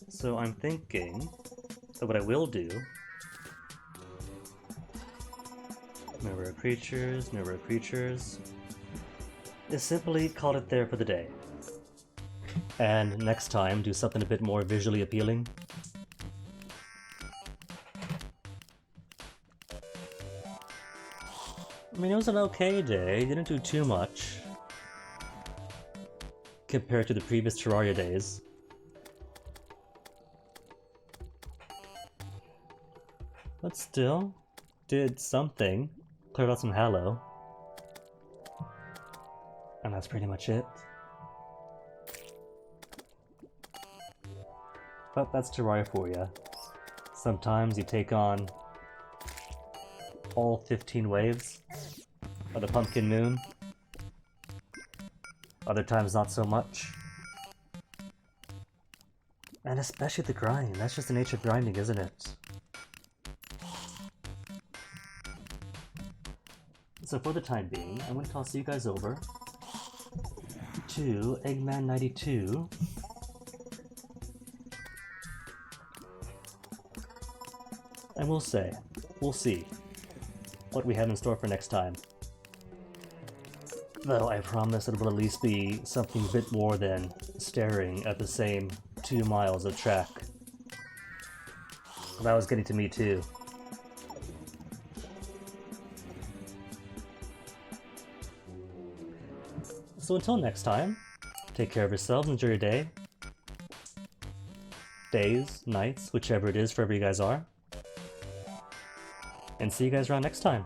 So I'm thinking that what I will do, no rare creatures, is simply call it there for the day. And next time, do something a bit more visually appealing. I mean, it was an okay day, didn't do too much compared to the previous Terraria days. But still, did something, cleared out some Hallow. And that's pretty much it. But that's Terraria for ya. Sometimes you take on all 15 waves of the Pumpkin Moon. Other times not so much. And especially the grind, that's just the nature of grinding, isn't it? So for the time being, I'm going to toss you guys over to Eggman92. And we'll see what we have in store for next time. Though I promise it will at least be something a bit more than staring at the same 2 miles of track. That was getting to me too. So until next time, take care of yourselves, enjoy your day. Days, nights, whichever it is, wherever you guys are. And see you guys around next time.